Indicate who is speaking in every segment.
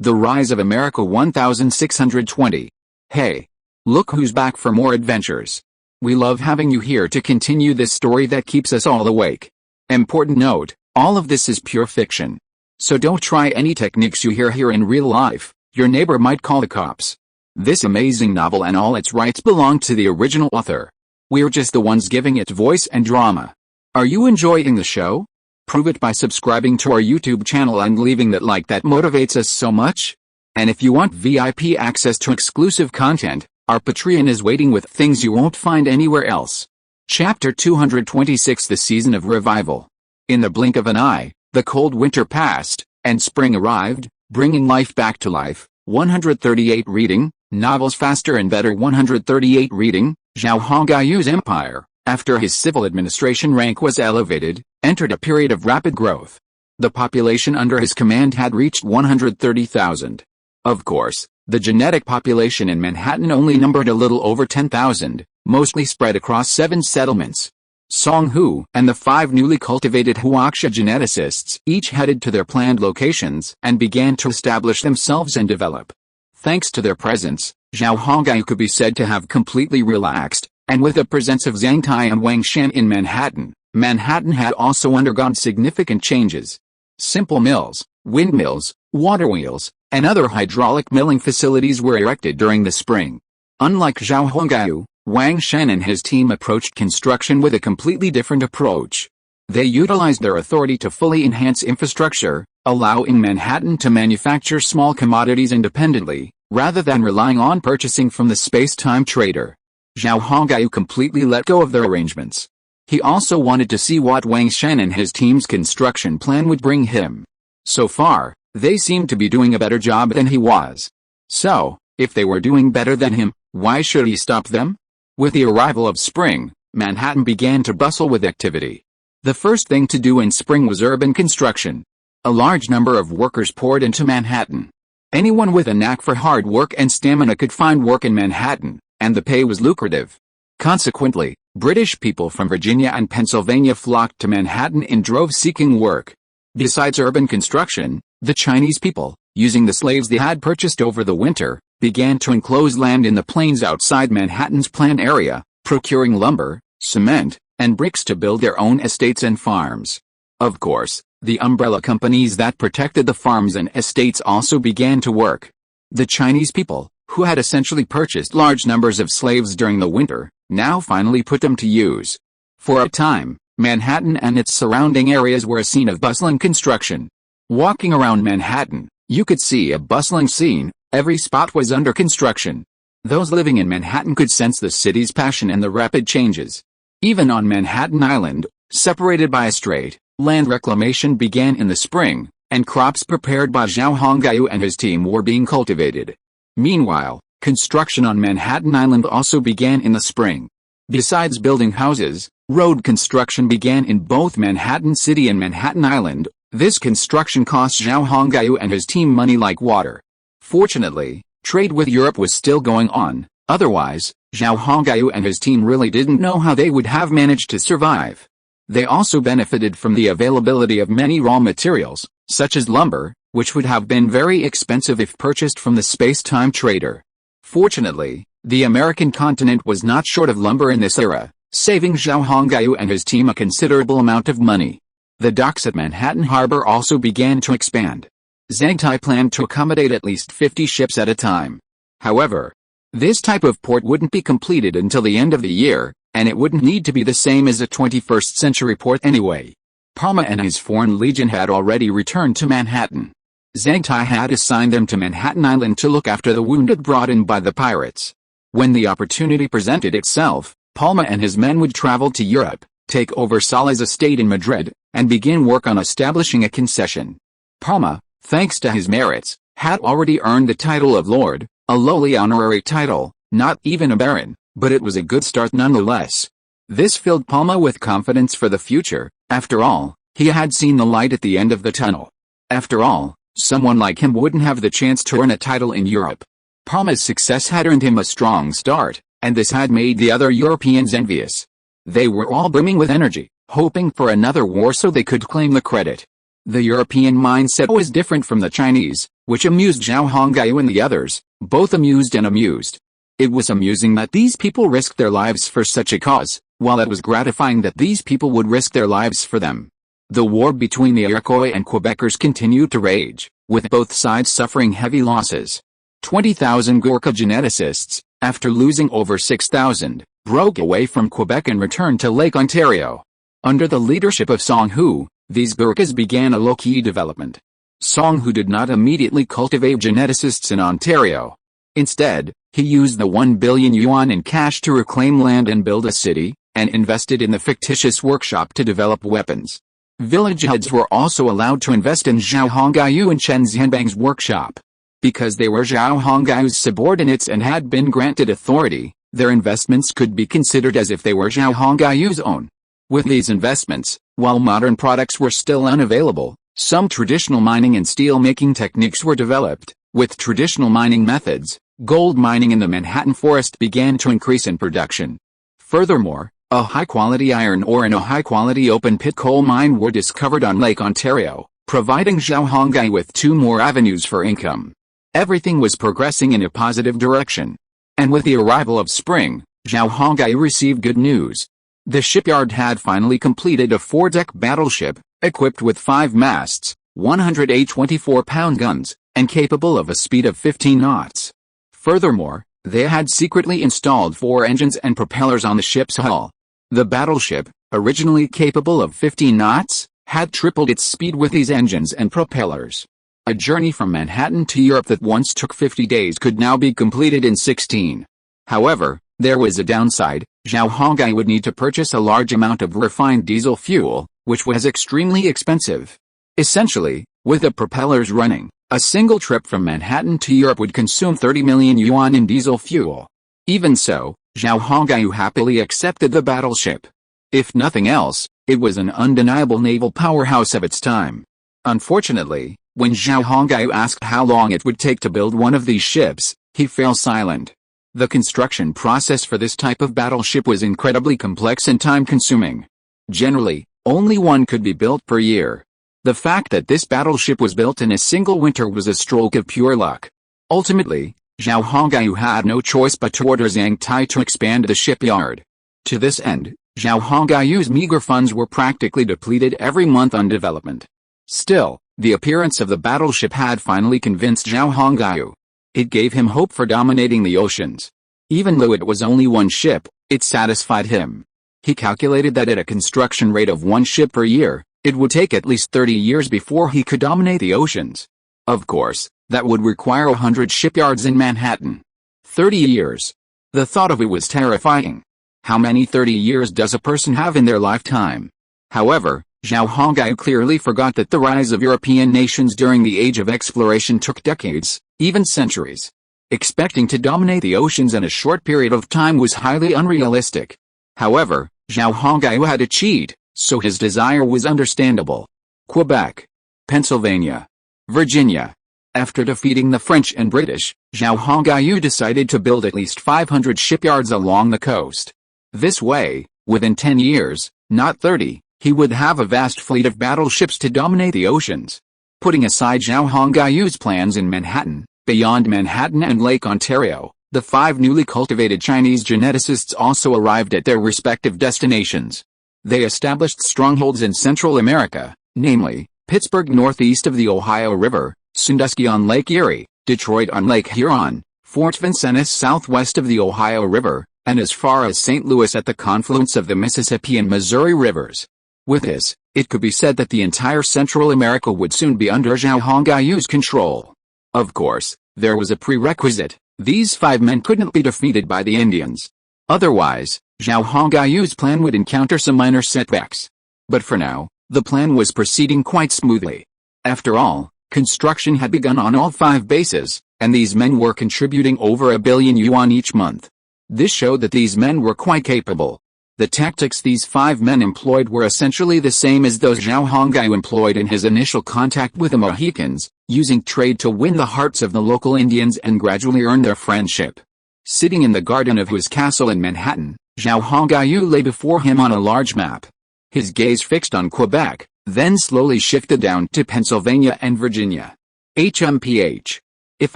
Speaker 1: The Rise of America 1620. Hey! Look who's back for more adventures. We love having you here to continue this story that keeps us all awake. Important note, all of this is pure fiction. So don't try any techniques you hear here in real life, your neighbor might call the cops. This amazing novel and all its rights belong to the original author. We're just the ones giving it voice and drama. Are you enjoying the show? Prove it by subscribing to our YouTube channel and leaving that like that motivates us so much. And if you want VIP access to exclusive content, our Patreon is waiting with things you won't find anywhere else. Chapter 226 The Season of Revival. In the blink of an eye, the cold winter passed, and spring arrived, bringing life back to life. 138 reading, novels faster and better. 138 reading, Zhao Hongayu's empire, after his civil administration rank was elevated, entered a period of rapid growth. The population under his command had reached 130,000. Of course, the genetic population in Manhattan only numbered a little over 10,000, mostly spread across 7 settlements. Song Hu and the 5 newly cultivated Huaxia geneticists each headed to their planned locations and began to establish themselves and develop. Thanks to their presence, Zhao Hongyu could be said to have completely relaxed, and with the presence of Zhang Tai and Wang Shen in Manhattan, Manhattan had also undergone significant changes. Simple mills, windmills, water wheels, and other hydraulic milling facilities were erected during the spring. Unlike Zhao Hongyu, Wang Shen and his team approached construction with a completely different approach. They utilized their authority to fully enhance infrastructure, allowing Manhattan to manufacture small commodities independently, rather than relying on purchasing from the space-time trader. Zhao Hongyu completely let go of their arrangements. He also wanted to see what Wang Shen and his team's construction plan would bring him. So far, they seemed to be doing a better job than he was. So, if they were doing better than him, why should he stop them? With the arrival of spring, Manhattan began to bustle with activity. The first thing to do in spring was urban construction. A large number of workers poured into Manhattan. Anyone with a knack for hard work and stamina could find work in Manhattan, and the pay was lucrative. Consequently, British people from Virginia and Pennsylvania flocked to Manhattan in droves seeking work. Besides urban construction, the Chinese people, using the slaves they had purchased over the winter, began to enclose land in the plains outside Manhattan's planned area, procuring lumber, cement, and bricks to build their own estates and farms. Of course, the umbrella companies that protected the farms and estates also began to work. The Chinese people, who had essentially purchased large numbers of slaves during the winter, now finally put them to use. For a time, Manhattan and its surrounding areas were a scene of bustling construction. Walking around Manhattan, you could see a bustling scene. Every spot was under construction. Those living in Manhattan could sense the city's passion and the rapid changes. Even on Manhattan Island, separated by a strait, land reclamation began in the spring, and crops prepared by Zhao Hongyu and his team were being cultivated. Meanwhile, construction on Manhattan Island also began in the spring. Besides building houses, road construction began in both Manhattan City and Manhattan Island. This construction cost Zhao Hongyu and his team money like water. Fortunately, trade with Europe was still going on, otherwise, Zhao Hongyu and his team really didn't know how they would have managed to survive. They also benefited from the availability of many raw materials, such as lumber, which would have been very expensive if purchased from the space-time trader. Fortunately, the American continent was not short of lumber in this era, saving Zhao Hongyu and his team a considerable amount of money. The docks at Manhattan Harbor also began to expand. Zhang Tai planned to accommodate at least 50 ships at a time. However, this type of port wouldn't be completed until the end of the year, and it wouldn't need to be the same as a 21st century port anyway. Palma and his Foreign Legion had already returned to Manhattan. Zhang Tai had assigned them to Manhattan Island to look after the wounded brought in by the pirates. When the opportunity presented itself, Palma and his men would travel to Europe, take over Salah's estate in Madrid, and begin work on establishing a concession. Palma, thanks to his merits, had already earned the title of Lord, a lowly honorary title, not even a baron, but it was a good start nonetheless. This filled Palma with confidence for the future. After all, he had seen the light at the end of the tunnel. After all, someone like him wouldn't have the chance to earn a title in Europe. Palma's success had earned him a strong start, and this had made the other Europeans envious. They were all brimming with energy, hoping for another war so they could claim the credit. The European mindset was different from the Chinese, which amused Zhao Hongyu and the others, both amused and amused. It was amusing that these people risked their lives for such a cause, while it was gratifying that these people would risk their lives for them. The war between the Iroquois and Quebecers continued to rage, with both sides suffering heavy losses. 20,000 Gurkha geneticists, after losing over 6,000, broke away from Quebec and returned to Lake Ontario. Under the leadership of Song Hu, these Gurkhas began a low-key development. Song Hu did not immediately cultivate geneticists in Ontario. Instead, he used the 1 billion yuan in cash to reclaim land and build a city, and invested in the fictitious workshop to develop weapons. Village heads were also allowed to invest in Zhao Hongyu and Chen Xianbang's workshop. Because they were Zhao Hongyu's subordinates and had been granted authority, their investments could be considered as if they were Zhao Hongyu's own. With these investments, while modern products were still unavailable, some traditional mining and steel-making techniques were developed. With traditional mining methods, gold mining in the Manhattan forest began to increase in production. Furthermore, a high-quality iron ore and a high-quality open-pit coal mine were discovered on Lake Ontario, providing Zhao Hongyu with 2 more avenues for income. Everything was progressing in a positive direction. And with the arrival of spring, Zhao Hongyu received good news. The shipyard had finally completed a 4-deck battleship, equipped with 5 masts, 108 24-pound guns, and capable of a speed of 15 knots. Furthermore, they had secretly installed 4 engines and propellers on the ship's hull. The battleship, originally capable of 15 knots, had tripled its speed with these engines and propellers. A journey from Manhattan to Europe that once took 50 days could now be completed in 16. However, there was a downside. Zhao Hongyu would need to purchase a large amount of refined diesel fuel, which was extremely expensive. Essentially, with the propellers running, a single trip from Manhattan to Europe would consume 30 million yuan in diesel fuel. Even so, Zhao Hongyu happily accepted the battleship. If nothing else, it was an undeniable naval powerhouse of its time. Unfortunately, when Zhao Hongyu asked how long it would take to build one of these ships, he fell silent. The construction process for this type of battleship was incredibly complex and time-consuming. Generally, only one could be built per year. The fact that this battleship was built in a single winter was a stroke of pure luck. Ultimately, Zhao Hongyu had no choice but to order Zhang Tai to expand the shipyard. To this end, Zhao Hongyu's meager funds were practically depleted every month on development. Still, the appearance of the battleship had finally convinced Zhao Hongyu. It gave him hope for dominating the oceans. Even though it was only one ship, it satisfied him. He calculated that at a construction rate of 1 ship per year, it would take at least 30 years before he could dominate the oceans. Of course, that would require 100 shipyards in Manhattan. 30 years. The thought of it was terrifying. How many 30 years does a person have in their lifetime? However, Zhao Hongyu clearly forgot that the rise of European nations during the age of exploration took decades, even centuries. Expecting to dominate the oceans in a short period of time was highly unrealistic. However, Zhao Hongyu had a cheat, so his desire was understandable. Quebec, Pennsylvania, Virginia. After defeating the French and British, Zhao Hongyu decided to build at least 500 shipyards along the coast. This way, within 10 years, not 30, he would have a vast fleet of battleships to dominate the oceans. Putting aside Zhao Hongyu's plans in Manhattan, beyond Manhattan and Lake Ontario, the 5 newly cultivated Chinese geneticists also arrived at their respective destinations. They established strongholds in Central America, namely, Pittsburgh northeast of the Ohio River, Sandusky on Lake Erie, Detroit on Lake Huron, Fort Vincennes southwest of the Ohio River, and as far as St. Louis at the confluence of the Mississippi and Missouri rivers. With this, it could be said that the entire Central America would soon be under Zhao Hongyu's control. Of course, there was a prerequisite: these 5 men couldn't be defeated by the Indians. Otherwise, Zhao Hongyu's plan would encounter some minor setbacks. But for now, the plan was proceeding quite smoothly. After all, construction had begun on all 5 bases, and these men were contributing over 1 billion yuan each month. This showed that these men were quite capable. The tactics these 5 men employed were essentially the same as those Zhao Hongyu employed in his initial contact with the Mohicans, using trade to win the hearts of the local Indians and gradually earn their friendship. Sitting in the garden of his castle in Manhattan, Zhao Hongyu lay before him on a large map. His gaze fixed on Quebec, then slowly shifted down to Pennsylvania and Virginia. HMPH. If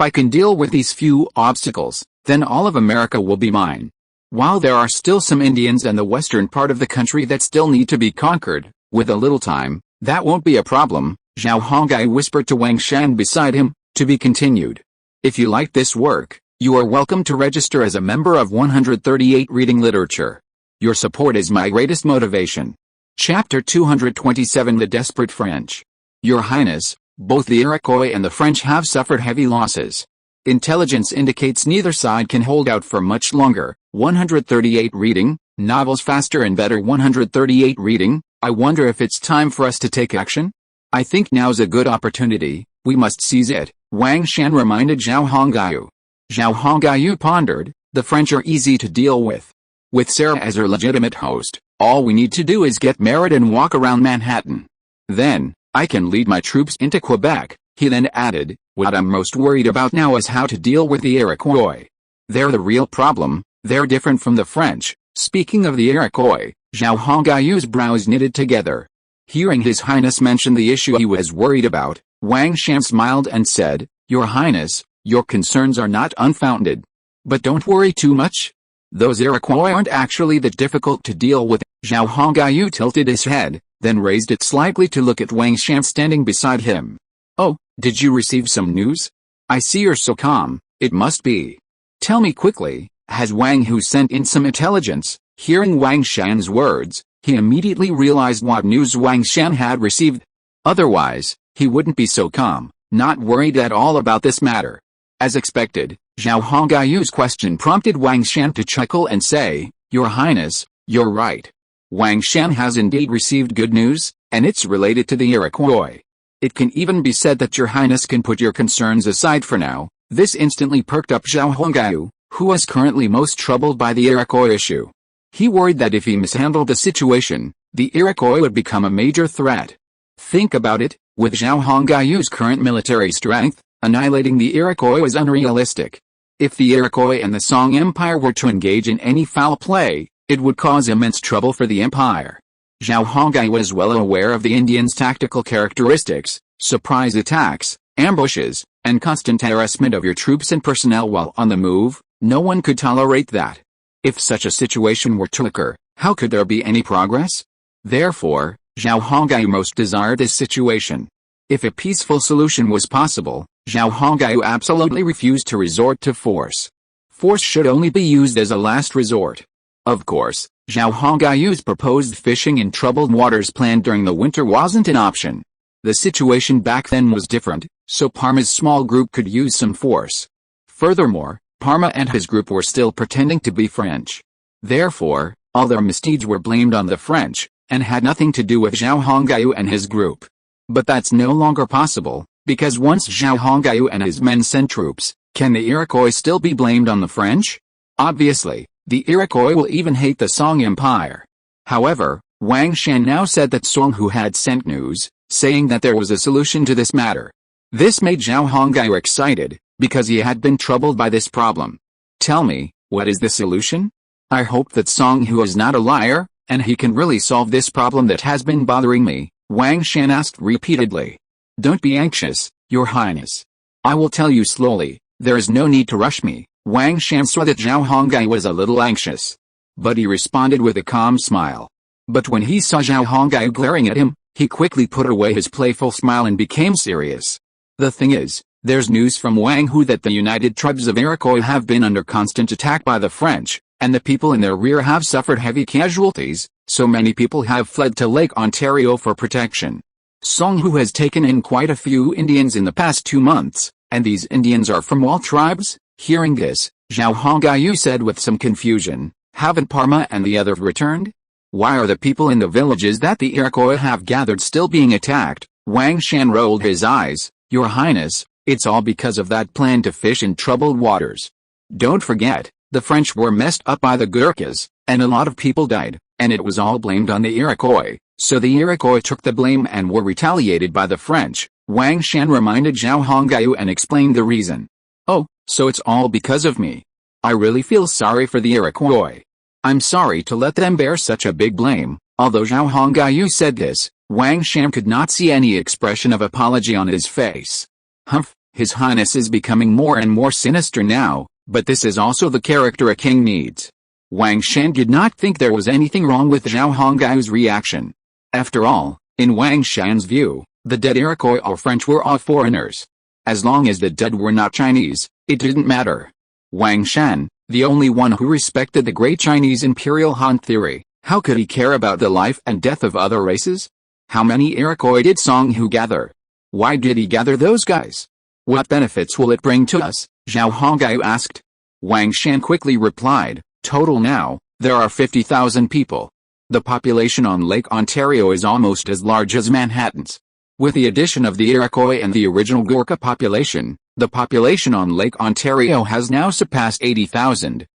Speaker 1: I can deal with these few obstacles, then all of America will be mine. While there are still some Indians in the western part of the country that still need to be conquered, with a little time, that won't be a problem, Zhao Hongai whispered to Wang Shan beside him, to be continued. If you like this work, you are welcome to register as a member of 138 Reading Literature. Your support is my greatest motivation. Chapter 227 The Desperate French. Your Highness, both the Iroquois and the French have suffered heavy losses. Intelligence indicates neither side can hold out for much longer. 138 Reading, novels faster and better. 138 Reading, I wonder if it's time for us to take action? I think now's a good opportunity, we must seize it, Wang Shan reminded Zhao Hongaiu. Zhao Hongaiu pondered, the French are easy to deal with. With Sarah as her legitimate host, all we need to do is get married and walk around Manhattan. Then, I can lead my troops into Quebec. He then added, what I'm most worried about now is how to deal with the Iroquois. They're the real problem, they're different from the French. Speaking of the Iroquois, Zhao Hongaiu's brows knitted together. Hearing His Highness mention the issue he was worried about, Wang Shan smiled and said, Your Highness, your concerns are not unfounded. But don't worry too much. Those Iroquois aren't actually that difficult to deal with. Zhao Hongaiu tilted his head, then raised it slightly to look at Wang Shan standing beside him. Oh, did you receive some news? I see you're so calm, it must be. Tell me quickly, has Wang Hu sent in some intelligence? Hearing Wang Shan's words, he immediately realized what news Wang Shan had received. Otherwise, he wouldn't be so calm, not worried at all about this matter. As expected, Zhao Hongaiu's question prompted Wang Shan to chuckle and say, Your Highness, you're right. Wang Shan has indeed received good news, and it's related to the Iroquois. It can even be said that Your Highness can put your concerns aside for now. This instantly perked up Zhao Hongaiu, who was currently most troubled by the Iroquois issue. He worried that if he mishandled the situation, the Iroquois would become a major threat. Think about it, with Zhao Hongaiu's current military strength, annihilating the Iroquois was unrealistic. If the Iroquois and the Song Empire were to engage in any foul play, it would cause immense trouble for the empire. Zhao Hongai was well aware of the Indians' tactical characteristics, surprise attacks, ambushes, and constant harassment of your troops and personnel while on the move. No one could tolerate that. If such a situation were to occur, how could there be any progress? Therefore, Zhao Hongai most desired this situation. If a peaceful solution was possible, Zhao Hongaiu absolutely refused to resort to force. Force should only be used as a last resort. Of course, Zhao Hongaiu's proposed fishing in troubled waters plan during the winter wasn't an option. The situation back then was different, so Parma's small group could use some force. Furthermore, Parma and his group were still pretending to be French. Therefore, all their misdeeds were blamed on the French, and had nothing to do with Zhao Hongaiu and his group. But that's no longer possible, because once Zhao Hongaiu and his men send troops, can the Iroquois still be blamed on the French? Obviously, the Iroquois will even hate the Song Empire. However, Wang Shan now said that Song Hu had sent news, saying that there was a solution to this matter. This made Zhao Hongaiu excited, because he had been troubled by this problem. Tell me, what is the solution? I hope that Song Hu is not a liar, and he can really solve this problem that has been bothering me, Wang Shan asked repeatedly. Don't be anxious, Your Highness. I will tell you slowly, there is no need to rush me. Wang Shan saw that Zhao Hongai was a little anxious. But he responded with a calm smile. But when he saw Zhao Hongai glaring at him, he quickly put away his playful smile and became serious. The thing is, there's news from Wang Hu that the united tribes of Iroquois have been under constant attack by the French, and the people in their rear have suffered heavy casualties, so many people have fled to Lake Ontario for protection. Song Hu has taken in quite a few Indians in the past 2 months, and these Indians are from all tribes. Hearing this, Zhao Hongaiu said with some confusion, haven't Parma and the others returned? Why are the people in the villages that the Iroquois have gathered still being attacked? Wang Shan rolled his eyes. Your Highness, it's all because of that plan to fish in troubled waters. Don't forget, the French were messed up by the Gurkhas, and a lot of people died, and it was all blamed on the Iroquois, so the Iroquois took the blame and were retaliated by the French. Wang Shan reminded Zhao Hongaiu and explained the reason. Oh, so it's all because of me. I really feel sorry for the Iroquois. I'm sorry to let them bear such a big blame. Although Zhao Hongaiu said this, Wang Shan could not see any expression of apology on his face. Humph, His Highness is becoming more and more sinister now, but this is also the character a king needs. Wang Shan did not think there was anything wrong with Zhao Hongai's reaction. After all, in Wang Shan's view, the dead Iroquois or French were all foreigners. As long as the dead were not Chinese, it didn't matter. Wang Shan, the only one who respected the great Chinese imperial Han theory, how could he care about the life and death of other races? How many Iroquois did Song Hu gather? Why did he gather those guys? What benefits will it bring to us? Zhao Hongai asked. Wang Shan quickly replied, total now, there are 50,000 people. The population on Lake Ontario is almost as large as Manhattan's. With the addition of the Iroquois and the original Gurkha population, the population on Lake Ontario has now surpassed 80,000.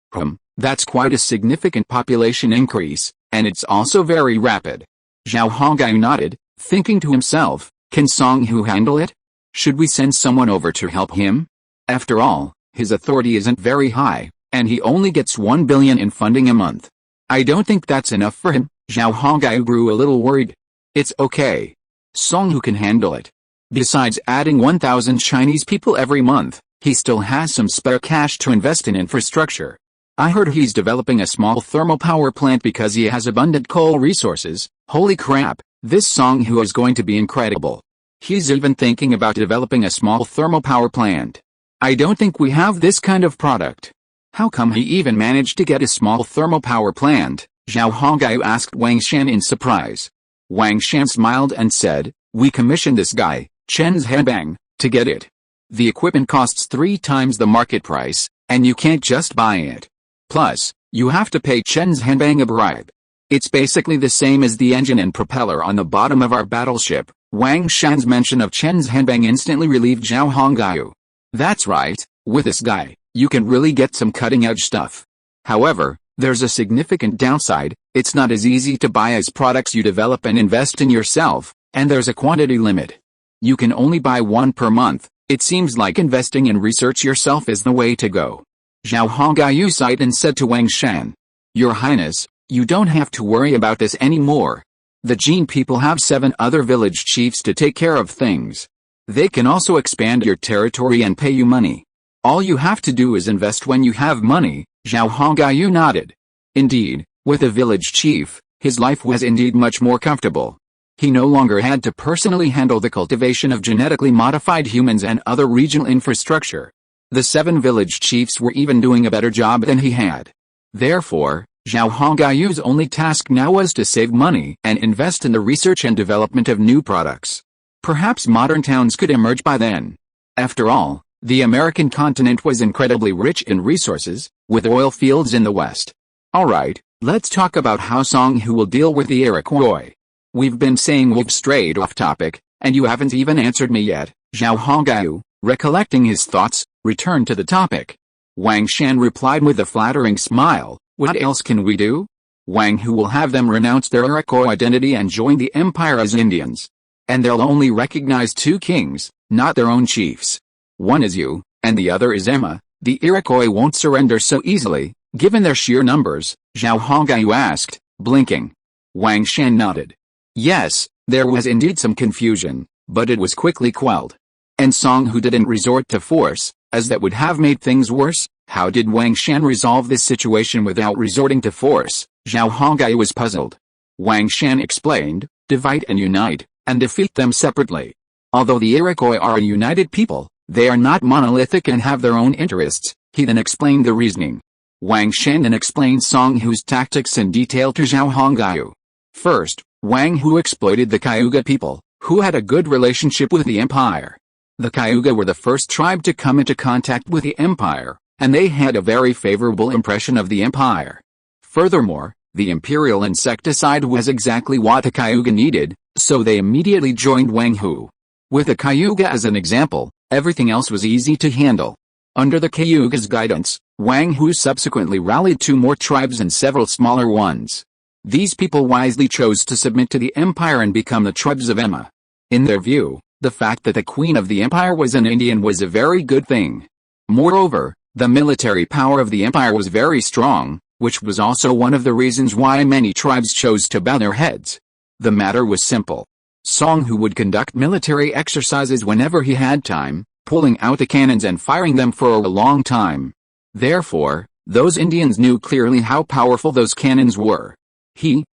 Speaker 1: That's quite a significant population increase, and it's also very rapid. Zhao Hongai nodded, thinking to himself, can Song Hu handle it? Should we send someone over to help him? After all, his authority isn't very high, and he only gets 1 billion in funding a month. I don't think that's enough for him. Zhao Hongai grew a little worried. It's okay. Song Hu can handle it. Besides adding 1,000 Chinese people every month, he still has some spare cash to invest in infrastructure. I heard he's developing a small thermal power plant because he has abundant coal resources. Holy crap, this Song Hu is going to be incredible. He's even thinking about developing a small thermal power plant. I don't think we have this kind of product. How come he even managed to get a small thermal power plant? Zhao Hongai asked Wang Shan in surprise. Wang Shan smiled and said, we commissioned this guy, Chen Zhenbang, to get it. The equipment costs 3 times the market price, and you can't just buy it. Plus, you have to pay Chen Zhenbang a bribe. It's basically the same as the engine and propeller on the bottom of our battleship. Wang Shan's mention of Chen Zhenbang instantly relieved Zhao Hongai. That's right, with this guy, you can really get some cutting-edge stuff. However, there's a significant downside. It's not as easy to buy as products you develop and invest in yourself, and there's a quantity limit. You can only buy 1 per month. It seems like investing in research yourself is the way to go. Zhao Hongai sighed and said to Wang Shan, Your Highness, you don't have to worry about this anymore. The Jin people have 7 other village chiefs to take care of things. They can also expand your territory and pay you money. All you have to do is invest when you have money. Zhao Hongai nodded. Indeed, with a village chief, his life was indeed much more comfortable. He no longer had to personally handle the cultivation of genetically modified humans and other regional infrastructure. The 7 village chiefs were even doing a better job than he had. Therefore, Zhao Hongai's only task now was to save money and invest in the research and development of new products. Perhaps modern towns could emerge by then. After all, the American continent was incredibly rich in resources, with oil fields in the west. Alright, let's talk about how Song Hu will deal with the Iroquois. We've been saying we've strayed off topic, and you haven't even answered me yet. Zhao Hongai, recollecting his thoughts, returned to the topic. Wang Shan replied with a flattering smile, what else can we do? Wang Hu will have them renounce their Iroquois identity and join the empire as Indians. And they'll only recognize 2 kings, not their own chiefs. One is you, and the other is Emma. The Iroquois won't surrender so easily, given their sheer numbers, Zhao Hongai asked, blinking. Wang Shan nodded. Yes, there was indeed some confusion, but it was quickly quelled. And Song Hu didn't resort to force, as that would have made things worse. How did Wang Shan resolve this situation without resorting to force? Zhao Hongai was puzzled. Wang Shan explained, divide and unite, and defeat them separately. Although the Iroquois are a united people, they are not monolithic and have their own interests. He then explained the reasoning. Wang Shan then explained Song Hu's tactics in detail to Zhao Hongai. First, Wang Hu exploited the Cayuga people, who had a good relationship with the empire. The Cayuga were the first tribe to come into contact with the empire, and they had a very favorable impression of the empire. Furthermore, the imperial insecticide was exactly what the Cayuga needed, so they immediately joined Wang Hu. With the Cayuga as an example, everything else was easy to handle. Under the Cayuga's guidance, Wang Hu subsequently rallied 2 more tribes and several smaller ones. These people wisely chose to submit to the empire and become the tribes of Emma. In their view, the fact that the queen of the empire was an Indian was a very good thing. Moreover, the military power of the empire was very strong, which was also one of the reasons why many tribes chose to bow their heads. The matter was simple. Song Hu would conduct military exercises whenever he had time, pulling out the cannons and firing them for a long time. Therefore, those Indians knew clearly how powerful those cannons were.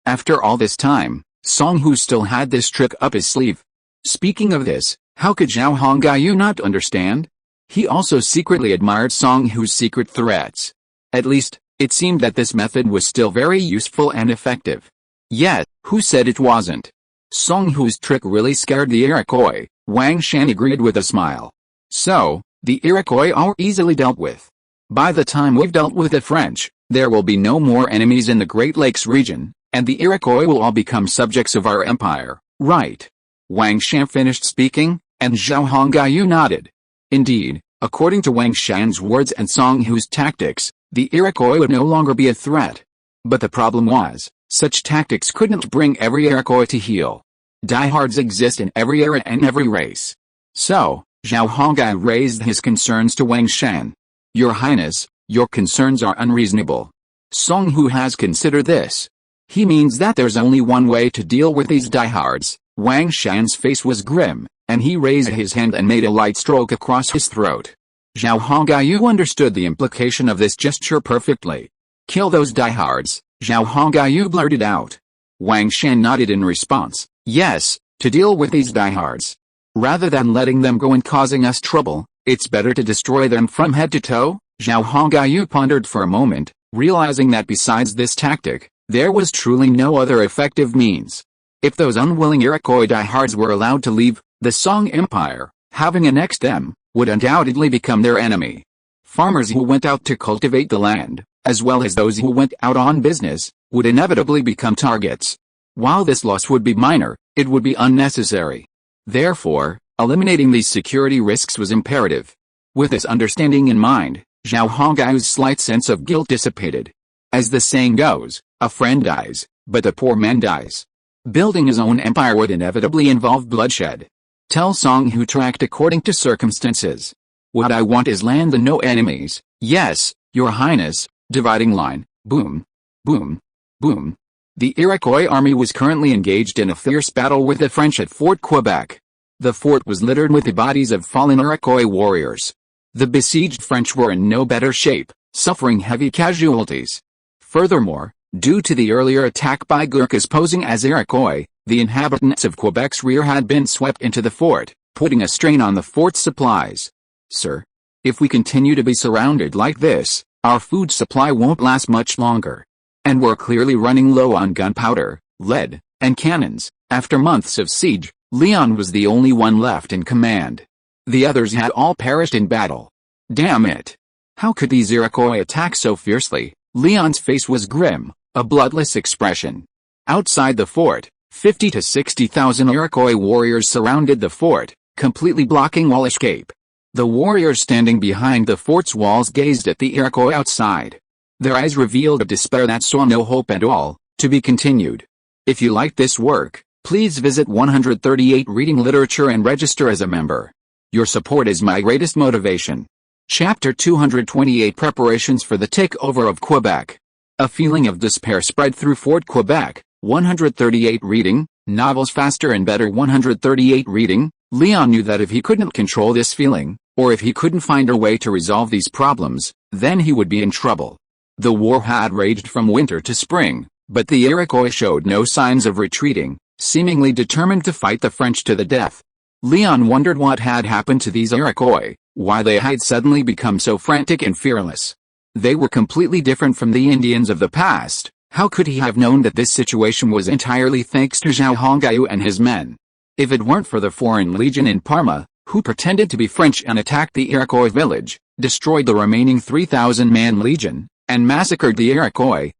Speaker 1: After all this time, Song Hu still had this trick up his sleeve. Speaking of this, how could Zhao Hongyu not understand? He also secretly admired Song Hu's secret threats. At least, it seemed that this method was still very useful and effective. Yet, who said it wasn't? Song Hu's trick really scared the Iroquois, Wang Shan agreed with a smile. So, the Iroquois are easily dealt with. By the time we've dealt with the French, there will be no more enemies in the Great Lakes region, and the Iroquois will all become subjects of our empire, right? Wang Shan finished speaking, and Zhao Hongyu nodded. Indeed, according to Wang Shan's words and Song Hu's tactics, the Iroquois would no longer be a threat. But the problem was, such tactics couldn't bring every Iroquois to heel. Diehards exist in every era and every race. So, Zhao Hongyu raised his concerns to Wang Shan. Your Highness, your concerns are unreasonable. Song Hu has considered this. He means that there's only one way to deal with these diehards. Wang Shan's face was grim, and he raised his hand and made a light stroke across his throat. Zhao Hongyu understood the implication of this gesture perfectly. Kill those diehards, Zhao Hongyu blurted out. Wang Shan nodded in response. Yes, to deal with these diehards. Rather than letting them go and causing us trouble, it's better to destroy them from head to toe. Zhao Hongyu pondered for a moment, realizing that besides this tactic, there was truly no other effective means. If those unwilling Iroquois diehards were allowed to leave, the Song Empire, having annexed them, would undoubtedly become their enemy. Farmers who went out to cultivate the land, as well as those who went out on business, would inevitably become targets. While this loss would be minor, it would be unnecessary. Therefore, eliminating these security risks was imperative. With this understanding in mind, Zhao Hongyu's slight sense of guilt dissipated. As the saying goes, a friend dies, but a poor man dies. Building his own empire would inevitably involve bloodshed. Tell Song Hu to act according to circumstances. What I want is land and no enemies. Yes, Your Highness. Dividing line. Boom. Boom. Boom. The Iroquois army was currently engaged in a fierce battle with the French at Fort Quebec. The fort was littered with the bodies of fallen Iroquois warriors. The besieged French were in no better shape, suffering heavy casualties. Furthermore, due to the earlier attack by Gurkhas posing as Iroquois, the inhabitants of Quebec's rear had been swept into the fort, putting a strain on the fort's supplies. Sir, if we continue to be surrounded like this, our food supply won't last much longer. And we're clearly running low on gunpowder, lead, and cannons. After months of siege, Leon was the only one left in command. The others had all perished in battle. Damn it! How could these Iroquois attack so fiercely? Leon's face was grim, a bloodless expression. Outside the fort, 50 to 60,000 Iroquois warriors surrounded the fort, completely blocking all escape. The warriors standing behind the fort's walls gazed at the Iroquois outside. Their eyes revealed a despair that saw no hope at all. To be continued. If you like this work, please visit 138 Reading Literature and register as a member. Your support is my greatest motivation. Chapter 228 Preparations for the Takeover of Quebec. A feeling of despair spread through Fort Quebec. 138 Reading, novels faster and better. 138 Reading. Leon knew that if he couldn't control this feeling, or if he couldn't find a way to resolve these problems, then he would be in trouble. The war had raged from winter to spring, but the Iroquois showed no signs of retreating, seemingly determined to fight the French to the death. Leon wondered what had happened to these Iroquois, why they had suddenly become so frantic and fearless. They were completely different from the Indians of the past. How could he have known that this situation was entirely thanks to Zhao Hongyu and his men? If it weren't for the Foreign Legion in Parma, who pretended to be French and attacked the Iroquois village, destroyed the remaining 3,000-man legion, and massacred the Iroquois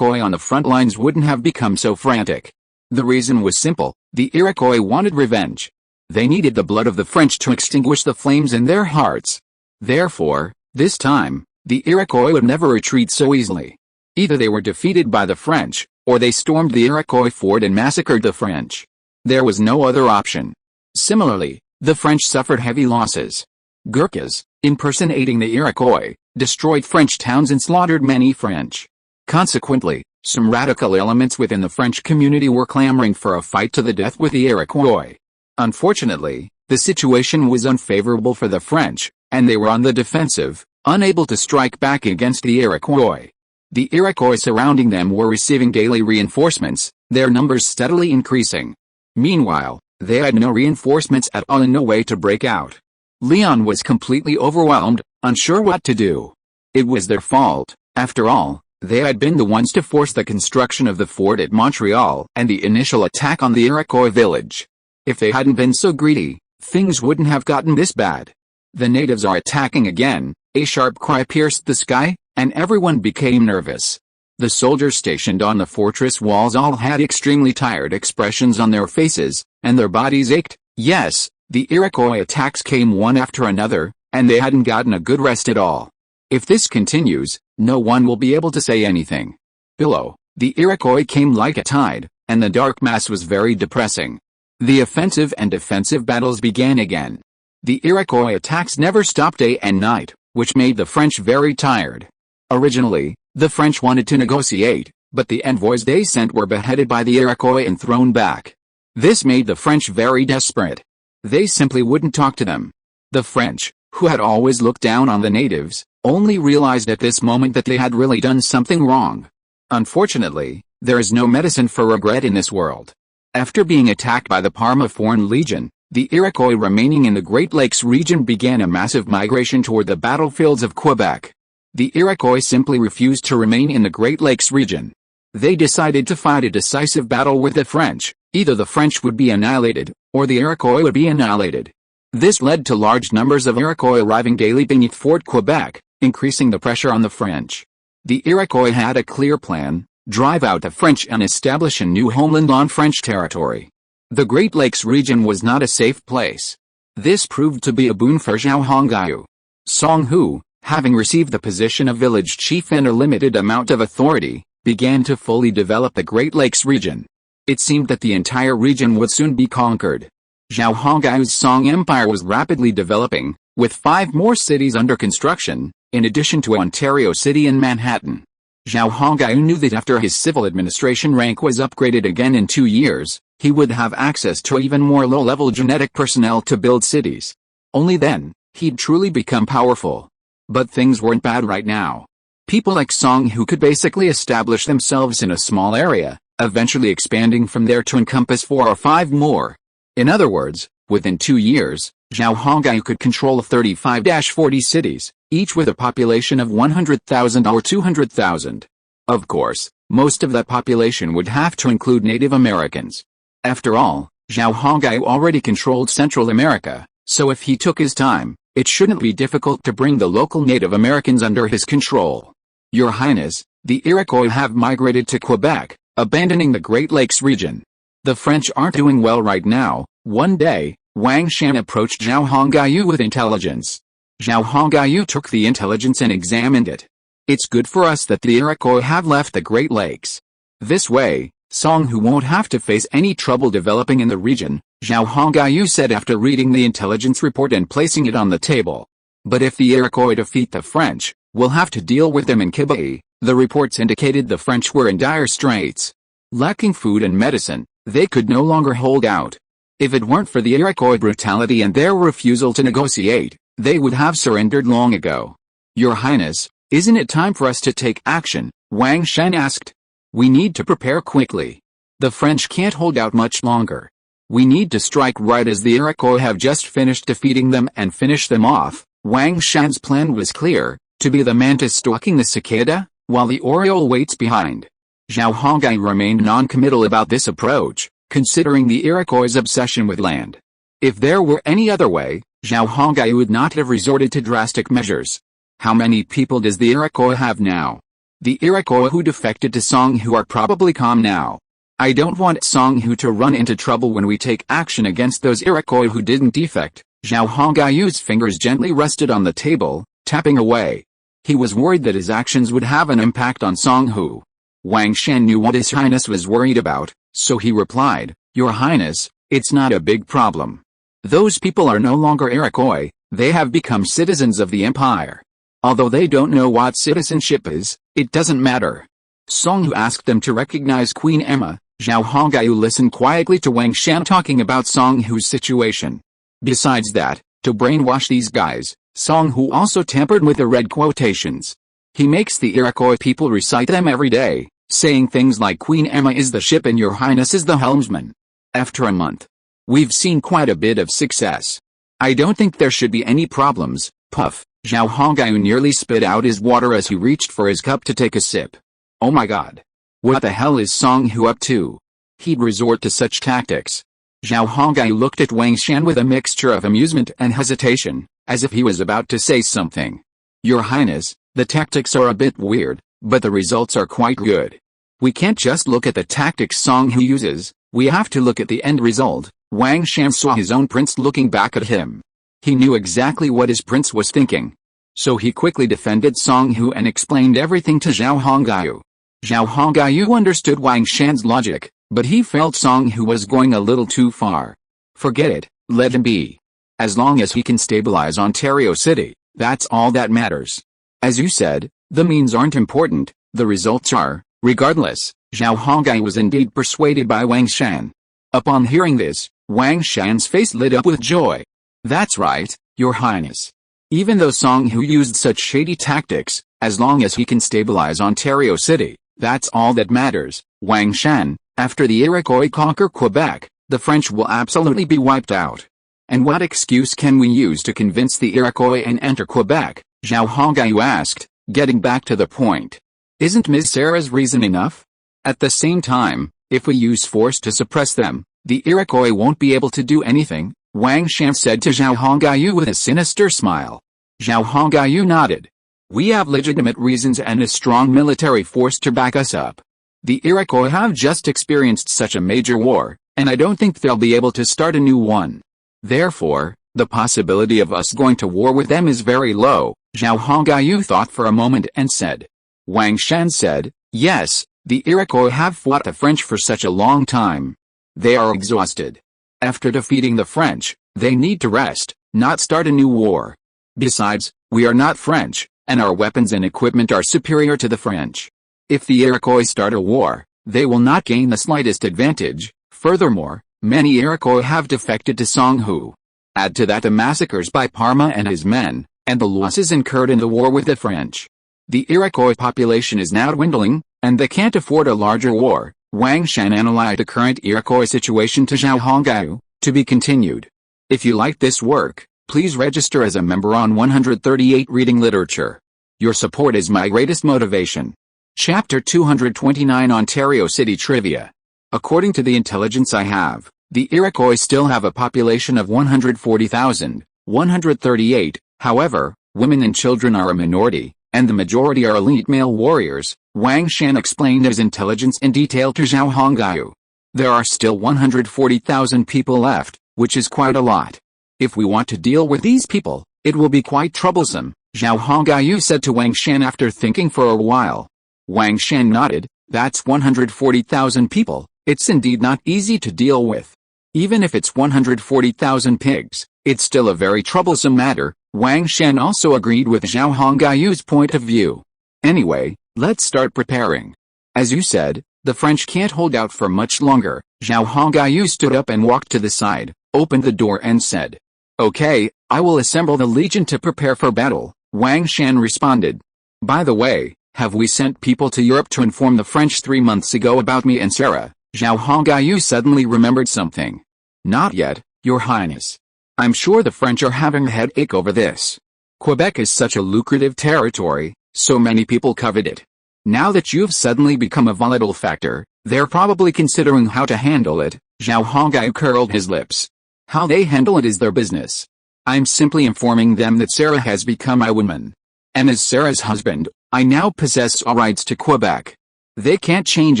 Speaker 1: on the front lines wouldn't have become so frantic. The reason was simple: the Iroquois wanted revenge. They needed the blood of the French to extinguish the flames in their hearts. Therefore, this time, the Iroquois would never retreat so easily. Either they were defeated by the French, or they stormed the Iroquois fort and massacred the French. There was no other option. Similarly, the French suffered heavy losses. Gurkhas, impersonating the Iroquois, destroyed French towns and slaughtered many French. Consequently, Some radical elements within the French community were clamoring for a fight to the death with the Iroquois. Unfortunately, the situation was unfavorable for the French, and they were on the defensive, unable to strike back against the Iroquois. The Iroquois surrounding them were receiving daily reinforcements, their numbers steadily increasing. Meanwhile, they had no reinforcements at all and no way to break out. Leon was completely overwhelmed, unsure what to do. It was their fault, after all. They had been the ones to force the construction of the fort at Montreal and the initial attack on the Iroquois village. If they hadn't been so greedy, things wouldn't have gotten this bad. The natives are attacking again, a sharp cry pierced the sky, and everyone became nervous. The soldiers stationed on the fortress walls all had extremely tired expressions on their faces, and their bodies ached. Yes, the Iroquois attacks came one after another, and they hadn't gotten a good rest at all. If this continues, no one will be able to say anything. Below, the Iroquois came like a tide, and the dark mass was very depressing. The offensive and defensive battles began again. The Iroquois attacks never stopped day and night, which made the French very tired. Originally, the French wanted to negotiate, but the envoys they sent were beheaded by the Iroquois and thrown back. This made the French very desperate. They simply wouldn't talk to them. The French, who had always looked down on the natives, only realized at this moment that they had really done something wrong. Unfortunately, there is no medicine for regret in this world. After being attacked by the Parma Foreign Legion, the Iroquois remaining in the Great Lakes region began a massive migration toward the battlefields of Quebec. The Iroquois simply refused to remain in the Great Lakes region. They decided to fight a decisive battle with the French. Either the French would be annihilated, or the Iroquois would be annihilated. This led to large numbers of Iroquois arriving daily beneath Fort Quebec, increasing the pressure on the French. The Iroquois had a clear plan: drive out the French and establish a new homeland on French territory. The Great Lakes region was not a safe place. This proved to be a boon for Zhao Hongyu. Song Hu, having received the position of village chief and a limited amount of authority, began to fully develop the Great Lakes region. It seemed that the entire region would soon be conquered. Zhao Hongyu's Song Empire was rapidly developing, with 5 more cities under construction, in addition to Ontario City and Manhattan. Zhao Hongyu knew that after his civil administration rank was upgraded again in 2 years, he would have access to even more low-level genetic personnel to build cities. Only then, he'd truly become powerful. But things weren't bad right now. People like Song Hu could basically establish themselves in a small area, eventually expanding from there to encompass 4 or 5 more. In other words, within 2 years, Zhao Hongyu could control 35-40 cities, each with a population of 100,000 or 200,000. Of course, most of that population would have to include Native Americans. After all, Zhao Hongyu already controlled Central America, so if he took his time, it shouldn't be difficult to bring the local Native Americans under his control. Your Highness, the Iroquois have migrated to Quebec, abandoning the Great Lakes region. The French aren't doing well right now. One day, Wang Shan approached Zhao Hongyu with intelligence. Zhao Hongyu took the intelligence and examined it. It's good for us that the Iroquois have left the Great Lakes. This way, Song Hu won't have to face any trouble developing in the region, Zhao Hongyu said after reading the intelligence report and placing it on the table. But if the Iroquois defeat the French, we'll have to deal with them in Quebec. The reports indicated the French were in dire straits. Lacking food and medicine, they could no longer hold out. If it weren't for the Iroquois brutality and their refusal to negotiate, they would have surrendered long ago. Your Highness, isn't it time for us to take action? Wang Shan asked. We need to prepare quickly. The French can't hold out much longer. We need to strike right as the Iroquois have just finished defeating them and finish them off. Wang Shan's plan was clear: to be the mantis stalking the cicada, while the oriole waits behind. Zhao Hongyu remained non-committal about this approach, considering the Iroquois' obsession with land. If there were any other way, Zhao Hongyu would not have resorted to drastic measures. How many people does the Iroquois have now? The Iroquois who defected to Song Hu are probably calm now. I don't want Song Hu to run into trouble when we take action against those Iroquois who didn't defect. Zhao Hongyu's fingers gently rested on the table, tapping away. He was worried that his actions would have an impact on Song Hu. Wang Shan knew what His Highness was worried about, so he replied, Your Highness, it's not a big problem. Those people are no longer Iroquois, they have become citizens of the empire. Although they don't know what citizenship is, it doesn't matter. Song Hu asked them to recognize Queen Emma. Zhao Hongyu listened quietly to Wang Shan talking about Song Hu's situation. Besides that, to brainwash these guys, Song Hu also tampered with the red quotations. He makes the Iroquois people recite them every day, saying things like Queen Emma is the ship and Your Highness is the helmsman. After a month, we've seen quite a bit of success. I don't think there should be any problems. Puff. Zhao Hongyu nearly spit out his water as he reached for his cup to take a sip. Oh my god. What the hell is Song Hu up to? He'd resort to such tactics. Zhao Hongyu looked at Wang Shan with a mixture of amusement and hesitation, as if he was about to say something. Your Highness, the tactics are a bit weird, but the results are quite good. We can't just look at the tactics Song Hu uses, we have to look at the end result. Wang Shan saw his own prince looking back at him. He knew exactly what his prince was thinking. So he quickly defended Song Hu and explained everything to Zhao Hongyu. Zhao Hongyu understood Wang Shan's logic, but he felt Song Hu was going a little too far. Forget it, let him be. As long as he can stabilize Ontario City, that's all that matters. As you said, the means aren't important, the results are. Regardless, Zhao Hongyu was indeed persuaded by Wang Shan. Upon hearing this, Wang Shan's face lit up with joy. That's right, Your Highness. Even though Song Hu used such shady tactics, as long as he can stabilize Ontario City, that's all that matters. Wang Shan, after the Iroquois conquer Quebec, the French will absolutely be wiped out. And what excuse can we use to convince the Iroquois and enter Quebec? Zhao Hongyu asked, getting back to the point. Isn't Ms. Sarah's reason enough? At the same time, if we use force to suppress them, the Iroquois won't be able to do anything, Wang Shan said to Zhao Hongyu with a sinister smile. Zhao Hongyu nodded. We have legitimate reasons and a strong military force to back us up. The Iroquois have just experienced such a major war, and I don't think they'll be able to start a new one. Therefore, the possibility of us going to war with them is very low. Zhao Hongyu thought for a moment and said. Wang Shan said, yes, the Iroquois have fought the French for such a long time. They are exhausted. After defeating the French, they need to rest, not start a new war. Besides, we are not French, and our weapons and equipment are superior to the French. If the Iroquois start a war, they will not gain the slightest advantage. Furthermore, many Iroquois have defected to Song Hu. Add to that the massacres by Parma and his men, and the losses incurred in the war with the French. The Iroquois population is now dwindling, and they can't afford a larger war. Wang Shan analyzed the current Iroquois situation to Zhao Hongyu, to be continued. If you like this work, please register as a member on 138 Reading Literature. Your support is my greatest motivation. Chapter 229 Ontario City Trivia. According to the intelligence I have, the Iroquois still have a population of 140,138, however, women and children are a minority, and the majority are elite male warriors. Wang Shan explained his intelligence in detail to Zhao Hongyu. There are still 140,000 people left, which is quite a lot. If we want to deal with these people, it will be quite troublesome, Zhao Hongyu said to Wang Shan after thinking for a while. Wang Shan nodded, that's 140,000 people, it's indeed not easy to deal with. Even if it's 140,000 pigs, it's still a very troublesome matter. Wang Shan also agreed with Zhao Hongyu's point of view. Anyway, let's start preparing. As you said, the French can't hold out for much longer. Zhao Hongyu stood up and walked to the side, opened the door and said, okay, I will assemble the legion to prepare for battle. Wang Shan responded. By the way, have we sent people to Europe to inform the French 3 months ago about me and Sarah? Zhao Hongyu suddenly remembered something. Not yet, Your Highness. I'm sure the French are having a headache over this. Quebec is such a lucrative territory, so many people covet it. Now that you've suddenly become a volatile factor, they're probably considering how to handle it. Zhao Hongyu curled his lips. How they handle it is their business. I'm simply informing them that Sarah has become my woman. And as Sarah's husband, I now possess all rights to Quebec. They can't change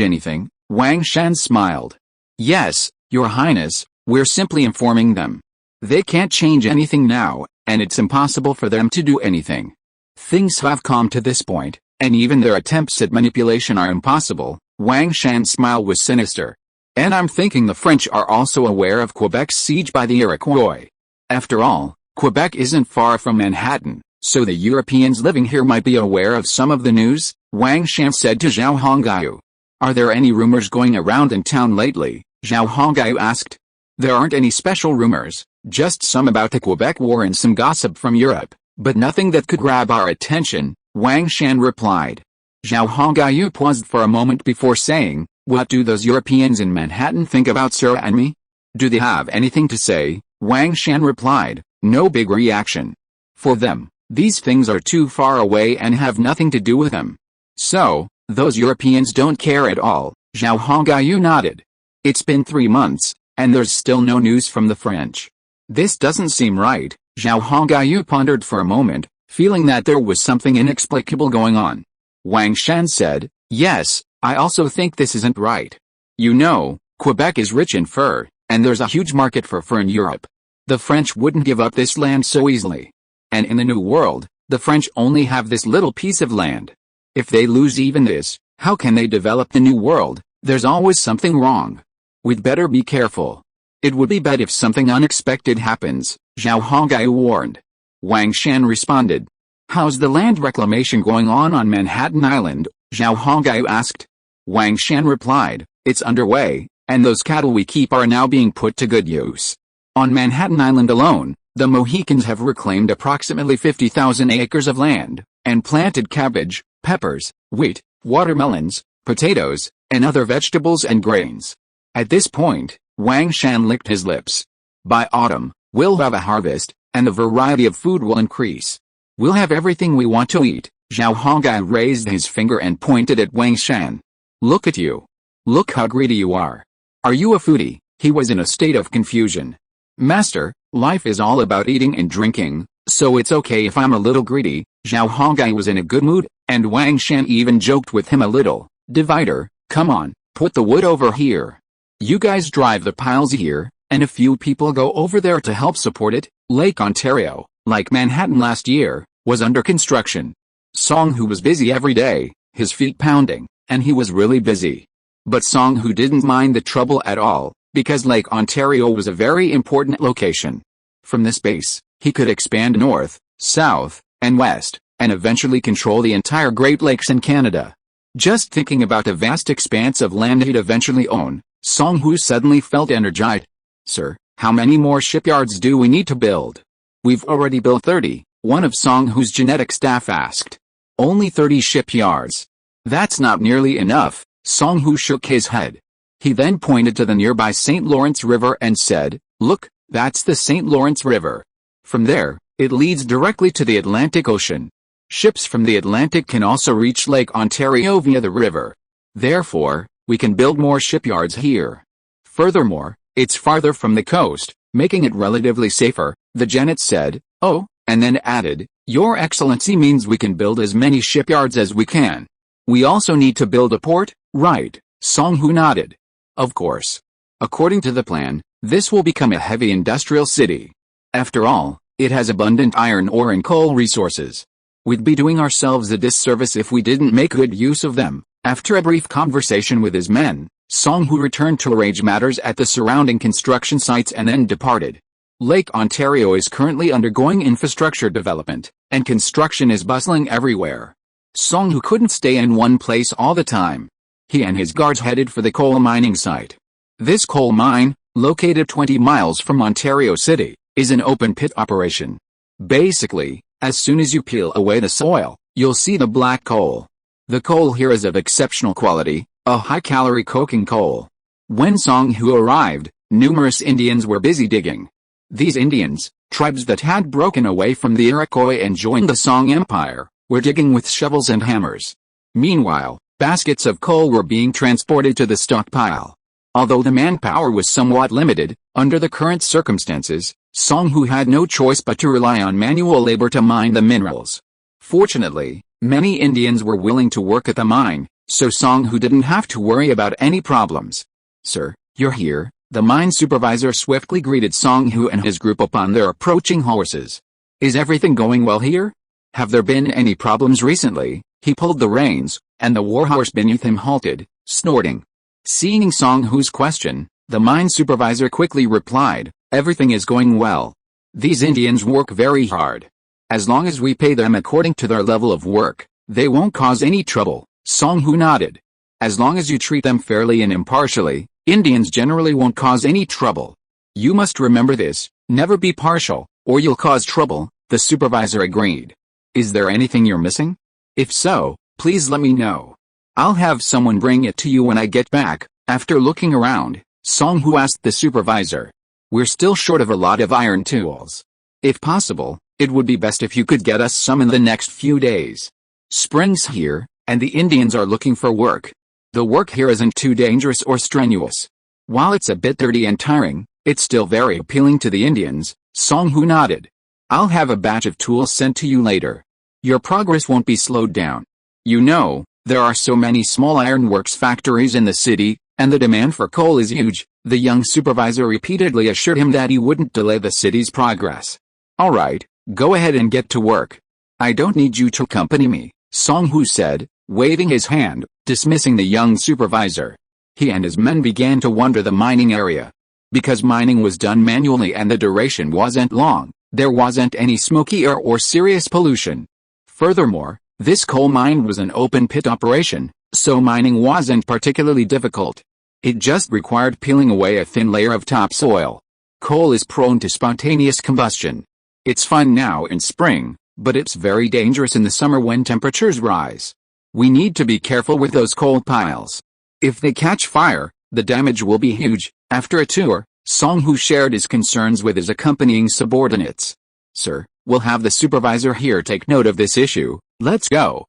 Speaker 1: anything. Wang Shan smiled. Yes, Your Highness, we're simply informing them. They can't change anything now, and it's impossible for them to do anything. Things have come to this point, and even their attempts at manipulation are impossible. Wang Shan's smile was sinister. And I'm thinking the French are also aware of Quebec's siege by the Iroquois. After all, Quebec isn't far from Manhattan, so the Europeans living here might be aware of some of the news. Wang Shan said to Zhao Hongyu. Are there any rumors going around in town lately? Zhao Hongyu asked. There aren't any special rumors, just some about the Quebec War and some gossip from Europe, but nothing that could grab our attention, Wang Shan replied. Zhao Hongyu paused for a moment before saying, what do those Europeans in Manhattan think about Sir and me? Do they have anything to say? Wang Shan replied, no big reaction. For them, these things are too far away and have nothing to do with them. So, those Europeans don't care at all, Zhao Hongyu nodded. It's been 3 months, and there's still no news from the French. This doesn't seem right, Zhao Hongyu pondered for a moment, feeling that there was something inexplicable going on. Wang Shan said, yes, I also think this isn't right. You know, Quebec is rich in fur, and there's a huge market for fur in Europe. The French wouldn't give up this land so easily. And in the New World, the French only have this little piece of land. If they lose even this, how can they develop the New World? There's always something wrong. We'd better be careful. It would be bad if something unexpected happens, Zhao Hongyu warned. Wang Shan responded. How's the land reclamation going on Manhattan Island? Zhao Hongyu asked. Wang Shan replied, it's underway, and those cattle we keep are now being put to good use. On Manhattan Island alone, the Mohicans have reclaimed approximately 50,000 acres of land, and planted cabbage, peppers, wheat, watermelons, potatoes, and other vegetables and grains. At this point, Wang Shan licked his lips. By autumn, we'll have a harvest, and the variety of food will increase. We'll have everything we want to eat. Zhao Hongyu raised his finger and pointed at Wang Shan. Look at you. Look how greedy you are. Are you a foodie? He was in a state of confusion. Master, life is all about eating and drinking, so it's okay if I'm a little greedy. Zhao Hongyu was in a good mood, and Wang Shan even joked with him a little. Divider, come on, put the wood over here. You guys drive the piles here, and a few people go over there to help support it. Lake Ontario, like Manhattan last year, was under construction. Song Hu was busy every day, his feet pounding, and he was really busy. But Song Hu didn't mind the trouble at all, because Lake Ontario was a very important location. From this base, he could expand north, south, and west, and eventually control the entire Great Lakes in Canada. Just thinking about the vast expanse of land he'd eventually own, Song Hu suddenly felt energized. Sir, how many more shipyards do we need to build? We've already built 30, one of Song Hu's genetic staff asked. Only 30 shipyards. That's not nearly enough, Song Hu shook his head. He then pointed to the nearby St. Lawrence River and said, look, that's the St. Lawrence River. From there, it leads directly to the Atlantic Ocean. Ships from the Atlantic can also reach Lake Ontario via the river. Therefore, we can build more shipyards here. Furthermore, it's farther from the coast, making it relatively safer, the Genet said. Oh, and then added, Your Excellency means we can build as many shipyards as we can. We also need to build a port, right? Song Hu nodded. Of course. According to the plan, this will become a heavy industrial city. After all, it has abundant iron ore and coal resources. We'd be doing ourselves a disservice if we didn't make good use of them. After a brief conversation with his men, Song Hu returned to arrange matters at the surrounding construction sites and then departed. Lake Ontario is currently undergoing infrastructure development, and construction is bustling everywhere. Song Hu couldn't stay in one place all the time. He and his guards headed for the coal mining site. This coal mine, located 20 miles from Ontario City, is an open-pit operation. Basically, as soon as you peel away the soil, you'll see the black coal. The coal here is of exceptional quality, a high-calorie coking coal. When Song Hu arrived, numerous Indians were busy digging. These Indians, tribes that had broken away from the Iroquois and joined the Song Empire, were digging with shovels and hammers. Meanwhile, baskets of coal were being transported to the stockpile. Although the manpower was somewhat limited, under the current circumstances, Song Hu had no choice but to rely on manual labor to mine the minerals. Fortunately, many Indians were willing to work at the mine, so Song Hu didn't have to worry about any problems. Sir, you're here, the mine supervisor swiftly greeted Song Hu and his group upon their approaching horses. Is everything going well here? Have there been any problems recently? He pulled the reins, and the warhorse beneath him halted, snorting. Seeing Song Hu's question, the mine supervisor quickly replied, everything is going well. These Indians work very hard. As long as we pay them according to their level of work, They won't cause any trouble, Song Hu nodded. As long as you treat them fairly and impartially, Indians generally won't cause any trouble. You must remember this, never be partial, or you'll cause trouble, the supervisor agreed. Is there anything you're missing? If so, please let me know. I'll have someone bring it to you when I get back. After looking around, Song Hu asked the supervisor. We're still short of a lot of iron tools. If possible, it would be best if you could get us some in the next few days. Spring's here, and the Indians are looking for work. The work here isn't too dangerous or strenuous. While it's a bit dirty and tiring, it's still very appealing to the Indians, Song Hu nodded. I'll have a batch of tools sent to you later. Your progress won't be slowed down. You know, there are so many small ironworks factories in the city, and the demand for coal is huge, the young supervisor repeatedly assured him that he wouldn't delay the city's progress. All right, go ahead and get to work. I don't need you to accompany me, Song Hu said, waving his hand, dismissing the young supervisor. He and his men began to wander the mining area. Because mining was done manually and the duration wasn't long, there wasn't any smoky air or serious pollution. Furthermore, this coal mine was an open pit operation, so mining wasn't particularly difficult. It just required peeling away a thin layer of topsoil. Coal is prone to spontaneous combustion. It's fun now in spring, but it's very dangerous in the summer when temperatures rise. We need to be careful with those coal piles. If they catch fire, the damage will be huge. After a tour, Song Hu shared his concerns with his accompanying subordinates. Sir, we'll have the supervisor here take note of this issue. Let's go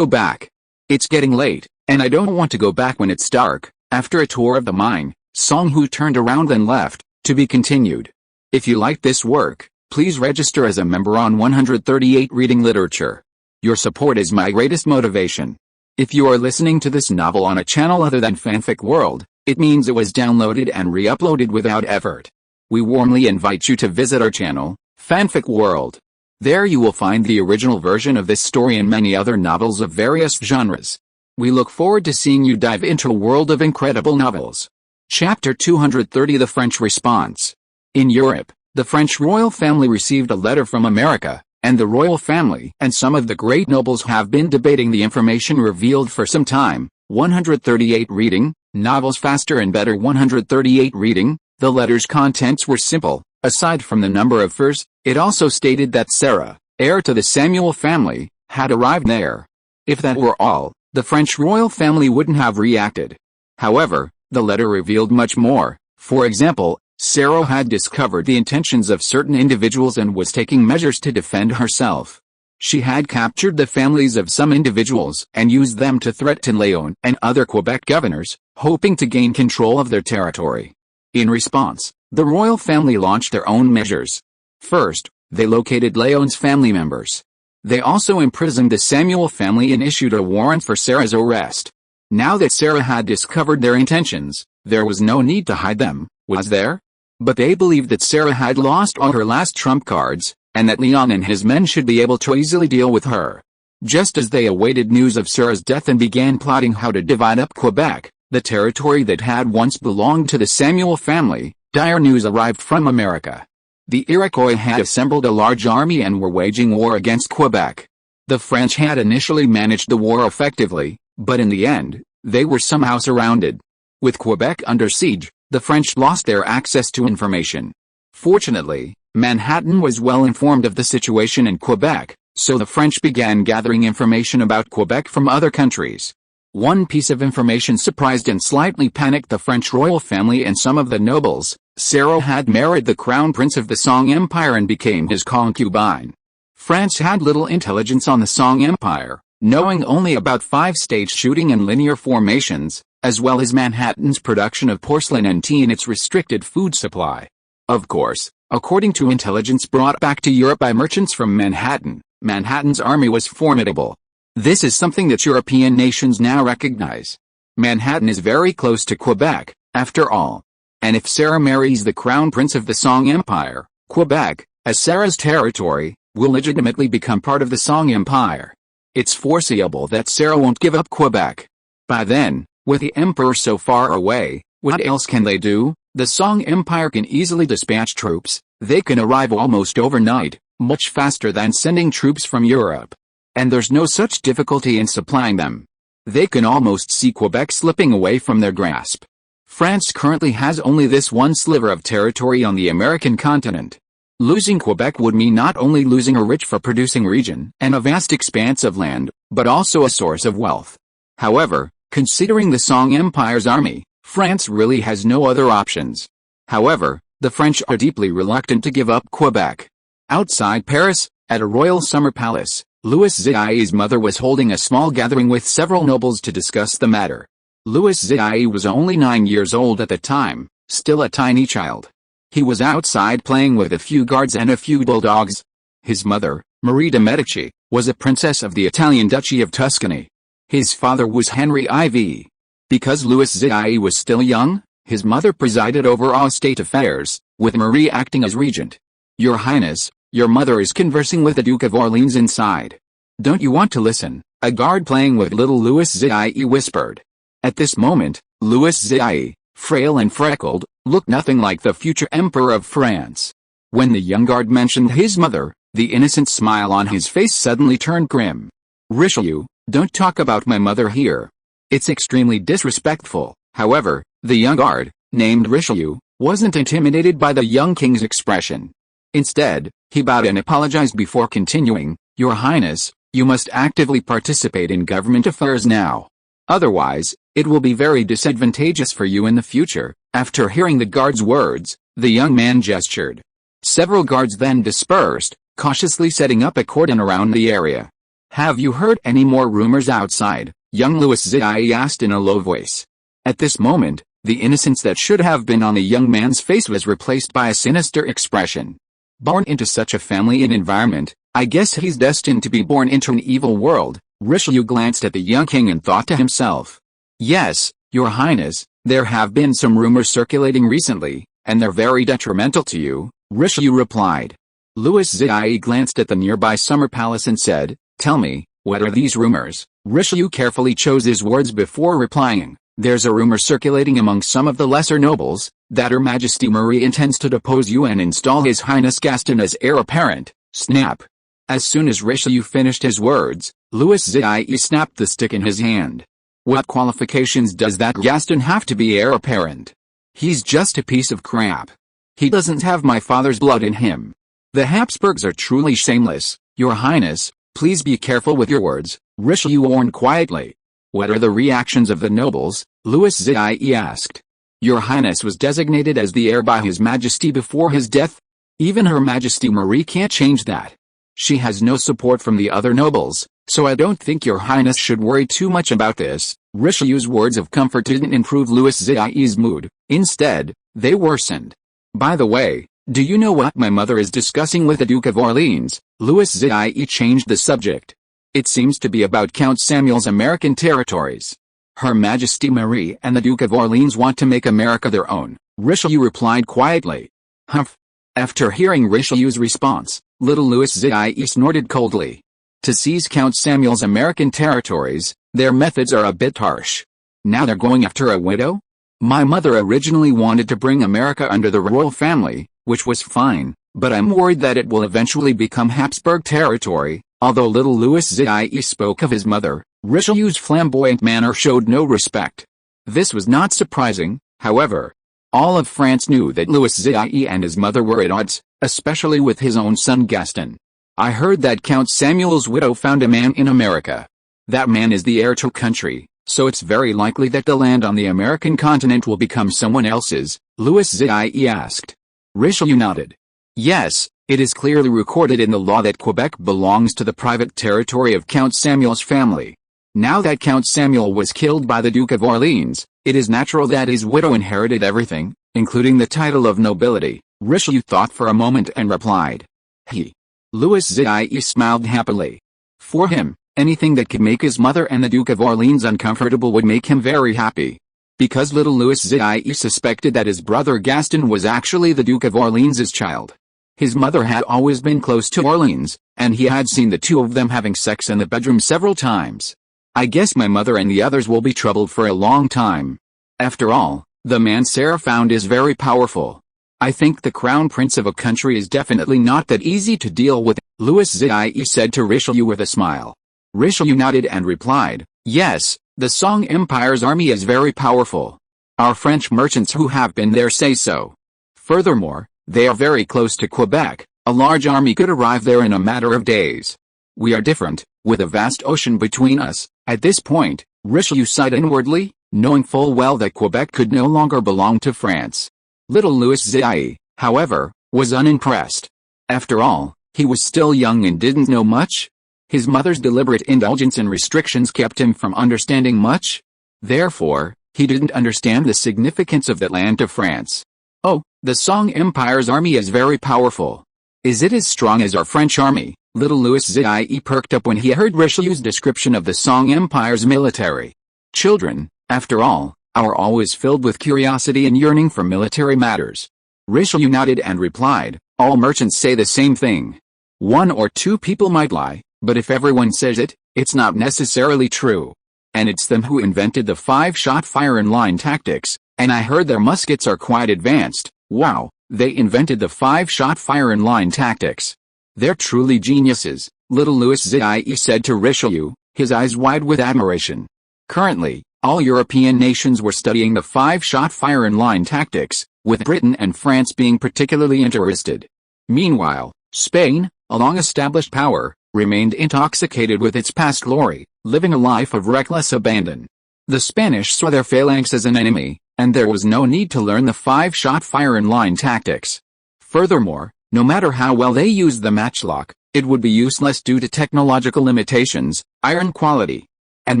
Speaker 1: back. It's getting late, and I don't want to go back when it's dark. After a tour of the mine, Song Hu turned around and left, to be continued. If you like this work, please register as a member on 138 Reading Literature. Your support is my greatest motivation. If you are listening to this novel on a channel other than Fanfic World, it means it was downloaded and re-uploaded without effort. We warmly invite you to visit our channel, Fanfic World. There you will find the original version of this story and many other novels of various genres. We look forward to seeing you dive into a world of incredible novels. Chapter 230 The French Response. In Europe, the French royal family received a letter from America, and the royal family and some of the great nobles have been debating the information revealed for some time. 138 Reading, Novels Faster and Better. 138 Reading. The letter's contents were simple. Aside from the number of furs, it also stated that Sarah, heir to the Samuel family, had arrived there. If that were all, the French royal family wouldn't have reacted. However, the letter revealed much more. For example, Sarah had discovered the intentions of certain individuals and was taking measures to defend herself. She had captured the families of some individuals and used them to threaten Léon and other Quebec governors, hoping to gain control of their territory. In response, the royal family launched their own measures. First, they located Léon's family members. They also imprisoned the Samuel family and issued a warrant for Sarah's arrest. Now that Sarah had discovered their intentions, there was no need to hide them, was there? But they believed that Sarah had lost all her last trump cards, and that Léon and his men should be able to easily deal with her. Just as they awaited news of Sarah's death and began plotting how to divide up Quebec, the territory that had once belonged to the Samuel family, dire news arrived from America. The Iroquois had assembled a large army and were waging war against Quebec. The French had initially managed the war effectively, but in the end, they were somehow surrounded. With Quebec under siege, the French lost their access to information. Fortunately, Manhattan was well informed of the situation in Quebec, so the French began gathering information about Quebec from other countries. One piece of information surprised and slightly panicked the French royal family and some of the nobles. Sarah had married the crown prince of the Song Empire and became his concubine. France had little intelligence on the Song Empire, knowing only about 5-stage shooting and linear formations, as well as Manhattan's production of porcelain and tea and its restricted food supply. Of course, according to intelligence brought back to Europe by merchants from Manhattan, Manhattan's army was formidable. This is something that European nations now recognize. Manhattan is very close to Quebec, after all. And if Sarah marries the crown prince of the Song Empire, Quebec, as Sarah's territory, will legitimately become part of the Song Empire. It's foreseeable that Sarah won't give up Quebec. By then, with the emperor so far away, what else can they do? The Song Empire can easily dispatch troops. They can arrive almost overnight, much faster than sending troops from Europe. And there's no such difficulty in supplying them. They can almost see Quebec slipping away from their grasp. France currently has only this one sliver of territory on the American continent. Losing Quebec would mean not only losing a rich for producing region and a vast expanse of land, but also a source of wealth. However, considering the Song Empire's army, France really has no other options. However, the French are deeply reluctant to give up Quebec. Outside Paris, at a royal summer palace, Louis Zhao's mother was holding a small gathering with several nobles to discuss the matter. Louis Zhao was only 9 years old at the time, still a tiny child. He was outside playing with a few guards and a few bulldogs. His mother, Marie de Medici, was a princess of the Italian Duchy of Tuscany. His father was Henry IV. Because Louis Zhao was still young, his mother presided over all state affairs, with Marie acting as regent. "Your Highness, your mother is conversing with the Duke of Orleans inside. Don't you want to listen?" a guard playing with little Louis Zhao whispered. At this moment, Louis Zhao, frail and freckled, looked nothing like the future emperor of France. When the young guard mentioned his mother, the innocent smile on his face suddenly turned grim. "Richelieu, don't talk about my mother here. It's extremely disrespectful." However, the young guard, named Richelieu, wasn't intimidated by the young king's expression. Instead, he bowed and apologized before continuing, "Your Highness, you must actively participate in government affairs now. Otherwise, it will be very disadvantageous for you in the future." After hearing the guard's words, the young man gestured. Several guards then dispersed, cautiously setting up a cordon around the area. "Have you heard any more rumors outside?" young Louis Zhao asked in a low voice. At this moment, the innocence that should have been on the young man's face was replaced by a sinister expression. Born into such a family and environment, I guess he's destined to be born into an evil world. Richelieu glanced at the young king and thought to himself. "Yes, Your Highness, there have been some rumors circulating recently, and they're very detrimental to you," Richelieu replied. Louis Zhao glanced at the nearby summer palace and said, "Tell me, what are these rumors?" Richelieu carefully chose his words before replying. "There's a rumor circulating among some of the lesser nobles, that Her Majesty Marie intends to depose you and install His Highness Gaston as heir apparent." Snap! As soon as Richelieu finished his words, Louis Zhao snapped the stick in his hand. "What qualifications does that Gaston have to be heir apparent? He's just a piece of crap. He doesn't have my father's blood in him. The Habsburgs are truly shameless." "Your Highness, please be careful with your words," Richelieu warned quietly. "What are the reactions of the nobles?" Louis Zhao asked. "Your Highness was designated as the heir by His Majesty before his death. Even Her Majesty Marie can't change that. She has no support from the other nobles, so I don't think Your Highness should worry too much about this." Richelieu's words of comfort didn't improve Louis Zhao's mood. Instead, they worsened. "By the way, do you know what my mother is discussing with the Duke of Orleans?" Louis Zhao changed the subject. "It seems to be about Count Samuel's American territories. Her Majesty Marie and the Duke of Orleans want to make America their own," Richelieu replied quietly. "Humph." After hearing Richelieu's response, little Louis Zhao snorted coldly. To seize Count Samuel's American territories, their methods are a bit harsh. Now they're going after a widow? My mother originally wanted to bring America under the royal family, which was fine, but I'm worried that it will eventually become Habsburg territory." Although little Louis Zhao spoke of his mother, Richelieu's flamboyant manner showed no respect. This was not surprising, however. All of France knew that Louis Zhao and his mother were at odds, especially with his own son Gaston. "I heard that Count Samuel's widow found a man in America. That man is the heir to country, so it's very likely that the land on the American continent will become someone else's," Louis Zhao asked. Richelieu nodded. "Yes, it is clearly recorded in the law that Quebec belongs to the private territory of Count Samuel's family. Now that Count Samuel was killed by the Duke of Orleans, it is natural that his widow inherited everything, including the title of nobility." Richelieu thought for a moment and replied. "He." Louis Zhao smiled happily. For him, anything that could make his mother and the Duke of Orleans uncomfortable would make him very happy. Because little Louis Zhao suspected that his brother Gaston was actually the Duke of Orleans' child. His mother had always been close to Orleans, and he had seen the two of them having sex in the bedroom several times. "I guess my mother and the others will be troubled for a long time. After all, the man Sarah found is very powerful. I think the crown prince of a country is definitely not that easy to deal with," Louis Zhao said to Richelieu with a smile. Richelieu nodded and replied, "Yes, the Song Empire's army is very powerful. Our French merchants who have been there say so. Furthermore, they are very close to Quebec. A large army could arrive there in a matter of days. We are different, with a vast ocean between us." At this point, Richelieu sighed inwardly, knowing full well that Quebec could no longer belong to France. Little Louis Zhao, however, was unimpressed. After all, he was still young and didn't know much. His mother's deliberate indulgence and restrictions kept him from understanding much. Therefore, he didn't understand the significance of that land to France. "Oh, the Song Empire's army is very powerful. Is it as strong as our French army?" Little Louis Zhao perked up when he heard Richelieu's description of the Song Empire's military. Children, after all, are always filled with curiosity and yearning for military matters. Richelieu nodded and replied, "All merchants say the same thing. One or two people might lie, but if everyone says it, it's not necessarily true. And it's them who invented the 5-shot fire-in-line tactics, and I heard their muskets are quite advanced." "Wow, they invented the 5-shot fire-in-line tactics. They're truly geniuses," Little Louis Zhao said to Richelieu, his eyes wide with admiration. Currently, all European nations were studying the 5-shot fire-in-line tactics, with Britain and France being particularly interested. Meanwhile, Spain, a long-established power, remained intoxicated with its past glory, living a life of reckless abandon. The Spanish saw their phalanx as an enemy, and there was no need to learn the 5-shot fire-in-line tactics. Furthermore, no matter how well they used the matchlock, it would be useless due to technological limitations, iron quality, and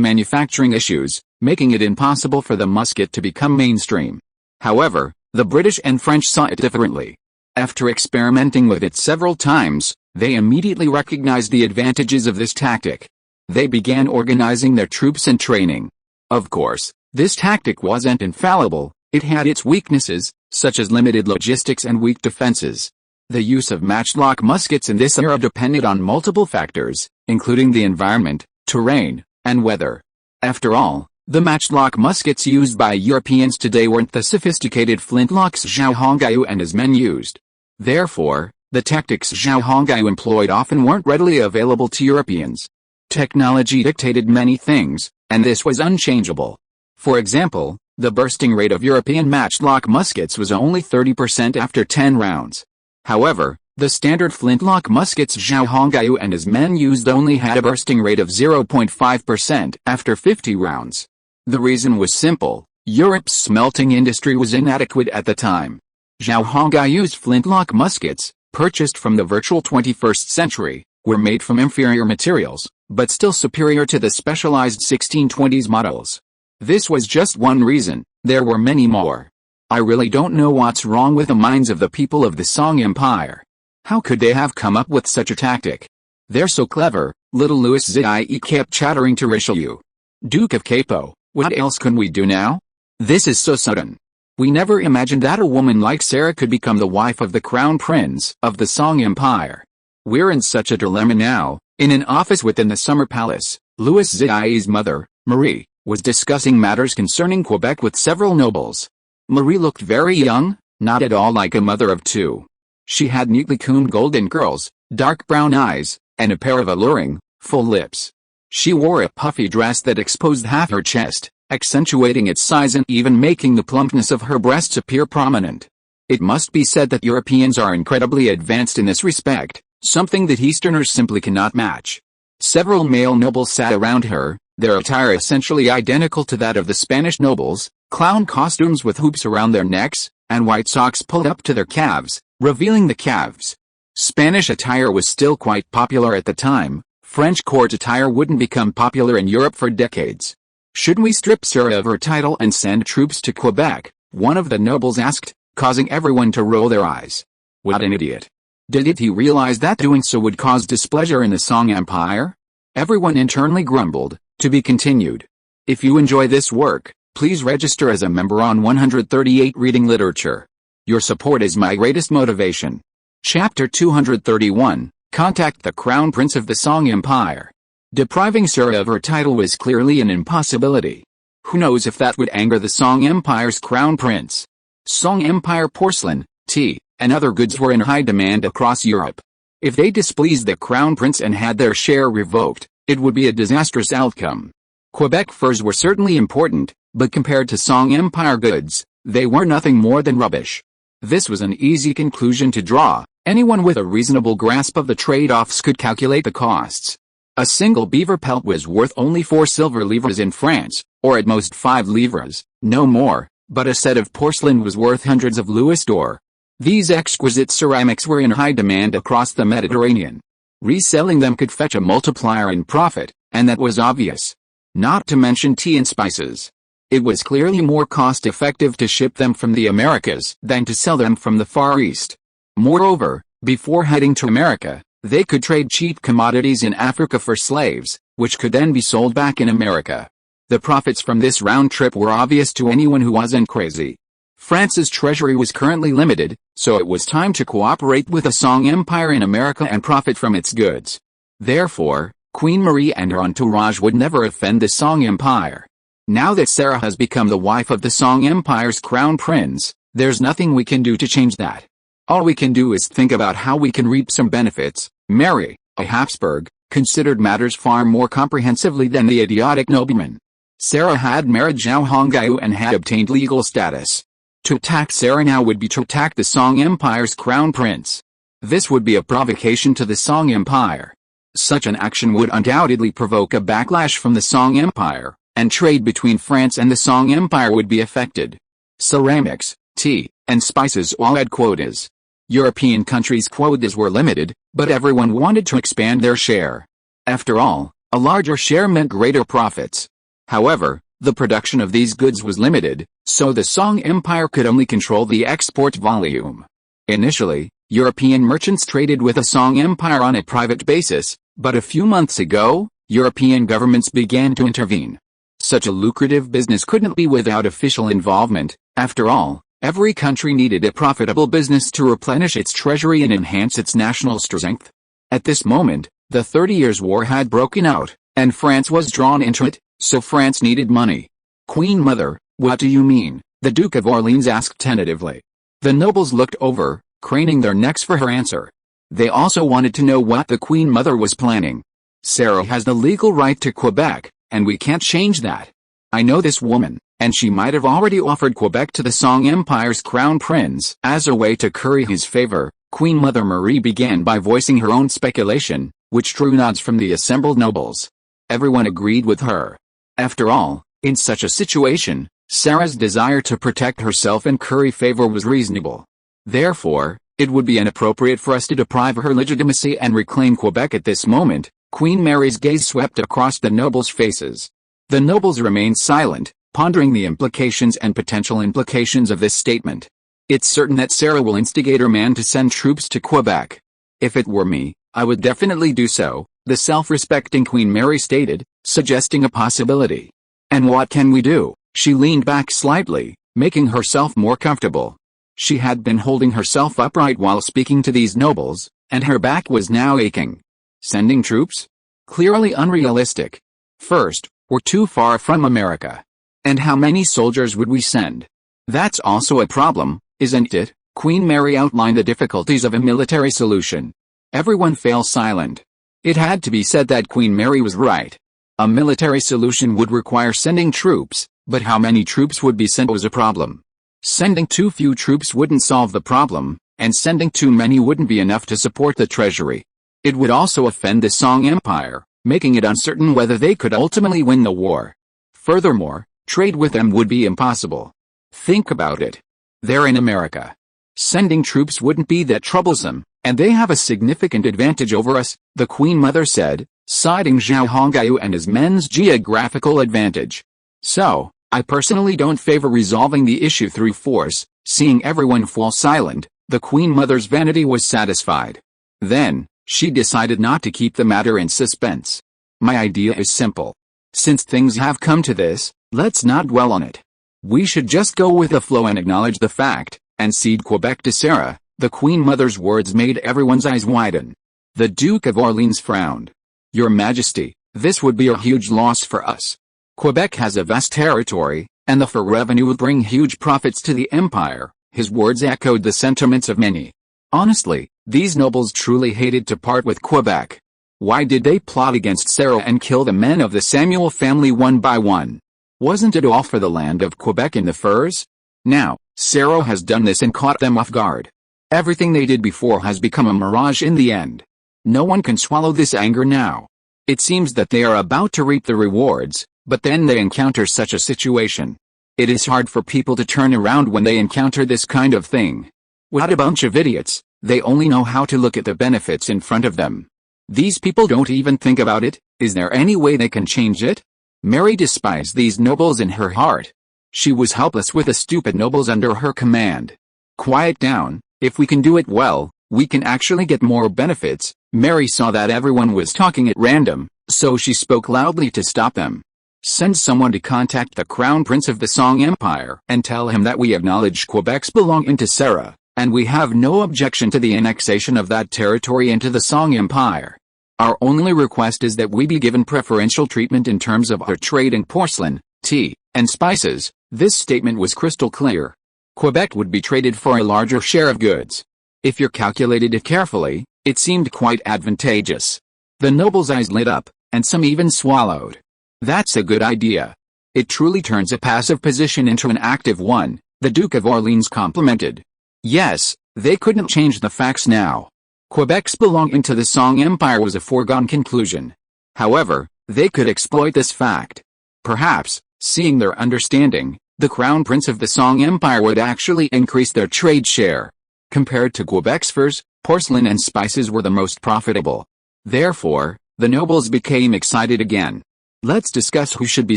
Speaker 1: manufacturing issues, making it impossible for the musket to become mainstream. However, the British and French saw it differently. After experimenting with it several times, they immediately recognized the advantages of this tactic. They began organizing their troops and training. Of course, this tactic wasn't infallible. It had its weaknesses, such as limited logistics and weak defenses. The use of matchlock muskets in this era depended on multiple factors, including the environment, terrain, and weather. After all, the matchlock muskets used by Europeans today weren't the sophisticated flintlocks Zhao Hongyu and his men used. Therefore, the tactics Zhao Hongyu employed often weren't readily available to Europeans. Technology dictated many things, and this was unchangeable. For example, the bursting rate of European matchlock muskets was only 30% after 10 rounds. However, the standard flintlock muskets Zhao Hongyu and his men used only had a bursting rate of 0.5% after 50 rounds. The reason was simple: Europe's smelting industry was inadequate at the time. Zhao Hongyu's flintlock muskets, purchased from the virtual 21st century, were made from inferior materials, but still superior to the specialized 1620s models. This was just one reason, there were many more. I really don't know what's wrong with the minds of the people of the Song Empire. How could they have come up with such a tactic? They're so clever, Little Louis Zhao kept chattering to Richelieu. "Duke of Capo, what else can we do now? This is so sudden. We never imagined that a woman like Sarah could become the wife of the crown prince of the Song Empire. We're in such a dilemma now." In an office within the summer palace, Louis Zhao's mother, Marie, was discussing matters concerning Quebec with several nobles. Marie looked very young, not at all like a mother of two. She had neatly combed golden curls, dark brown eyes, and a pair of alluring, full lips. She wore a puffy dress that exposed half her chest, accentuating its size and even making the plumpness of her breasts appear prominent. It must be said that Europeans are incredibly advanced in this respect, something that Easterners simply cannot match. Several male nobles sat around her, their attire essentially identical to that of the Spanish nobles, clown costumes with hoops around their necks, and white socks pulled up to their calves, revealing the calves. Spanish attire was still quite popular at the time. French court attire wouldn't become popular in Europe for decades. "Shouldn't we strip Sarah of her title and send troops to Quebec?" one of the nobles asked, causing everyone to roll their eyes. What an idiot. Did he realize that doing so would cause displeasure in the Song Empire? Everyone internally grumbled. To be continued. If you enjoy this work, please register as a member on 138 Reading Literature. Your support is my greatest motivation. Chapter 231, Contact the Crown Prince of the Song Empire. Depriving Sarah of her title was clearly an impossibility. Who knows if that would anger the Song Empire's crown prince? Song Empire porcelain, tea, and other goods were in high demand across Europe. If they displeased the crown prince and had their share revoked, It would be a disastrous outcome. Quebec furs were certainly important, but compared to Song Empire goods, they were nothing more than rubbish. This was an easy conclusion to draw. Anyone with a reasonable grasp of the trade-offs could calculate the costs. A single beaver pelt was worth only 4 silver livres in France, or at most 5 livres, no more, but a set of porcelain was worth hundreds of louis d'or. These exquisite ceramics were in high demand across the Mediterranean. Reselling them could fetch a multiplier in profit, and that was obvious. Not to mention tea and spices. It was clearly more cost-effective to ship them from the Americas than to sell them from the Far East. Moreover, before heading to America, they could trade cheap commodities in Africa for slaves, which could then be sold back in America. The profits from this round trip were obvious to anyone who wasn't crazy. France's treasury was currently limited, so it was time to cooperate with the Song Empire in America and profit from its goods. Therefore, Queen Marie and her entourage would never offend the Song Empire. Now that Sarah has become the wife of the Song Empire's crown prince, there's nothing we can do to change that. All we can do is think about how we can reap some benefits. Mary, a Habsburg, considered matters far more comprehensively than the idiotic nobleman. Sarah had married Zhao Hongyu and had obtained legal status. To attack Sarah now would be to attack the Song Empire's crown prince. This would be a provocation to the Song Empire. Such an action would undoubtedly provoke a backlash from the Song Empire, and trade between France and the Song Empire would be affected. Ceramics, tea, and spices all had quotas. European countries' quotas were limited, but everyone wanted to expand their share. After all, a larger share meant greater profits. However, the production of these goods was limited, so the Song Empire could only control the export volume. Initially, European merchants traded with the Song Empire on a private basis, but a few months ago, European governments began to intervene. Such a lucrative business couldn't be without official involvement. After all, every country needed a profitable business to replenish its treasury and enhance its national strength. At this moment, the 30 Years' War had broken out, and France was drawn into it, so France needed money. Queen Mother, what do you mean? The Duke of Orleans asked tentatively. The nobles looked over, craning their necks for her answer. They also wanted to know what the Queen Mother was planning. Sarah has the legal right to Quebec, and we can't change that. I know this woman, and she might have already offered Quebec to the Song Empire's crown prince as a way to curry his favor. Queen Mother Marie began by voicing her own speculation, which drew nods from the assembled nobles. Everyone agreed with her. After all, in such a situation, Sarah's desire to protect herself and curry favor was reasonable. Therefore, it would be inappropriate for us to deprive her legitimacy and reclaim Quebec at this moment. Queen Mary's gaze swept across the nobles' faces. The nobles remained silent, pondering the implications and potential implications of this statement. It's certain that Sarah will instigate her man to send troops to Quebec. If it were me, I would definitely do so, the self-respecting Queen Mary stated, suggesting a possibility. And what can we do? She leaned back slightly, making herself more comfortable. She had been holding herself upright while speaking to these nobles, and her back was now aching. Sending troops? Clearly unrealistic. First, we're too far from America. And how many soldiers would we send? That's also a problem, isn't it? Queen Mary outlined the difficulties of a military solution. Everyone fell silent. It had to be said that Queen Mary was right. A military solution would require sending troops, but how many troops would be sent was a problem. Sending too few troops wouldn't solve the problem, and sending too many wouldn't be enough to support the treasury. It would also offend the Song Empire, making it uncertain whether they could ultimately win the war. Furthermore, trade with them would be impossible. Think about it. They're in America. Sending troops wouldn't be that troublesome, and they have a significant advantage over us, the Queen Mother said, citing Zhao Hongyu and his men's geographical advantage. So, I personally don't favor resolving the issue through force. Seeing everyone fall silent, the Queen Mother's vanity was satisfied. Then, she decided not to keep the matter in suspense. My idea is simple. Since things have come to this, let's not dwell on it. We should just go with the flow and acknowledge the fact, and cede Quebec to Sarah. The Queen Mother's words made everyone's eyes widen. The Duke of Orleans frowned. Your Majesty, this would be a huge loss for us. Quebec has a vast territory, and the fur revenue would bring huge profits to the empire. His words echoed the sentiments of many. Honestly, these nobles truly hated to part with Quebec. Why did they plot against Sarah and kill the men of the Samuel family one by one? Wasn't it all for the land of Quebec and the furs? Now, Sarah has done this and caught them off guard. Everything they did before has become a mirage in the end. No one can swallow this anger now. It seems that they are about to reap the rewards, but then they encounter such a situation. It is hard for people to turn around when they encounter this kind of thing. What a bunch of idiots, they only know how to look at the benefits in front of them. These people don't even think about it. Is there any way they can change it? Mary despised these nobles in her heart. She was helpless with the stupid nobles under her command. Quiet down, if we can do it well, we can actually get more benefits. Mary saw that everyone was talking at random, so she spoke loudly to stop them. Send someone to contact the Crown Prince of the Song Empire and tell him that we acknowledge Quebec's belonging to Sarah, and we have no objection to the annexation of that territory into the Song Empire. Our only request is that we be given preferential treatment in terms of our trade in porcelain, tea, and spices. This statement was crystal clear. Quebec would be traded for a larger share of goods. If you calculated it carefully, it seemed quite advantageous. The nobles' eyes lit up, and some even swallowed. That's a good idea. It truly turns a passive position into an active one, the Duke of Orleans complimented. Yes, they couldn't change the facts now. Quebec's belonging to the Song Empire was a foregone conclusion. However, they could exploit this fact. Perhaps, seeing their understanding, the Crown Prince of the Song Empire would actually increase their trade share. Compared to Quebec's furs, porcelain and spices were the most profitable. Therefore, the nobles became excited again. Let's discuss who should be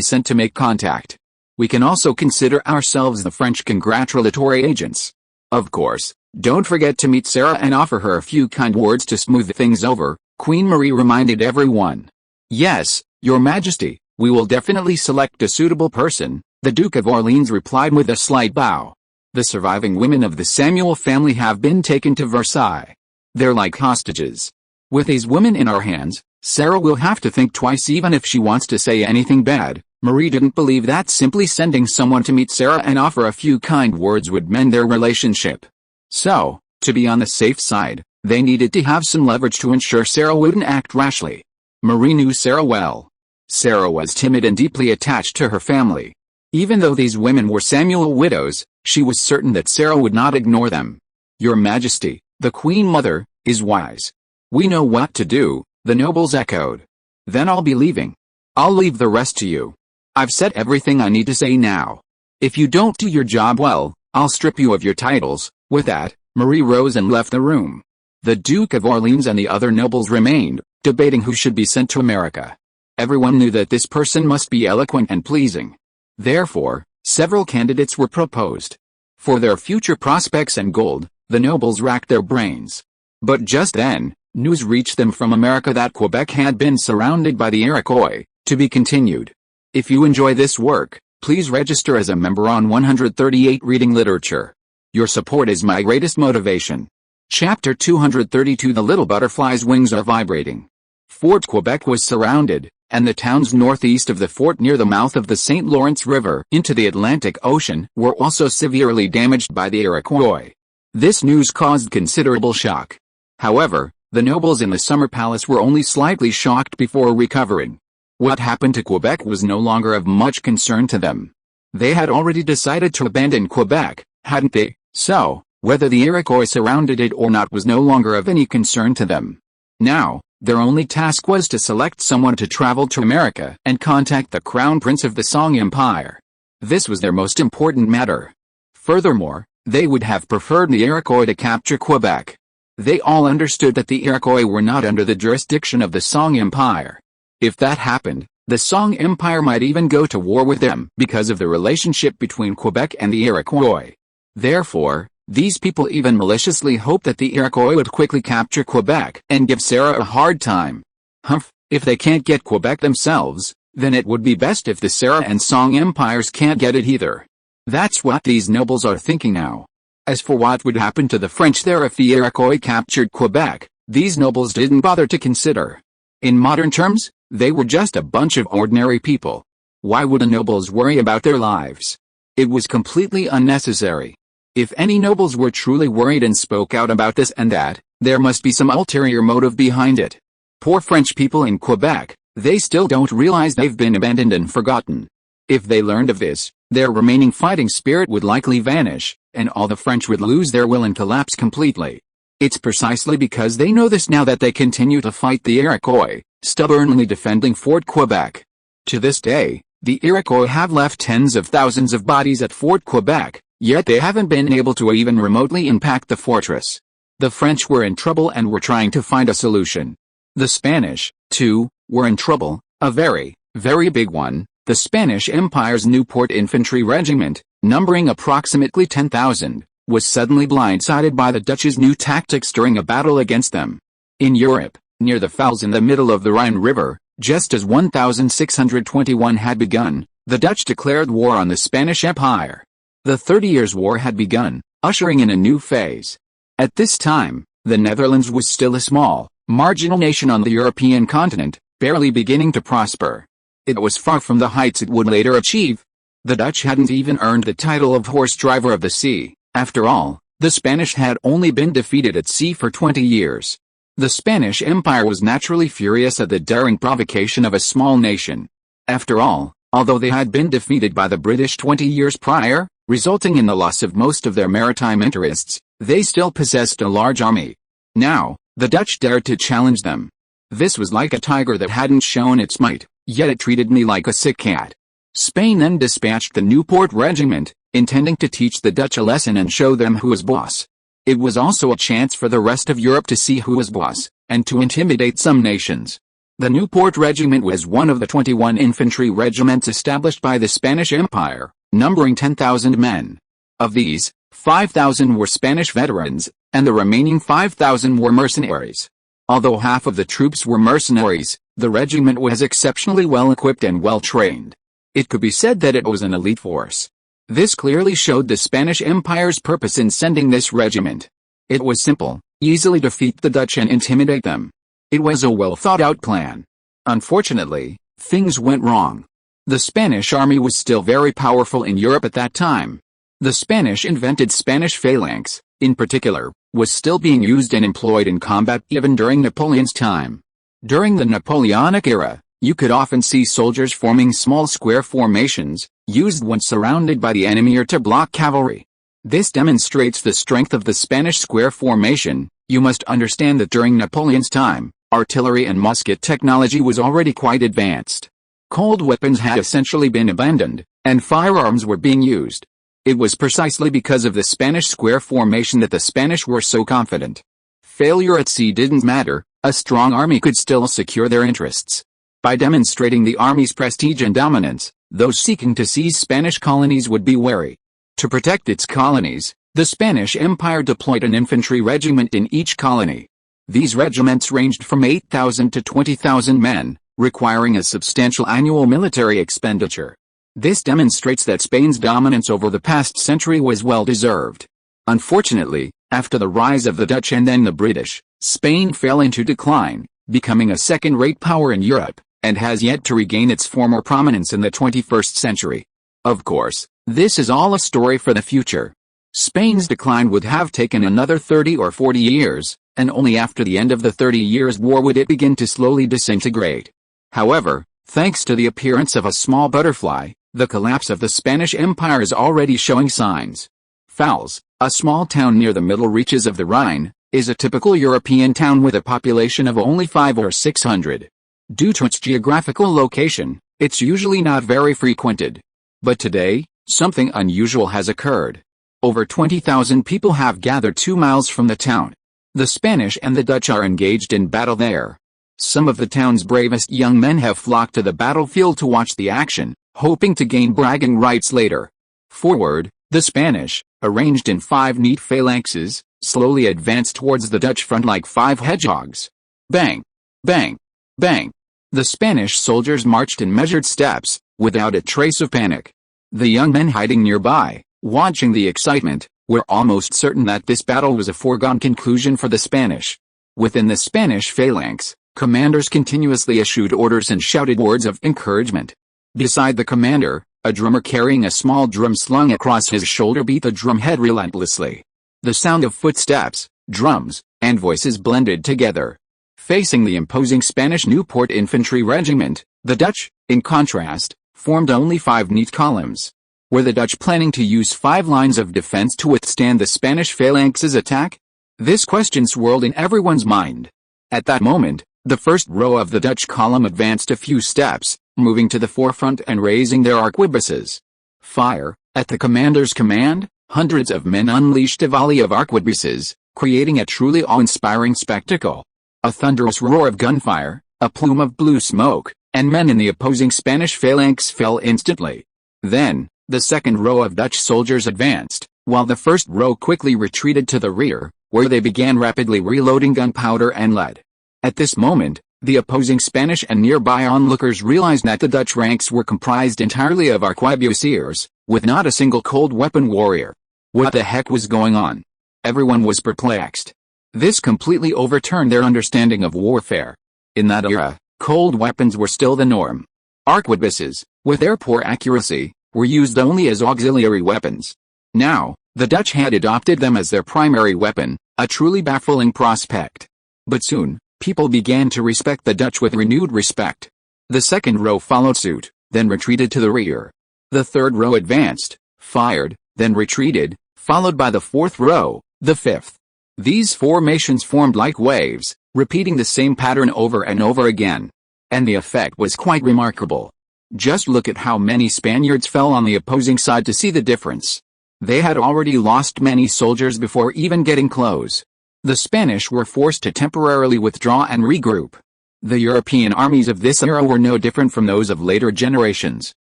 Speaker 1: sent to make contact. We can also consider ourselves the French congratulatory agents. Of course, don't forget to meet Sarah and offer her a few kind words to smooth things over, Queen Marie reminded everyone. Yes, Your Majesty, we will definitely select a suitable person, the Duke of Orleans replied with a slight bow. The surviving women of the Samuel family have been taken to Versailles. They're like hostages. With these women in our hands, Sarah will have to think twice even if she wants to say anything bad. Marie didn't believe that simply sending someone to meet Sarah and offer a few kind words would mend their relationship. So, to be on the safe side, they needed to have some leverage to ensure Sarah wouldn't act rashly. Marie knew Sarah well. Sarah was timid and deeply attached to her family. Even though these women were Samuel widows, she was certain that Sarah would not ignore them. Your Majesty, the Queen Mother, is wise. We know what to do, the nobles echoed. Then I'll be leaving. I'll leave the rest to you. I've said everything I need to say now. If you don't do your job well, I'll strip you of your titles. With that, Marie rose and left the room. The Duke of Orleans and the other nobles remained, debating who should be sent to America. Everyone knew that this person must be eloquent and pleasing. Therefore, several candidates were proposed. For their future prospects and gold, the nobles racked their brains. But just then, news reached them from America that Quebec had been surrounded by the Iroquois. To be continued. If you enjoy this work, please register as a member on 138 Reading Literature. Your support is my greatest motivation. Chapter 232 The Little Butterfly's Wings Are Vibrating. Fort Quebec was surrounded, and the towns northeast of the fort near the mouth of the St. Lawrence River into the Atlantic Ocean were also severely damaged by the Iroquois. This news caused considerable shock. However, the nobles in the Summer Palace were only slightly shocked before recovering. What happened to Quebec was no longer of much concern to them. They had already decided to abandon Quebec, hadn't they? So, whether the Iroquois surrounded it or not was no longer of any concern to them. Now, their only task was to select someone to travel to America and contact the Crown Prince of the Song Empire. This was their most important matter. Furthermore, they would have preferred the Iroquois to capture Quebec. They all understood that the Iroquois were not under the jurisdiction of the Song Empire. If that happened, the Song Empire might even go to war with them because of the relationship between Quebec and the Iroquois. Therefore, these people even maliciously hoped that the Iroquois would quickly capture Quebec and give Sarah a hard time. Humph, if they can't get Quebec themselves, then it would be best if the Sarah and Song empires can't get it either. That's what these nobles are thinking now. As for what would happen to the French there if the Iroquois captured Quebec, these nobles didn't bother to consider. In modern terms, they were just a bunch of ordinary people. Why would the nobles worry about their lives? It was completely unnecessary. If any nobles were truly worried and spoke out about this and that, there must be some ulterior motive behind it. Poor French people in Quebec, they still don't realize they've been abandoned and forgotten. If they learned of this, their remaining fighting spirit would likely vanish, and all the French would lose their will and collapse completely. It's precisely because they know this now that they continue to fight the Iroquois, stubbornly defending Fort Quebec. To this day, the Iroquois have left tens of thousands of bodies at Fort Quebec, yet they haven't been able to even remotely impact the fortress. The French were in trouble and were trying to find a solution. The Spanish, too, were in trouble, a very, very big one. The Spanish Empire's Newport Infantry Regiment, numbering approximately 10,000, was suddenly blindsided by the Dutch's new tactics during a battle against them. In Europe, near the Falls in the middle of the Rhine River, just as 1621 had begun, the Dutch declared war on the Spanish Empire. The 30 Years' War had begun, ushering in a new phase. At this time, the Netherlands was still a small, marginal nation on the European continent, barely beginning to prosper. It was far from the heights it would later achieve. The Dutch hadn't even earned the title of horse driver of the sea. After all, the Spanish had only been defeated at sea for 20 years. The Spanish Empire was naturally furious at the daring provocation of a small nation. After all, although they had been defeated by the British 20 years prior, resulting in the loss of most of their maritime interests, they still possessed a large army. Now, the Dutch dared to challenge them. This was like a tiger that hadn't shown its might, yet it treated me like a sick cat. Spain then dispatched the Newport Regiment, intending to teach the Dutch a lesson and show them who was boss. It was also a chance for the rest of Europe to see who was boss, and to intimidate some nations. The Newport Regiment was one of the 21 infantry regiments established by the Spanish Empire, numbering 10,000 men. Of these, 5,000 were Spanish veterans, and the remaining 5,000 were mercenaries. Although half of the troops were mercenaries, the regiment was exceptionally well equipped and well trained. It could be said that it was an elite force. This clearly showed the Spanish Empire's purpose in sending this regiment. It was simple: easily defeat the Dutch and intimidate them. It was a well-thought-out plan. Unfortunately, things went wrong. The Spanish army was still very powerful in Europe at that time. The Spanish invented Spanish phalanx, in particular, was still being used and employed in combat even during Napoleon's time. During the Napoleonic era, you could often see soldiers forming small square formations, used when surrounded by the enemy or to block cavalry. This demonstrates the strength of the Spanish square formation. You must understand that during Napoleon's time, artillery and musket technology was already quite advanced. Cold weapons had essentially been abandoned, and firearms were being used. It was precisely because of the Spanish square formation that the Spanish were so confident. Failure at sea didn't matter, a strong army could still secure their interests. By demonstrating the army's prestige and dominance, those seeking to seize Spanish colonies would be wary. To protect its colonies, the Spanish Empire deployed an infantry regiment in each colony. These regiments ranged from 8,000 to 20,000 men, requiring a substantial annual military expenditure. This demonstrates that Spain's dominance over the past century was well deserved. Unfortunately, after the rise of the Dutch and then the British, Spain fell into decline, becoming a second-rate power in Europe, and has yet to regain its former prominence in the 21st century. Of course, this is all a story for the future. Spain's decline would have taken another 30 or 40 years, and only after the end of the 30 Years' War would it begin to slowly disintegrate. However, thanks to the appearance of a small butterfly, the collapse of the Spanish Empire is already showing signs. Fals, a small town near the middle reaches of the Rhine, is a typical European town with a population of only 500 or 600. Due to its geographical location, it's usually not very frequented. But today, something unusual has occurred. Over 20,000 people have gathered 2 miles from the town. The Spanish and the Dutch are engaged in battle there. Some of the town's bravest young men have flocked to the battlefield to watch the action, hoping to gain bragging rights later. Forward, the Spanish, arranged in 5 neat phalanxes, slowly advance towards the Dutch front like 5 hedgehogs. Bang! Bang! Bang! The Spanish soldiers marched in measured steps, without a trace of panic. The young men hiding nearby, watching the excitement, were almost certain that this battle was a foregone conclusion for the Spanish. Within the Spanish phalanx, commanders continuously issued orders and shouted words of encouragement. Beside the commander, a drummer carrying a small drum slung across his shoulder beat the drumhead relentlessly. The sound of footsteps, drums, and voices blended together. Facing the imposing Spanish Newport infantry regiment, the Dutch, in contrast, formed only 5 neat columns. Were the Dutch planning to use 5 lines of defense to withstand the Spanish phalanx's attack? This question swirled in everyone's mind. At that moment, the first row of the Dutch column advanced a few steps, moving to the forefront and raising their arquebuses. Fire! At the commander's command, hundreds of men unleashed a volley of arquebuses, creating a truly awe-inspiring spectacle. A thunderous roar of gunfire, a plume of blue smoke, and men in the opposing Spanish phalanx fell instantly. Then, the second row of Dutch soldiers advanced, while the first row quickly retreated to the rear, where they began rapidly reloading gunpowder and lead. At this moment, the opposing Spanish and nearby onlookers realized that the Dutch ranks were comprised entirely of arquebusiers, with not a single cold weapon warrior. What the heck was going on? Everyone was perplexed. This completely overturned their understanding of warfare. In that era, cold weapons were still the norm. Arquebuses, with their poor accuracy, were used only as auxiliary weapons. Now, the Dutch had adopted them as their primary weapon, a truly baffling prospect. But soon, people began to respect the Dutch with renewed respect. The second row followed suit, then retreated to the rear. The third row advanced, fired, then retreated, followed by the fourth row, the fifth. These formations formed like waves, repeating the same pattern over and over again. And the effect was quite remarkable. Just look at how many Spaniards fell on the opposing side to see the difference. They had already lost many soldiers before even getting close. The Spanish were forced to temporarily withdraw and regroup. The European armies of this era were no different from those of later generations.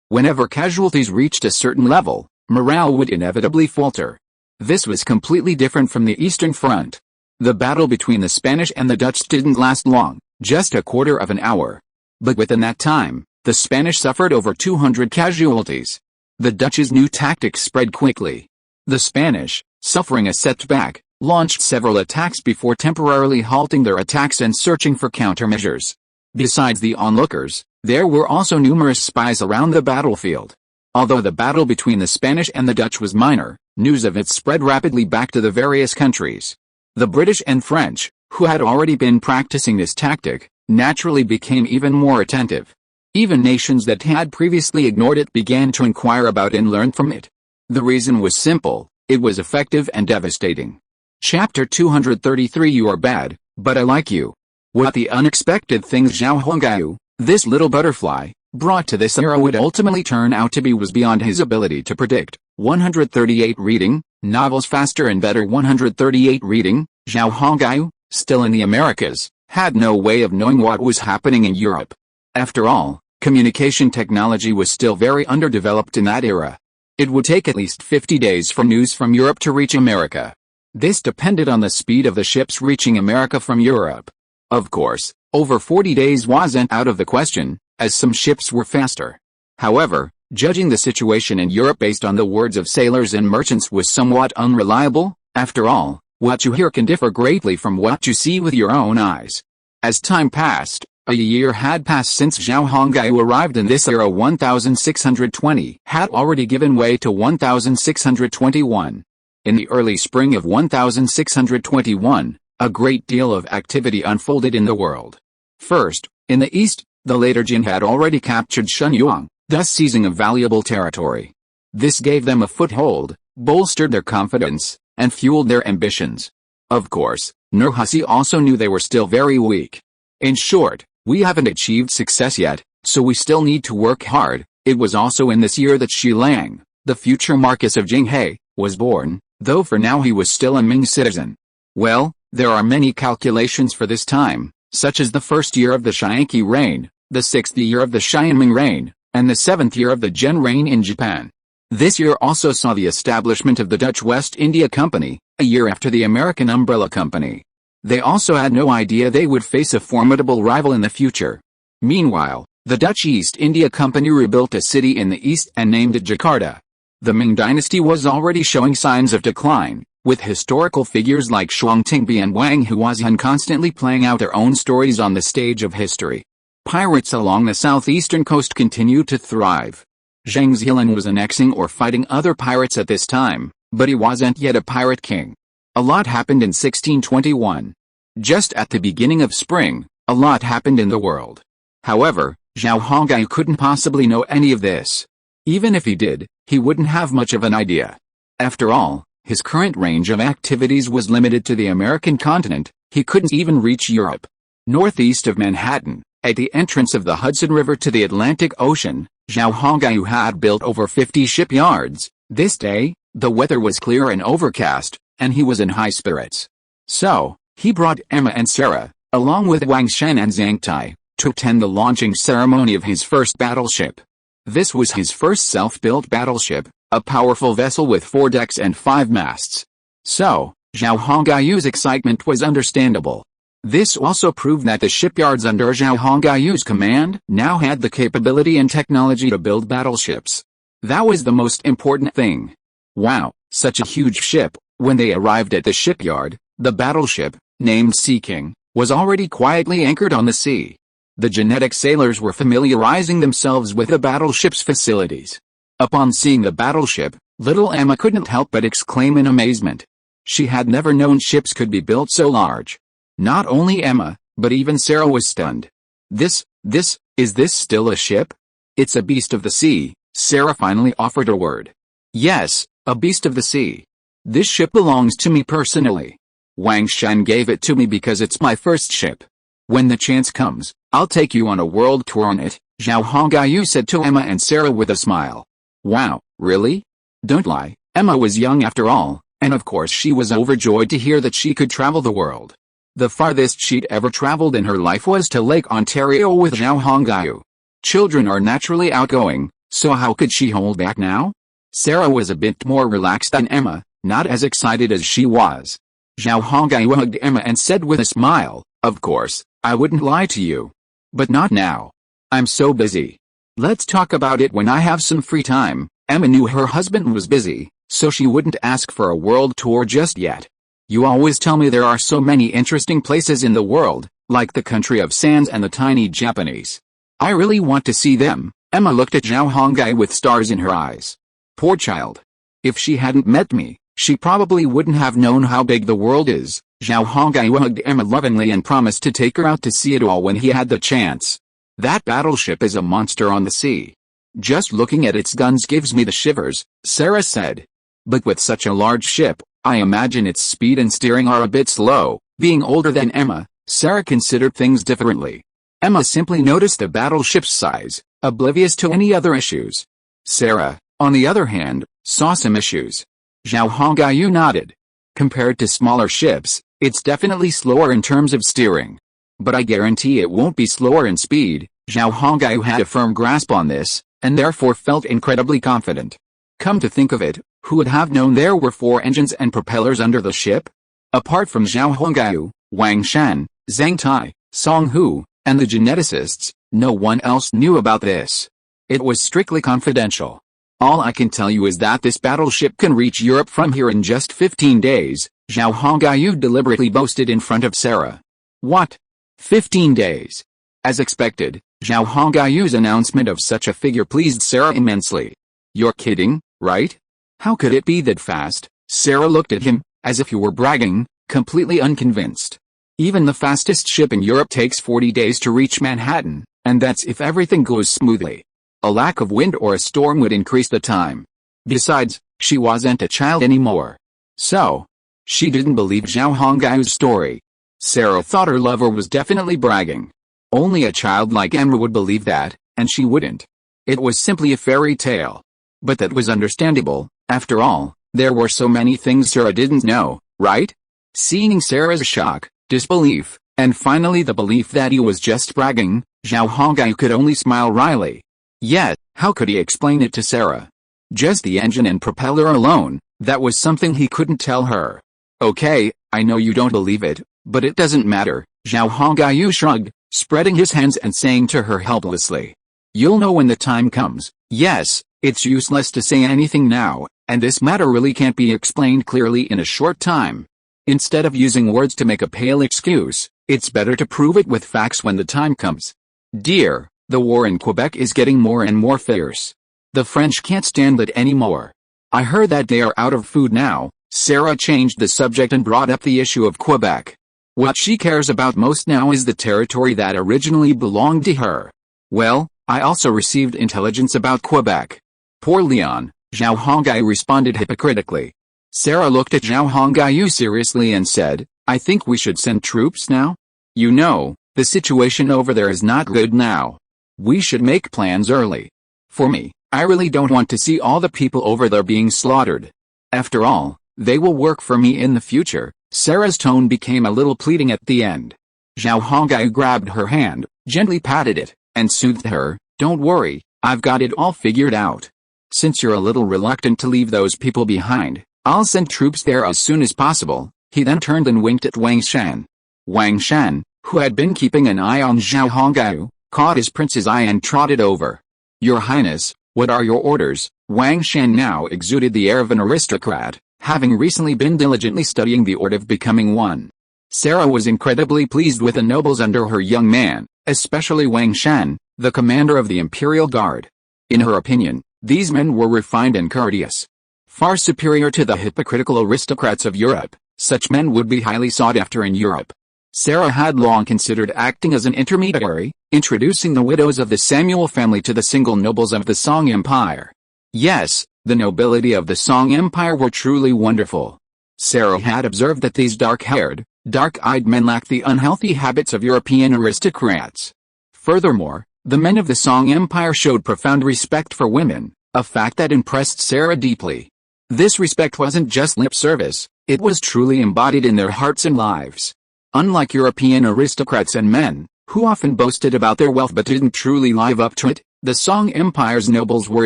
Speaker 1: Whenever casualties reached a certain level, morale would inevitably falter. This was completely different from the Eastern Front. The battle between the Spanish and the Dutch didn't last long, just a quarter of an hour. But within that time, the Spanish suffered over 200 casualties. The Dutch's new tactics spread quickly. The Spanish, suffering a setback, launched several attacks before temporarily halting their attacks and searching for countermeasures. Besides the onlookers, there were also numerous spies around the battlefield. Although the battle between the Spanish and the Dutch was minor, news of it spread rapidly back to the various countries. The British and French, who had already been practicing this tactic, naturally became even more attentive. Even nations that had previously ignored it began to inquire about and learn from it. The reason was simple: it was effective and devastating. Chapter 233. You are bad, but I like you. What the unexpected things Zhao Hongyu, this little butterfly, brought to this era would ultimately turn out to be was beyond his ability to predict. 138 reading, novels faster and better. 138 reading, Zhao Hongyu, still in the Americas, had no way of knowing what was happening in Europe. After all, communication technology was still very underdeveloped in that era. It would take at least 50 days for news from Europe to reach America. This depended on the speed of the ships reaching America from Europe. Of course, over 40 days wasn't out of the question, as some ships were faster. However, judging the situation in Europe based on the words of sailors and merchants was somewhat unreliable. After all, what you hear can differ greatly from what you see with your own eyes. As time passed, a year had passed since Zhao Hongyu arrived in this era. 1620 had already given way to 1621. In the early spring of 1621, a great deal of activity unfolded in the world. First, in the east, the later Jin had already captured Shenyang, thus seizing a valuable territory. This gave them a foothold, bolstered their confidence, and fueled their ambitions. Of course, Nurhaci also knew they were still very weak. In short, we haven't achieved success yet, so we still need to work hard. It was also in this year that Xi Lang, the future Marquess of Jinghe, was born, though for now he was still a Ming citizen. Well, there are many calculations for this time, such as the first year of the Xianqi reign, the sixth year of the Xianming reign, and the seventh year of the Zhen reign in Japan. This year also saw the establishment of the Dutch West India Company, a year after the American Umbrella Company. They also had no idea they would face a formidable rival in the future. Meanwhile, the Dutch East India Company rebuilt a city in the east and named it Jakarta. The Ming dynasty was already showing signs of decline, with historical figures like Shuang Tingbi and Wang Huazhan constantly playing out their own stories on the stage of history. Pirates along the southeastern coast continued to thrive. Zhang Zilan was annexing or fighting other pirates at this time, but he wasn't yet a pirate king. A lot happened in 1621. Just at the beginning of spring, a lot happened in the world. However, Zhao Hongyu couldn't possibly know any of this. Even if he did, he wouldn't have much of an idea. After all, his current range of activities was limited to the American continent. He couldn't even reach Europe. Northeast of Manhattan, at the entrance of the Hudson River to the Atlantic Ocean, Zhao Hongyu had built over 50 shipyards. This day, the weather was clear and overcast, and he was in high spirits. So, he brought Emma and Sarah, along with Wang Shen and Zhang Tai, to attend the launching ceremony of his first battleship. This was his first self-built battleship, a powerful vessel with 4 decks and 5 masts. So, Zhao Hongyu's excitement was understandable. This also proved that the shipyards under Zhao Hongyu's command now had the capability and technology to build battleships. That was the most important thing. Wow, such a huge ship. When they arrived at the shipyard, the battleship, named Sea King, was already quietly anchored on the sea. The genetic sailors were familiarizing themselves with the battleship's facilities. Upon seeing the battleship, little Emma couldn't help but exclaim in amazement. She had never known ships could be built so large. Not only Emma, but even Sarah was stunned. Is this still a ship? It's a beast of the sea, Sarah finally offered her word. Yes, a beast of the sea. This ship belongs to me personally. Wang Shen gave it to me because it's my first ship. When the chance comes, I'll take you on a world tour on it, Zhao Hongyu said to Emma and Sarah with a smile. Wow, really? Don't lie, Emma was young after all, and of course she was overjoyed to hear that she could travel the world. The farthest she'd ever traveled in her life was to Lake Ontario with Zhao Hongyu. Children are naturally outgoing, so how could she hold back now? Sarah was a bit more relaxed than Emma, not as excited as she was. Zhao Hongyu hugged Emma and said with a smile, of course, I wouldn't lie to you. But not now. I'm so busy. Let's talk about it when I have some free time. Emma knew her husband was busy, so she wouldn't ask for a world tour just yet. You always tell me there are so many interesting places in the world, like the country of sands and the tiny Japanese. I really want to see them. Emma looked at Zhao Hongyu with stars in her eyes. Poor child. If she hadn't met me, she probably wouldn't have known how big the world is. Zhao Hongyu hugged Emma lovingly and promised to take her out to see it all when he had the chance. That battleship is a monster on the sea. Just looking at its guns gives me the shivers, Sarah said. But with such a large ship, I imagine its speed and steering are a bit slow. Being older than Emma, Sarah considered things differently. Emma simply noticed the battleship's size, oblivious to any other issues. Sarah, on the other hand, saw some issues. Zhao Hongyu nodded. Compared to smaller ships, it's definitely slower in terms of steering. But I guarantee it won't be slower in speed. Zhao Hongyu had a firm grasp on this, and therefore felt incredibly confident. Come to think of it, who would have known there were 4 engines and propellers under the ship? Apart from Zhao Hongyu, Wang Shen, Zhang Tai, Song Hu, and the geneticists, no one else knew about this. It was strictly confidential. All I can tell you is that this battleship can reach Europe from here in just 15 days, Zhao Hongyu deliberately boasted in front of Sarah. What? 15 days? As expected, Zhao Hongyu's announcement of such a figure pleased Sarah immensely. You're kidding, right? How could it be that fast? Sarah looked at him, as if he were bragging, completely unconvinced. Even the fastest ship in Europe takes 40 days to reach Manhattan, and that's if everything goes smoothly. A lack of wind or a storm would increase the time. Besides, she wasn't a child anymore. So, she didn't believe Zhao Hongyu's story. Sarah thought her lover was definitely bragging. Only a child like Emma would believe that, and she wouldn't. It was simply a fairy tale. But that was understandable. After all, there were so many things Sarah didn't know, right? Seeing Sarah's shock, disbelief, and finally the belief that he was just bragging, Zhao Hongyu could only smile wryly. Yet, how could he explain it to Sarah? Just the engine and propeller alone, that was something he couldn't tell her. Okay, I know you don't believe it, but it doesn't matter, Zhao Hongyu shrugged, spreading his hands and saying to her helplessly. You'll know when the time comes. Yes, it's useless to say anything now, and this matter really can't be explained clearly in a short time. Instead of using words to make a pale excuse, it's better to prove it with facts when the time comes. Dear, the war in Quebec is getting more and more fierce. The French can't stand it anymore. I heard that they are out of food now. Sarah changed the subject and brought up the issue of Quebec. What she cares about most now is the territory that originally belonged to her. Well, I also received intelligence about Quebec. Poor Leon, Zhao Hongyu responded hypocritically. Sarah looked at Zhao Hongyu seriously and said, I think we should send troops now. You know, the situation over there is not good now. We should make plans early. For me, I really don't want to see all the people over there being slaughtered. After all, they will work for me in the future. Sarah's tone became a little pleading at the end. Zhao Hongyu grabbed her hand, gently patted it, and soothed her. Don't worry, I've got it all figured out. Since you're a little reluctant to leave those people behind, I'll send troops there as soon as possible. He then turned and winked at Wang Shan. Wang Shan, who had been keeping an eye on Zhao Hongyu, caught his prince's eye and trotted over. Your Highness, what are your orders? Wang Shan now exuded the air of an aristocrat, having recently been diligently studying the art of becoming one. Sarah was incredibly pleased with the nobles under her young man, especially Wang Shan, the commander of the Imperial Guard. In her opinion, these men were refined and courteous. Far superior to the hypocritical aristocrats of Europe, such men would be highly sought after in Europe. Sarah had long considered acting as an intermediary, introducing the widows of the Samuel family to the single nobles of the Song Empire. Yes, the nobility of the Song Empire were truly wonderful. Sarah had observed that these dark-haired, dark-eyed men lacked the unhealthy habits of European aristocrats. Furthermore, the men of the Song Empire showed profound respect for women, a fact that impressed Sarah deeply. This respect wasn't just lip service, it was truly embodied in their hearts and lives. Unlike European aristocrats and men, who often boasted about their wealth but didn't truly live up to it, the Song Empire's nobles were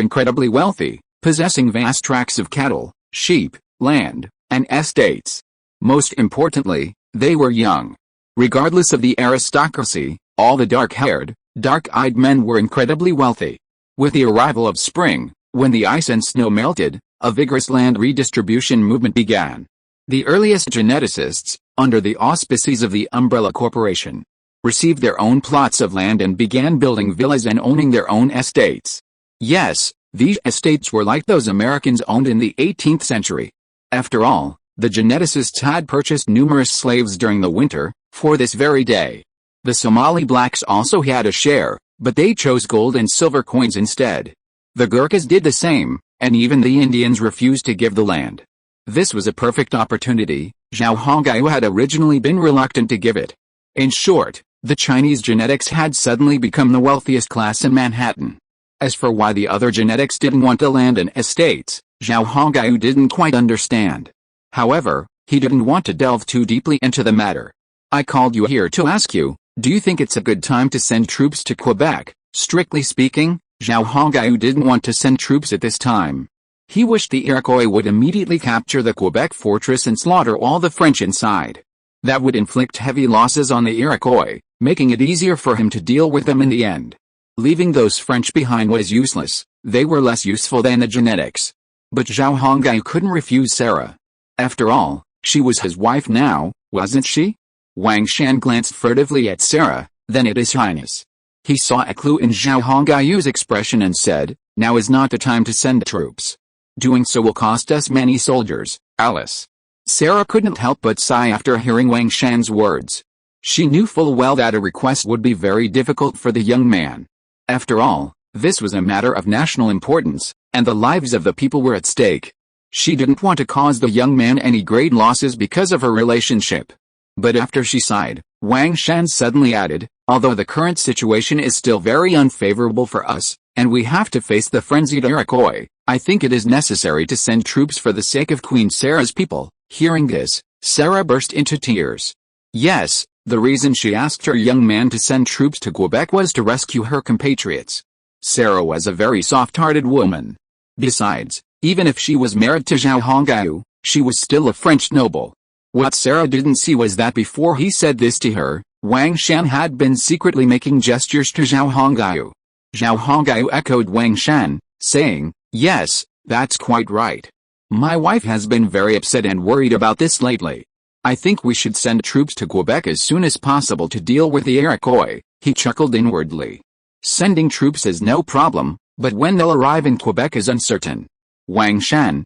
Speaker 1: incredibly wealthy, possessing vast tracts of cattle, sheep, land, and estates. Most importantly, they were young. Regardless of the aristocracy, all the dark-haired, dark-eyed men were incredibly wealthy. With the arrival of spring, when the ice and snow melted, a vigorous land redistribution movement began. The earliest geneticists, under the auspices of the Umbrella Corporation, received their own plots of land and began building villas and owning their own estates. Yes, these estates were like those Americans owned in the 18th century. After all, the geneticists had purchased numerous slaves during the winter, for this very day. The Somali blacks also had a share, but they chose gold and silver coins instead. The Gurkhas did the same, and even the Indians refused to give the land. This was a perfect opportunity. Zhao Hongyu had originally been reluctant to give it. In short, the Chinese genetics had suddenly become the wealthiest class in Manhattan. As for why the other genetics didn't want the land and estates, Zhao Hongyu didn't quite understand. However, he didn't want to delve too deeply into the matter. I called you here to ask you, do you think it's a good time to send troops to Quebec? Strictly speaking, Zhao Hongyu didn't want to send troops at this time. He wished the Iroquois would immediately capture the Quebec fortress and slaughter all the French inside. That would inflict heavy losses on the Iroquois, making it easier for him to deal with them in the end. Leaving those French behind was useless, they were less useful than the genetics. But Zhao Hongyu couldn't refuse Sarah. After all, she was his wife now, wasn't she? Wang Shan glanced furtively at Sarah, then at His Highness. He saw a clue in Zhao Hongyu's expression and said, now is not the time to send troops. Doing so will cost us many soldiers, Alice. Sarah couldn't help but sigh after hearing Wang Shan's words. She knew full well that a request would be very difficult for the young man. After all, this was a matter of national importance, and the lives of the people were at stake. She didn't want to cause the young man any great losses because of her relationship. But after she sighed, Wang Shan suddenly added, although the current situation is still very unfavorable for us, and we have to face the frenzied Iroquois, I think it is necessary to send troops for the sake of Queen Sarah's people. Hearing this, Sarah burst into tears. Yes, the reason she asked her young man to send troops to Quebec was to rescue her compatriots. Sarah was a very soft-hearted woman. Besides, even if she was married to Zhao Hongyu, she was still a French noble. What Sarah didn't see was that before he said this to her, Wang Shan had been secretly making gestures to Zhao Hongyu. Zhao Hongyu echoed Wang Shan, saying, yes, that's quite right. My wife has been very upset and worried about this lately. I think we should send troops to Quebec as soon as possible to deal with the Iroquois. He chuckled inwardly. Sending troops is no problem, but when they'll arrive in Quebec is uncertain. Wang Shan,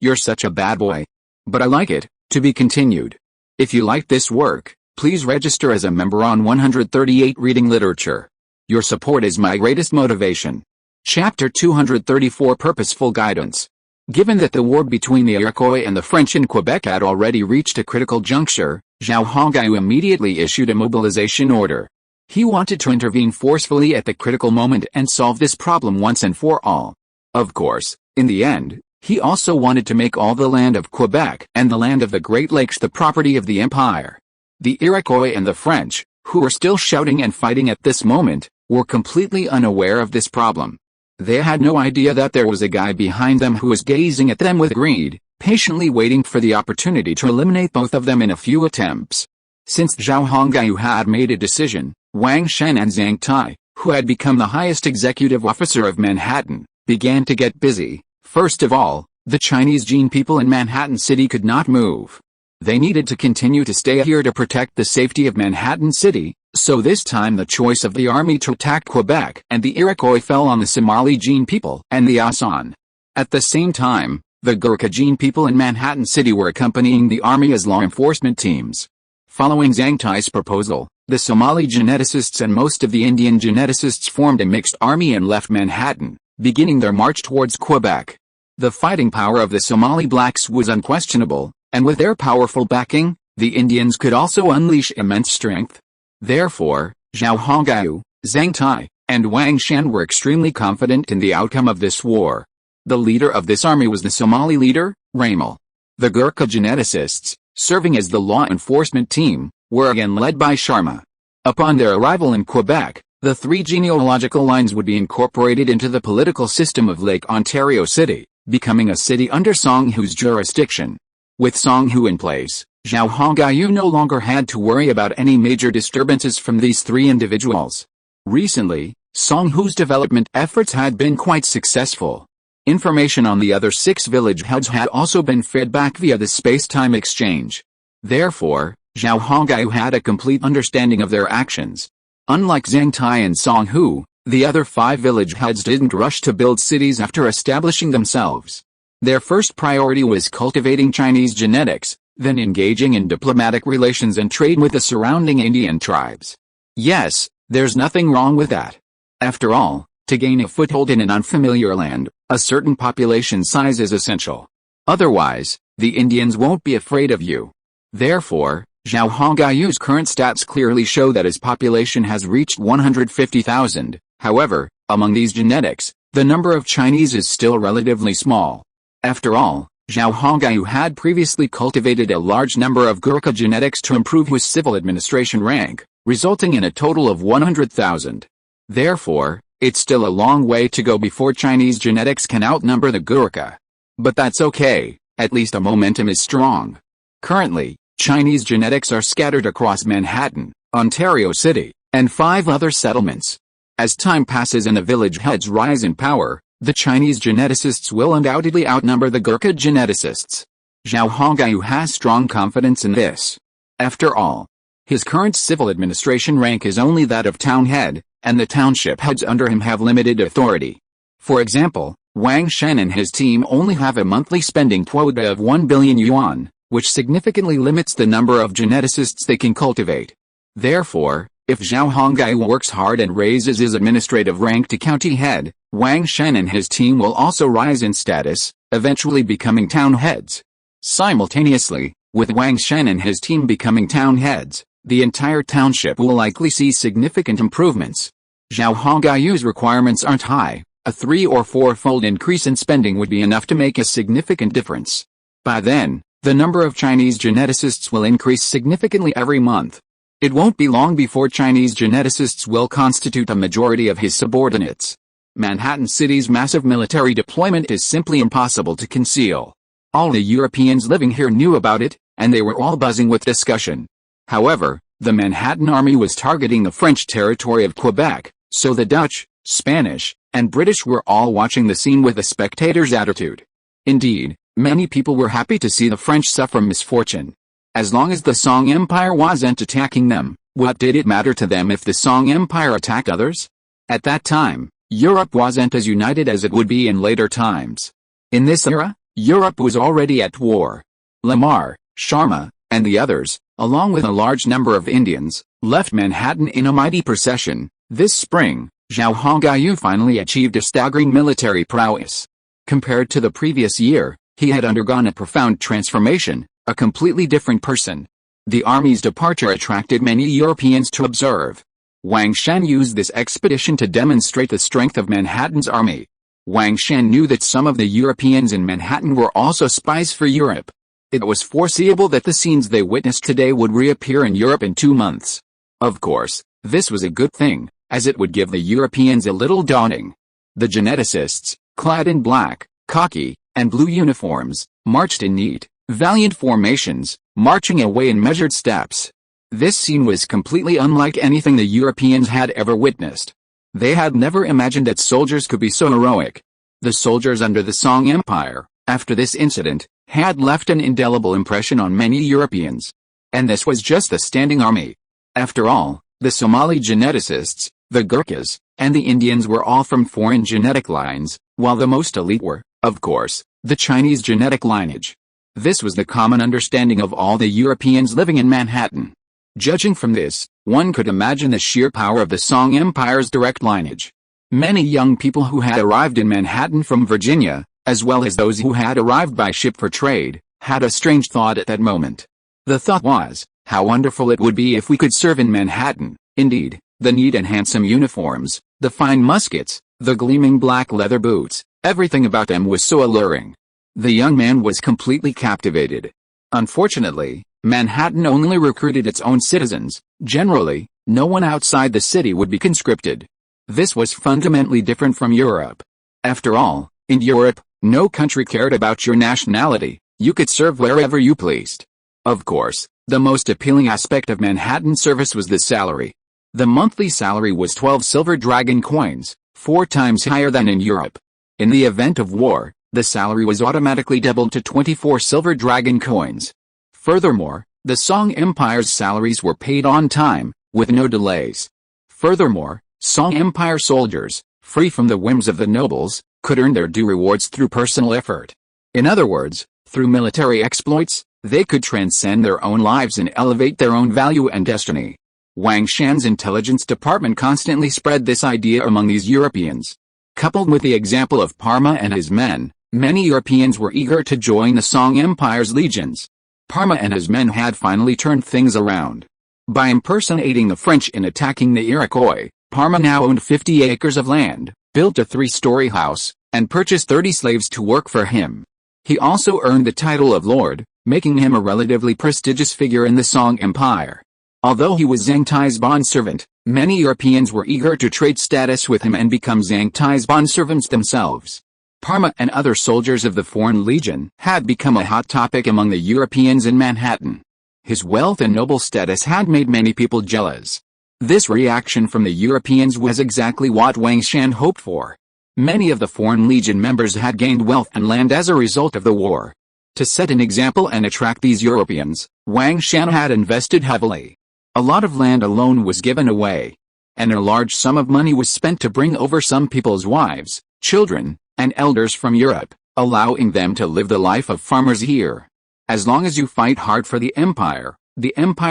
Speaker 1: you're such a bad boy. But I like it. To be continued. If you like this work, please register as a member on 138 Reading Literature. Your support is my greatest motivation. Chapter 234 Purposeful Guidance. Given that the war between the Iroquois and the French in Quebec had already reached a critical juncture, Zhao Hongyu immediately issued a mobilization order. He wanted to intervene forcefully at the critical moment and solve this problem once and for all. Of course, in the end, he also wanted to make all the land of Quebec and the land of the Great Lakes the property of the empire. The Iroquois and the French, who were still shouting and fighting at this moment, were completely unaware of this problem. They had no idea that there was a guy behind them who was gazing at them with greed, patiently waiting for the opportunity to eliminate both of them in a few attempts. Since Zhao Hongyu had made a decision, Wang Shen and Zhang Tai, who had become the highest executive officer of Manhattan, began to get busy. First of all, the Chinese Jin people in Manhattan City could not move. They needed to continue to stay here to protect the safety of Manhattan City, so this time the choice of the army to attack Quebec and the Iroquois fell on the Somali Jin people and the Asan. At the same time, the Gurkha Jin people in Manhattan City were accompanying the army as law enforcement teams. Following Zhang Tai's proposal, the Somali geneticists and most of the Indian geneticists formed a mixed army and left Manhattan, beginning their march towards Quebec. The fighting power of the Somali blacks was unquestionable, and with their powerful backing, the Indians could also unleash immense strength. Therefore, Zhao Hongyu, Zhang Tai, and Wang Shen were extremely confident in the outcome of this war. The leader of this army was the Somali leader, Ramal. The Gurkha geneticists, serving as the law enforcement team, were again led by Sharma. Upon their arrival in Quebec, the three genealogical lines would be incorporated into the political system of Lake Ontario City, becoming a city under Songhu's jurisdiction. With Songhu in place, Zhao Hongyu no longer had to worry about any major disturbances from these three individuals. Recently, Songhu's development efforts had been quite successful. Information on the other 6 village heads had also been fed back via the space-time exchange. Therefore, Zhao Hongyu had a complete understanding of their actions. Unlike Zhang Tai and Songhu, the other 5 village heads didn't rush to build cities after establishing themselves. Their first priority was cultivating Chinese genetics, then engaging in diplomatic relations and trade with the surrounding Indian tribes. Yes, there's nothing wrong with that. After all, to gain a foothold in an unfamiliar land, a certain population size is essential. Otherwise, the Indians won't be afraid of you. Therefore, Zhao Hongyu's current stats clearly show that his population has reached 150,000. However, among these genetics, the number of Chinese is still relatively small. After all, Zhao Hongyu had previously cultivated a large number of Gurkha genetics to improve his civil administration rank, resulting in a total of 100,000. Therefore, it's still a long way to go before Chinese genetics can outnumber the Gurkha. But that's okay, at least the momentum is strong. Currently, Chinese genetics are scattered across Manhattan, Ontario City, and 5 other settlements. As time passes and the village heads rise in power, the Chinese geneticists will undoubtedly outnumber the Gurkha geneticists. Zhao Hongyu has strong confidence in this. After all, his current civil administration rank is only that of town head, and the township heads under him have limited authority. For example, Wang Shen and his team only have a monthly spending quota of 1 billion yuan, which significantly limits the number of geneticists they can cultivate. Therefore, if Zhao Hongyu works hard and raises his administrative rank to county head, Wang Shen and his team will also rise in status, eventually becoming town heads. Simultaneously, with Wang Shen and his team becoming town heads, the entire township will likely see significant improvements. Zhao Hongyu's requirements aren't high. A 3 or 4-fold increase in spending would be enough to make a significant difference. By then, the number of Chinese geneticists will increase significantly every month. It won't be long before Chinese geneticists will constitute a majority of his subordinates. Manhattan City's massive military deployment is simply impossible to conceal. All the Europeans living here knew about it, and they were all buzzing with discussion. However, the Manhattan Army was targeting the French territory of Quebec, so the Dutch, Spanish, and British were all watching the scene with a spectator's attitude. Indeed, many people were happy to see the French suffer misfortune. As long as the Song Empire wasn't attacking them, what did it matter to them if the Song Empire attacked others? At that time, Europe wasn't as united as it would be in later times. In this era, Europe was already at war. Lamar, Sharma, and the others, along with a large number of Indians, left Manhattan in a mighty procession. This spring, Zhao Hongyu finally achieved a staggering military prowess. Compared to the previous year, he had undergone a profound transformation, a completely different person. The army's departure attracted many Europeans to observe. Wang Shan used this expedition to demonstrate the strength of Manhattan's army. Wang Shan knew that some of the Europeans in Manhattan were also spies for Europe. It was foreseeable that the scenes they witnessed today would reappear in Europe in 2 months. Of course, this was a good thing, as it would give the Europeans a little daunting. The geneticists, clad in black, khaki, and blue uniforms, marched in neat, valiant formations, marching away in measured steps. This scene was completely unlike anything the Europeans had ever witnessed. They had never imagined that soldiers could be so heroic. The soldiers under the Song Empire, after this incident, had left an indelible impression on many Europeans. And this was just the standing army. After all, the Somali geneticists, the Gurkhas, and the Indians were all from foreign genetic lines, while the most elite were, of course, the Chinese genetic lineage. This was the common understanding of all the Europeans living in Manhattan. Judging from this, one could imagine the sheer power of the Song Empire's direct lineage. Many young people who had arrived in Manhattan from Virginia, as well as those who had arrived by ship for trade, had a strange thought at that moment. The thought was, how wonderful it would be if we could serve in Manhattan. Indeed, the neat and handsome uniforms, the fine muskets, the gleaming black leather boots, everything about them was so alluring. The young man was completely captivated. Unfortunately, Manhattan only recruited its own citizens. Generally, no one outside the city would be conscripted. This was fundamentally different from Europe. After all, in Europe, no country cared about your nationality. You could serve wherever you pleased. Of course, the most appealing aspect of Manhattan service was the salary. The monthly salary was 12 silver dragon coins, 4 times higher than in Europe. In the event of war, the salary was automatically doubled to 24 silver dragon coins. Furthermore, the Song Empire's salaries were paid on time, with no delays. Furthermore, Song Empire soldiers, free from the whims of the nobles, could earn their due rewards through personal effort. In other words, through military exploits, they could transcend their own lives and elevate their own value and destiny. Wang Shan's intelligence department constantly spread this idea among these Europeans. Coupled with the example of Parma and his men, many Europeans were eager to join the Song Empire's legions. Parma and his men had finally turned things around. By impersonating the French in attacking the Iroquois, Parma now owned 50 acres of land, built a 3-story house, and purchased 30 slaves to work for him. He also earned the title of Lord, making him a relatively prestigious figure in the Song Empire. Although he was Zhang Tai's bondservant, many Europeans were eager to trade status with him and become Zhang Tai's bondservants themselves. Parma and other soldiers of the Foreign Legion had become a hot topic among the Europeans in Manhattan. His wealth and noble status had made many people jealous. This reaction from the Europeans was exactly what Wang Shan hoped for. Many of the Foreign Legion members had gained wealth and land as a result of the war. To set an example and attract these Europeans, Wang Shan had invested heavily. A lot of land alone was given away, and a large sum of money was spent to bring over some people's wives, children, and elders from Europe, allowing them to live the life of farmers here. As long as you fight hard for the empire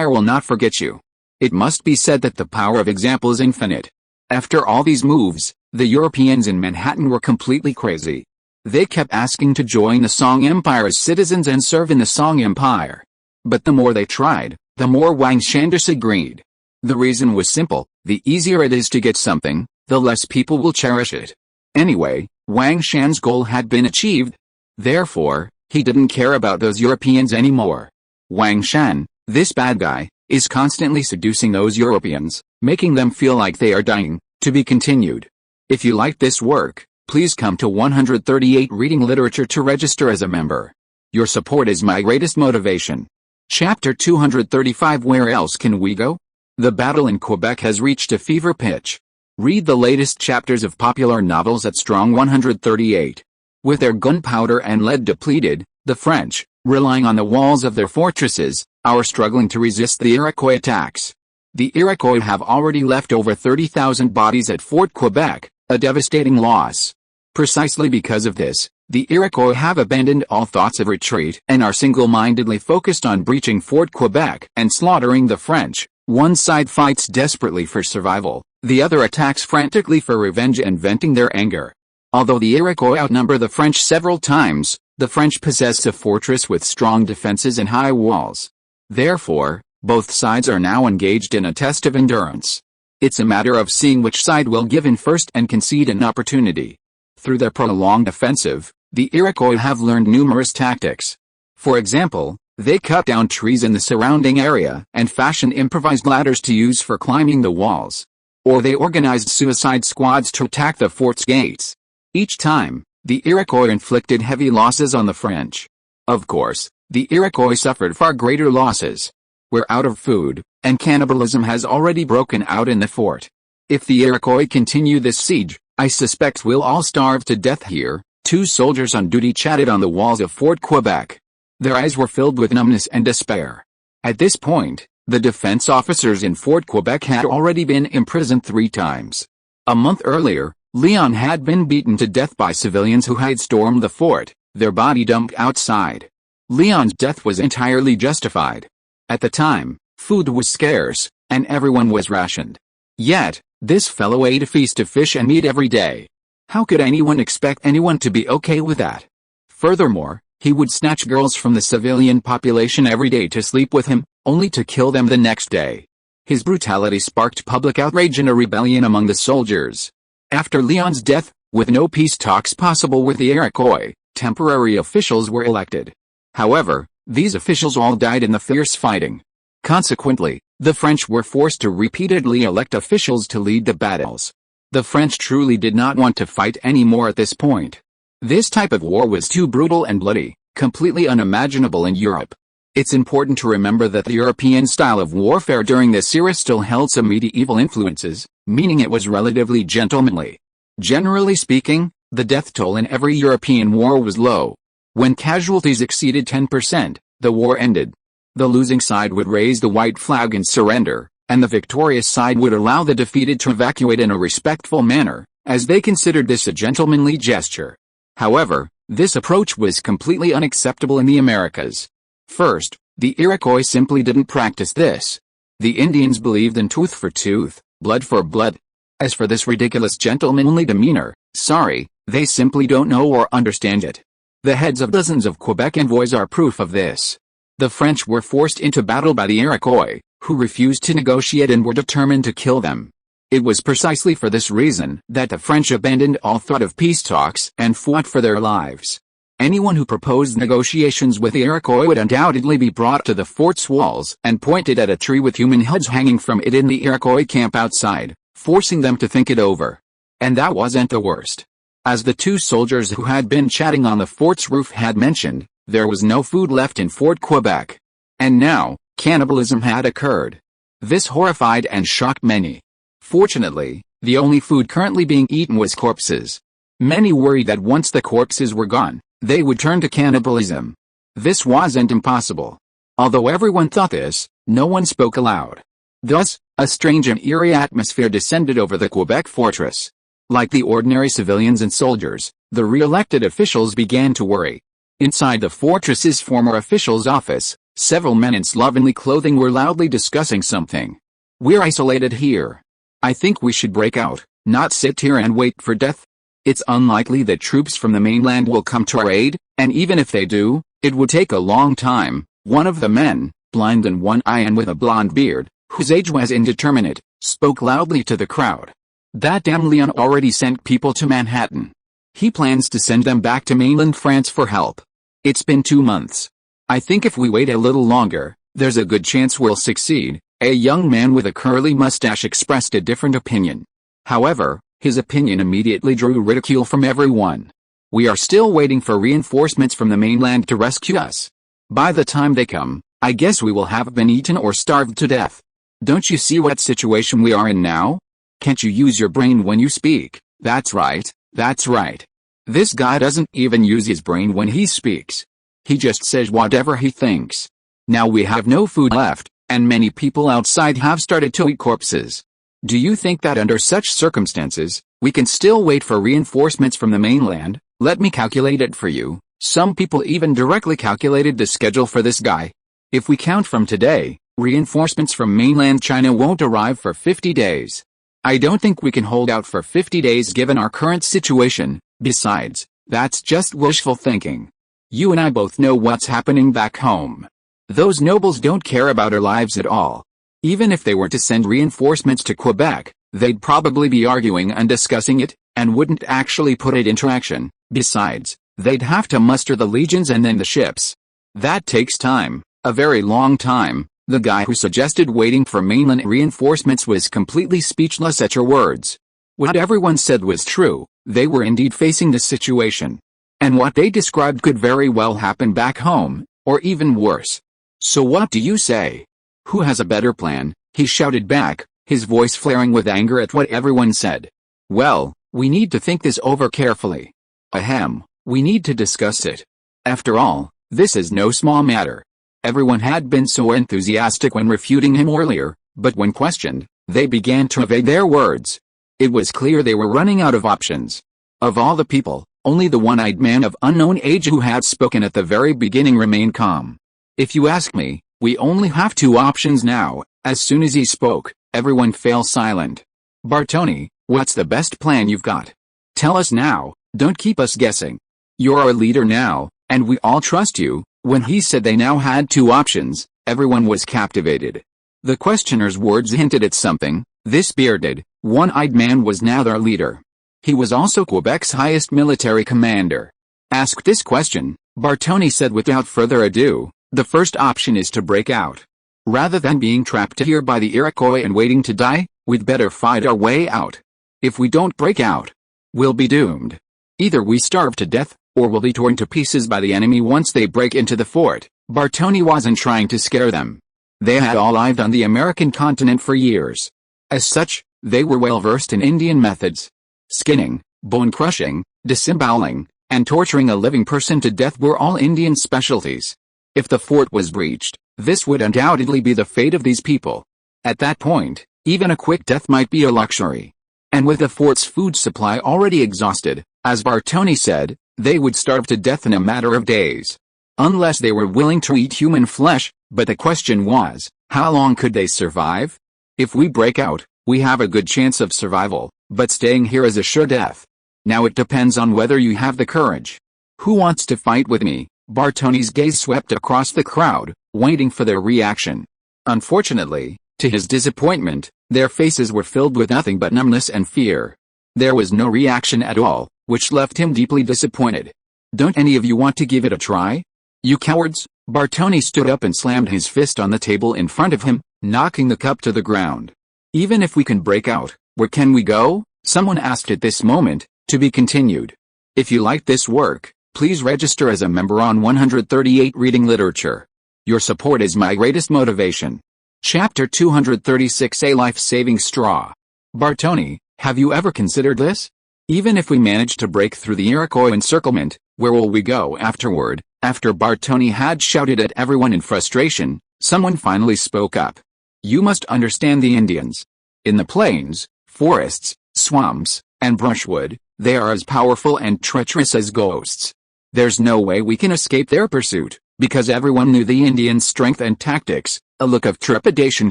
Speaker 1: will not forget you. It must be said that the power of example is infinite. After all these moves, the Europeans in Manhattan were completely crazy. They kept asking to join the Song Empire as citizens and serve in the Song Empire. But the more they tried, the more Wang Shan disagreed. The reason was simple: the easier it is to get something, the less people will cherish it. Anyway, Wang Shan's goal had been achieved. Therefore, he didn't care about those Europeans anymore. Wang Shan, this bad guy, is constantly seducing those Europeans, making them feel like they are dying. To be continued. If you liked this work, please come to 138 Reading Literature to register as a member. Your support is my greatest motivation. Chapter 235. Where else can we go? The battle in Quebec has reached a fever pitch. Read the latest chapters of popular novels at Strong 138. With their gunpowder and lead depleted, the French, relying on the walls of their fortresses, are struggling to resist the Iroquois attacks. The Iroquois have already left over 30,000 bodies at Fort Quebec, a devastating loss. Precisely because of this, The Iroquois have abandoned all thoughts of retreat and are single-mindedly focused on breaching Fort Quebec and slaughtering the French. One side fights desperately for survival, the other attacks frantically for revenge and venting their anger. Although the Iroquois outnumber the French several times, the French possess a fortress with strong defenses and high walls. Therefore, both sides are now engaged in a test of endurance. It's a matter of seeing which side will give in first and concede an opportunity. Through their prolonged offensive, the Iroquois have learned numerous tactics. For example, they cut down trees in the surrounding area and fashioned improvised ladders to use for climbing the walls. Or they organized suicide squads to attack the fort's gates. Each time, the Iroquois inflicted heavy losses on the French. Of course, the Iroquois suffered far greater losses. We're out of food, and cannibalism has already broken out in the fort. If the Iroquois continue this siege, I suspect we'll all starve to death here. Two soldiers on duty chatted on the walls of Fort Quebec. Their eyes were filled with numbness and despair. At this point, the defense officers in Fort Quebec had already been imprisoned 3 times. A month earlier, Leon had been beaten to death by civilians who had stormed the fort, their body dumped outside. Leon's death was entirely justified. At the time, food was scarce, and everyone was rationed. Yet, this fellow ate a feast of fish and meat every day. How could anyone expect anyone to be okay with that? Furthermore, he would snatch girls from the civilian population every day to sleep with him, only to kill them the next day. His brutality sparked public outrage and a rebellion among the soldiers. After Leon's death, with no peace talks possible with the Iroquois, temporary officials were elected. However, these officials all died in the fierce fighting. Consequently, the French were forced to repeatedly elect officials to lead the battles. The French truly did not want to fight anymore at this point. This type of war was too brutal and bloody, completely unimaginable in Europe. It's important to remember that the European style of warfare during this era still held some medieval influences, meaning it was relatively gentlemanly. Generally speaking, the death toll in every European war was low. When casualties exceeded 10%, the war ended. The losing side would raise the white flag and surrender, and the victorious side would allow the defeated to evacuate in a respectful manner, as they considered this a gentlemanly gesture. However, this approach was completely unacceptable in the Americas. First, the Iroquois simply didn't practice this. The Indians believed in tooth for tooth, blood for blood. As for this ridiculous gentlemanly demeanor, sorry, they simply don't know or understand it. The heads of dozens of Quebec envoys are proof of this. The French were forced into battle by the Iroquois, who refused to negotiate and were determined to kill them. It was precisely for this reason that the French abandoned all thought of peace talks and fought for their lives. Anyone who proposed negotiations with the Iroquois would undoubtedly be brought to the fort's walls and pointed at a tree with human heads hanging from it in the Iroquois camp outside, forcing them to think it over. And that wasn't the worst. As the two soldiers who had been chatting on the fort's roof had mentioned, there was no food left in Fort Quebec. And now, cannibalism had occurred. This horrified and shocked many. Fortunately, the only food currently being eaten was corpses. Many worried that once the corpses were gone, they would turn to cannibalism. This wasn't impossible. Although everyone thought this, no one spoke aloud. Thus, a strange and eerie atmosphere descended over the Quebec fortress. Like the ordinary civilians and soldiers, the re-elected officials began to worry. Inside the fortress's former official's office, several men in slovenly clothing were loudly discussing something. "We're isolated here. I think we should break out, not sit here and wait for death. It's unlikely that troops from the mainland will come to our aid, and even if they do, it would take a long time." One of the men, blind in one eye and with a blonde beard, whose age was indeterminate, spoke loudly to the crowd. "That damn Leon already sent people to Manhattan. He plans to send them back to mainland France for help. It's been 2 months. I think if we wait a little longer, there's a good chance we'll succeed." A young man with a curly mustache expressed a different opinion. However, his opinion immediately drew ridicule from everyone. "We are still waiting for reinforcements from the mainland to rescue us. By the time they come, I guess we will have been eaten or starved to death. Don't you see what situation we are in now? Can't you use your brain when you speak?" That's right, that's right. This guy doesn't even use his brain when he speaks. He just says whatever he thinks. Now we have no food left, and many people outside have started to eat corpses. Do you think that under such circumstances, we can still wait for reinforcements from the mainland? Let me calculate it for you. Some people even directly calculated the schedule for this guy. If we count from today, reinforcements from mainland China won't arrive for 50 days. I don't think we can hold out for 50 days given our current situation. Besides, that's just wishful thinking. You and I both know what's happening back home. Those nobles don't care about our lives at all. Even if they were to send reinforcements to Quebec, they'd probably be arguing and discussing it, and wouldn't actually put it into action. Besides, they'd have to muster the legions and then the ships. That takes time, a very long time. The guy who suggested waiting for mainland reinforcements was completely speechless at your words. What everyone said was true, they were indeed facing this situation. And what they described could very well happen back home, or even worse. So what do you say? Who has a better plan? He shouted back, his voice flaring with anger at what everyone said. Well, we need to think this over carefully. Ahem, we need to discuss it. After all, this is no small matter. Everyone had been so enthusiastic when refuting him earlier, but when questioned, they began to evade their words. It was clear they were running out of options. Of all the people, only the one-eyed man of unknown age who had spoken at the very beginning remained calm. If you ask me, we only have two options now. As soon as he spoke, everyone fell silent. Bartoni, what's the best plan you've got? Tell us now, don't keep us guessing. You're our leader now, and we all trust you. When he said they now had two options, everyone was captivated. The questioner's words hinted at something. This bearded, one-eyed man was now their leader. He was also Quebec's highest military commander. Asked this question, Bartoni said without further ado, the first option is to break out. Rather than being trapped here by the Iroquois and waiting to die, we'd better fight our way out. If we don't break out, we'll be doomed. Either we starve to death, or we'll be torn to pieces by the enemy once they break into the fort. Bartoni wasn't trying to scare them. They had all lived on the American continent for years. As such, they were well versed in Indian methods. Skinning, bone-crushing, disemboweling, and torturing a living person to death were all Indian specialties. If the fort was breached, this would undoubtedly be the fate of these people. At that point, even a quick death might be a luxury. And with the fort's food supply already exhausted, as Bartoni said, they would starve to death in a matter of days. Unless they were willing to eat human flesh, but the question was, how long could they survive? If we break out, we have a good chance of survival, but staying here is a sure death. Now it depends on whether you have the courage. Who wants to fight with me? Bartoni's gaze swept across the crowd, waiting for their reaction. Unfortunately, to his disappointment, their faces were filled with nothing but numbness and fear. There was no reaction at all, which left him deeply disappointed. Don't any of you want to give it a try? You cowards! Bartoni stood up and slammed his fist on the table in front of him, knocking the cup to the ground. Even if we can break out, where can we go? Someone asked at this moment, to be continued. If you like this work, please register as a member on 138 Reading Literature. Your support is my greatest motivation. Chapter 236, A Life-Saving Straw. Bartoni, have you ever considered this? Even if we manage to break through the Iroquois encirclement, where will we go afterward? After Bartoni had shouted at everyone in frustration, someone finally spoke up. You must understand the Indians. In the plains, forests, swamps, and brushwood, they are as powerful and treacherous as ghosts. There's no way we can escape their pursuit, because everyone knew the Indians' strength and tactics. A look of trepidation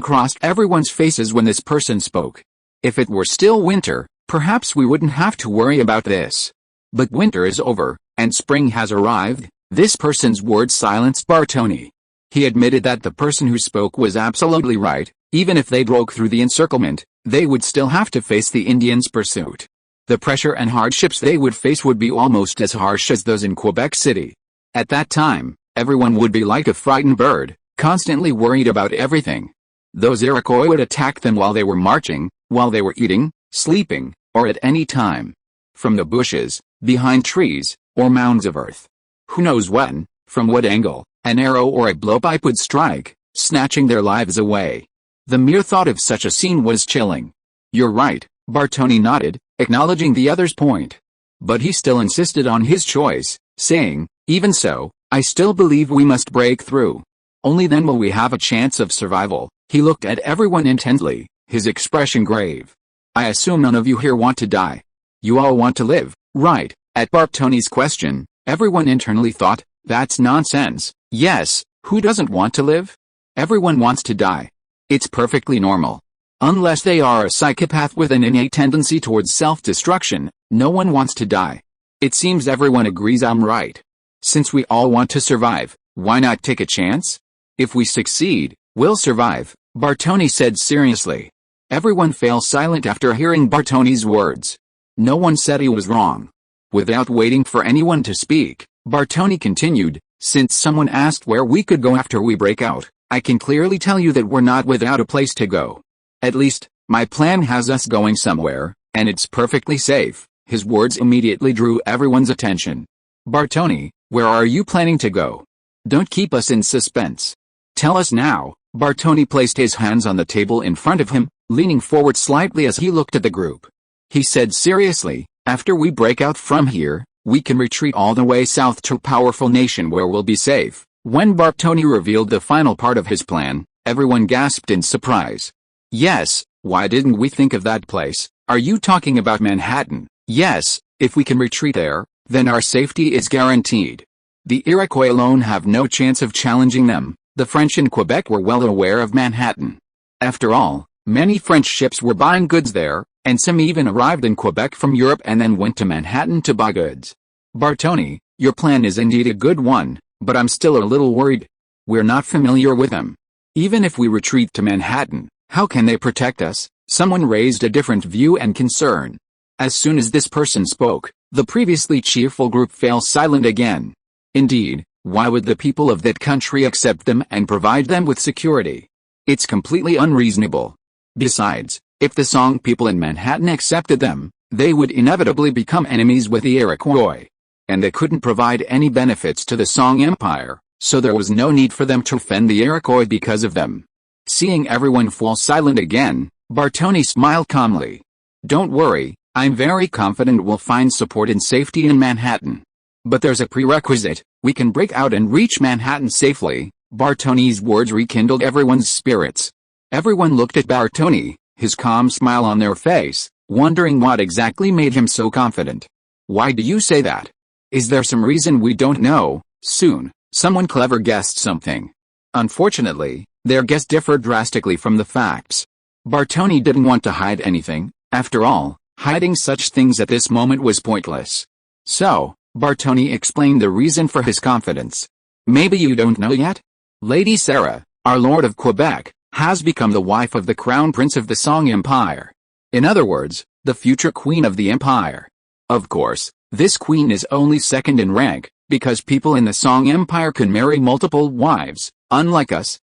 Speaker 1: crossed everyone's faces when this person spoke. If it were still winter, perhaps we wouldn't have to worry about this. But winter is over, and spring has arrived. This person's words silenced Bartoni. He admitted that the person who spoke was absolutely right. Even if they broke through the encirclement, they would still have to face the Indians' pursuit. The pressure and hardships they would face would be almost as harsh as those in Quebec City. At that time, everyone would be like a frightened bird, constantly worried about everything. Those Iroquois would attack them while they were marching, while they were eating, sleeping, or at any time. From the bushes, behind trees, or mounds of earth. Who knows when, from what angle, an arrow or a blowpipe would strike, snatching their lives away. The mere thought of such a scene was chilling. You're right, Bartoni nodded, acknowledging the other's point. But he still insisted on his choice, saying, even so, I still believe we must break through. Only then will we have a chance of survival. He looked at everyone intently, his expression grave. I assume none of you here want to die. You all want to live, right? At Bartoni's question, everyone internally thought, that's nonsense. Yes, who doesn't want to live? Everyone wants to die. It's perfectly normal. Unless they are a psychopath with an innate tendency towards self-destruction, no one wants to die. It seems everyone agrees I'm right. Since we all want to survive, why not take a chance? If we succeed, we'll survive, Bartoni said seriously. Everyone fell silent after hearing Bartoni's words. No one said he was wrong. Without waiting for anyone to speak, Bartoni continued, since someone asked where we could go after we break out, I can clearly tell you that we're not without a place to go. At least, my plan has us going somewhere, and it's perfectly safe. His words immediately drew everyone's attention. Bartoni, where are you planning to go? Don't keep us in suspense. Tell us now. Bartoni placed his hands on the table in front of him, leaning forward slightly as he looked at the group. He said seriously, after we break out from here, we can retreat all the way south to a powerful nation where we'll be safe. When Bartoni revealed the final part of his plan, everyone gasped in surprise. Yes, why didn't we think of that place? Are you talking about Manhattan? Yes, if we can retreat there, then our safety is guaranteed. The Iroquois alone have no chance of challenging them. The French in Quebec were well aware of Manhattan. After all, many French ships were buying goods there, and some even arrived in Quebec from Europe and then went to Manhattan to buy goods. Bartoni, your plan is indeed a good one, but I'm still a little worried. We're not familiar with them. Even if we retreat to Manhattan, how can they protect us? Someone raised a different view and concern. As soon as this person spoke, the previously cheerful group fell silent again. Indeed, why would the people of that country accept them and provide them with security? It's completely unreasonable. Besides, if the Song people in Manhattan accepted them, they would inevitably become enemies with the Iroquois. And they couldn't provide any benefits to the Song Empire, so there was no need for them to offend the Iroquois because of them. Seeing everyone fall silent again, Bartoni smiled calmly. Don't worry, I'm very confident we'll find support and safety in Manhattan. But there's a prerequisite, we can break out and reach Manhattan safely. Bartoni's words rekindled everyone's spirits. Everyone looked at Bartoni, his calm smile on their face, wondering what exactly made him so confident. Why do you say that? Is there some reason we don't know? Soon, someone clever guessed something. Unfortunately, their guess differed drastically from the facts. Bartoni didn't want to hide anything. After all, hiding such things at this moment was pointless. So, Bartoni explained the reason for his confidence. Maybe you don't know yet? Lady Sarah, our Lord of Quebec, has become the wife of the Crown Prince of the Song Empire. In other words, the future queen of the empire. Of course, this queen is only second in rank, because people in the Song Empire can marry multiple wives, unlike us.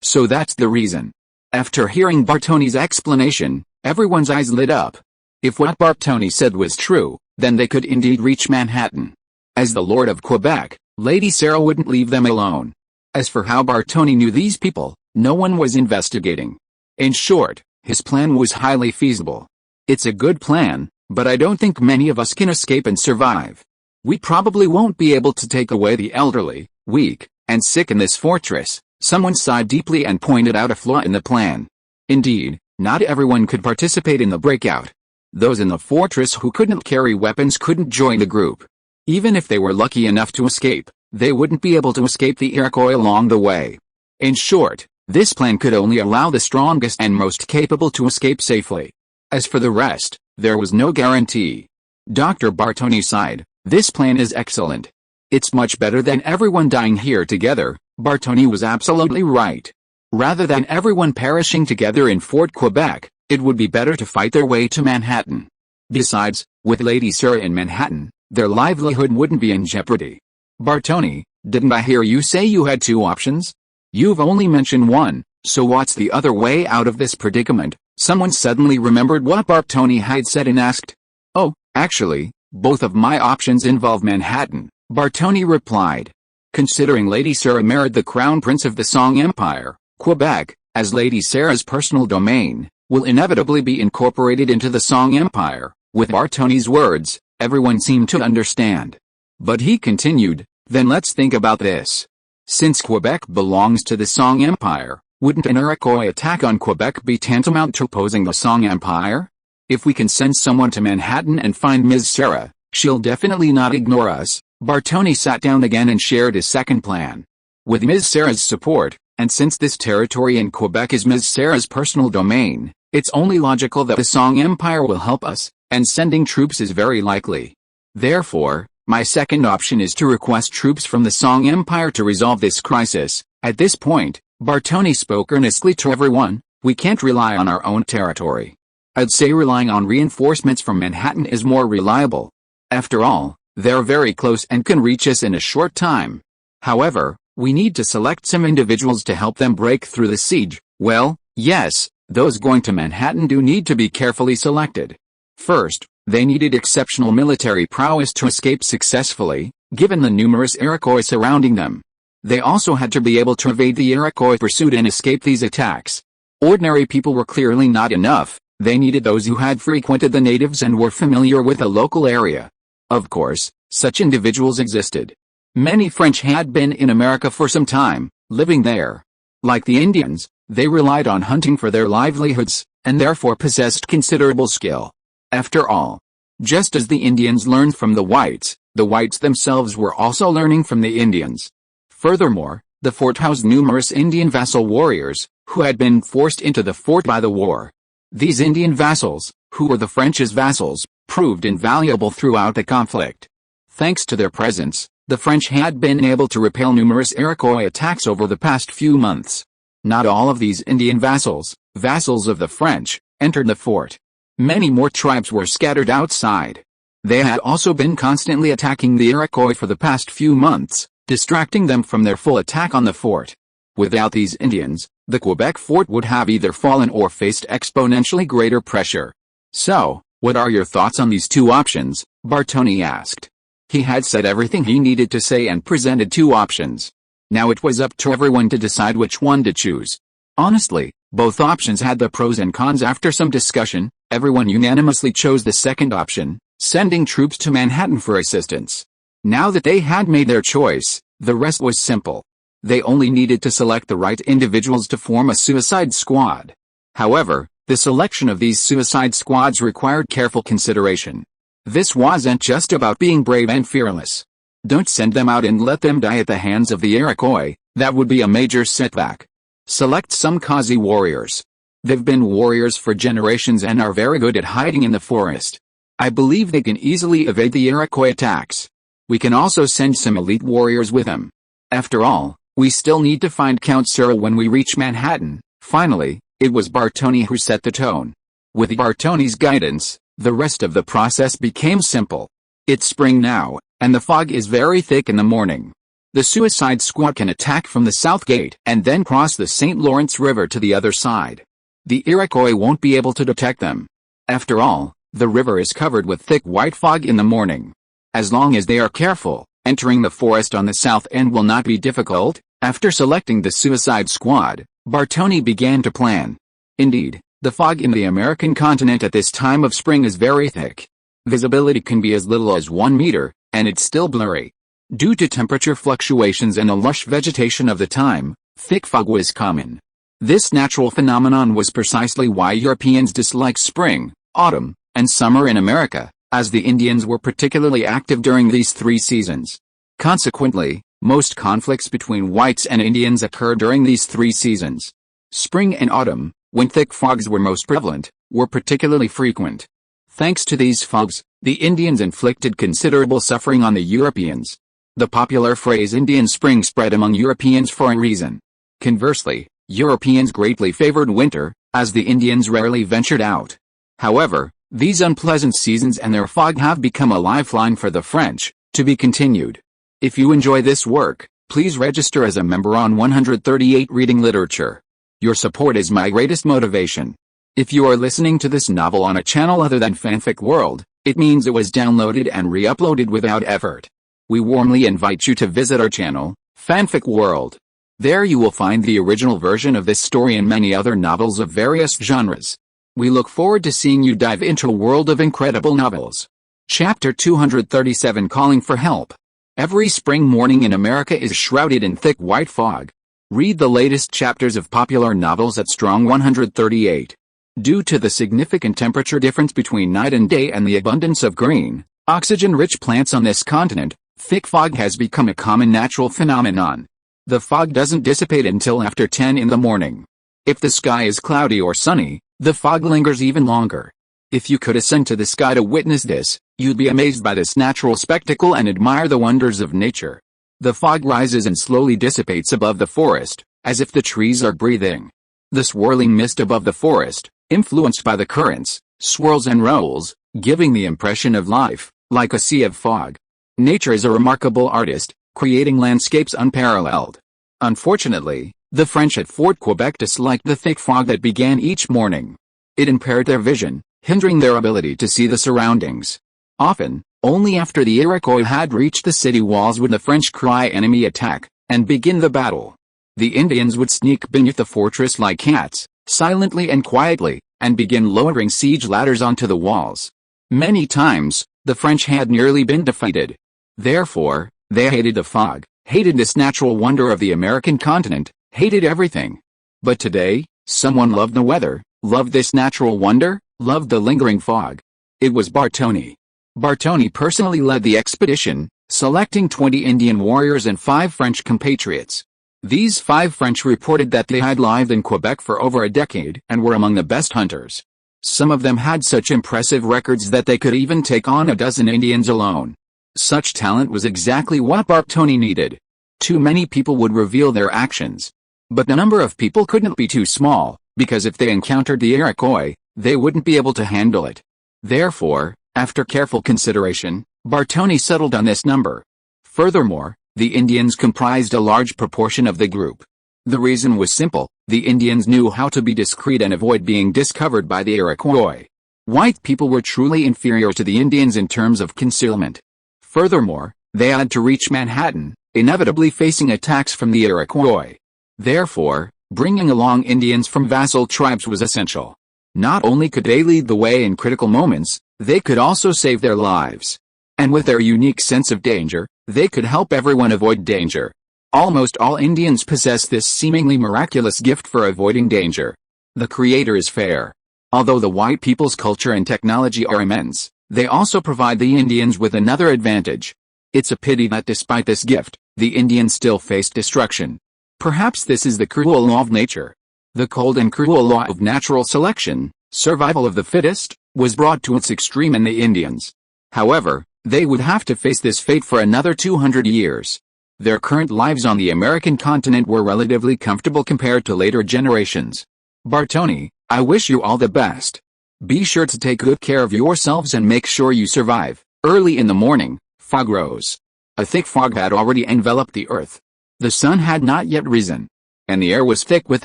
Speaker 1: So that's the reason. After hearing Bartoni's explanation, everyone's eyes lit up. If what Bartoni said was true, then they could indeed reach Manhattan. As the Lord of Quebec, Lady Sarah wouldn't leave them alone. As for how Bartoni knew these people, no one was investigating. In short, his plan was highly feasible. It's a good plan, but I don't think many of us can escape and survive. We probably won't be able to take away the elderly, weak, and sick in this fortress. Someone sighed deeply and pointed out a flaw in the plan. Indeed, not everyone could participate in the breakout. Those in the fortress who couldn't carry weapons couldn't join the group. Even if they were lucky enough to escape, they wouldn't be able to escape the Iroquois along the way. In short, this plan could only allow the strongest and most capable to escape safely. As for the rest, there was no guarantee. Dr. Bartoni sighed. This plan is excellent. It's much better than everyone dying here together. Bartoni was absolutely right. Rather than everyone perishing together in Fort Quebec, it would be better to fight their way to Manhattan. Besides, with Lady Sarah in Manhattan, their livelihood wouldn't be in jeopardy. Bartoni, didn't I hear you say you had two options? You've only mentioned one, so what's the other way out of this predicament? Someone suddenly remembered what Bartoni had said and asked. Oh, actually, both of my options involve Manhattan, Bartoni replied. Considering Lady Sarah married the Crown Prince of the Song Empire, Quebec, as Lady Sarah's personal domain, will inevitably be incorporated into the Song Empire. With Bartoni's words, everyone seemed to understand. But he continued, then let's think about this. Since Quebec belongs to the Song Empire, wouldn't an Iroquois attack on Quebec be tantamount to opposing the Song Empire? If we can send someone to Manhattan and find Ms. Sarah, She'll definitely not ignore us. Bartoni sat down again and shared his second plan. With Ms. Sarah's support, and since this territory in Quebec is Ms. Sarah's personal domain, it's only logical that the Song Empire will help us, and sending troops is very likely. Therefore, my second option is to request troops from the Song Empire to resolve this crisis. At this point, Bartoni spoke earnestly to everyone. We can't rely on our own territory. I'd say relying on reinforcements from Manhattan is more reliable. After all, they're very close and can reach us in a short time. However, we need to select some individuals to help them break through the siege. Well, yes, those going to Manhattan do need to be carefully selected. First, they needed exceptional military prowess to escape successfully, given the numerous Iroquois surrounding them. They also had to be able to evade the Iroquois pursuit and escape these attacks. Ordinary people were clearly not enough. They needed those who had frequented the natives and were familiar with the local area. Of course, such individuals existed. Many French had been in America for some time, living there. Like the Indians, they relied on hunting for their livelihoods, and therefore possessed considerable skill. After all, just as the Indians learned from the whites themselves were also learning from the Indians. Furthermore, the fort housed numerous Indian vassal warriors, who had been forced into the fort by the war. These Indian vassals, who were the French's vassals, proved invaluable throughout the conflict. Thanks to their presence, the French had been able to repel numerous Iroquois attacks over the past few months. Not all of these Indian vassals of the French, entered the fort. Many more tribes were scattered outside. They had also been constantly attacking the Iroquois for the past few months, distracting them from their full attack on the fort. Without these Indians, the Quebec fort would have either fallen or faced exponentially greater pressure. So, what are your thoughts on these two options? Bartoni asked. He had said everything he needed to say and presented two options. Now it was up to everyone to decide which one to choose. Honestly, both options had the pros and cons. After some discussion, everyone unanimously chose the second option, sending troops to Manhattan for assistance. Now that they had made their choice, the rest was simple. They only needed to select the right individuals to form a suicide squad. However, the selection of these suicide squads required careful consideration. This wasn't just about being brave and fearless. Don't send them out and let them die at the hands of the Iroquois. That would be a major setback. Select some Kazi warriors. They've been warriors for generations and are very good at hiding in the forest. I believe they can easily evade the Iroquois attacks. We can also send some elite warriors with them. After all, we still need to find Count Cyril when we reach Manhattan. Finally, it was Bartoni who set the tone. With Bartoni's guidance, the rest of the process became simple. It's spring now, and the fog is very thick in the morning. The suicide squad can attack from the south gate and then cross the St. Lawrence River to the other side. The Iroquois won't be able to detect them. After all, the river is covered with thick white fog in the morning. As long as they are careful, entering the forest on the south end will not be difficult. After selecting the suicide squad, Bartoni began to plan. Indeed, the fog in the American continent at this time of spring is very thick. Visibility can be as little as 1 meter, and it's still blurry. Due to temperature fluctuations and the lush vegetation of the time, thick fog was common. This natural phenomenon was precisely why Europeans disliked spring, autumn, and summer in America, as the Indians were particularly active during these three seasons. Consequently, most conflicts between whites and Indians occur during these three seasons. Spring and autumn, when thick fogs were most prevalent, were particularly frequent. Thanks to these fogs, the Indians inflicted considerable suffering on the Europeans. The popular phrase Indian spring spread among Europeans for a reason. Conversely, Europeans greatly favored winter, as the Indians rarely ventured out. However, these unpleasant seasons and their fog have become a lifeline for the French. To be continued. If you enjoy this work, please register as a member on 138 Reading Literature. Your support is my greatest motivation. If you are listening to this novel on a channel other than Fanfic World, it means it was downloaded and re-uploaded without effort. We warmly invite you to visit our channel, Fanfic World. There you will find the original version of this story and many other novels of various genres. We look forward to seeing you dive into a world of incredible novels. Chapter 237 Calling for Help. Every spring morning in America is shrouded in thick white fog. Read the latest chapters of popular novels at Strong 138. Due to the significant temperature difference between night and day and the abundance of green, oxygen-rich plants on this continent, thick fog has become a common natural phenomenon. The fog doesn't dissipate until after 10 in the morning. If the sky is cloudy or sunny, the fog lingers even longer. If you could ascend to the sky to witness this, you'd be amazed by this natural spectacle and admire the wonders of nature. The fog rises and slowly dissipates above the forest, as if the trees are breathing. The swirling mist above the forest, influenced by the currents, swirls and rolls, giving the impression of life, like a sea of fog. Nature is a remarkable artist, creating landscapes unparalleled. Unfortunately, the French at Fort Quebec disliked the thick fog that began each morning. It impaired their vision, hindering their ability to see the surroundings. Often, only after the Iroquois had reached the city walls would the French cry enemy attack, and begin the battle. The Indians would sneak beneath the fortress like cats, silently and quietly, and begin lowering siege ladders onto the walls. Many times, the French had nearly been defeated. Therefore, they hated the fog, hated this natural wonder of the American continent, hated everything. But today, someone loved the weather, loved this natural wonder, loved the lingering fog. It was Bartoni. Bartoni personally led the expedition, selecting 20 Indian warriors and 5 French compatriots. These 5 French reported that they had lived in Quebec for over a decade and were among the best hunters. Some of them had such impressive records that they could even take on a dozen Indians alone. Such talent was exactly what Bartoni needed. Too many people would reveal their actions. But the number of people couldn't be too small, because if they encountered the Iroquois, they wouldn't be able to handle it. Therefore, after careful consideration, Bartoni settled on this number. Furthermore, the Indians comprised a large proportion of the group. The reason was simple: the Indians knew how to be discreet and avoid being discovered by the Iroquois. White people were truly inferior to the Indians in terms of concealment. Furthermore, they had to reach Manhattan, inevitably facing attacks from the Iroquois. Therefore, bringing along Indians from vassal tribes was essential. Not only could they lead the way in critical moments, they could also save their lives. And with their unique sense of danger, they could help everyone avoid danger. Almost all Indians possess this seemingly miraculous gift for avoiding danger. The Creator is fair. Although the white people's culture and technology are immense, they also provide the Indians with another advantage. It's a pity that despite this gift, the Indians still faced destruction. Perhaps this is the cruel law of nature. The cold and cruel law of natural selection, survival of the fittest, was brought to its extreme in the Indians. However, they would have to face this fate for another 200 years. Their current lives on the American continent were relatively comfortable compared to later generations. Bartoni, I wish you all the best. Be sure to take good care of yourselves and make sure you survive. Early in the morning, fog rose. A thick fog had already enveloped the earth. The sun had not yet risen, and the air was thick with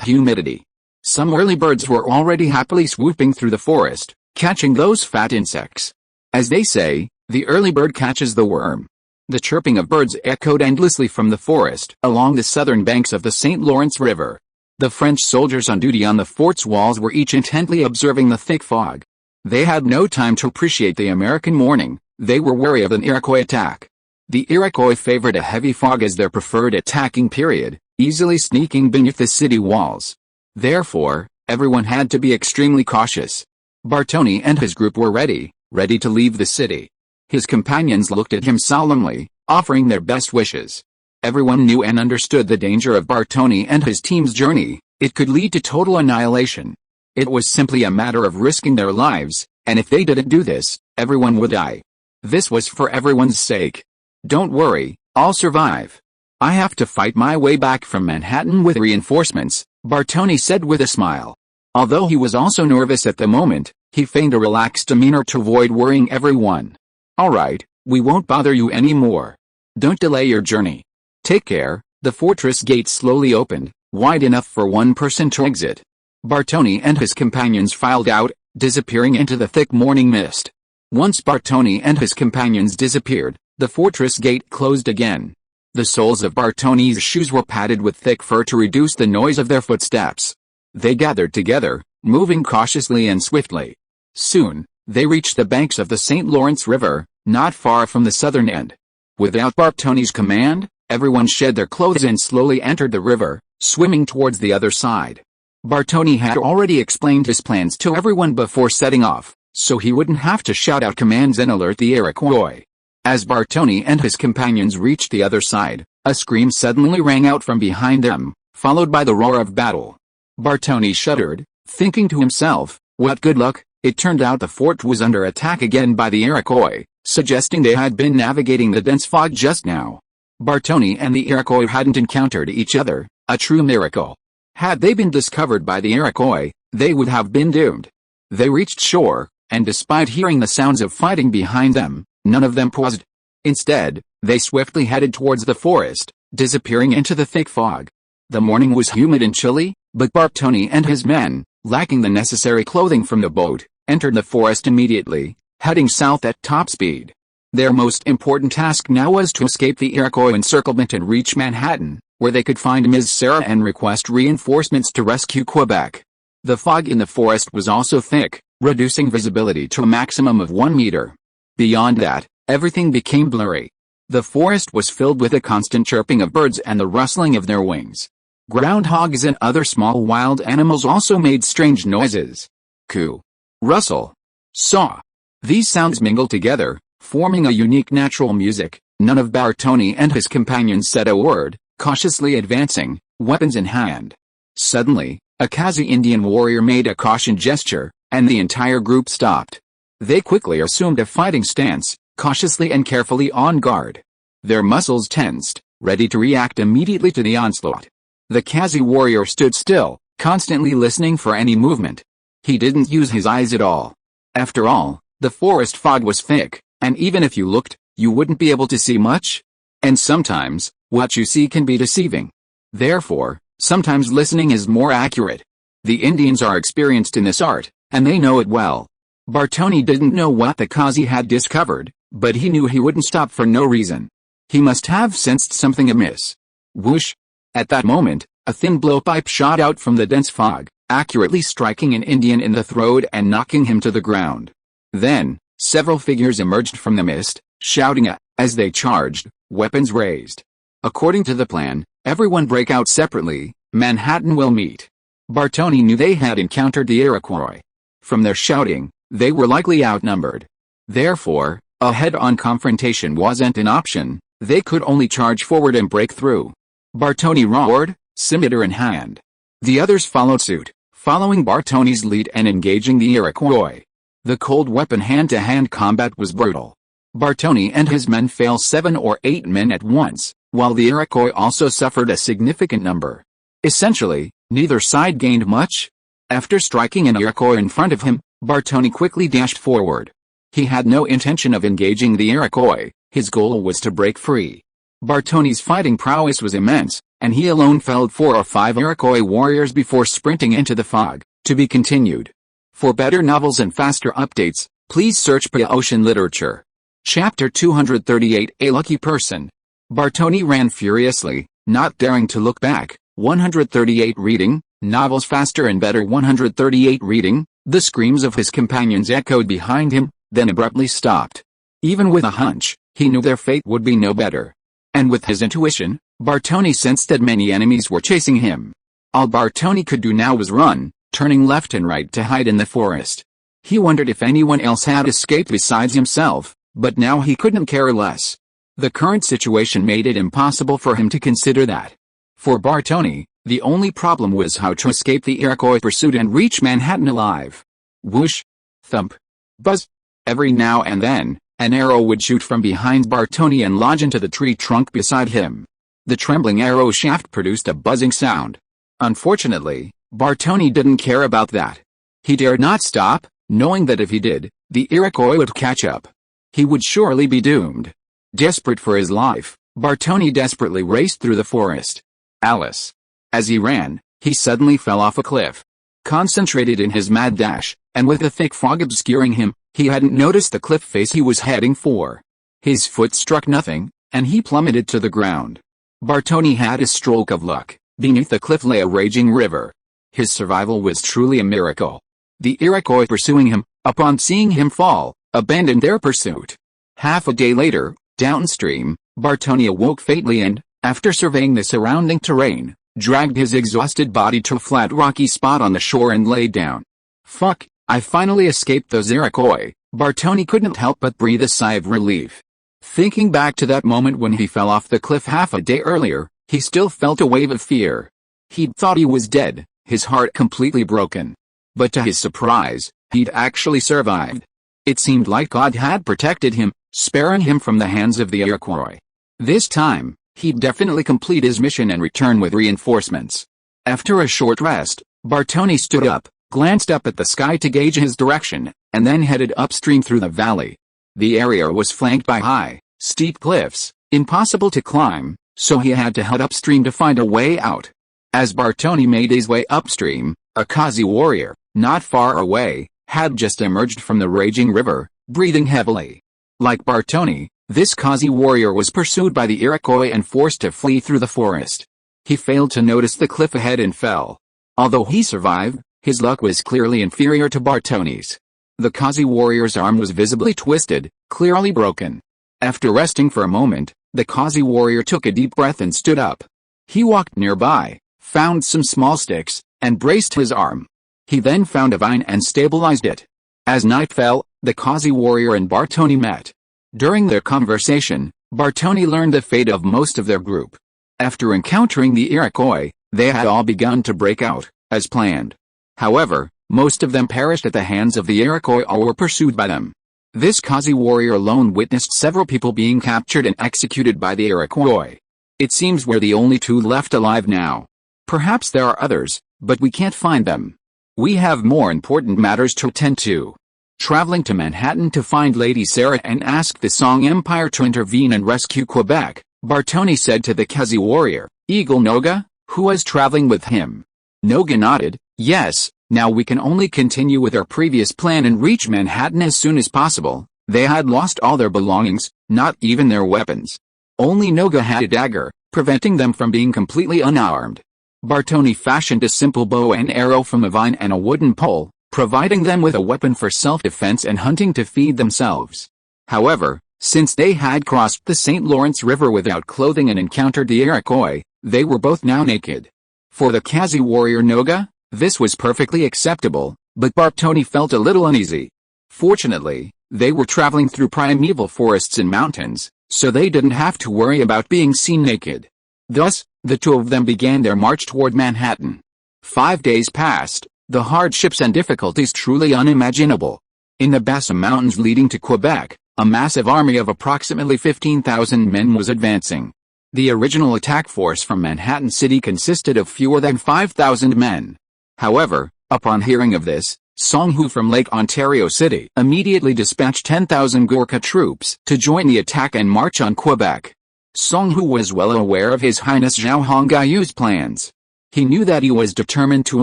Speaker 1: humidity. Some early birds were already happily swooping through the forest, catching those fat insects. As they say, the early bird catches the worm. The chirping of birds echoed endlessly from the forest along the southern banks of the St. Lawrence River. The French soldiers on duty on the fort's walls were each intently observing the thick fog. They had no time to appreciate the American morning. They were wary of an Iroquois attack. The Iroquois favored a heavy fog as their preferred attacking period, easily sneaking beneath the city walls. Therefore, everyone had to be extremely cautious. Bartoni and his group were ready to leave the city. His companions looked at him solemnly, offering their best wishes. Everyone knew and understood the danger of Bartoni and his team's journey. It could lead to total annihilation. It was simply a matter of risking their lives, and if they didn't do this, everyone would die. This was for everyone's sake. Don't worry, I'll survive. I have to fight my way back from Manhattan with reinforcements, Bartoni said with a smile. Although he was also nervous at the moment, he feigned a relaxed demeanor to avoid worrying everyone. All right, we won't bother you anymore. Don't delay your journey. Take care. The fortress gate slowly opened, wide enough for one person to exit. Bartoni and his companions filed out, disappearing into the thick morning mist. Once Bartoni and his companions disappeared, the fortress gate closed again. The soles of Bartoni's shoes were padded with thick fur to reduce the noise of their footsteps. They gathered together, moving cautiously and swiftly. Soon, they reached the banks of the St. Lawrence River, not far from the southern end. Without Bartoni's command, everyone shed their clothes and slowly entered the river, swimming towards the other side. Bartoni had already explained his plans to everyone before setting off, so he wouldn't have to shout out commands and alert the Iroquois. As Bartoni and his companions reached the other side, a scream suddenly rang out from behind them, followed by the roar of battle. Bartoni shuddered, thinking to himself, what good luck. It turned out the fort was under attack again by the Iroquois, suggesting they had been navigating the dense fog just now. Bartoni and the Iroquois hadn't encountered each other, a true miracle. Had they been discovered by the Iroquois, they would have been doomed. They reached shore, and despite hearing the sounds of fighting behind them, none of them paused. Instead, they swiftly headed towards the forest, disappearing into the thick fog. The morning was humid and chilly, but Bartoni and his men, lacking the necessary clothing from the boat, entered the forest immediately, heading south at top speed. Their most important task now was to escape the Iroquois encirclement and reach Manhattan, where they could find Ms. Sarah and request reinforcements to rescue Quebec. The fog in the forest was also thick, reducing visibility to a maximum of 1 meter. Beyond that, everything became blurry. The forest was filled with the constant chirping of birds and the rustling of their wings. Groundhogs and other small wild animals also made strange noises. Coo, rustle, saw. These sounds mingled together, forming a unique natural music. None of Bartoni and his companions said a word, cautiously advancing, weapons in hand. Suddenly, a Kazi Indian warrior made a caution gesture, and the entire group stopped. They quickly assumed a fighting stance, cautiously and carefully on guard. Their muscles tensed, ready to react immediately to the onslaught. The Kazi warrior stood still, constantly listening for any movement. He didn't use his eyes at all. After all, the forest fog was thick, and even if you looked, you wouldn't be able to see much. And sometimes, what you see can be deceiving. Therefore, sometimes listening is more accurate. The Indians are experienced in this art, and they know it well. Bartoni didn't know what the Kazi had discovered, but he knew he wouldn't stop for no reason. He must have sensed something amiss. Whoosh! At that moment, a thin blowpipe shot out from the dense fog, accurately striking an Indian in the throat and knocking him to the ground. Then, several figures emerged from the mist, shouting as they charged, weapons raised. According to the plan, everyone break out separately, Manhattan will meet. Bartoni knew they had encountered the Iroquois. From their shouting, they were likely outnumbered. Therefore, a head-on confrontation wasn't an option. They could only charge forward and break through. Bartoni roared, scimitar in hand. The others followed suit, following Bartoni's lead and engaging the Iroquois. The cold weapon hand-to-hand combat was brutal. Bartoni and his men fell 7 or 8 men at once, while the Iroquois also suffered a significant number. Essentially, neither side gained much. After striking an Iroquois in front of him, Bartoni quickly dashed forward. He had no intention of engaging the Iroquois. His goal was to break free. Bartoni's fighting prowess was immense, and he alone felled 4 or 5 Iroquois warriors before sprinting into the fog. To be continued. For better novels and faster updates, please search by Ocean Literature. Chapter 238 A Lucky Person. Bartoni ran furiously, not daring to look back. 138 reading, novels faster and better. 138 reading, the screams of his companions echoed behind him, then abruptly stopped. Even with a hunch, he knew their fate would be no better. And with his intuition, Bartoni sensed that many enemies were chasing him. All Bartoni could do now was run, turning left and right to hide in the forest. He wondered if anyone else had escaped besides himself, but now he couldn't care less. The current situation made it impossible for him to consider that. For Bartoni, the only problem was how to escape the Iroquois pursuit and reach Manhattan alive. Whoosh! Thump! Buzz! Every now and then, an arrow would shoot from behind Bartoni and lodge into the tree trunk beside him. The trembling arrow shaft produced a buzzing sound. Unfortunately, Bartoni didn't care about that. He dared not stop, knowing that if he did, the Iroquois would catch up. He would surely be doomed. Desperate for his life, Bartoni desperately raced through the forest. Alice. As he ran, he suddenly fell off a cliff. Concentrated in his mad dash, and with the thick fog obscuring him, he hadn't noticed the cliff face he was heading for. His foot struck nothing, and he plummeted to the ground. Bartoni had a stroke of luck. Beneath the cliff lay a raging river. His survival was truly a miracle. The Iroquois pursuing him, upon seeing him fall, abandoned their pursuit. Half a day later, downstream, Bartoni awoke fatally and, after surveying the surrounding terrain, dragged his exhausted body to a flat rocky spot on the shore and lay down. Fuck, I finally escaped those Iroquois." Bartoni couldn't help but breathe a sigh of relief. Thinking back to that moment when he fell off the cliff half a day earlier, he still felt a wave of fear. He'd thought he was dead, his heart completely broken. But to his surprise, he'd actually survived. It seemed like God had protected him, sparing him from the hands of the Iroquois. This time, he'd definitely complete his mission and return with reinforcements. After a short rest, Bartoni stood up, glanced up at the sky to gauge his direction, and then headed upstream through the valley. The area was flanked by high, steep cliffs, impossible to climb, so he had to head upstream to find a way out. As Bartoni made his way upstream, a Kazi warrior, not far away, had just emerged from the raging river, breathing heavily. Like Bartoni, this Kazi warrior was pursued by the Iroquois and forced to flee through the forest. He failed to notice the cliff ahead and fell. Although he survived, his luck was clearly inferior to Bartoni's. The Kazi warrior's arm was visibly twisted, clearly broken. After resting for a moment, the Kazi warrior took a deep breath and stood up. He walked nearby, found some small sticks, and braced his arm. He then found a vine and stabilized it. As night fell, the Kazi warrior and Bartoni met. During their conversation, Bartoni learned the fate of most of their group. After encountering the Iroquois, they had all begun to break out, as planned. However, most of them perished at the hands of the Iroquois or were pursued by them. This Kazi warrior alone witnessed several people being captured and executed by the Iroquois. It seems we're the only two left alive now. Perhaps there are others, but we can't find them. We have more important matters to attend to. Traveling to Manhattan to find Lady Sarah and ask the Song Empire to intervene and rescue Quebec, Bartoni said to the Kazi warrior, Eagle Noga, who was traveling with him. Noga nodded, yes, now we can only continue with our previous plan and reach Manhattan as soon as possible. They had lost all their belongings, not even their weapons. Only Noga had a dagger, preventing them from being completely unarmed. Bartoni fashioned a simple bow and arrow from a vine and a wooden pole, providing them with a weapon for self-defense and hunting to feed themselves. However, since they had crossed the St. Lawrence River without clothing and encountered the Iroquois, they were both now naked. For the Kazi warrior Noga, this was perfectly acceptable, but Bartoni felt a little uneasy. Fortunately, they were traveling through primeval forests and mountains, so they didn't have to worry about being seen naked. Thus, the two of them began their march toward Manhattan. 5 days passed, the hardships and difficulties truly unimaginable. In the Bassa Mountains leading to Quebec, a massive army of approximately 15,000 men was advancing. The original attack force from Manhattan City consisted of fewer than 5,000 men. However, upon hearing of this, Song Hu from Lake Ontario City immediately dispatched 10,000 Gurkha troops to join the attack and march on Quebec. Song Hu was well aware of His Highness Zhao Hongayu's plans. He knew that he was determined to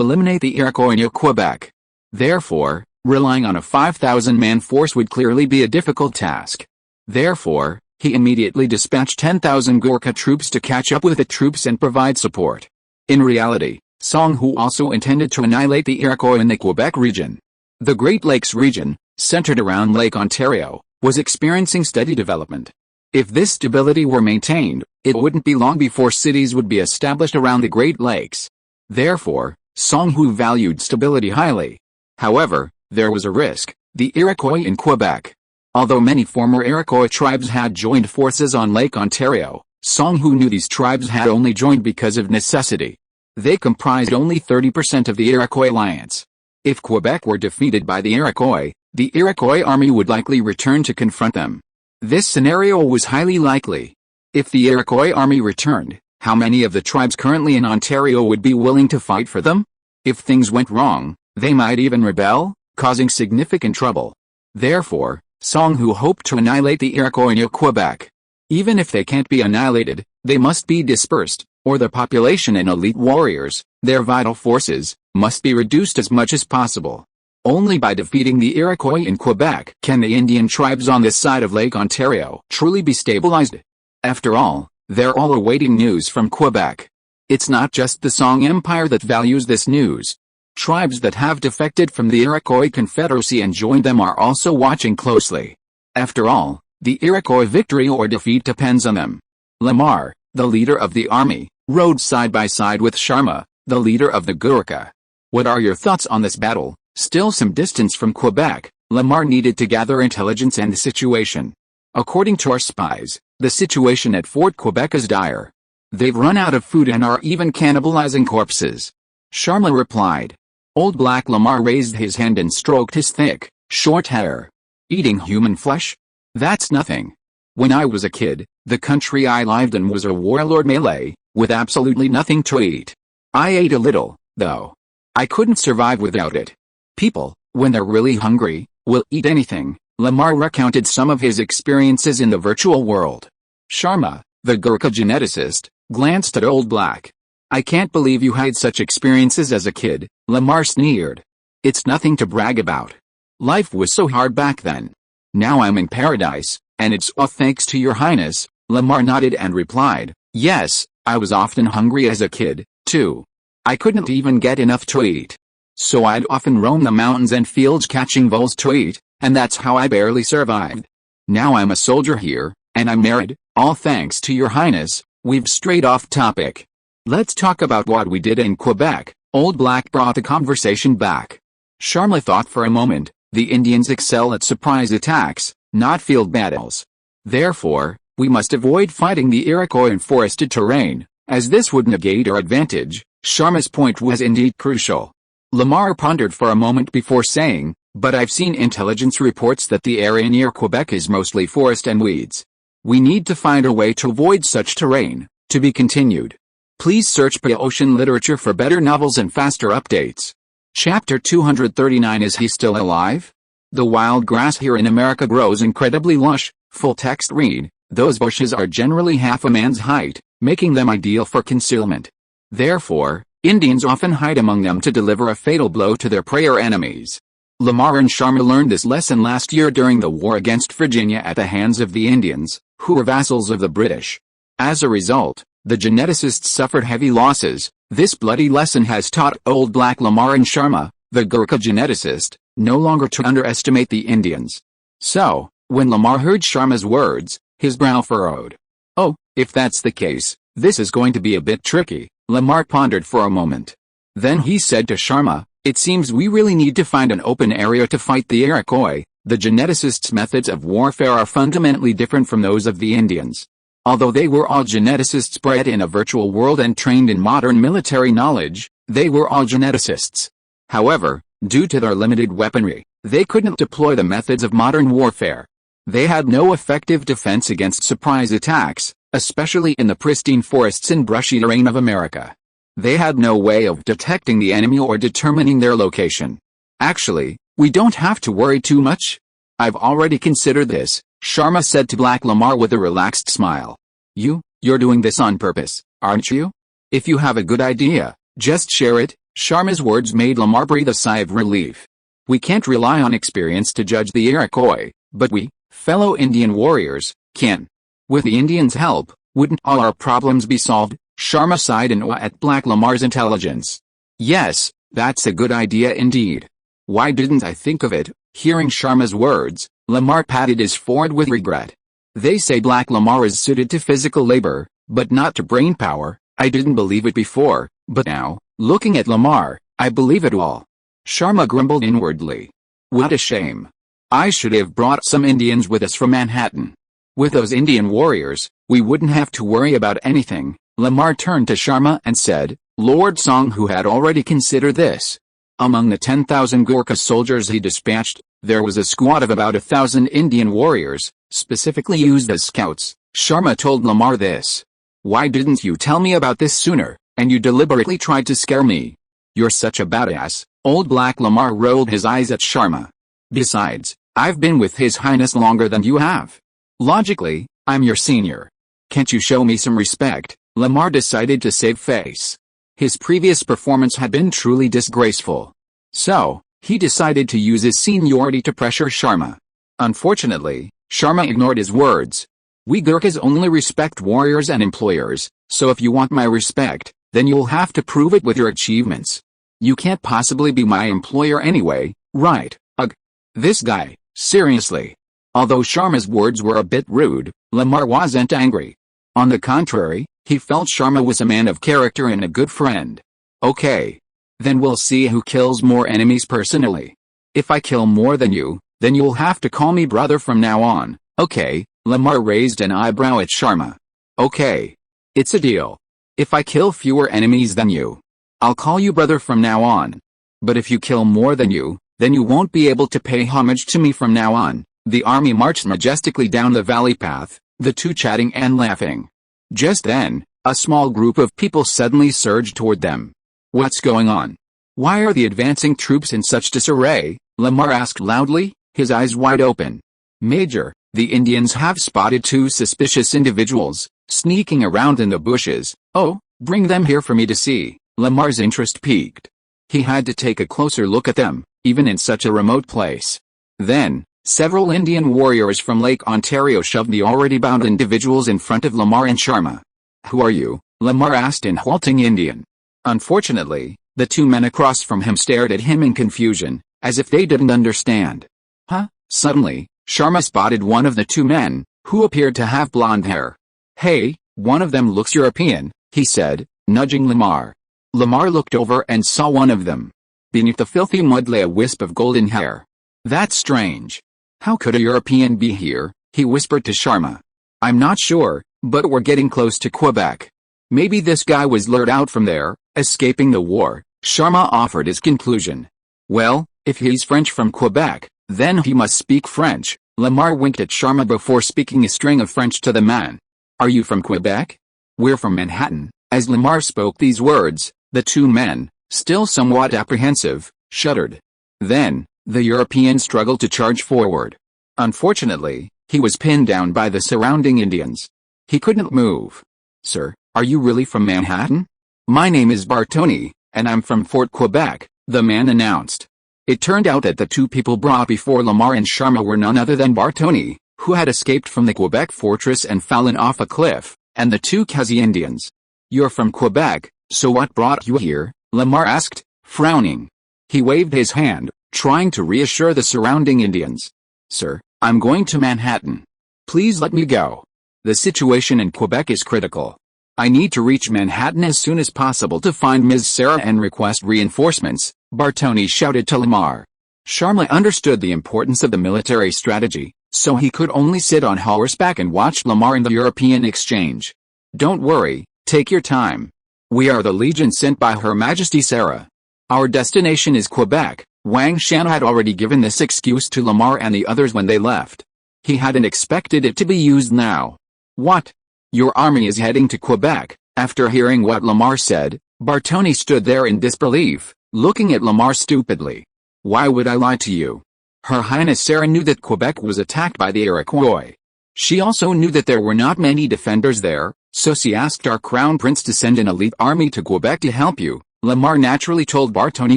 Speaker 1: eliminate the Iroquois near Quebec. Therefore, relying on a 5,000-man force would clearly be a difficult task. Therefore, he immediately dispatched 10,000 Gurkha troops to catch up with the troops and provide support. In reality, Song Hu also intended to annihilate the Iroquois in the Quebec region. The Great Lakes region, centered around Lake Ontario, was experiencing steady development. If this stability were maintained, it wouldn't be long before cities would be established around the Great Lakes. Therefore, Song Hu valued stability highly. However, there was a risk: the Iroquois in Quebec. Although many former Iroquois tribes had joined forces on Lake Ontario, Song Hu knew these tribes had only joined because of necessity. They comprised only 30% of the Iroquois alliance. If Quebec were defeated by the Iroquois army would likely return to confront them. This scenario was highly likely. If the Iroquois army returned, how many of the tribes currently in Ontario would be willing to fight for them? If things went wrong, they might even rebel, causing significant trouble. Therefore, Song Hu hoped to annihilate the Iroquois near Quebec. Even if they can't be annihilated, they must be dispersed, or the population and elite warriors, their vital forces, must be reduced as much as possible. Only by defeating the Iroquois in Quebec can the Indian tribes on this side of Lake Ontario truly be stabilized. After all, they're all awaiting news from Quebec. It's not just the Song Empire that values this news. Tribes that have defected from the Iroquois Confederacy and joined them are also watching closely. After all, the Iroquois victory or defeat depends on them. Lamar, the leader of the army, rode side by side with Sharma, the leader of the Gurkha. What are your thoughts on this battle? Still some distance from Quebec, Lamar needed to gather intelligence and the situation. According to our spies, the situation at Fort Quebec is dire. They've run out of food and are even cannibalizing corpses. Sharma replied. Old Black Lamar raised his hand and stroked his thick, short hair. Eating human flesh? That's nothing. When I was a kid, the country I lived in was a warlord melee, with absolutely nothing to eat. I ate a little, though. I couldn't survive without it. People, when they're really hungry, will eat anything. Lamar recounted some of his experiences in the virtual world. Sharma, the Gurkha geneticist, glanced at Old Black. I can't believe you had such experiences as a kid, Lamar sneered. It's nothing to brag about. Life was so hard back then. Now I'm in paradise, and it's all thanks to your highness. Lamar nodded and replied, yes, I was often hungry as a kid, too. I couldn't even get enough to eat. So I'd often roam the mountains and fields catching voles to eat, and that's how I barely survived. Now I'm a soldier here, and I'm married, all thanks to your highness. We've strayed off topic. Let's talk about what we did in Quebec. Old Black brought the conversation back. Sharma thought for a moment. The Indians excel at surprise attacks, not field battles. Therefore, we must avoid fighting the Iroquois in forested terrain, as this would negate our advantage. Sharma's point was indeed crucial. Lamar pondered for a moment before saying, but I've seen intelligence reports that the area near Quebec is mostly forest and weeds. We need to find a way to avoid such terrain. To be continued. Please search Ocean literature for better novels and faster updates. Chapter 239. Is he still alive? The wild grass here in America grows incredibly lush. Full text read. Those bushes are generally half a man's height, making them ideal for concealment. Therefore, Indians often hide among them to deliver a fatal blow to their prey or enemies. Lamar and Sharma learned this lesson last year during the war against Virginia at the hands of the Indians, who were vassals of the British. As a result, the geneticists suffered heavy losses. This bloody lesson has taught Old Black Lamar and Sharma, the Gurkha geneticist, no longer to underestimate the Indians. So, when Lamar heard Sharma's words, his brow furrowed. Oh, if that's the case, this is going to be a bit tricky. Lamar pondered for a moment. Then he said to Sharma, it seems we really need to find an open area to fight the Iroquois. The geneticists' methods of warfare are fundamentally different from those of the Indians. Although they were all geneticists bred in a virtual world and trained in modern military knowledge, they were all geneticists. However, due to their limited weaponry, they couldn't deploy the methods of modern warfare. They had no effective defense against surprise attacks, especially in the pristine forests and brushy terrain of America. They had no way of detecting the enemy or determining their location. Actually, we don't have to worry too much. I've already considered this, Sharma said to Black Lamar with a relaxed smile. You're doing this on purpose, aren't you? If you have a good idea, just share it. Sharma's words made Lamar breathe a sigh of relief. We can't rely on experience to judge the Iroquois, but we, fellow Indian warriors, can. With the Indians' help, wouldn't all our problems be solved? Sharma sighed in awe at Black Lamar's intelligence. Yes, that's a good idea indeed. Why didn't I think of it? Hearing Sharma's words, Lamar patted his forehead with regret. They say Black Lamar is suited to physical labor, but not to brain power. I didn't believe it before, but now, looking at Lamar, I believe it all. Sharma grumbled inwardly. What a shame. I should have brought some Indians with us from Manhattan. With those Indian warriors, we wouldn't have to worry about anything. Lamar turned to Sharma and said, Lord Song, who had already considered this. Among the 10,000 Gurkha soldiers he dispatched, there was a squad of about 1,000 Indian warriors, specifically used as scouts. Sharma told Lamar this. Why didn't you tell me about this sooner, and you deliberately tried to scare me? You're such a badass. Old Black Lamar rolled his eyes at Sharma. Besides, I've been with His Highness longer than you have. Logically, I'm your senior. Can't you show me some respect? Lamar decided to save face. His previous performance had been truly disgraceful. So, he decided to use his seniority to pressure Sharma. Unfortunately, Sharma ignored his words. We Gurkhas only respect warriors and employers, so if you want my respect, then you'll have to prove it with your achievements. You can't possibly be my employer anyway, right? Ugh. This guy, seriously. Although Sharma's words were a bit rude, Lamar wasn't angry. On the contrary, he felt Sharma was a man of character and a good friend. Okay. Then we'll see who kills more enemies personally. If I kill more than you, then you'll have to call me brother from now on, okay? Lamar raised an eyebrow at Sharma. Okay. It's a deal. If I kill fewer enemies than you, I'll call you brother from now on. But if you kill more than you, then you won't be able to pay homage to me from now on. The army marched majestically down the valley path, the two chatting and laughing. Just then, a small group of people suddenly surged toward them. What's going on? Why are the advancing troops in such disarray? Lamar asked loudly, his eyes wide open. Major, the Indians have spotted two suspicious individuals, sneaking around in the bushes. Oh, bring them here for me to see. Lamar's interest piqued. He had to take a closer look at them, even in such a remote place. Then, several Indian warriors from Lake Ontario shoved the already bound individuals in front of Lamar and Sharma. Who are you? Lamar asked in halting Indian. Unfortunately, the two men across from him stared at him in confusion, as if they didn't understand. Huh? Suddenly, Sharma spotted one of the two men, who appeared to have blonde hair. Hey, one of them looks European, he said, nudging Lamar. Lamar looked over and saw one of them. Beneath the filthy mud lay a wisp of golden hair. That's strange. How could a European be here? He whispered to Sharma. I'm not sure, but we're getting close to Quebec. Maybe this guy was lured out from there, escaping the war. Sharma offered his conclusion. Well, if he's French from Quebec, then he must speak French. Lamar winked at Sharma before speaking a string of French to the man. Are you from Quebec? We're from Manhattan. As Lamar spoke these words, the two men, still somewhat apprehensive, shuddered. Then, the European struggled to charge forward. Unfortunately, he was pinned down by the surrounding Indians. He couldn't move. Sir, are you really from Manhattan? My name is Bartoni, and I'm from Fort Quebec, the man announced. It turned out that the two people brought before Lamar and Sharma were none other than Bartoni, who had escaped from the Quebec fortress and fallen off a cliff, and the two Kazi Indians. You're from Quebec, so what brought you here? Lamar asked, frowning. He waved his hand, trying to reassure the surrounding Indians. Sir, I'm going to Manhattan. Please let me go. The situation in Quebec is critical. I need to reach Manhattan as soon as possible to find Ms. Sarah and request reinforcements, Bartoni shouted to Lamar. Sharma understood the importance of the military strategy, so he could only sit on horseback and watch Lamar and the European exchange. Don't worry, take your time. We are the legion sent by Her Majesty Sarah. Our destination is Quebec. Wang Shan had already given this excuse to Lamar and the others when they left. He hadn't expected it to be used now. What? Your army is heading to Quebec? After hearing what Lamar said, Bartoni stood there in disbelief, looking at Lamar stupidly. Why would I lie to you? Her Highness Sarah knew that Quebec was attacked by the Iroquois. She also knew that there were not many defenders there, so she asked our crown prince to send an elite army to Quebec to help you. Lamar naturally told Bartoni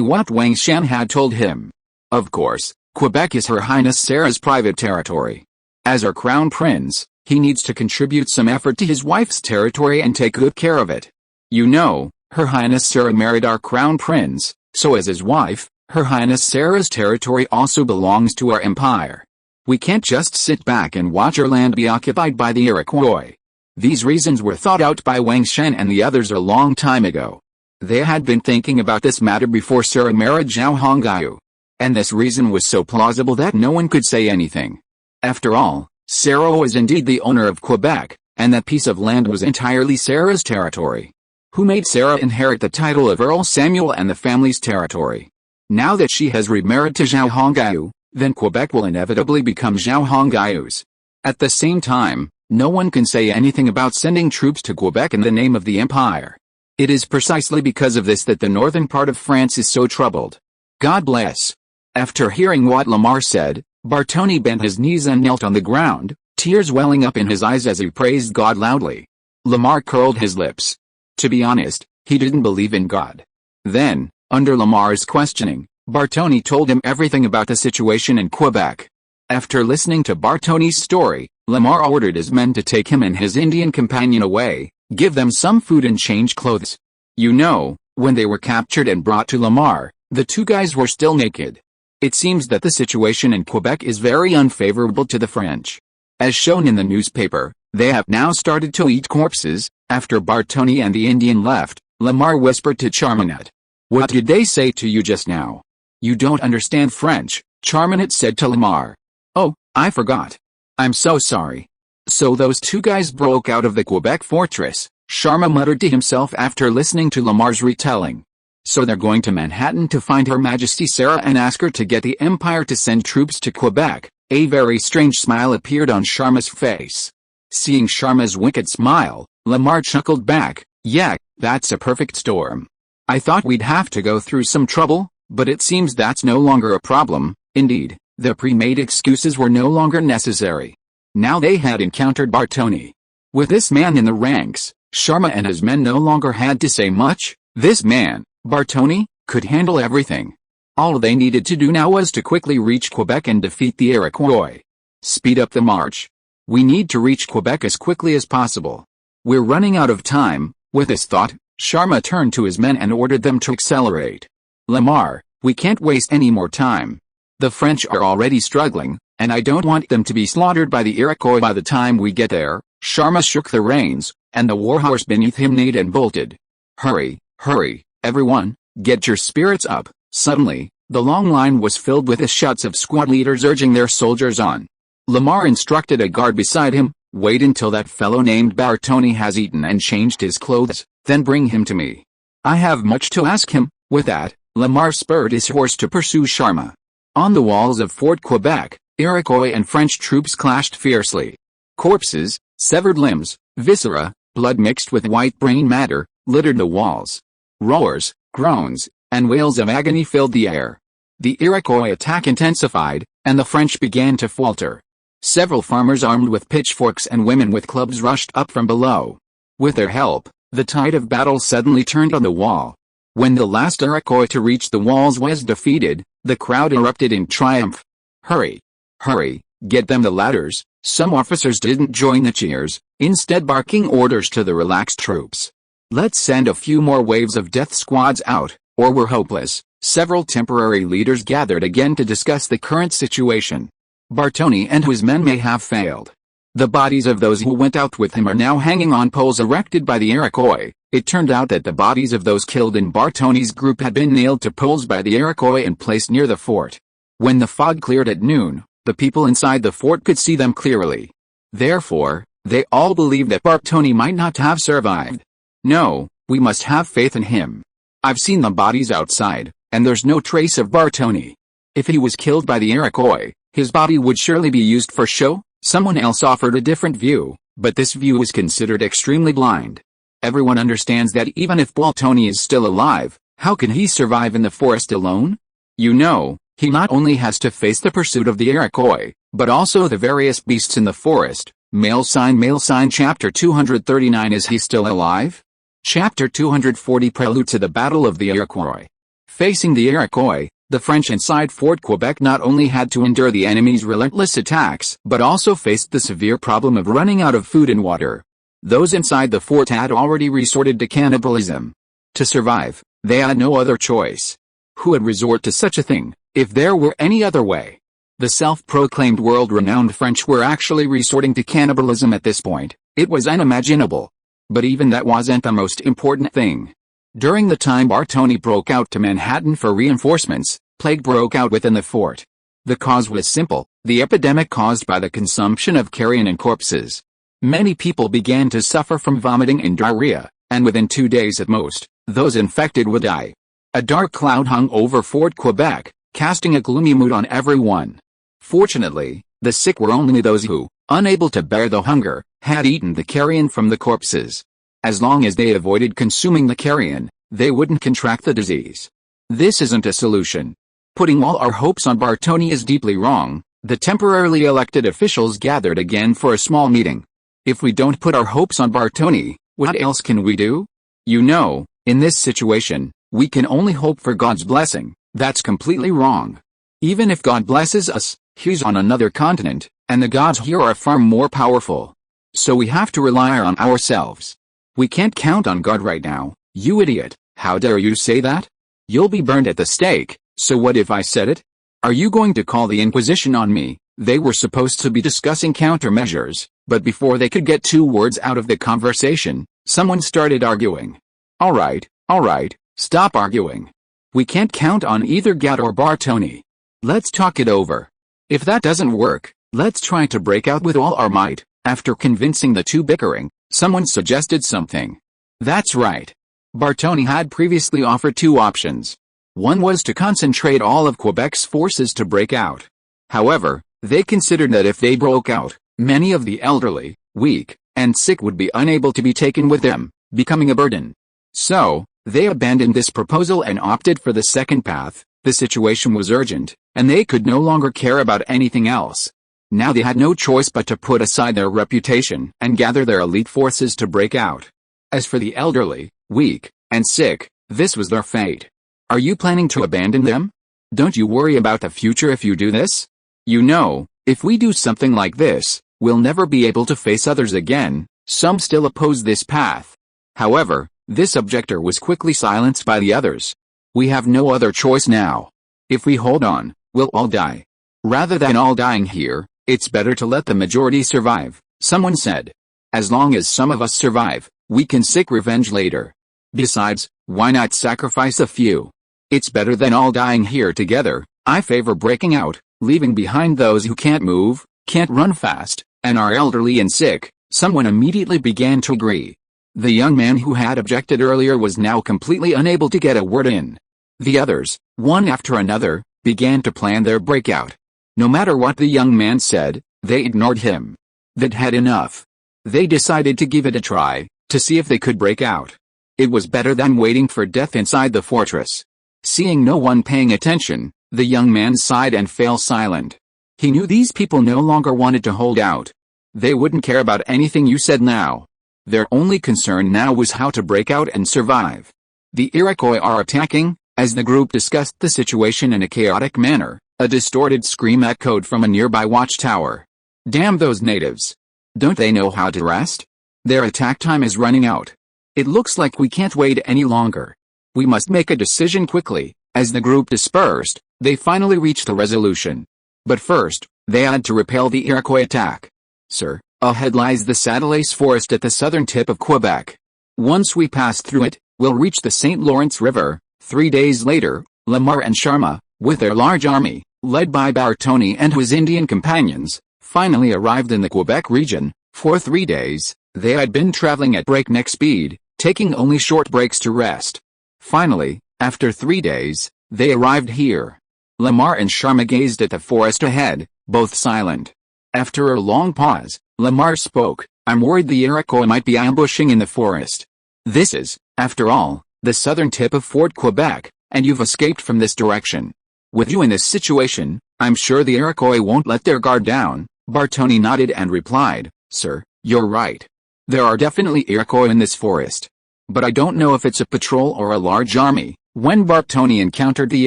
Speaker 1: what Wang Shan had told him. Of course, Quebec is Her Highness Sarah's private territory. As our crown prince, he needs to contribute some effort to his wife's territory and take good care of it. You know, Her Highness Sarah married our crown prince, so as his wife, Her Highness Sarah's territory also belongs to our empire. We can't just sit back and watch our land be occupied by the Iroquois. These reasons were thought out by Wang Shan and the others a long time ago. They had been thinking about this matter before Sarah married Zhao Hongyu. And this reason was so plausible that no one could say anything. After all, Sarah was indeed the owner of Quebec, and that piece of land was entirely Sarah's territory. Who made Sarah inherit the title of Earl Samuel and the family's territory? Now that she has remarried to Zhao Hongyu, then Quebec will inevitably become Zhao Hongyu's. At the same time, no one can say anything about sending troops to Quebec in the name of the empire. It is precisely because of this that the northern part of France is so troubled. God bless. After hearing what Lamar said, Bartoni bent his knees and knelt on the ground, tears welling up in his eyes as he praised God loudly. Lamar curled his lips. To be honest, he didn't believe in God. Then, under Lamar's questioning, Bartoni told him everything about the situation in Quebec. After listening to Bartoni's story, Lamar ordered his men to take him and his Indian companion away, give them some food and change clothes. You know, when they were captured and brought to Lamar, the two guys were still naked. It seems that the situation in Quebec is very unfavorable to the French. As shown in the newspaper, they have now started to eat corpses. After Bartoni and the Indian left, Lamar whispered to Charmanet. What did they say to you just now? You don't understand French, Charminate said to Lamar. Oh, I forgot. I'm so sorry. So those two guys broke out of the Quebec fortress, Sharma muttered to himself after listening to Lamar's retelling. So they're going to Manhattan to find Her Majesty Sarah and ask her to get the Empire to send troops to Quebec. A very strange smile appeared on Sharma's face. Seeing Sharma's wicked smile, Lamar chuckled back. Yeah, that's a perfect storm. I thought we'd have to go through some trouble, but it seems that's no longer a problem. Indeed, the pre-made excuses were no longer necessary. Now they had encountered Bartoni. With this man in the ranks, Sharma and his men no longer had to say much. This man, Bartoni, could handle everything. All they needed to do now was to quickly reach Quebec and defeat the Iroquois. Speed up the march. We need to reach Quebec as quickly as possible. We're running out of time. With this thought, Sharma turned to his men and ordered them to accelerate. Lamar, we can't waste any more time. The French are already struggling, and I don't want them to be slaughtered by the Iroquois by the time we get there. Sharma shook the reins, and the warhorse beneath him neighed and bolted. Hurry, hurry, everyone, get your spirits up. Suddenly, the long line was filled with the shouts of squad leaders urging their soldiers on. Lamar instructed a guard beside him, wait until that fellow named Bartoni has eaten and changed his clothes, then bring him to me. I have much to ask him. With that, Lamar spurred his horse to pursue Sharma. On the walls of Fort Quebec, Iroquois and French troops clashed fiercely. Corpses, severed limbs, viscera, blood mixed with white brain matter, littered the walls. Roars, groans, and wails of agony filled the air. The Iroquois attack intensified, and the French began to falter. Several farmers armed with pitchforks and women with clubs rushed up from below. With their help, the tide of battle suddenly turned on the wall. When the last Iroquois to reach the walls was defeated, the crowd erupted in triumph. Hurry! Hurry, get them the ladders. Some officers didn't join the cheers, instead barking orders to the relaxed troops. Let's send a few more waves of death squads out, or we're hopeless. Several temporary leaders gathered again to discuss the current situation. Bartoni and his men may have failed. The bodies of those who went out with him are now hanging on poles erected by the Iroquois. It turned out that the bodies of those killed in Bartoni's group had been nailed to poles by the Iroquois and placed near the fort. When the fog cleared at noon, the people inside the fort could see them clearly. Therefore, they all believed that Bartoni might not have survived. No, we must have faith in him. I've seen the bodies outside, and there's no trace of Bartoni. If he was killed by the Iroquois, his body would surely be used for show. Someone else offered a different view, but this view was considered extremely blind. Everyone understands that even if Bartoni is still alive, how can he survive in the forest alone? You know, he not only has to face the pursuit of the Iroquois, but also the various beasts in the forest. Male sign Chapter 239. Is he still alive? Chapter 240. Prelude to the Battle of the Iroquois. Facing the Iroquois, the French inside Fort Quebec not only had to endure the enemy's relentless attacks, but also faced the severe problem of running out of food and water. Those inside the fort had already resorted to cannibalism. To survive, they had no other choice. Who would resort to such a thing, if there were any other way? The self-proclaimed world-renowned French were actually resorting to cannibalism at this point. It was unimaginable. But even that wasn't the most important thing. During the time Bartoni broke out to Manhattan for reinforcements, plague broke out within the fort. The cause was simple, the epidemic caused by the consumption of carrion and corpses. Many people began to suffer from vomiting and diarrhea, and within 2 days at most, those infected would die. A dark cloud hung over Fort Quebec, casting a gloomy mood on everyone. Fortunately, the sick were only those who, unable to bear the hunger, had eaten the carrion from the corpses. As long as they avoided consuming the carrion, they wouldn't contract the disease. This isn't a solution. Putting all our hopes on Bartoni is deeply wrong. The temporarily elected officials gathered again for a small meeting. If we don't put our hopes on Bartoni, what else can we do? You know, in this situation, we can only hope for God's blessing. That's completely wrong. Even if God blesses us, He's on another continent, and the gods here are far more powerful. So we have to rely on ourselves. We can't count on God right now. You idiot, how dare you say that? You'll be burned at the stake, so what if I said it? Are you going to call the Inquisition on me? They were supposed to be discussing countermeasures, but before they could get 2 words out of the conversation, someone started arguing. All right, stop arguing. We can't count on either Gat or Bartoni. Let's talk it over. If that doesn't work, let's try to break out with all our might." After convincing the two bickering, someone suggested something. That's right. Bartoni had previously offered two options. One was to concentrate all of Quebec's forces to break out. However, they considered that if they broke out, many of the elderly, weak, and sick would be unable to be taken with them, becoming a burden. So, they abandoned this proposal and opted for the second path. The situation was urgent, and they could no longer care about anything else. Now they had no choice but to put aside their reputation and gather their elite forces to break out. As for the elderly, weak, and sick, this was their fate. Are you planning to abandon them? Don't you worry about the future if you do this? You know, if we do something like this, we'll never be able to face others again. Some still oppose this path. However, this objector was quickly silenced by the others. We have no other choice now. If we hold on, we'll all die. Rather than all dying here, it's better to let the majority survive, someone said. As long as some of us survive, we can seek revenge later. Besides, why not sacrifice a few? It's better than all dying here together. I favor breaking out, leaving behind those who can't move, can't run fast, and are elderly and sick. Someone immediately began to agree. The young man who had objected earlier was now completely unable to get a word in. The others, one after another, began to plan their breakout. No matter what the young man said, they ignored him. They'd had enough. They decided to give it a try, to see if they could break out. It was better than waiting for death inside the fortress. Seeing no one paying attention, the young man sighed and fell silent. He knew these people no longer wanted to hold out. They wouldn't care about anything you said now. Their only concern now was how to break out and survive. The Iroquois are attacking. As the group discussed the situation in a chaotic manner, a distorted scream echoed from a nearby watchtower. Damn those natives. Don't they know how to rest? Their attack time is running out. It looks like we can't wait any longer. We must make a decision quickly. As the group dispersed, they finally reached a resolution. But first, they had to repel the Iroquois attack. Sir, ahead lies the Satellais Forest at the southern tip of Quebec. Once we pass through it, we'll reach the St. Lawrence River. 3 days later, Lamar and Sharma, with their large army, led by Bartoni and his Indian companions, finally arrived in the Quebec region. For 3 days, they had been traveling at breakneck speed, taking only short breaks to rest. Finally, after 3 days, they arrived here. Lamar and Sharma gazed at the forest ahead, both silent. After a long pause, Lamar spoke. I'm worried the Iroquois might be ambushing in the forest. This is, after all, the southern tip of Fort Quebec, and you've escaped from this direction. With you in this situation, I'm sure the Iroquois won't let their guard down. Bartoni nodded and replied, Sir, you're right. There are definitely Iroquois in this forest. But I don't know if it's a patrol or a large army. When Bartoni encountered the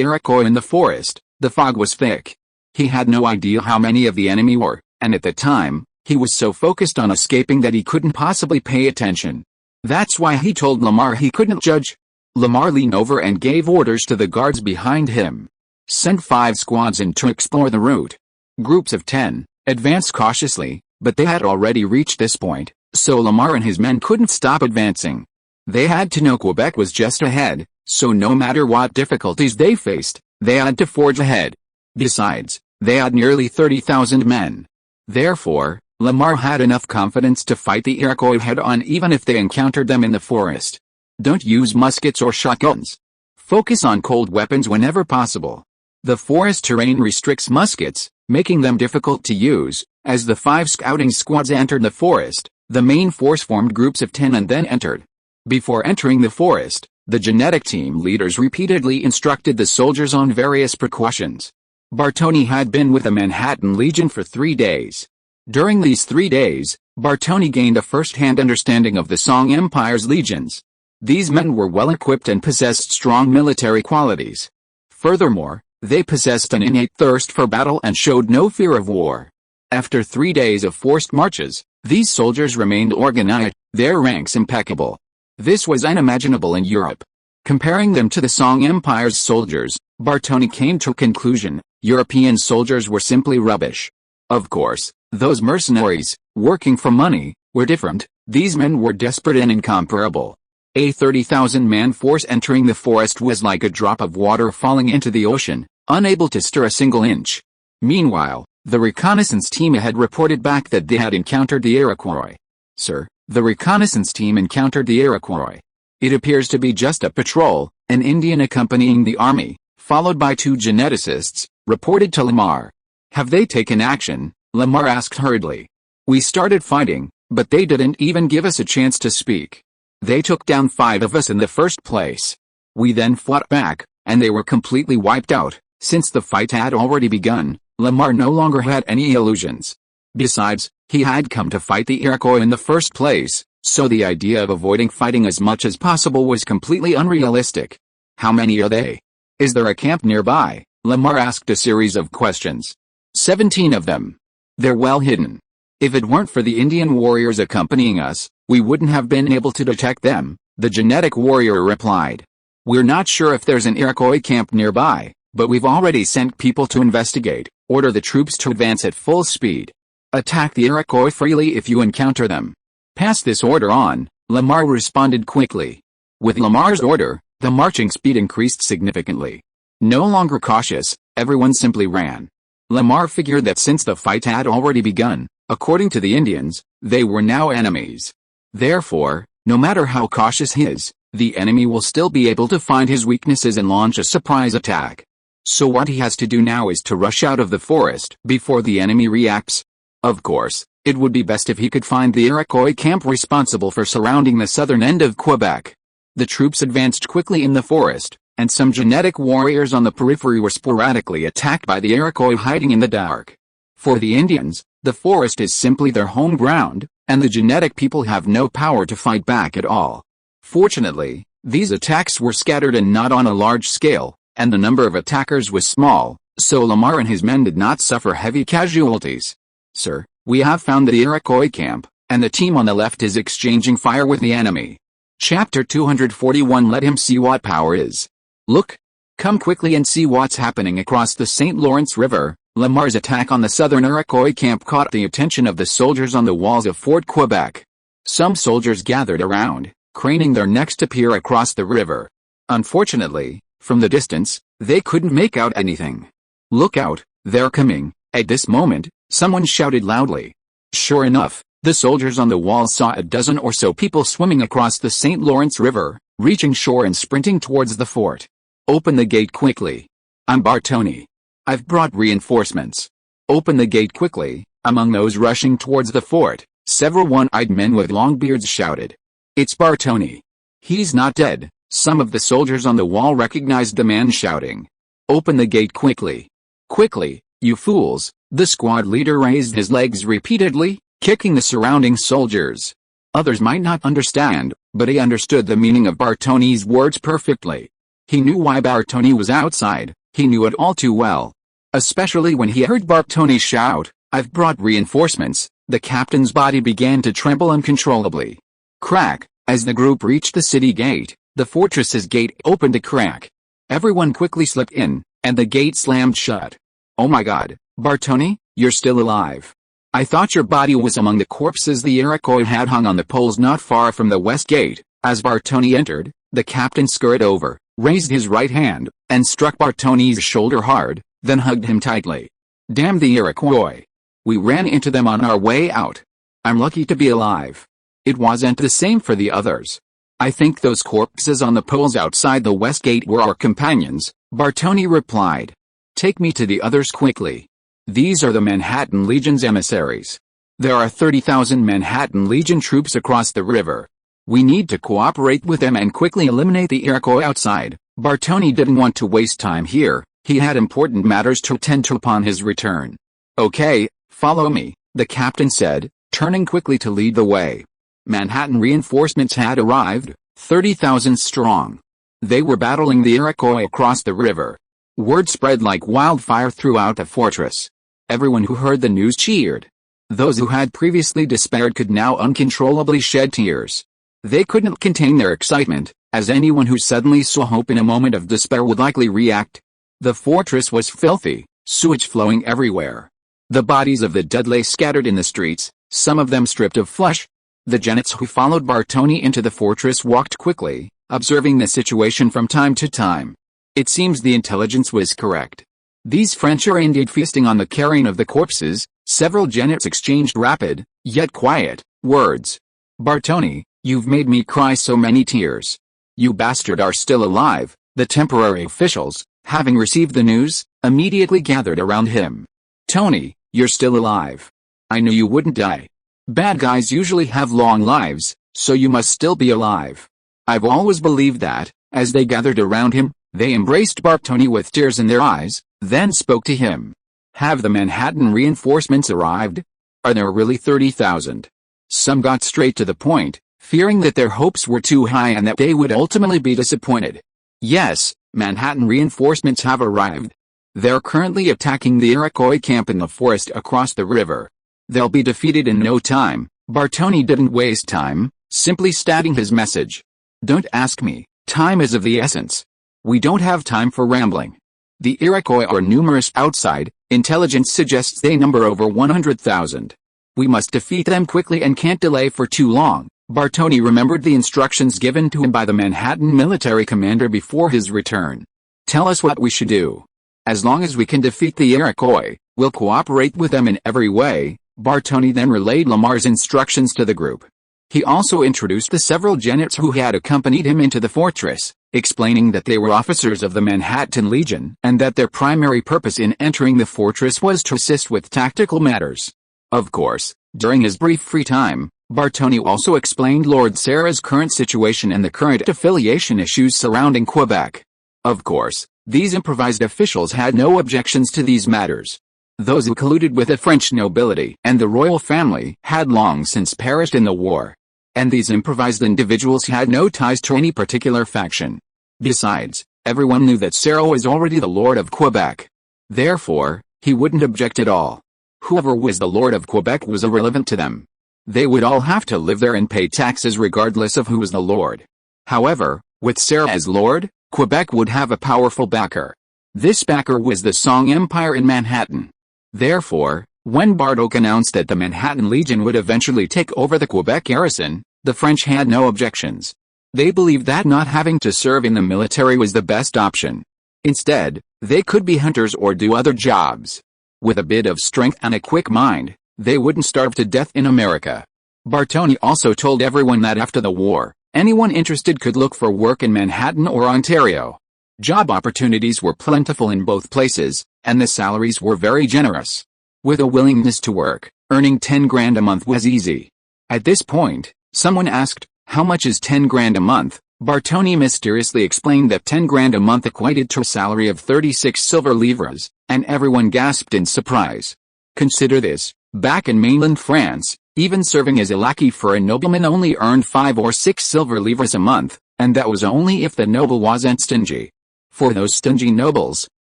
Speaker 1: Iroquois in the forest, the fog was thick. He had no idea how many of the enemy were, and at the time, he was so focused on escaping that he couldn't possibly pay attention. That's why he told Lamar he couldn't judge. Lamar leaned over and gave orders to the guards behind him. Send 5 squads in to explore the route. Groups of 10 advanced cautiously, but they had already reached this point, so Lamar and his men couldn't stop advancing. They had to know Quebec was just ahead, so no matter what difficulties they faced, they had to forge ahead. Besides, they had nearly 30,000 men. Therefore, Lamar had enough confidence to fight the Iroquois head-on even if they encountered them in the forest. Don't use muskets or shotguns. Focus on cold weapons whenever possible. The forest terrain restricts muskets, making them difficult to use. As the 5 scouting squads entered the forest, the main force formed groups of 10 and then entered. Before entering the forest, the genetic team leaders repeatedly instructed the soldiers on various precautions. Bartoni had been with the Manhattan Legion for 3 days. During these 3 days, Bartoni gained a first-hand understanding of the Song Empire's legions. These men were well-equipped and possessed strong military qualities. Furthermore, they possessed an innate thirst for battle and showed no fear of war. After 3 days of forced marches, these soldiers remained organized, their ranks impeccable. This was unimaginable in Europe. Comparing them to the Song Empire's soldiers, Bartoni came to a conclusion: European soldiers were simply rubbish. Of course, those mercenaries, working for money, were different. These men were desperate and incomparable. A 30,000-man force entering the forest was like a drop of water falling into the ocean, unable to stir a single inch. Meanwhile, the reconnaissance team had reported back that they had encountered the Iroquois. Sir, the reconnaissance team encountered the Iroquois. It appears to be just a patrol, an Indian accompanying the army, followed by 2 geneticists, reported to Lamar. Have they taken action? Lamar asked hurriedly. We started fighting, but they didn't even give us a chance to speak. They took down 5 of us in the first place. We then fought back, and they were completely wiped out. Since the fight had already begun, Lamar no longer had any illusions. Besides, he had come to fight the Iroquois in the first place, so the idea of avoiding fighting as much as possible was completely unrealistic. How many are they? Is there a camp nearby? Lamar asked a series of questions. 17 of them. They're well hidden. If it weren't for the Indian warriors accompanying us, we wouldn't have been able to detect them, the genetic warrior replied. We're not sure if there's an Iroquois camp nearby, but we've already sent people to investigate. Order the troops to advance at full speed. Attack the Iroquois freely if you encounter them. Pass this order on, Lamar responded quickly. With Lamar's order, the marching speed increased significantly. No longer cautious, everyone simply ran. Lamar figured that since the fight had already begun, according to the Indians, they were now enemies. Therefore, no matter how cautious he is, the enemy will still be able to find his weaknesses and launch a surprise attack. So what he has to do now is to rush out of the forest before the enemy reacts. Of course, it would be best if he could find the Iroquois camp responsible for surrounding the southern end of Quebec. The troops advanced quickly in the forest, and some genetic warriors on the periphery were sporadically attacked by the Iroquois hiding in the dark. For the Indians, the forest is simply their home ground, and the genetic people have no power to fight back at all. Fortunately, these attacks were scattered and not on a large scale, and the number of attackers was small, so Lamar and his men did not suffer heavy casualties. Sir, we have found the Iroquois camp, and the team on the left is exchanging fire with the enemy. Chapter 241. Let him see what power is. Look! Come quickly and see what's happening across the St. Lawrence River. Lamar's attack on the southern Iroquois camp caught the attention of the soldiers on the walls of Fort Quebec. Some soldiers gathered around, craning their necks to peer across the river. Unfortunately, from the distance, they couldn't make out anything. Look out, they're coming. At this moment, someone shouted loudly. Sure enough, the soldiers on the wall saw a dozen or so people swimming across the St. Lawrence River, reaching shore and sprinting towards the fort. Open the gate quickly. I'm Bartoni. I've brought reinforcements. Open the gate quickly. Among those rushing towards the fort, several one-eyed men with long beards shouted. It's Bartoni. He's not dead. Some of the soldiers on the wall recognized the man shouting. Open the gate quickly. Quickly, you fools. The squad leader raised his legs repeatedly, kicking the surrounding soldiers. Others might not understand, but he understood the meaning of Bartoni's words perfectly. He knew why Bartoni was outside. He knew it all too well. Especially when he heard Bartoni shout, I've brought reinforcements. The captain's body began to tremble uncontrollably. Crack! As the group reached the city gate, the fortress's gate opened a crack. Everyone quickly slipped in, and the gate slammed shut. Oh my God, Bartoni, you're still alive. I thought your body was among the corpses the Iroquois had hung on the poles not far from the west gate. As Bartoni entered, the captain scurried over, raised his right hand, and struck Bartoni's shoulder hard, then hugged him tightly. Damn the Iroquois. We ran into them on our way out. I'm lucky to be alive. It wasn't the same for the others. I think those corpses on the poles outside the west gate were our companions, Bartoni replied. Take me to the others quickly. These are the Manhattan Legion's emissaries. There are 30,000 Manhattan Legion troops across the river. We need to cooperate with them and quickly eliminate the Iroquois outside. Bartoni didn't want to waste time here. He had important matters to attend to upon his return. Okay, follow me, the captain said, turning quickly to lead the way. Manhattan reinforcements had arrived, 30,000 strong. They were battling the Iroquois across the river. Word spread like wildfire throughout the fortress. Everyone who heard the news cheered. Those who had previously despaired could now uncontrollably shed tears. They couldn't contain their excitement, as anyone who suddenly saw hope in a moment of despair would likely react. The fortress was filthy, sewage flowing everywhere. The bodies of the dead lay scattered in the streets, some of them stripped of flesh. The genets who followed Bartoni into the fortress walked quickly, observing the situation from time to time. It seems the intelligence was correct. These French are indeed feasting on the carrion of the corpses. Several genets exchanged rapid, yet quiet, words. Bartoni, you've made me cry so many tears. You bastard are still alive. The temporary officials, having received the news, immediately gathered around him. Tony, you're still alive. I knew you wouldn't die. Bad guys usually have long lives, so you must still be alive. I've always believed that. As they gathered around him, they embraced Bartoni with tears in their eyes, then spoke to him. Have the Manhattan reinforcements arrived? Are there really 30,000? Some got straight to the point, fearing that their hopes were too high and that they would ultimately be disappointed. Yes, Manhattan reinforcements have arrived. They're currently attacking the Iroquois camp in the forest across the river. They'll be defeated in no time. Bartoni didn't waste time, simply stating his message. Don't ask me, time is of the essence. We don't have time for rambling. The Iroquois are numerous outside, intelligence suggests they number over 100,000. We must defeat them quickly and can't delay for too long. Bartoni remembered the instructions given to him by the Manhattan military commander before his return. Tell us what we should do. As long as we can defeat the Iroquois, we'll cooperate with them in every way. Bartoni then relayed Lamar's instructions to the group. He also introduced the several genets who had accompanied him into the fortress, explaining that they were officers of the Manhattan Legion and that their primary purpose in entering the fortress was to assist with tactical matters. Of course, during his brief free time, Bartoni also explained Lord Sarah's current situation and the current affiliation issues surrounding Quebec. Of course, these improvised officials had no objections to these matters. Those who colluded with the French nobility and the royal family had long since perished in the war. And these improvised individuals had no ties to any particular faction. Besides, everyone knew that Sarah was already the Lord of Quebec. Therefore, he wouldn't object at all. Whoever was the Lord of Quebec was irrelevant to them. They would all have to live there and pay taxes regardless of who was the Lord. However, with Sarah as Lord, Quebec would have a powerful backer. This backer was the Song Empire in Manhattan. Therefore, when Bartok announced that the Manhattan Legion would eventually take over the Quebec garrison, the French had no objections. They believed that not having to serve in the military was the best option. Instead, they could be hunters or do other jobs. With a bit of strength and a quick mind, they wouldn't starve to death in America. Bartoni also told everyone that after the war, anyone interested could look for work in Manhattan or Ontario. Job opportunities were plentiful in both places, and the salaries were very generous. With a willingness to work, earning 10 grand a month was easy. At this point, someone asked, how much is 10 grand a month? Bartoni mysteriously explained that 10 grand a month equated to a salary of 36 silver livres, and everyone gasped in surprise. Consider this, back in mainland France, even serving as a lackey for a nobleman only earned 5 or 6 silver livres a month, and that was only if the noble wasn't stingy. For those stingy nobles,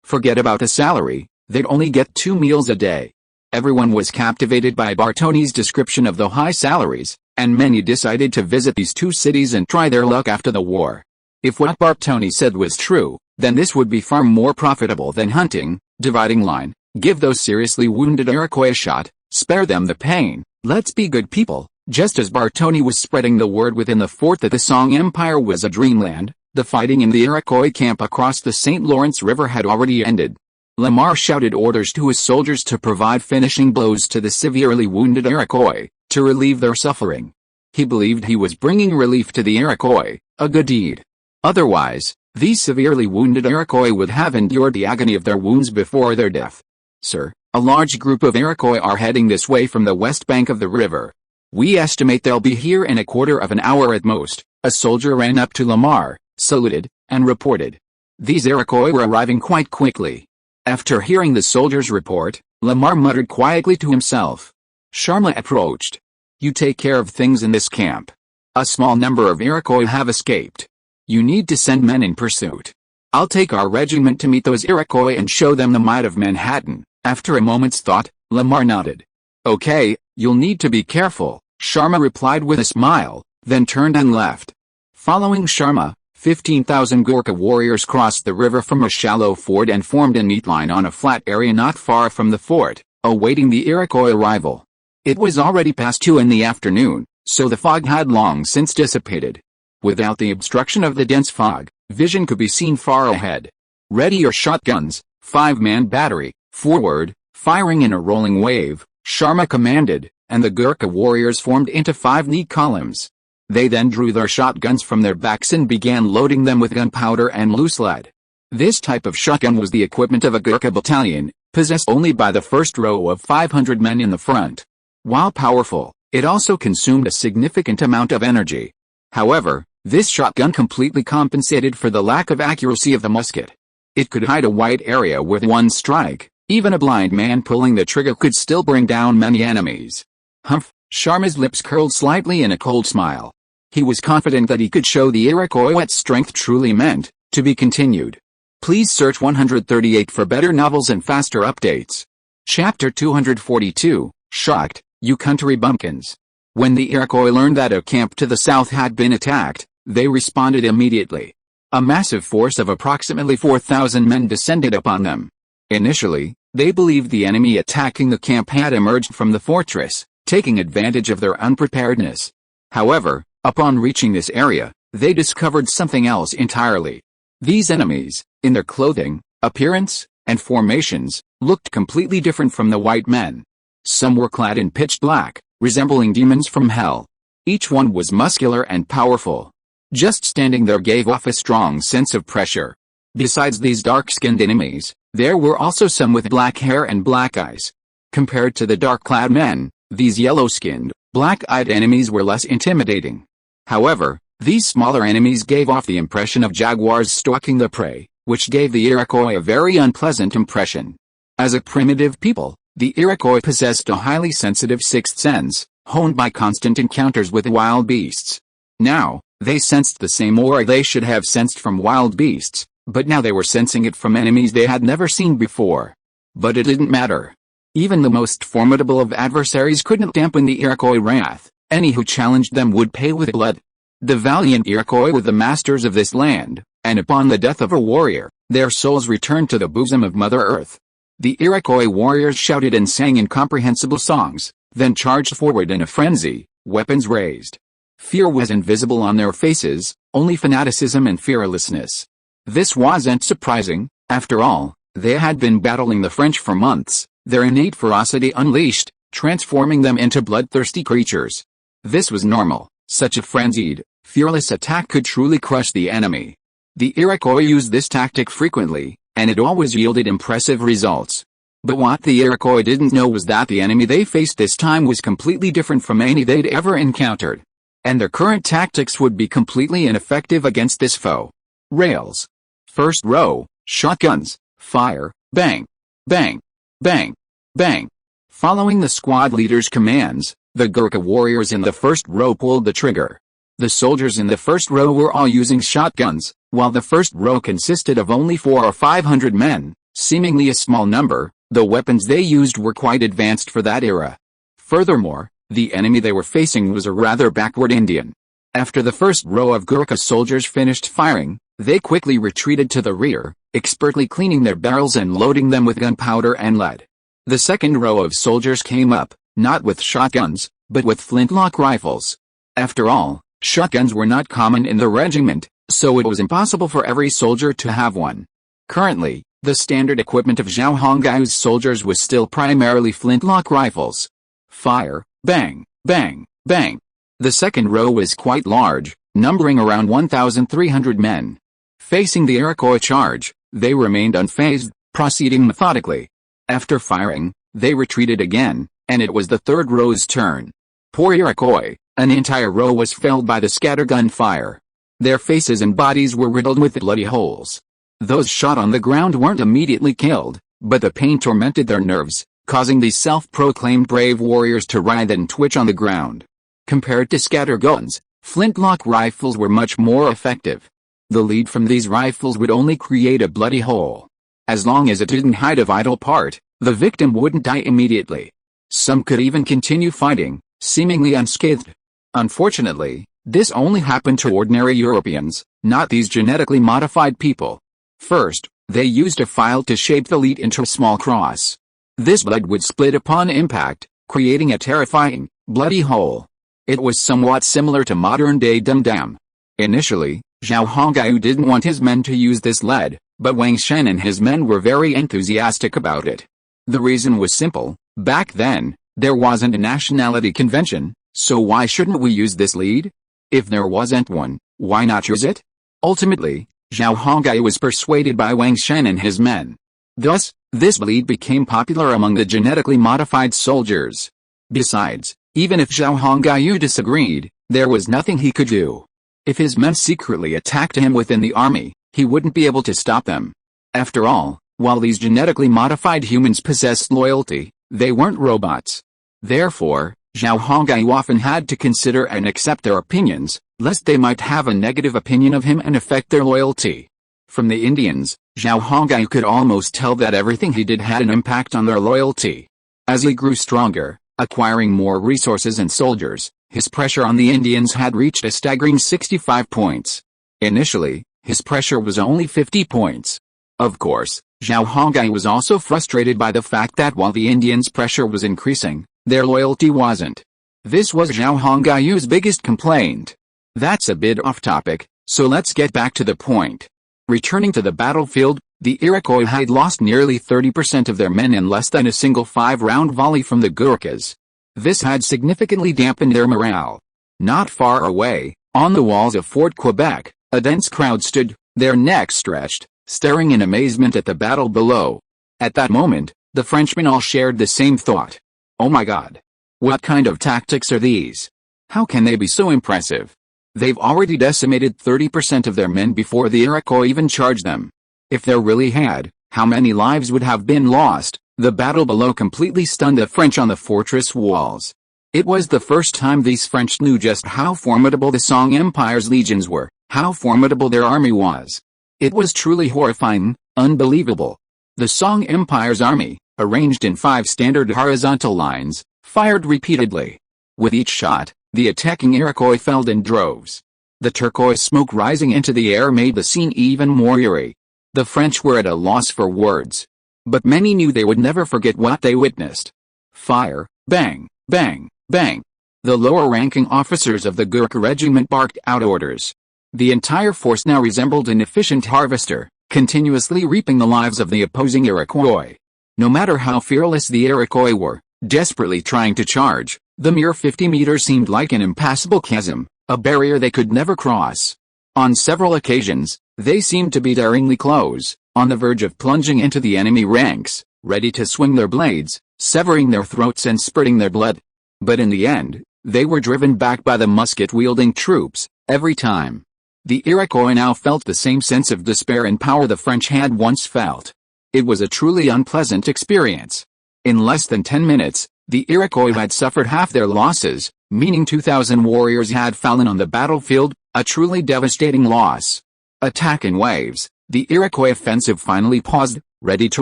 Speaker 1: forget about the salary, they'd only get 2 meals a day. Everyone was captivated by Bartoni's description of the high salaries, and many decided to visit these two cities and try their luck after the war. If what Bartoni said was true, then this would be far more profitable than hunting. Dividing line, give those seriously wounded Iroquois a shot, spare them the pain, let's be good people. Just as Bartoni was spreading the word within the fort that the Song Empire was a dreamland, the fighting in the Iroquois camp across the St. Lawrence River had already ended. Lamar shouted orders to his soldiers to provide finishing blows to the severely wounded Iroquois, to relieve their suffering. He believed he was bringing relief to the Iroquois, a good deed. Otherwise, these severely wounded Iroquois would have endured the agony of their wounds before their death. Sir, a large group of Iroquois are heading this way from the west bank of the river. We estimate they'll be here in a quarter of an hour at most. A soldier ran up to Lamar, saluted, and reported. These Iroquois were arriving quite quickly. After hearing the soldier's report, Lamar muttered quietly to himself. Sharma approached. You take care of things in this camp. A small number of Iroquois have escaped. You need to send men in pursuit. I'll take our regiment to meet those Iroquois and show them the might of Manhattan. After a moment's thought, Lamar nodded. Okay, you'll need to be careful, Sharma replied with a smile, then turned and left. Following Sharma, 15,000 Gurkha warriors crossed the river from a shallow ford and formed a neat line on a flat area not far from the fort, awaiting the Iroquois arrival. It was already past 2 in the afternoon, so the fog had long since dissipated. Without the obstruction of the dense fog, vision could be seen far ahead. "Ready your shotguns, 5-man battery, forward," firing in a rolling wave, Sharma commanded, and the Gurkha warriors formed into 5 neat columns. They then drew their shotguns from their backs and began loading them with gunpowder and loose lead. This type of shotgun was the equipment of a Gurkha battalion, possessed only by the first row of 500 men in the front. While powerful, it also consumed a significant amount of energy. However, this shotgun completely compensated for the lack of accuracy of the musket. It could hide a wide area with one strike. Even a blind man pulling the trigger could still bring down many enemies. Humph! Sharma's lips curled slightly in a cold smile. He was confident that he could show the Iroquois what strength truly meant. To be continued. Please search 138 for better novels and faster updates. Chapter 242, Shocked, You Country Bumpkins. When the Iroquois learned that a camp to the south had been attacked, they responded immediately. A massive force of approximately 4,000 men descended upon them. Initially, they believed the enemy attacking the camp had emerged from the fortress, taking advantage of their unpreparedness. However, upon reaching this area, they discovered something else entirely. These enemies, in their clothing, appearance, and formations, looked completely different from the white men. Some were clad in pitch black, resembling demons from hell. Each one was muscular and powerful. Just standing there gave off a strong sense of pressure. Besides these dark-skinned enemies, there were also some with black hair and black eyes. Compared to the dark-clad men, these yellow-skinned, black-eyed enemies were less intimidating. However, these smaller enemies gave off the impression of jaguars stalking the prey, which gave the Iroquois a very unpleasant impression. As a primitive people, the Iroquois possessed a highly sensitive sixth sense, honed by constant encounters with wild beasts. Now, they sensed the same aura they should have sensed from wild beasts, but now they were sensing it from enemies they had never seen before. But it didn't matter. Even the most formidable of adversaries couldn't dampen the Iroquois' wrath. Any who challenged them would pay with blood. The valiant Iroquois were the masters of this land, and upon the death of a warrior, their souls returned to the bosom of Mother Earth. The Iroquois warriors shouted and sang incomprehensible songs, then charged forward in a frenzy, weapons raised. Fear was invisible on their faces, only fanaticism and fearlessness. This wasn't surprising. After all, they had been battling the French for months, their innate ferocity unleashed, transforming them into bloodthirsty creatures. This was normal. Such a frenzied, fearless attack could truly crush the enemy. The Iroquois used this tactic frequently, and it always yielded impressive results. But what the Iroquois didn't know was that the enemy they faced this time was completely different from any they'd ever encountered. And their current tactics would be completely ineffective against this foe. Rails. First row, shotguns, fire, bang, bang, bang, bang. Following the squad leader's commands, the Gurkha warriors in the first row pulled the trigger. The soldiers in the first row were all using shotguns, while the first row consisted of only 400 or 500 men, seemingly a small number. The weapons they used were quite advanced for that era. Furthermore, the enemy they were facing was a rather backward Indian. After the first row of Gurkha soldiers finished firing, they quickly retreated to the rear, expertly cleaning their barrels and loading them with gunpowder and lead. The second row of soldiers came up, not with shotguns, but with flintlock rifles. After all, shotguns were not common in the regiment, so it was impossible for every soldier to have one. Currently, the standard equipment of Zhao Hongai's soldiers was still primarily flintlock rifles. Fire, bang, bang, bang. The second row was quite large, numbering around 1,300 men. Facing the Iroquois charge, they remained unfazed, proceeding methodically. After firing, they retreated again, and it was the third row's turn. Poor Iroquois, an entire row was felled by the scattergun fire. Their faces and bodies were riddled with bloody holes. Those shot on the ground weren't immediately killed, but the pain tormented their nerves, causing these self-proclaimed brave warriors to writhe and twitch on the ground. Compared to scatterguns, flintlock rifles were much more effective. The lead from these rifles would only create a bloody hole. As long as it didn't hide a vital part, the victim wouldn't die immediately. Some could even continue fighting, seemingly unscathed. Unfortunately, this only happened to ordinary Europeans, not these genetically modified people. First, they used a file to shape the lead into a small cross. This blade would split upon impact, creating a terrifying, bloody hole. It was somewhat similar to modern-day Dum Dam. Initially, Zhao Hongyu didn't want his men to use this lead, but Wang Shen and his men were very enthusiastic about it. The reason was simple: back then, there wasn't a nationality convention, so why shouldn't we use this lead? If there wasn't one, why not use it? Ultimately, Zhao Hongyu was persuaded by Wang Shen and his men. Thus, this lead became popular among the genetically modified soldiers. Besides, even if Zhao Hongyu disagreed, there was nothing he could do. If his men secretly attacked him within the army, he wouldn't be able to stop them. After all, while these genetically modified humans possessed loyalty, they weren't robots. Therefore, Zhao Hongyu often had to consider and accept their opinions, lest they might have a negative opinion of him and affect their loyalty. From the Indians, Zhao Hongyu could almost tell that everything he did had an impact on their loyalty. As he grew stronger, acquiring more resources and soldiers, his pressure on the Indians had reached a staggering 65 points. Initially, his pressure was only 50 points. Of course, Zhao Hongyu was also frustrated by the fact that while the Indians' pressure was increasing, their loyalty wasn't. This was Zhao Hongyu's biggest complaint. That's a bit off topic, so let's get back to the point. Returning to the battlefield, the Iroquois had lost nearly 30% of their men in less than a single 5-round volley from the Gurkhas. This had significantly dampened their morale. Not far away, on the walls of Fort Quebec, a dense crowd stood, their necks stretched, staring in amazement at the battle below. At that moment, the Frenchmen all shared the same thought. Oh my God! What kind of tactics are these? How can they be so impressive? They've already decimated 30% of their men before the Iroquois even charged them. If they really had, how many lives would have been lost? The battle below completely stunned the French on the fortress walls. It was the first time these French knew just how formidable the Song Empire's legions were, how formidable their army was. It was truly horrifying, unbelievable. The Song Empire's army, arranged in 5 standard horizontal lines, fired repeatedly. With each shot, the attacking Iroquois fell in droves. The turquoise smoke rising into the air made the scene even more eerie. The French were at a loss for words. But many knew they would never forget what they witnessed. Fire, bang, bang, bang. The lower-ranking officers of the Gurkha regiment barked out orders. The entire force now resembled an efficient harvester, continuously reaping the lives of the opposing Iroquois. No matter how fearless the Iroquois were, desperately trying to charge, the mere 50 meters seemed like an impassable chasm, a barrier they could never cross. On several occasions, they seemed to be daringly close, on the verge of plunging into the enemy ranks, ready to swing their blades, severing their throats and spurting their blood. But in the end, they were driven back by the musket-wielding troops, every time. The Iroquois now felt the same sense of despair and power the French had once felt. It was a truly unpleasant experience. In less than 10 minutes, the Iroquois had suffered half their losses, meaning 2,000 warriors had fallen on the battlefield, a truly devastating loss. Attack in waves, the Iroquois offensive finally paused, ready to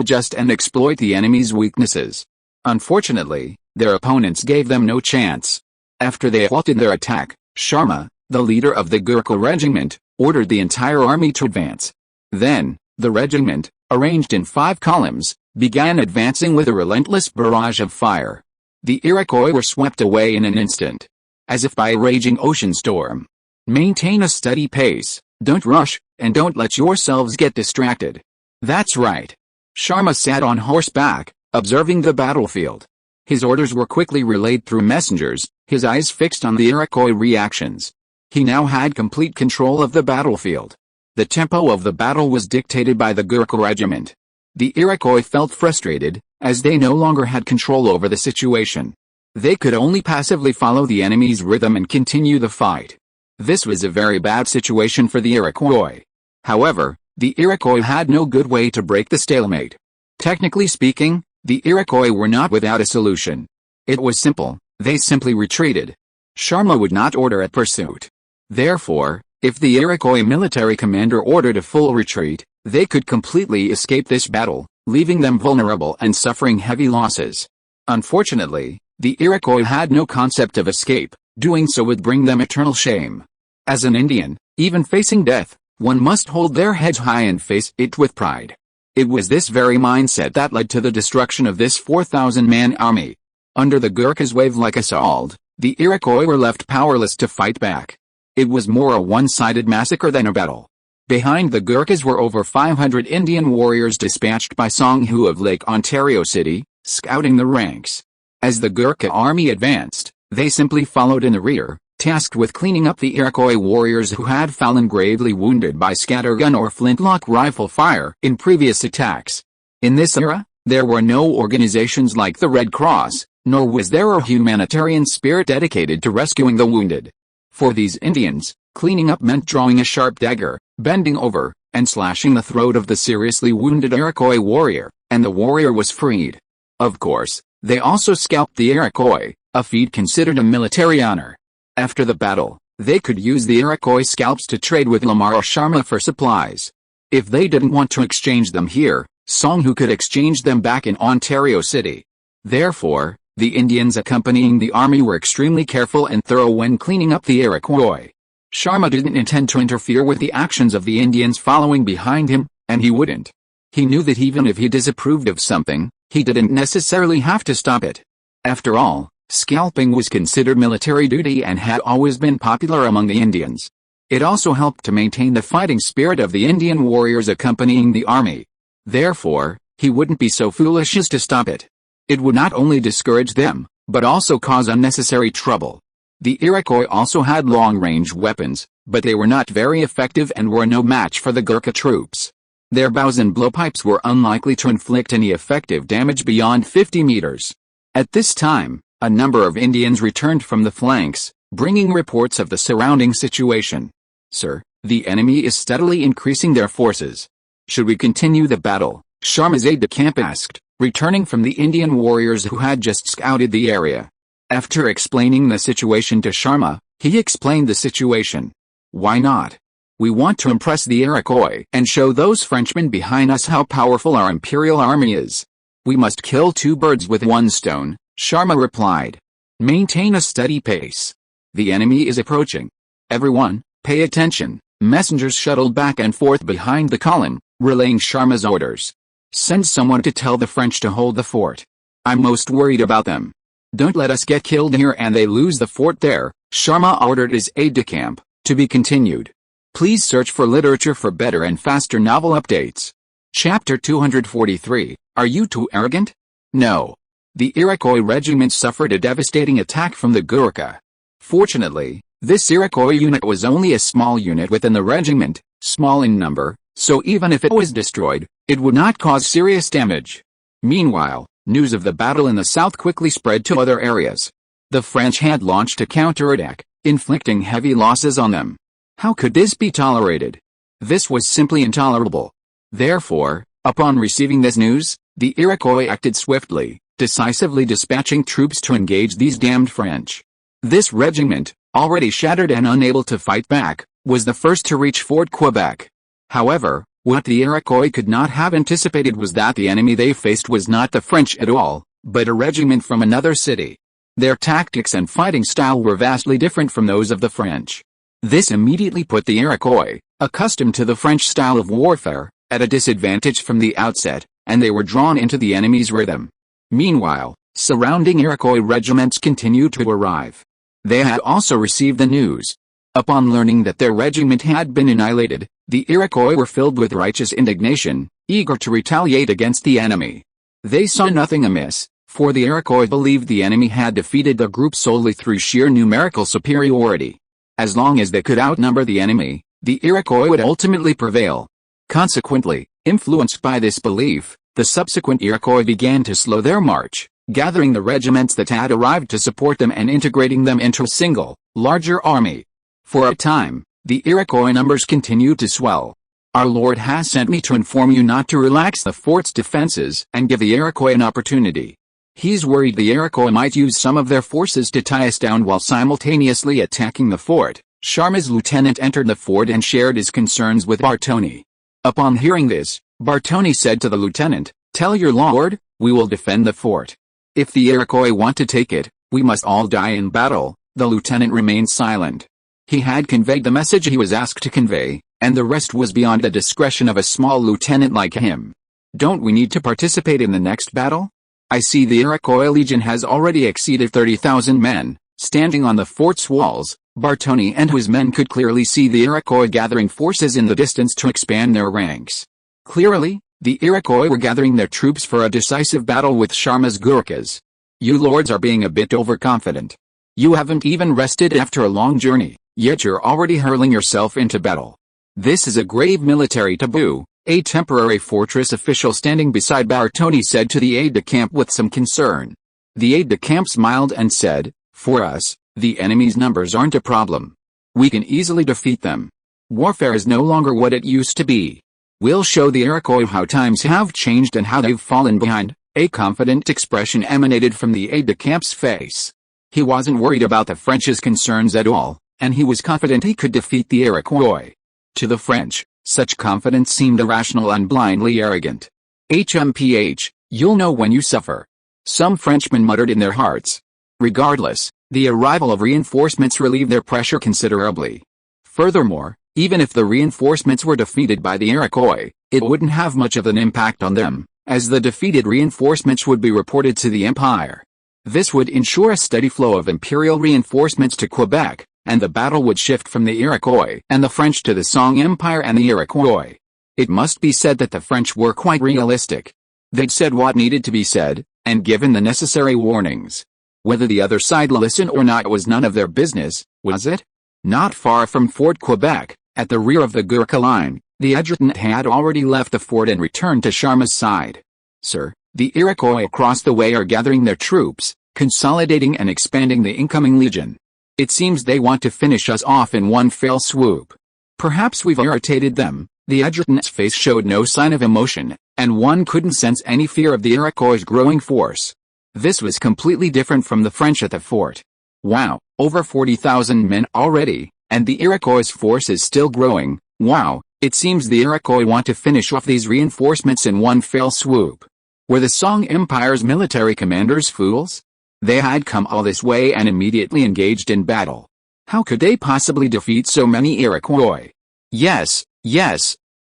Speaker 1: adjust and exploit the enemy's weaknesses. Unfortunately, their opponents gave them no chance. After they halted their attack, Sharma, the leader of the Gurkha regiment, ordered the entire army to advance. Then, the regiment, arranged in 5 columns, began advancing with a relentless barrage of fire. The Iroquois were swept away in an instant, as if by a raging ocean storm. Maintain a steady pace, don't rush, and don't let yourselves get distracted. That's right. Sharma sat on horseback, observing the battlefield. His orders were quickly relayed through messengers, his eyes fixed on the Iroquois reactions. He now had complete control of the battlefield. The tempo of the battle was dictated by the Gurkha regiment. The Iroquois felt frustrated, as they no longer had control over the situation. They could only passively follow the enemy's rhythm and continue the fight. This was a very bad situation for the Iroquois. However, the Iroquois had no good way to break the stalemate. Technically speaking, the Iroquois were not without a solution. It was simple, they simply retreated. Sharma would not order a pursuit. Therefore, if the Iroquois military commander ordered a full retreat, they could completely escape this battle, leaving them vulnerable and suffering heavy losses. Unfortunately, the Iroquois had no concept of escape. Doing so would bring them eternal shame. As an Indian, even facing death, one must hold their heads high and face it with pride. It was this very mindset that led to the destruction of this 4,000-man army. Under the Gurkhas' wave-like assault, The Iroquois were left powerless to fight back. It was more a one-sided massacre than a battle. Behind the Gurkhas were over 500 Indian warriors dispatched by Song Hu of Lake Ontario City, scouting the ranks. As the Gurkha army advanced, they simply followed in the rear, tasked with cleaning up the Iroquois warriors who had fallen gravely wounded by scattergun or flintlock rifle fire in previous attacks. In this era, there were no organizations like the Red Cross, nor was there a humanitarian spirit dedicated to rescuing the wounded. For these Indians, cleaning up meant drawing a sharp dagger, bending over, and slashing the throat of the seriously wounded Iroquois warrior, and the warrior was freed. Of course, they also scalped the Iroquois, a feat considered a military honor. After the battle, they could use the Iroquois scalps to trade with Lamar or Sharma for supplies. If they didn't want to exchange them here, Song Hu could exchange them back in Ontario City. Therefore, the Indians accompanying the army were extremely careful and thorough when cleaning up the Iroquois. Sharma didn't intend to interfere with the actions of the Indians following behind him, and he wouldn't. He knew that even if he disapproved of something, he didn't necessarily have to stop it. After all, scalping was considered military duty and had always been popular among the Indians. It also helped to maintain the fighting spirit of the Indian warriors accompanying the army. Therefore, he wouldn't be so foolish as to stop it. It would not only discourage them, but also cause unnecessary trouble. The Iroquois also had long-range weapons, but they were not very effective and were no match for the Gurkha troops. Their bows and blowpipes were unlikely to inflict any effective damage beyond 50 meters. At this time, a number of Indians returned from the flanks, bringing reports of the surrounding situation. "Sir, the enemy is steadily increasing their forces. Should we continue the battle?" Sharma's aide-de-camp asked, returning from the Indian warriors who had just scouted the area. After explaining the situation to Sharma, he explained the situation. "Why not? We want to impress the Iroquois and show those Frenchmen behind us how powerful our imperial army is. We must kill two birds with one stone," Sharma replied. "Maintain a steady pace. The enemy is approaching. Everyone, pay attention." Messengers shuttled back and forth behind the column, relaying Sharma's orders. "Send someone to tell the French to hold the fort. I'm most worried about them. Don't let us get killed here and they lose the fort there," Sharma ordered his aide-de-camp. To be continued. Please search for literature for better and faster novel updates. Chapter 243, Are You Too Arrogant? No. The Iroquois regiment suffered a devastating attack from the Gurkha. Fortunately, this Iroquois unit was only a small unit within the regiment, small in number, so even if it was destroyed, it would not cause serious damage. Meanwhile, news of the battle in the south quickly spread to other areas. The French had launched a counterattack, inflicting heavy losses on them. How could this be tolerated? This was simply intolerable. Therefore, upon receiving this news, the Iroquois acted swiftly, decisively dispatching troops to engage these damned French. This regiment, already shattered and unable to fight back, was the first to reach Fort Quebec. However, what the Iroquois could not have anticipated was that the enemy they faced was not the French at all, but a regiment from another city. Their tactics and fighting style were vastly different from those of the French. This immediately put the Iroquois, accustomed to the French style of warfare, at a disadvantage from the outset, and they were drawn into the enemy's rhythm. Meanwhile, surrounding Iroquois regiments continued to arrive. They had also received the news. Upon learning that their regiment had been annihilated, the Iroquois were filled with righteous indignation, eager to retaliate against the enemy. They saw nothing amiss, for the Iroquois believed the enemy had defeated the group solely through sheer numerical superiority. As long as they could outnumber the enemy, the Iroquois would ultimately prevail. Consequently, influenced by this belief, the subsequent Iroquois began to slow their march, gathering the regiments that had arrived to support them and integrating them into a single, larger army. For a time, the Iroquois numbers continued to swell. "Our Lord has sent me to inform you not to relax the fort's defenses and give the Iroquois an opportunity. He's worried the Iroquois might use some of their forces to tie us down while simultaneously attacking the fort." Sharma's lieutenant entered the fort and shared his concerns with Bartoni. Upon hearing this, Bartoni said to the lieutenant, "Tell your lord, we will defend the fort. If the Iroquois want to take it, we must all die in battle." The lieutenant remained silent. He had conveyed the message he was asked to convey, and the rest was beyond the discretion of a small lieutenant like him. "Don't we need to participate in the next battle? I see the Iroquois legion has already exceeded 30,000 men. Standing on the fort's walls, Bartoni and his men could clearly see the Iroquois gathering forces in the distance to expand their ranks. Clearly, the Iroquois were gathering their troops for a decisive battle with Sharma's Gurkhas. You lords are being a bit overconfident. You haven't even rested after a long journey, yet you're already hurling yourself into battle. This is a grave military taboo, a temporary fortress official standing beside Bartoni said to the aide-de-camp with some concern. The aide-de-camp smiled and said, "For us, the enemy's numbers aren't a problem. We can easily defeat them. Warfare is no longer what it used to be. We'll show the Iroquois how times have changed and how they've fallen behind." A confident expression emanated from the aide-de-camp's face. He wasn't worried about the French's concerns at all, and he was confident he could defeat the Iroquois. To the French, such confidence seemed irrational and blindly arrogant. HMPH, you'll know when you suffer. Some Frenchmen muttered in their hearts. Regardless, the arrival of reinforcements relieved their pressure considerably. Furthermore, even if the reinforcements were defeated by the Iroquois, it wouldn't have much of an impact on them, as the defeated reinforcements would be reported to the Empire. This would ensure a steady flow of imperial reinforcements to Quebec, and the battle would shift from the Iroquois and the French to the Song Empire and the Iroquois. It must be said that the French were quite realistic. They'd said what needed to be said, and given the necessary warnings. Whether the other side listened or not was none of their business, was it? Not far from Fort Quebec, at the rear of the Gurkha line, the adjutant had already left the fort and returned to Sharma's side. "Sir, the Iroquois across the way are gathering their troops, consolidating and expanding the incoming legion. It seems they want to finish us off in one fell swoop. Perhaps we've irritated them." The adjutant's face showed no sign of emotion, and one couldn't sense any fear of the Iroquois' growing force. This was completely different from the French at the fort. Wow, over 40,000 men already, and the Iroquois' force is still growing. Wow, it seems the Iroquois want to finish off these reinforcements in one fell swoop. Were the Song Empire's military commanders fools? They had come all this way and immediately engaged in battle. How could they possibly defeat so many Iroquois? Yes.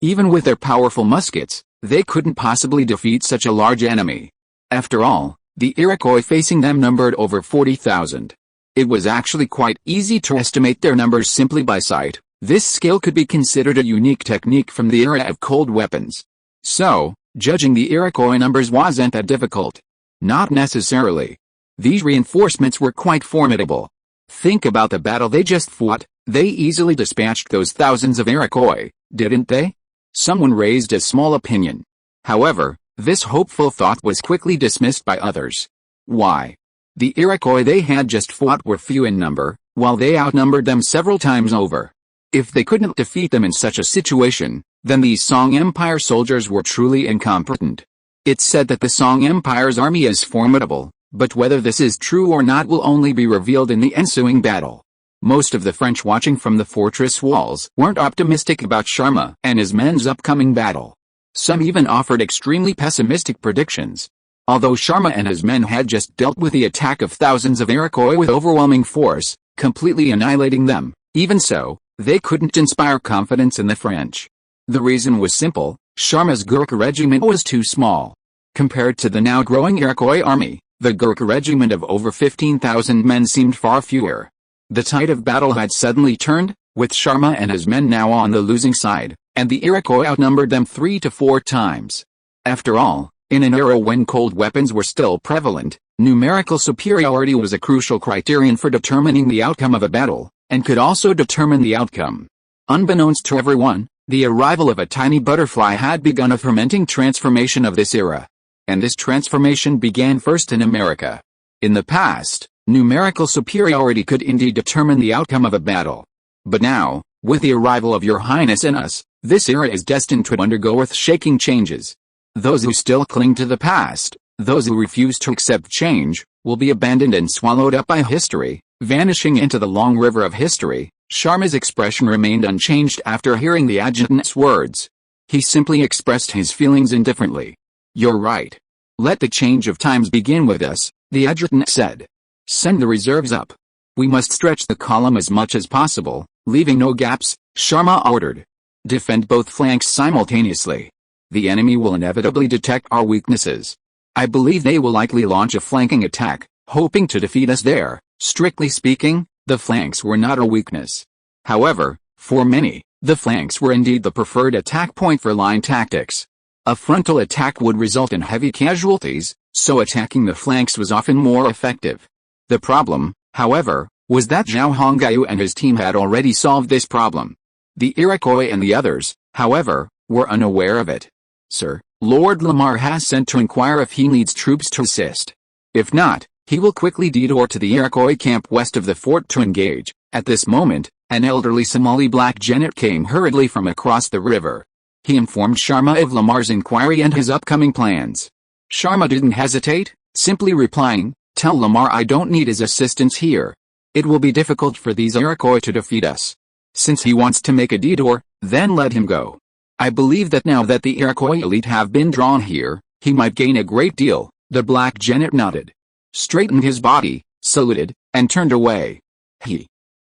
Speaker 1: Even with their powerful muskets, they couldn't possibly defeat such a large enemy. After all, the Iroquois facing them numbered over 40,000. It was actually quite easy to estimate their numbers simply by sight. This skill could be considered a unique technique from the era of cold weapons. So, judging the Iroquois numbers wasn't that difficult. Not necessarily. These reinforcements were quite formidable. Think about the battle they just fought. They easily dispatched those thousands of Iroquois, didn't they? Someone raised a small opinion. However, this hopeful thought was quickly dismissed by others. Why? The Iroquois they had just fought were few in number, while they outnumbered them several times over. If they couldn't defeat them in such a situation, then these Song Empire soldiers were truly incompetent. It's said that the Song Empire's army is formidable, but whether this is true or not will only be revealed in the ensuing battle. Most of the French watching from the fortress walls weren't optimistic about Sharma and his men's upcoming battle. Some even offered extremely pessimistic predictions. Although Sharma and his men had just dealt with the attack of thousands of Iroquois with overwhelming force, completely annihilating them, even so, they couldn't inspire confidence in the French. The reason was simple: Sharma's Gurkha regiment was too small. Compared to the now growing Iroquois army, the Gurkha regiment of over 15,000 men seemed far fewer. The tide of battle had suddenly turned, with Sharma and his men now on the losing side, and the Iroquois outnumbered them 3 to 4 times. After all, in an era when cold weapons were still prevalent, numerical superiority was a crucial criterion for determining the outcome of a battle, and could also determine the outcome. Unbeknownst to everyone, the arrival of a tiny butterfly had begun a fermenting transformation of this era. And this transformation began first in America. In the past, numerical superiority could indeed determine the outcome of a battle. But now, with the arrival of Your Highness and us, this era is destined to undergo earth-shaking changes. Those who still cling to the past, those who refuse to accept change, will be abandoned and swallowed up by history, vanishing into the long river of history. Sharma's expression remained unchanged after hearing the adjutant's words. He simply expressed his feelings indifferently. "You're right. Let the change of times begin with us," the adjutant said. "Send the reserves up. We must stretch the column as much as possible, leaving no gaps," Sharma ordered. "Defend both flanks simultaneously. The enemy will inevitably detect our weaknesses. I believe they will likely launch a flanking attack, hoping to defeat us there, Strictly speaking, the flanks were not a weakness. However, for many, the flanks were indeed the preferred attack point for line tactics. A frontal attack would result in heavy casualties, so attacking the flanks was often more effective. The problem, however, was that Zhao Hongyu and his team had already solved this problem. The Iroquois and the others, however, were unaware of it. Sir, Lord Lamar has sent to inquire if he needs troops to assist. If not, he will quickly detour to the Iroquois camp west of the fort to engage. At this moment, an elderly Somali black genet came hurriedly from across the river. He informed Sharma of Lamar's inquiry and his upcoming plans. Sharma didn't hesitate, simply replying, "Tell Lamar I don't need his assistance here. It will be difficult for these Iroquois to defeat us. Since he wants to make a detour, then let him go. I believe that now that the Iroquois elite have been drawn here, he might gain a great deal." The black genet nodded, straightened his body, saluted, and turned away.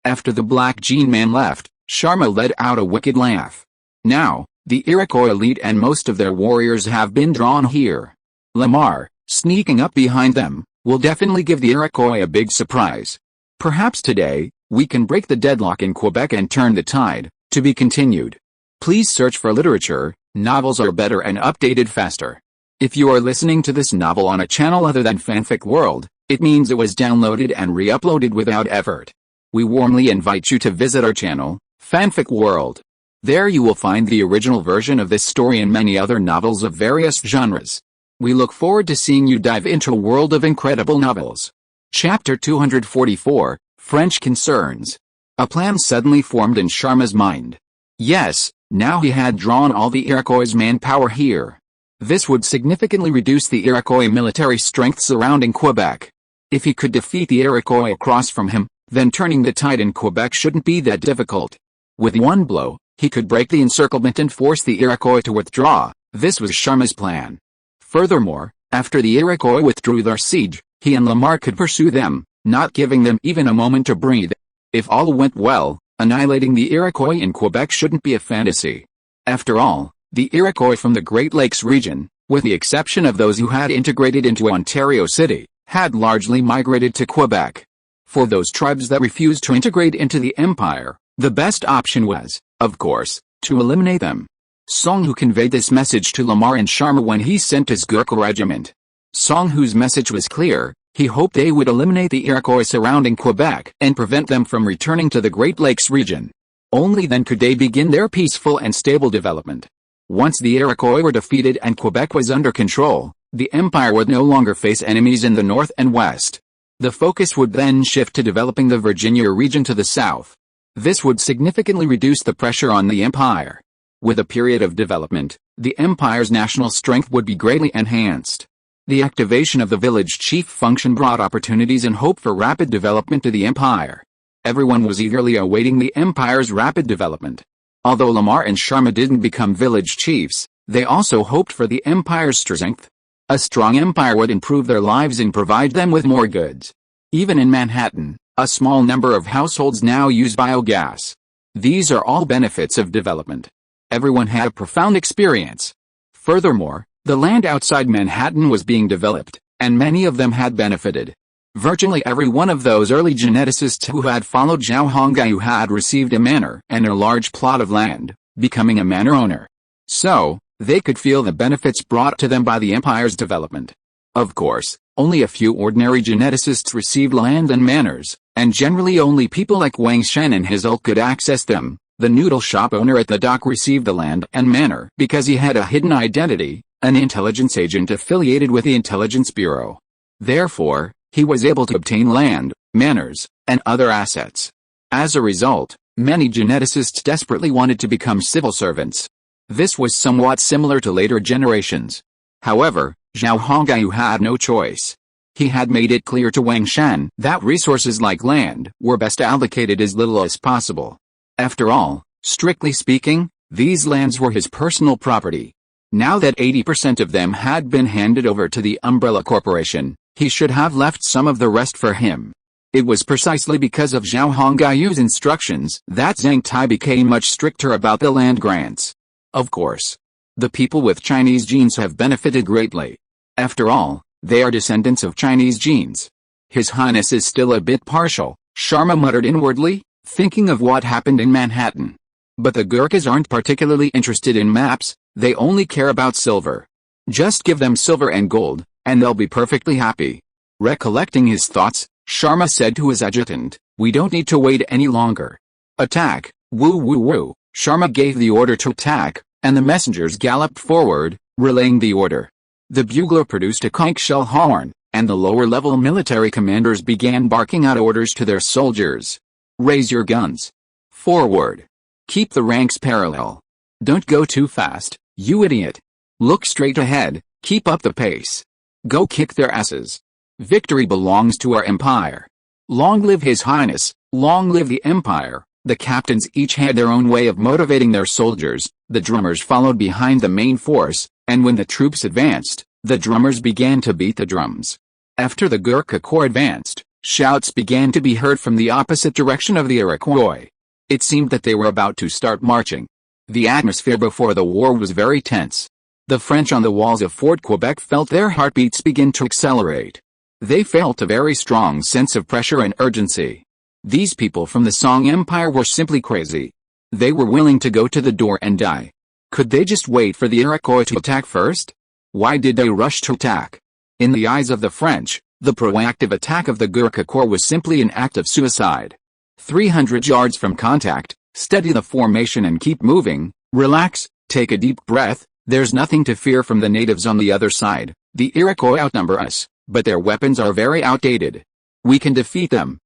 Speaker 1: After the black gene man left, Sharma let out a wicked laugh. Now, the Iroquois elite and most of their warriors have been drawn here. Lamar, sneaking up behind them, will definitely give the Iroquois a big surprise. Perhaps today, we can break the deadlock in Quebec and turn the tide. To be continued. Please search for literature. Novels are better and updated faster. If you are listening to this novel on a channel other than Fanfic World, it means it was downloaded and re-uploaded without effort. We warmly invite you to visit our channel, Fanfic World. There you will find the original version of this story and many other novels of various genres. We look forward to seeing you dive into a world of incredible novels. Chapter 244, French Concerns. A plan suddenly formed in Sharma's mind. Yes, now he had drawn all the Iroquois' manpower here. This would significantly reduce the Iroquois military strength surrounding Quebec. If he could defeat the Iroquois across from him, then turning the tide in Quebec shouldn't be that difficult. With one blow, he could break the encirclement and force the Iroquois to withdraw. This was Sharma's plan. Furthermore, after the Iroquois withdrew their siege, he and Lamar could pursue them, not giving them even a moment to breathe. If all went well, annihilating the Iroquois in Quebec shouldn't be a fantasy. After all, the Iroquois from the Great Lakes region, with the exception of those who had integrated into Ontario City, had largely migrated to Quebec. For those tribes that refused to integrate into the empire, the best option was, of course, to eliminate them. Song-Hu conveyed this message to Lamar and Sharma when he sent his Gurkha regiment. Song-Hu's message was clear. He hoped they would eliminate the Iroquois surrounding Quebec and prevent them from returning to the Great Lakes region. Only then could they begin their peaceful and stable development. Once the Iroquois were defeated and Quebec was under control, the empire would no longer face enemies in the north and west. The focus would then shift to developing the Virginia region to the south. This would significantly reduce the pressure on the empire. With a period of development, the empire's national strength would be greatly enhanced. The activation of the village chief function brought opportunities and hope for rapid development to the empire. Everyone was eagerly awaiting the empire's rapid development. Although Lamar and Sharma didn't become village chiefs, they also hoped for the empire's strength. A strong empire would improve their lives and provide them with more goods. Even in Manhattan, a small number of households now use biogas. These are all benefits of development. Everyone had a profound experience. Furthermore, the land outside Manhattan was being developed, and many of them had benefited. Virtually every one of those early geneticists who had followed Zhao Hongyu had received a manor and a large plot of land, becoming a manor owner. So, they could feel the benefits brought to them by the empire's development. Of course, only a few ordinary geneticists received land and manors, and generally only people like Wang Shen and his ilk could access them. The noodle shop owner at the dock received the land and manor because he had a hidden identity, an intelligence agent affiliated with the Intelligence Bureau. Therefore, he was able to obtain land, manors, and other assets. As a result, many geneticists desperately wanted to become civil servants. This was somewhat similar to later generations. However, Zhao Hongyu had no choice. He had made it clear to Wang Shan that resources like land were best allocated as little as possible. After all, strictly speaking, these lands were his personal property. Now that 80% of them had been handed over to the Umbrella Corporation, he should have left some of the rest for him. It was precisely because of Zhao Hongyu's instructions that Zhang Tai became much stricter about the land grants. Of course, the people with Chinese genes have benefited greatly. After all, they are descendants of Chinese genes. His Highness is still a bit partial, Sharma muttered inwardly, thinking of what happened in Manhattan. But the Gurkhas aren't particularly interested in maps, they only care about silver. Just give them silver and gold, and they'll be perfectly happy. Recollecting his thoughts, Sharma said to his adjutant, "We don't need to wait any longer. Attack, woo woo woo." Sharma gave the order to attack, and the messengers galloped forward, relaying the order. The bugler produced a conch shell horn, and the lower-level military commanders began barking out orders to their soldiers. Raise your guns. Forward. Keep the ranks parallel. Don't go too fast, you idiot. Look straight ahead, keep up the pace. Go kick their asses. Victory belongs to our empire. Long live His Highness, long live the empire. The captains each had their own way of motivating their soldiers. The drummers followed behind the main force, and when the troops advanced, the drummers began to beat the drums. After the Gurkha corps advanced, shouts began to be heard from the opposite direction of the Iroquois. It seemed that they were about to start marching. The atmosphere before the war was very tense. The French on the walls of Fort Quebec felt their heartbeats begin to accelerate. They felt a very strong sense of pressure and urgency. These people from the Song Empire were simply crazy. They were willing to go to the door and die. Could they just wait for the Iroquois to attack first? Why did they rush to attack? In the eyes of the French, the proactive attack of the Gurkha corps was simply an act of suicide. 300 yards from contact, steady the formation and keep moving. Relax, take a deep breath. There's nothing to fear from the natives on the other side. The Iroquois outnumber us, but their weapons are very outdated. We can defeat them,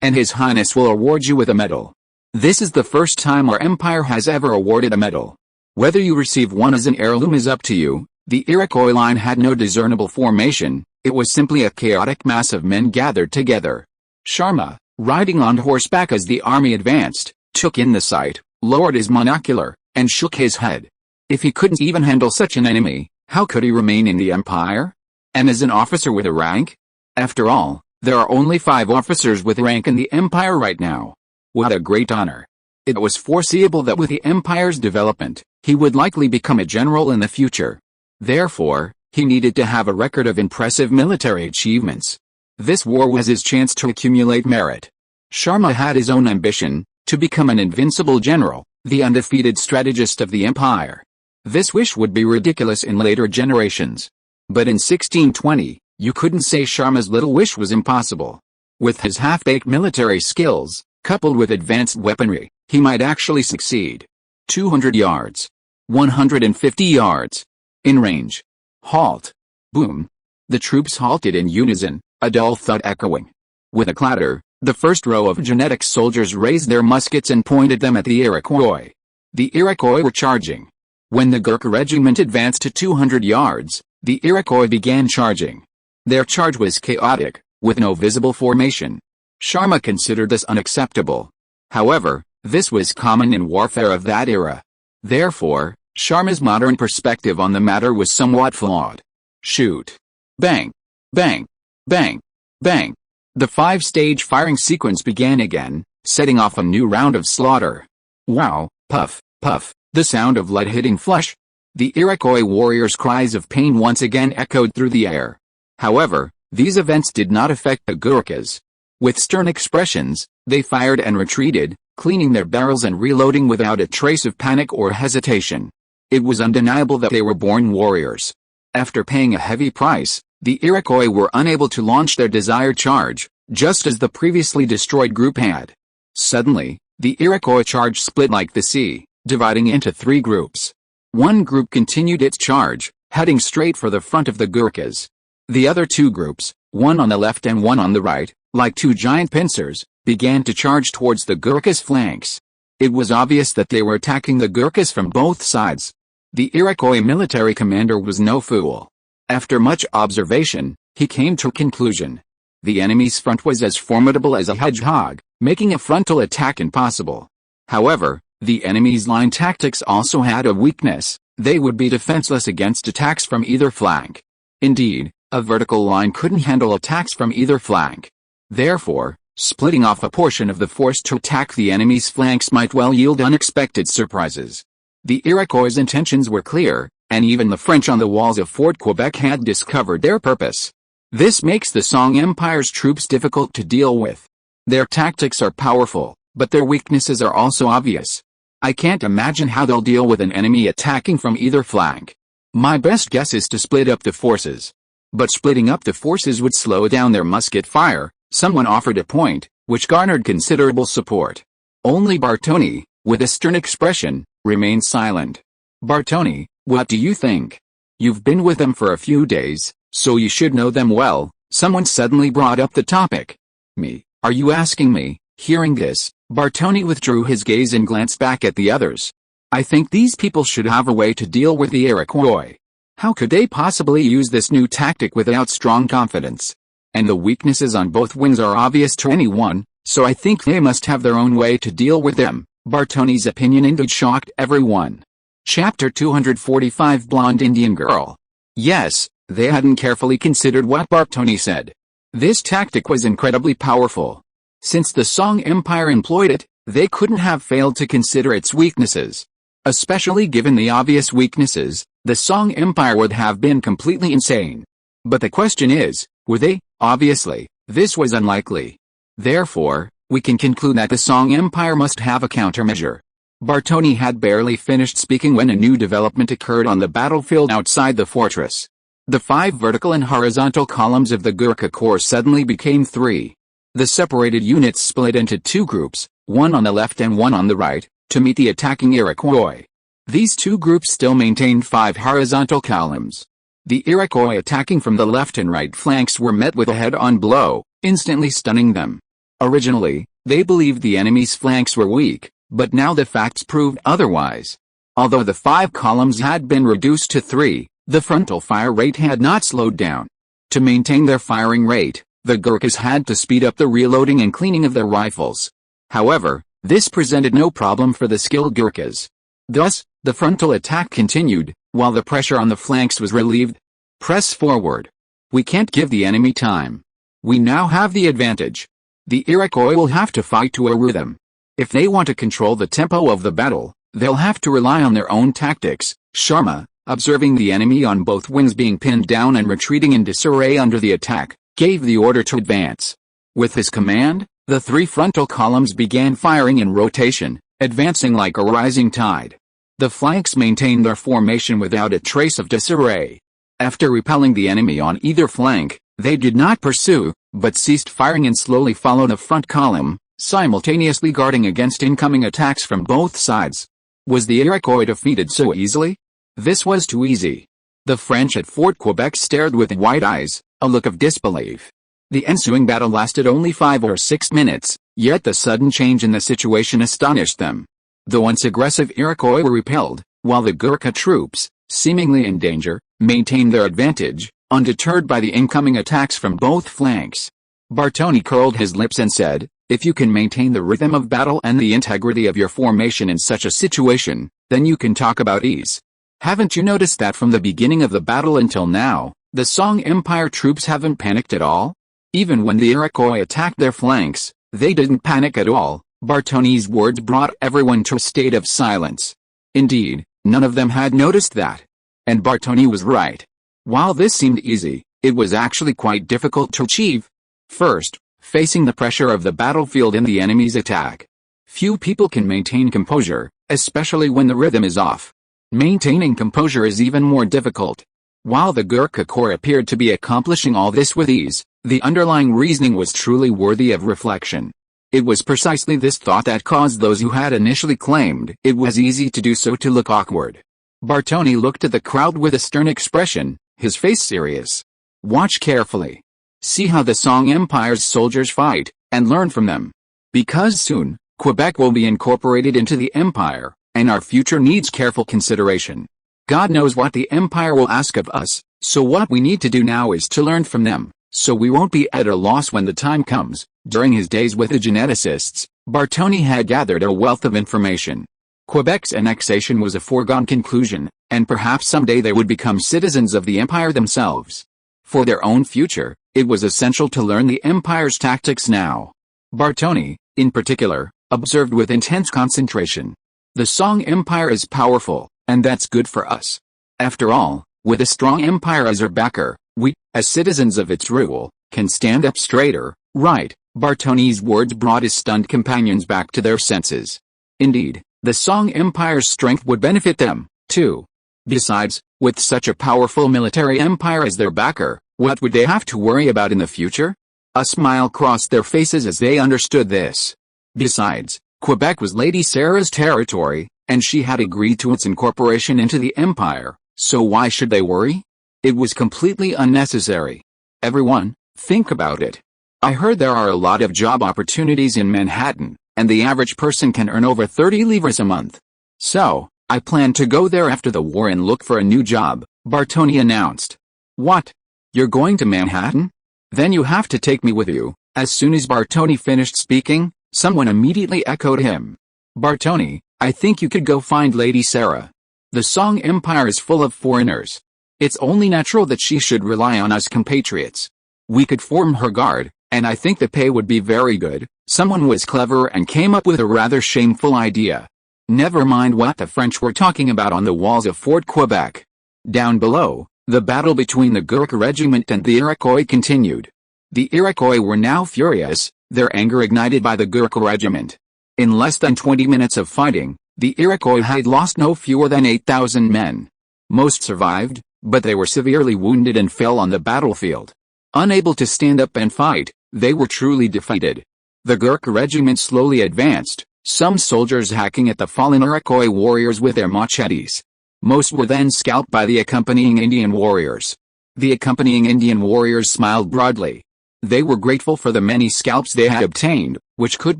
Speaker 1: and His Highness will award you with a medal. This is the first time our empire has ever awarded a medal. Whether you receive one as an heirloom is up to you. The Iroquois line had no discernible formation, it was simply a chaotic mass of men gathered together. Sharma, riding on horseback as the army advanced, took in the sight, lowered his monocular, and shook his head. If he couldn't even handle such an enemy, how could he remain in the empire? And as an officer with a rank? After all, there are only 5 officers with rank in the empire right now. What a great honor. It was foreseeable that with the empire's development, he would likely become a general in the future. Therefore, he needed to have a record of impressive military achievements. This war was his chance to accumulate merit. Sharma had his own ambition, to become an invincible general, the undefeated strategist of the empire. This wish would be ridiculous in later generations. But in 1620, you couldn't say Sharma's little wish was impossible. With his half-baked military skills, coupled with advanced weaponry, he might actually succeed. 200 yards. 150 yards. In range. Halt. Boom. The troops halted in unison, a dull thud echoing. With a clatter, the first row of genetic soldiers raised their muskets and pointed them at the Iroquois. The Iroquois were charging. When the Gurkha regiment advanced to 200 yards, the Iroquois began charging. Their charge was chaotic, with no visible formation. Sharma considered this unacceptable. However, this was common in warfare of that era. Therefore, Sharma's modern perspective on the matter was somewhat flawed. Shoot. Bang. Bang. Bang. Bang. The 5-stage firing sequence began again, setting off a new round of slaughter. Wow, puff, puff, the sound of lead hitting flesh. The Iroquois warriors' cries of pain once again echoed through the air. However, these events did not affect the Gurkhas. With stern expressions, they fired and retreated, cleaning their barrels and reloading without a trace of panic or hesitation. It was undeniable that they were born warriors. After paying a heavy price, the Iroquois were unable to launch their desired charge, just as the previously destroyed group had. Suddenly, the Iroquois charge split like the sea, dividing into 3 groups. One group continued its charge, heading straight for the front of the Gurkhas. The other 2 groups, one on the left and one on the right, like 2 giant pincers, began to charge towards the Gurkhas' flanks. It was obvious that they were attacking the Gurkhas from both sides. The Iroquois military commander was no fool. After much observation, he came to a conclusion. The enemy's front was as formidable as a hedgehog, making a frontal attack impossible. However, the enemy's line tactics also had a weakness: they would be defenseless against attacks from either flank. Indeed, a vertical line couldn't handle attacks from either flank. Therefore, splitting off a portion of the force to attack the enemy's flanks might well yield unexpected surprises. The Iroquois' intentions were clear, and even the French on the walls of Fort Quebec had discovered their purpose. This makes the Song Empire's troops difficult to deal with. Their tactics are powerful, but their weaknesses are also obvious. I can't imagine how they'll deal with an enemy attacking from either flank. My best guess is to split up the forces. But splitting up the forces would slow down their musket fire. Someone offered a point, which garnered considerable support. Only Bartoni, with a stern expression, remained silent. Bartoni, what do you think? You've been with them for a few days, so you should know them well. Someone suddenly brought up the topic. Me, are you asking me? Hearing this, Bartoni withdrew his gaze and glanced back at the others. I think these people should have a way to deal with the Iroquois. How could they possibly use this new tactic without strong confidence? And the weaknesses on both wings are obvious to anyone, so I think they must have their own way to deal with them. Bartoni's opinion indeed shocked everyone. Chapter 245 Blonde Indian Girl. Yes, they hadn't carefully considered what Bartoni said. This tactic was incredibly powerful. Since the Song Empire employed it, they couldn't have failed to consider its weaknesses. Especially given the obvious weaknesses, the Song Empire would have been completely insane. But the question is, were they? Obviously, this was unlikely. Therefore, we can conclude that the Song Empire must have a countermeasure. Bartoni had barely finished speaking when a new development occurred on the battlefield outside the fortress. The 5 vertical and horizontal columns of the Gurkha Corps suddenly became 3. The separated units split into 2 groups, one on the left and one on the right, to meet the attacking Iroquois. These 2 groups still maintained 5 horizontal columns. The Iroquois attacking from the left and right flanks were met with a head-on blow, instantly stunning them. Originally, they believed the enemy's flanks were weak, but now the facts proved otherwise. Although the 5 columns had been reduced to 3, the frontal fire rate had not slowed down. To maintain their firing rate, the Gurkhas had to speed up the reloading and cleaning of their rifles. However, this presented no problem for the skilled Gurkhas. Thus, the frontal attack continued, while the pressure on the flanks was relieved. Press forward. We can't give the enemy time. We now have the advantage. The Iroquois will have to fight to a rhythm. If they want to control the tempo of the battle, they'll have to rely on their own tactics. Sharma, observing the enemy on both wings being pinned down and retreating in disarray under the attack, gave the order to advance. With his command, the 3 frontal columns began firing in rotation, advancing like a rising tide. The flanks maintained their formation without a trace of disarray. After repelling the enemy on either flank, they did not pursue, but ceased firing and slowly followed the front column, simultaneously guarding against incoming attacks from both sides. Was the Iroquois defeated so easily? This was too easy. The French at Fort Quebec stared with wide eyes, a look of disbelief. The ensuing battle lasted only 5 or 6 minutes, yet the sudden change in the situation astonished them. The once aggressive Iroquois were repelled, while the Gurkha troops, seemingly in danger, maintained their advantage, undeterred by the incoming attacks from both flanks. Bartoni curled his lips and said, "If you can maintain the rhythm of battle and the integrity of your formation in such a situation, then you can talk about ease. Haven't you noticed that from the beginning of the battle until now, the Song Empire troops haven't panicked at all? Even when the Iroquois attacked their flanks, they didn't panic at all." Bartoni's words brought everyone to a state of silence. Indeed, none of them had noticed that. And Bartoni was right. While this seemed easy, it was actually quite difficult to achieve. First, facing the pressure of the battlefield and the enemy's attack. Few people can maintain composure, especially when the rhythm is off. Maintaining composure is even more difficult. While the Gurkha Corps appeared to be accomplishing all this with ease, the underlying reasoning was truly worthy of reflection. It was precisely this thought that caused those who had initially claimed it was easy to do so to look awkward. Bartoni looked at the crowd with a stern expression, his face serious. "Watch carefully. See how the Song Empire's soldiers fight, and learn from them. Because soon, Quebec will be incorporated into the Empire, and our future needs careful consideration. God knows what the Empire will ask of us, so what we need to do now is to learn from them, so we won't be at a loss when the time comes." During his days with the geneticists, Bartoni had gathered a wealth of information. Quebec's annexation was a foregone conclusion, and perhaps someday they would become citizens of the Empire themselves. For their own future, it was essential to learn the Empire's tactics now. Bartoni, in particular, observed with intense concentration. The Song Empire is powerful, and that's good for us. After all, with a strong empire as our backer, We, as citizens of its rule, can stand up straighter, right? Bartoni's words brought his stunned companions back to their senses. Indeed, the Song Empire's strength would benefit them, too. Besides, with such a powerful military empire as their backer, what would they have to worry about in the future? A smile crossed their faces as they understood this. Besides, Quebec was Lady Sarah's territory, and she had agreed to its incorporation into the empire, so why should they worry? It was completely unnecessary. Everyone, think about it. I heard there are a lot of job opportunities in Manhattan, and the average person can earn over 30 livres a month. So, I plan to go there after the war and look for a new job, Bartoni announced. What? You're going to Manhattan? Then you have to take me with you. As soon as Bartoni finished speaking, someone immediately echoed him. Bartoni, I think you could go find Lady Sarah. The Song Empire is full of foreigners. It's only natural that she should rely on us compatriots. We could form her guard, and I think the pay would be very good. Someone was clever and came up with a rather shameful idea. Never mind what the French were talking about on the walls of Fort Quebec. Down below, the battle between the Gurkha regiment and the Iroquois continued. The Iroquois were now furious, their anger ignited by the Gurkha regiment. In less than 20 minutes of fighting, the Iroquois had lost no fewer than 8,000 men. Most survived, but they were severely wounded and fell on the battlefield. Unable to stand up and fight, they were truly defeated. The Gurkha regiment slowly advanced, some soldiers hacking at the fallen Iroquois warriors with their machetes. Most were then scalped by the accompanying Indian warriors. The accompanying Indian warriors smiled broadly. They were grateful for the many scalps they had obtained, which could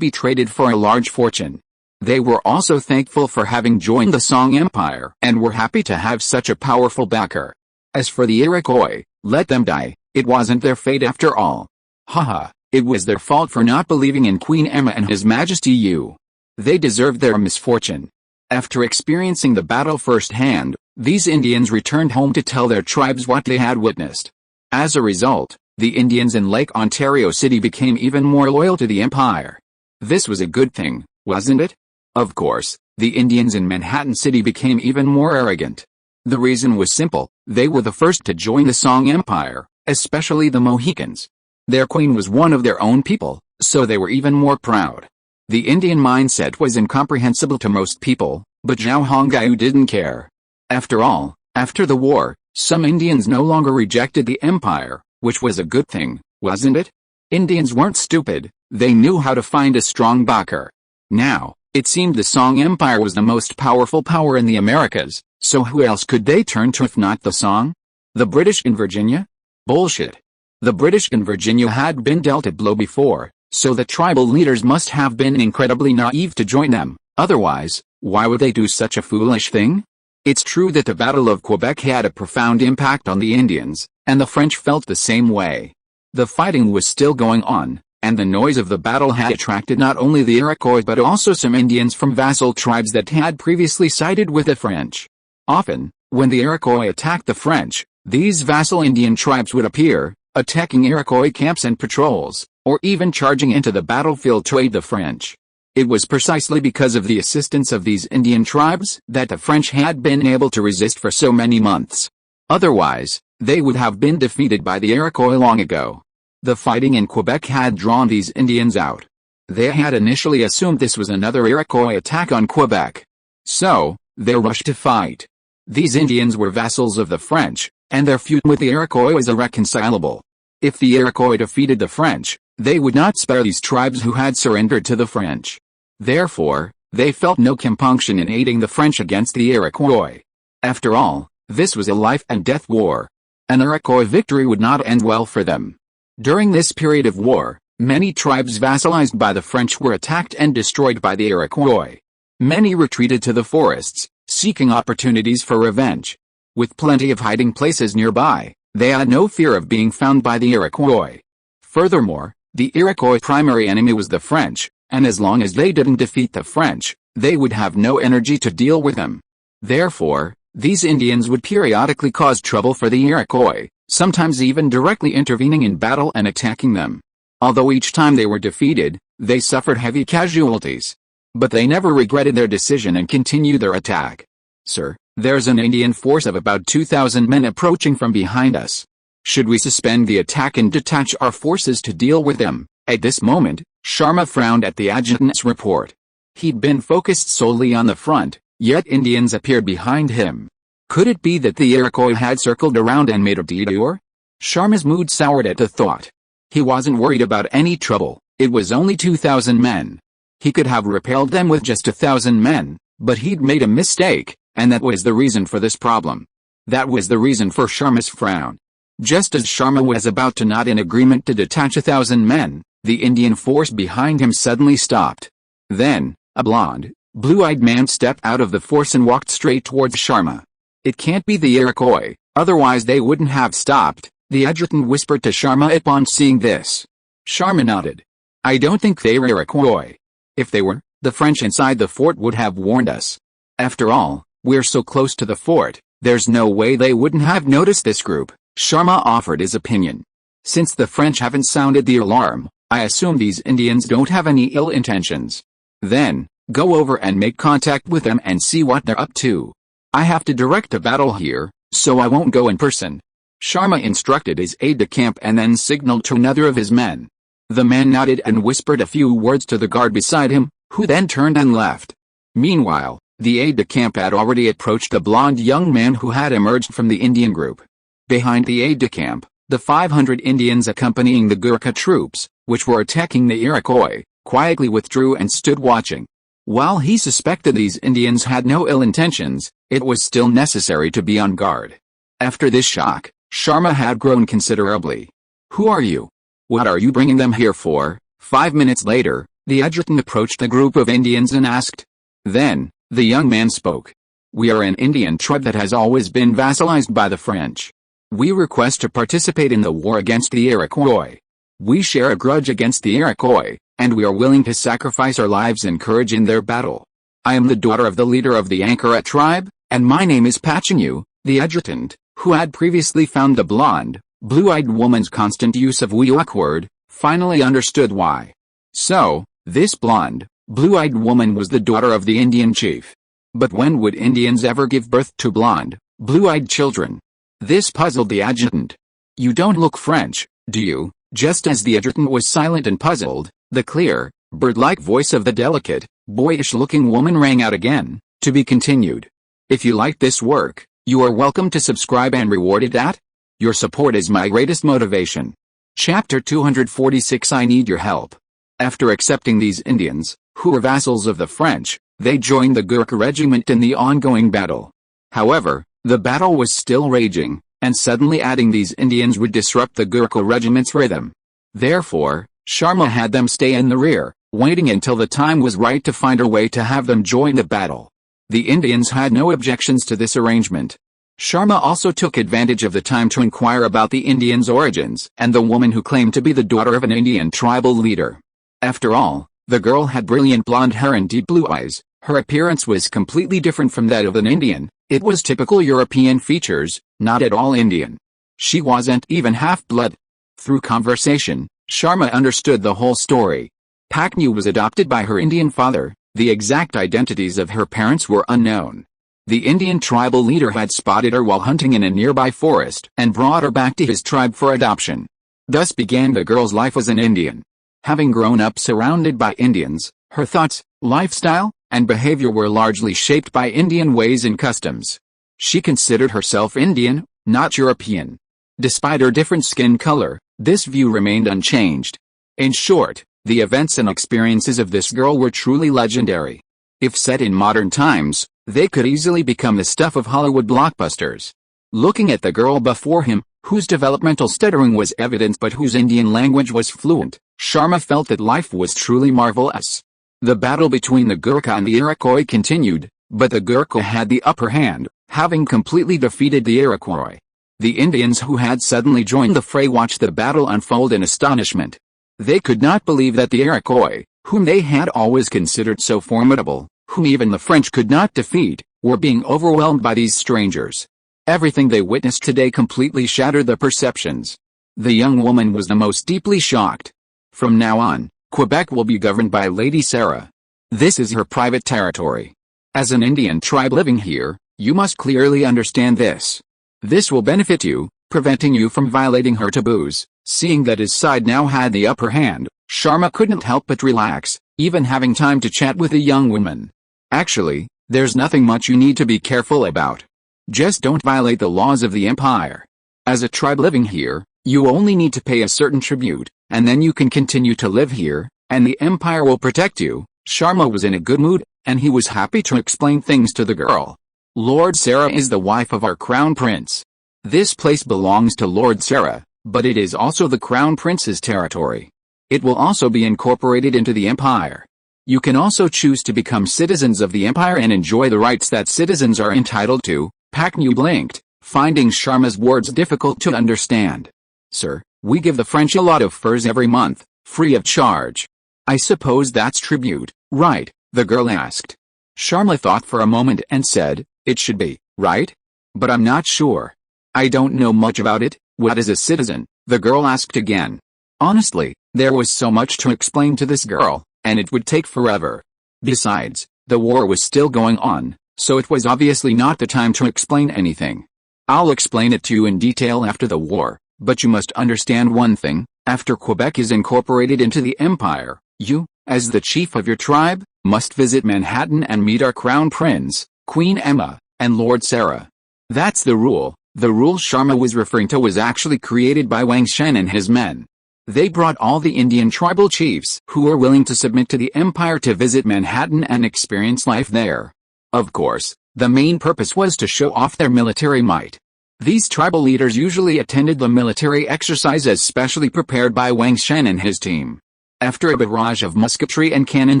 Speaker 1: be traded for a large fortune. They were also thankful for having joined the Song Empire and were happy to have such a powerful backer. As for the Iroquois, let them die, it wasn't their fate after all. Haha, it was their fault for not believing in Queen Emma and His Majesty Yu. They deserved their misfortune. After experiencing the battle firsthand, these Indians returned home to tell their tribes what they had witnessed. As a result, the Indians in Lake Ontario City became even more loyal to the Empire. This was a good thing, wasn't it? Of course, the Indians in Manhattan City became even more arrogant. The reason was simple, they were the first to join the Song Empire, especially the Mohicans. Their queen was one of their own people, so they were even more proud. The Indian mindset was incomprehensible to most people, but Zhao Hongyu didn't care. After all, after the war, some Indians no longer rejected the empire, which was a good thing, wasn't it? Indians weren't stupid, they knew how to find a strong backer. Now, it seemed the Song Empire was the most powerful power in the Americas, so who else could they turn to if not the Song? The British in Virginia? Bullshit. The British in Virginia had been dealt a blow before, so the tribal leaders must have been incredibly naive to join them, otherwise, why would they do such a foolish thing? It's true that the Battle of Quebec had a profound impact on the Indians, and the French felt the same way. The fighting was still going on, and the noise of the battle had attracted not only the Iroquois but also some Indians from vassal tribes that had previously sided with the French. Often, when the Iroquois attacked the French, these vassal Indian tribes would appear, attacking Iroquois camps and patrols, or even charging into the battlefield to aid the French. It was precisely because of the assistance of these Indian tribes that the French had been able to resist for so many months. Otherwise, they would have been defeated by the Iroquois long ago. The fighting in Quebec had drawn these Indians out. They had initially assumed this was another Iroquois attack on Quebec. So, they rushed to fight. These Indians were vassals of the French, and their feud with the Iroquois was irreconcilable. If the Iroquois defeated the French, they would not spare these tribes who had surrendered to the French. Therefore, they felt no compunction in aiding the French against the Iroquois. After all, this was a life-and-death war. An Iroquois victory would not end well for them. During this period of war, many tribes vassalized by the French were attacked and destroyed by the Iroquois. Many retreated to the forests, seeking opportunities for revenge. With plenty of hiding places nearby, they had no fear of being found by the Iroquois. Furthermore, the Iroquois' primary enemy was the French, and as long as they didn't defeat the French, they would have no energy to deal with them. Therefore, these Indians would periodically cause trouble for the Iroquois, sometimes even directly intervening in battle and attacking them. Although each time they were defeated, they suffered heavy casualties. But they never regretted their decision and continued their attack. "Sir, there's an Indian force of about 2,000 men approaching from behind us." Should we suspend the attack and detach our forces to deal with them? At this moment, Sharma frowned at the adjutant's report. He'd been focused solely on the front, yet Indians appeared behind him. Could it be that the Iroquois had circled around and made a detour? Sharma's mood soured at the thought. He wasn't worried about any trouble. It was only 2,000 men. He could have repelled them with just 1,000 men, but he'd made a mistake, and that was the reason for this problem. That was the reason for Sharma's frown. Just as Sharma was about to nod in agreement to detach 1,000 men, the Indian force behind him suddenly stopped. Then, a blonde, blue-eyed man stepped out of the force and walked straight towards Sharma. It can't be the Iroquois, otherwise they wouldn't have stopped, the adjutant whispered to Sharma upon seeing this. Sharma nodded. I don't think they were Iroquois. If they were, the French inside the fort would have warned us. After all, we're so close to the fort, there's no way they wouldn't have noticed this group. Sharma offered his opinion. Since the French haven't sounded the alarm, I assume these Indians don't have any ill intentions. Then, go over and make contact with them and see what they're up to. I have to direct a battle here, so I won't go in person. Sharma instructed his aide-de-camp and then signaled to another of his men. The man nodded and whispered a few words to the guard beside him, who then turned and left. Meanwhile, the aide-de-camp had already approached the blond young man who had emerged from the Indian group. Behind the aide-de-camp, the 500 Indians accompanying the Gurkha troops, which were attacking the Iroquois, quietly withdrew and stood watching. While he suspected these Indians had no ill intentions, it was still necessary to be on guard. After this shock, Sharma had grown considerably. Who are you? What are you bringing them here for? 5 minutes later, the adjutant approached the group of Indians and asked. Then, the young man spoke. We are an Indian tribe that has always been vassalized by the French. We request to participate in the war against the Iroquois. We share a grudge against the Iroquois, and we are willing to sacrifice our lives and courage in their battle. I am the daughter of the leader of the Ankara tribe, and my name is Pachinu. The adjutant, who had previously found the blonde, blue-eyed woman's constant use of we awkward, finally understood why. So, this blonde, blue-eyed woman was the daughter of the Indian chief. But when would Indians ever give birth to blonde, blue-eyed children? This puzzled the adjutant. You don't look French, do you? Just as the adjutant was silent and puzzled, the clear, bird-like voice of the delicate, boyish-looking woman rang out again, to be continued. If you like this work, you are welcome to subscribe and rewarded at. Your support is my greatest motivation. Chapter 246 I Need Your Help. After accepting these Indians, who were vassals of the French, they joined the Gurkha regiment in the ongoing battle. However, the battle was still raging, and suddenly adding these Indians would disrupt the Gurkha regiment's rhythm. Therefore, Sharma had them stay in the rear, waiting until the time was right to find a way to have them join the battle. The Indians had no objections to this arrangement. Sharma also took advantage of the time to inquire about the Indians' origins and the woman who claimed to be the daughter of an Indian tribal leader. After all, the girl had brilliant blonde hair and deep blue eyes. Her appearance was completely different from that of an Indian. It was typical European features, not at all Indian. She wasn't even half-blood. Through conversation, Sharma understood the whole story. Paknu was adopted by her Indian father. The exact identities of her parents were unknown. The Indian tribal leader had spotted her while hunting in a nearby forest and brought her back to his tribe for adoption. Thus began the girl's life as an Indian. Having grown up surrounded by Indians, her thoughts, lifestyle, and behavior were largely shaped by Indian ways and customs. She considered herself Indian, not European. Despite her different skin color, this view remained unchanged. In short, the events and experiences of this girl were truly legendary. If set in modern times, they could easily become the stuff of Hollywood blockbusters. Looking at the girl before him, whose developmental stuttering was evident but whose Indian language was fluent, Sharma felt that life was truly marvelous. The battle between the Gurkha and the Iroquois continued, but the Gurkha had the upper hand, having completely defeated the Iroquois. The Indians who had suddenly joined the fray watched the battle unfold in astonishment. They could not believe that the Iroquois, whom they had always considered so formidable, whom even the French could not defeat, were being overwhelmed by these strangers. Everything they witnessed today completely shattered their perceptions. The young woman was the most deeply shocked. From now on, Quebec will be governed by Lady Sarah. This is her private territory. As an Indian tribe living here, you must clearly understand this. This will benefit you, preventing you from violating her taboos. Seeing that his side now had the upper hand, Sharma couldn't help but relax, even having time to chat with a young woman. Actually, there's nothing much you need to be careful about. Just don't violate the laws of the empire. As a tribe living here, you only need to pay a certain tribute, and then you can continue to live here, and the empire will protect you. Sharma was in a good mood, and he was happy to explain things to the girl. Lord Sarah is the wife of our crown prince. This place belongs to Lord Sarah, but it is also the crown prince's territory. It will also be incorporated into the empire. You can also choose to become citizens of the empire and enjoy the rights that citizens are entitled to. Paknu blinked, finding Sharma's words difficult to understand. Sir, we give the French a lot of furs every month, free of charge. I suppose that's tribute, right? The girl asked. Sharma thought for a moment and said, it should be, right? But I'm not sure. I don't know much about it. What is a citizen? The girl asked again. Honestly, there was so much to explain to this girl, and it would take forever. Besides, the war was still going on, so it was obviously not the time to explain anything. I'll explain it to you in detail after the war, but you must understand one thing. After Quebec is incorporated into the empire, you, as the chief of your tribe, must visit Manhattan and meet our crown prince, Queen Emma, and Lord Sarah. That's the rule. The rule Sharma was referring to was actually created by Wang Shen and his men. They brought all the Indian tribal chiefs who were willing to submit to the empire to visit Manhattan and experience life there. Of course, the main purpose was to show off their military might. These tribal leaders usually attended the military exercises specially prepared by Wang Shen and his team. After a barrage of musketry and cannon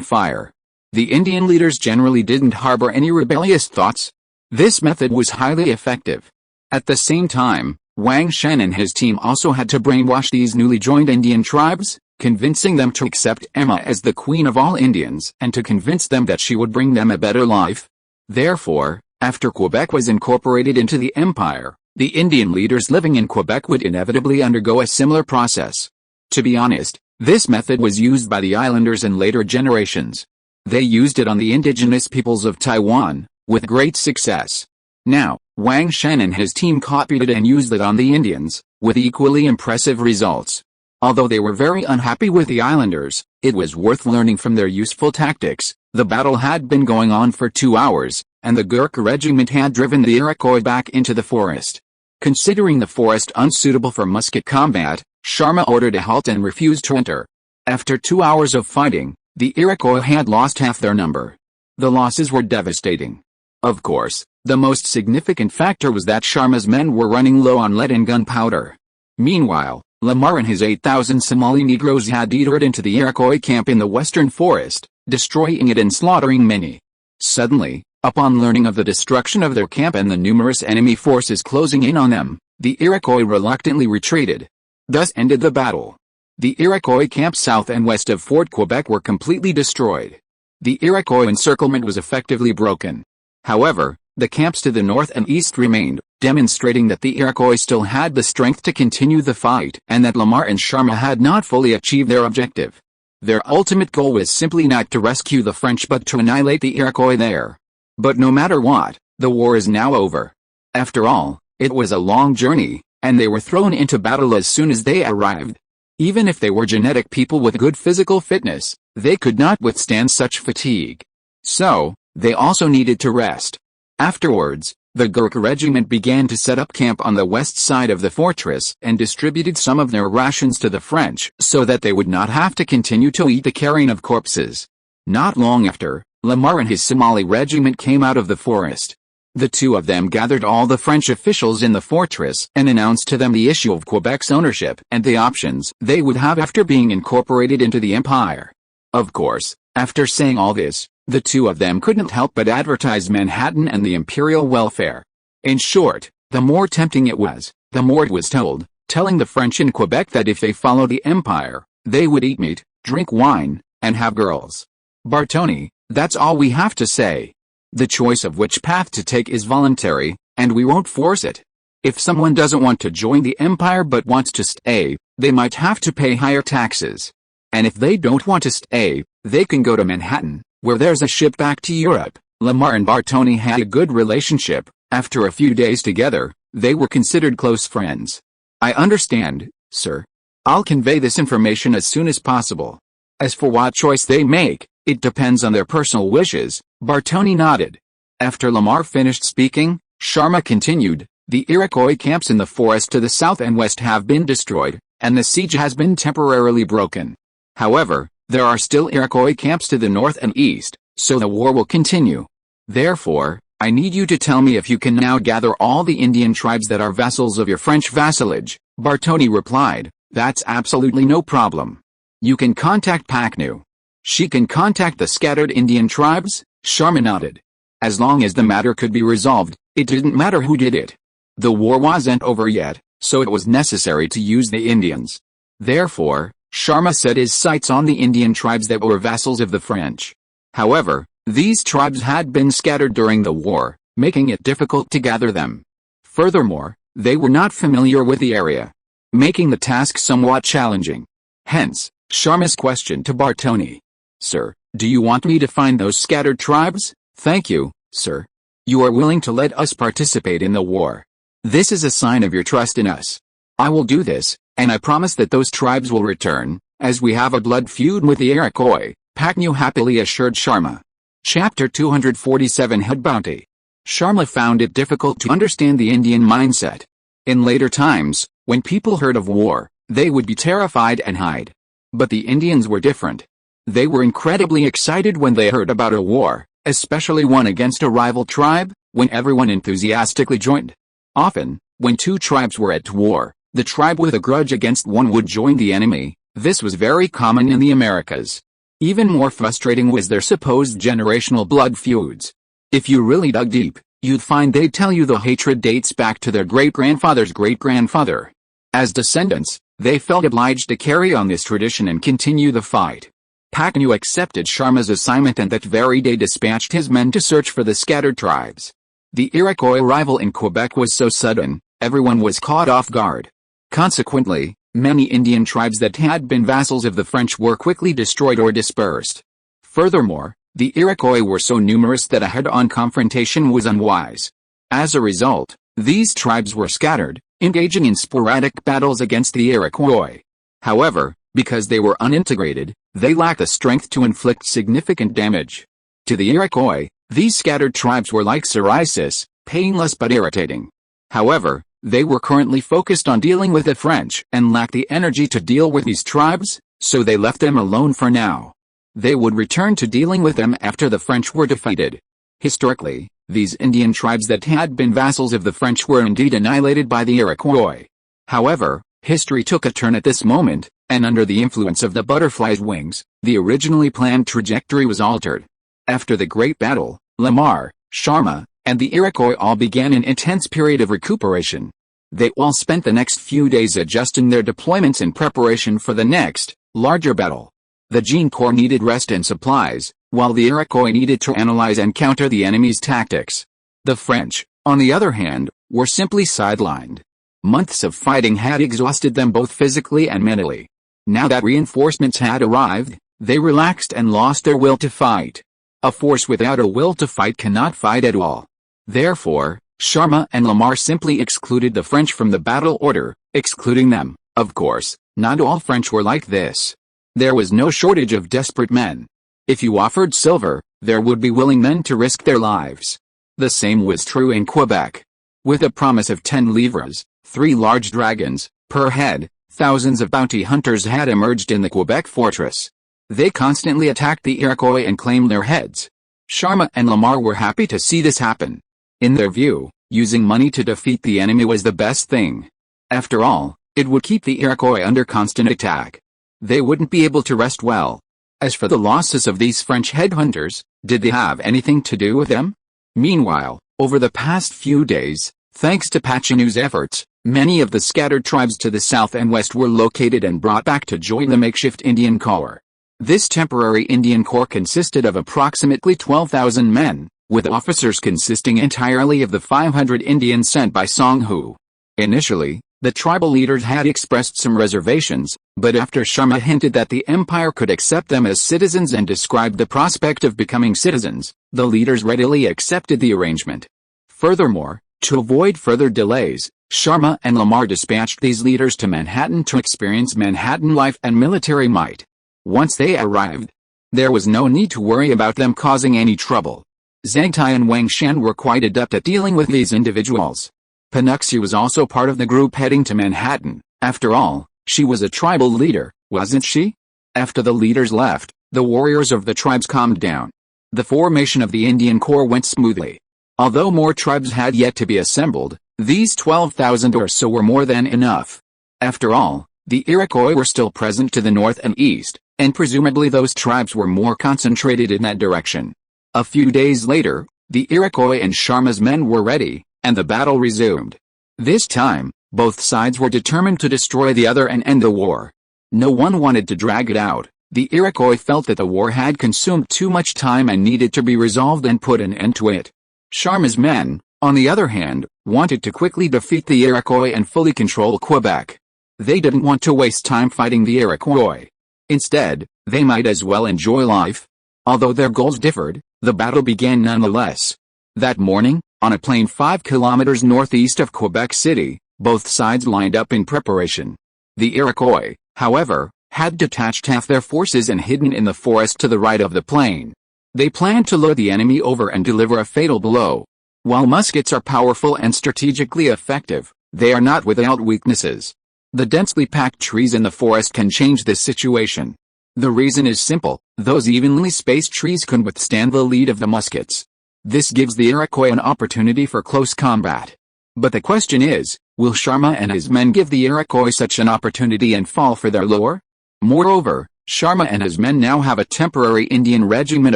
Speaker 1: fire, the Indian leaders generally didn't harbor any rebellious thoughts. This method was highly effective. At the same time, Wang Shen and his team also had to brainwash these newly joined Indian tribes, convincing them to accept Emma as the queen of all Indians and to convince them that she would bring them a better life. Therefore, after Quebec was incorporated into the empire, the Indian leaders living in Quebec would inevitably undergo a similar process. To be honest, this method was used by the islanders in later generations. They used it on the indigenous peoples of Taiwan, with great success. Now, Wang Shen and his team copied it and used it on the Indians, with equally impressive results. Although they were very unhappy with the islanders, it was worth learning from their useful tactics. The battle had been going on for 2 hours, and the Gurkha regiment had driven the Iroquois back into the forest. Considering the forest unsuitable for musket combat, Sharma ordered a halt and refused to enter. After 2 hours of fighting, the Iroquois had lost half their number. The losses were devastating. Of course, the most significant factor was that Sharma's men were running low on lead and gunpowder. Meanwhile, Lamar and his 8,000 Somali Negroes had detored into the Iroquois camp in the western forest, destroying it and slaughtering many. Suddenly, upon learning of the destruction of their camp and the numerous enemy forces closing in on them, the Iroquois reluctantly retreated. Thus ended the battle. The Iroquois camps south and west of Fort Quebec were completely destroyed. The Iroquois encirclement was effectively broken. However, the camps to the north and east remained, demonstrating that the Iroquois still had the strength to continue the fight and that Lamar and Sharma had not fully achieved their objective. Their ultimate goal was simply not to rescue the French but to annihilate the Iroquois there. But no matter what, the war is now over. After all, it was a long journey, and they were thrown into battle as soon as they arrived. Even if they were genetic people with good physical fitness, they could not withstand such fatigue. So, they also needed to rest. Afterwards, the Gurkha regiment began to set up camp on the west side of the fortress and distributed some of their rations to the French so that they would not have to continue to eat the carrion of corpses. Not long after, Lamar and his Somali regiment came out of the forest. The two of them gathered all the French officials in the fortress and announced to them the issue of Quebec's ownership and the options they would have after being incorporated into the empire. Of course, after saying all this, the two of them couldn't help but advertise Manhattan and the imperial welfare. In short, the more tempting it was, the more it was told, telling the French in Quebec that if they followed the empire, they would eat meat, drink wine, and have girls. Bartoni, that's all we have to say. The choice of which path to take is voluntary, and we won't force it. If someone doesn't want to join the empire but wants to stay, they might have to pay higher taxes. And if they don't want to stay, they can go to Manhattan, where there's a ship back to Europe. Lamar and Bartoni had a good relationship. After a few days together, They were considered close friends. I understand, sir. I'll convey this information as soon as possible. As for what choice they make, it depends on their personal wishes, Bartoni nodded. After Lamar finished speaking, Sharma continued, the Iroquois camps in the forest to the south and west have been destroyed, and the siege has been temporarily broken. However, there are still Iroquois camps to the north and east, so the war will continue. Therefore, I need you to tell me if you can now gather all the Indian tribes that are vassals of your French vassalage. Bartoni replied, that's absolutely no problem. You can contact Paknu. She can contact the scattered Indian tribes, Sharma nodded. As long as the matter could be resolved, it didn't matter who did it. The war wasn't over yet, so it was necessary to use the Indians. Therefore, Sharma set his sights on the Indian tribes that were vassals of the French. However, these tribes had been scattered during the war, making it difficult to gather them. Furthermore, they were not familiar with the area, making the task somewhat challenging. Hence, Sharma's question to Bartoni. Sir, do you want me to find those scattered tribes? Thank you, sir. You are willing to let us participate in the war. This is a sign of your trust in us. I will do this, and I promise that those tribes will return, as we have a blood feud with the Iroquois, Paknu happily assured Sharma. Chapter 247 Head Bounty. Sharma found it difficult to understand the Indian mindset. In later times, when people heard of war, they would be terrified and hide. But the Indians were different. They were incredibly excited when they heard about a war, especially one against a rival tribe, when everyone enthusiastically joined. Often, when two tribes were at war, the tribe with a grudge against one would join the enemy. This was very common in the Americas. Even more frustrating was their supposed generational blood feuds. If you really dug deep, you'd find they'd tell you the hatred dates back to their great-grandfather's great-grandfather. As descendants, they felt obliged to carry on this tradition and continue the fight. Paknu accepted Sharma's assignment and that very day dispatched his men to search for the scattered tribes. The Iroquois arrival in Quebec was so sudden, everyone was caught off guard. Consequently, many Indian tribes that had been vassals of the French were quickly destroyed or dispersed. Furthermore, the Iroquois were so numerous that a head-on confrontation was unwise. As a result, these tribes were scattered, engaging in sporadic battles against the Iroquois. However, because they were unintegrated, they lacked the strength to inflict significant damage. To the Iroquois, these scattered tribes were like psoriasis, painless but irritating. However, they were currently focused on dealing with the French and lacked the energy to deal with these tribes, so they left them alone for now. They would return to dealing with them after the French were defeated. Historically, these Indian tribes that had been vassals of the French were indeed annihilated by the Iroquois. However, history took a turn at this moment, and under the influence of the butterfly's wings, the originally planned trajectory was altered. After the Great Battle, Lamar, Sharma, and the Iroquois all began an intense period of recuperation. They all spent the next few days adjusting their deployments in preparation for the next, larger battle. The Jean Corps needed rest and supplies, while the Iroquois needed to analyze and counter the enemy's tactics. The French, on the other hand, were simply sidelined. Months of fighting had exhausted them both physically and mentally. Now that reinforcements had arrived, they relaxed and lost their will to fight. A force without a will to fight cannot fight at all. Therefore, Sharma and Lamar simply excluded the French from the battle order, excluding them. Of course, not all French were like this. There was no shortage of desperate men. If you offered silver, there would be willing men to risk their lives. The same was true in Quebec. With a promise of 10 livres, 3 large dragons, per head, thousands of bounty hunters had emerged in the Quebec fortress. They constantly attacked the Iroquois and claimed their heads. Sharma and Lamar were happy to see this happen. In their view, using money to defeat the enemy was the best thing. After all, it would keep the Iroquois under constant attack. They wouldn't be able to rest well. As for the losses of these French headhunters, did they have anything to do with them? Meanwhile, over the past few days, thanks to Pachinu's efforts, many of the scattered tribes to the south and west were located and brought back to join the makeshift Indian Corps. This temporary Indian Corps consisted of approximately 12,000 men, with officers consisting entirely of the 500 Indians sent by Song Hu. Initially, the tribal leaders had expressed some reservations, but after Sharma hinted that the empire could accept them as citizens and described the prospect of becoming citizens, the leaders readily accepted the arrangement. Furthermore, To avoid further delays, Sharma and Lamar dispatched these leaders to Manhattan to experience Manhattan life and military might. Once they arrived, there was no need to worry about them causing any trouble. Zhang Tai and Wang Shan were quite adept at dealing with these individuals. Penuxia was also part of the group heading to Manhattan. After all, she was a tribal leader, wasn't she? After the leaders left, the warriors of the tribes calmed down. The formation of the Indian Corps went smoothly. Although more tribes had yet to be assembled, these 12,000 or so were more than enough. After all, the Iroquois were still present to the north and east, and presumably those tribes were more concentrated in that direction. A few days later, the Iroquois and Sharma's men were ready, and the battle resumed. This time, both sides were determined to destroy the other and end the war. No one wanted to drag it out. The Iroquois felt that the war had consumed too much time and needed to be resolved and put an end to it. Sharma's men, on the other hand, wanted to quickly defeat the Iroquois and fully control Quebec. They didn't want to waste time fighting the Iroquois. Instead, they might as well enjoy life. Although their goals differed, the battle began nonetheless. That morning, on a plain 5 kilometers northeast of Quebec City, both sides lined up in preparation. The Iroquois, however, had detached half their forces and hidden in the forest to the right of the plain. They planned to lure the enemy over and deliver a fatal blow. While muskets are powerful and strategically effective, they are not without weaknesses. The densely packed trees in the forest can change this situation. The reason is simple: those evenly spaced trees can withstand the lead of the muskets. This gives the Iroquois an opportunity for close combat. But the question is, will Sharma and his men give the Iroquois such an opportunity and fall for their lure? Moreover, Sharma and his men now have a temporary Indian regiment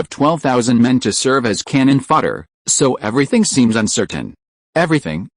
Speaker 1: of 12,000 men to serve as cannon fodder, so everything seems uncertain. Everything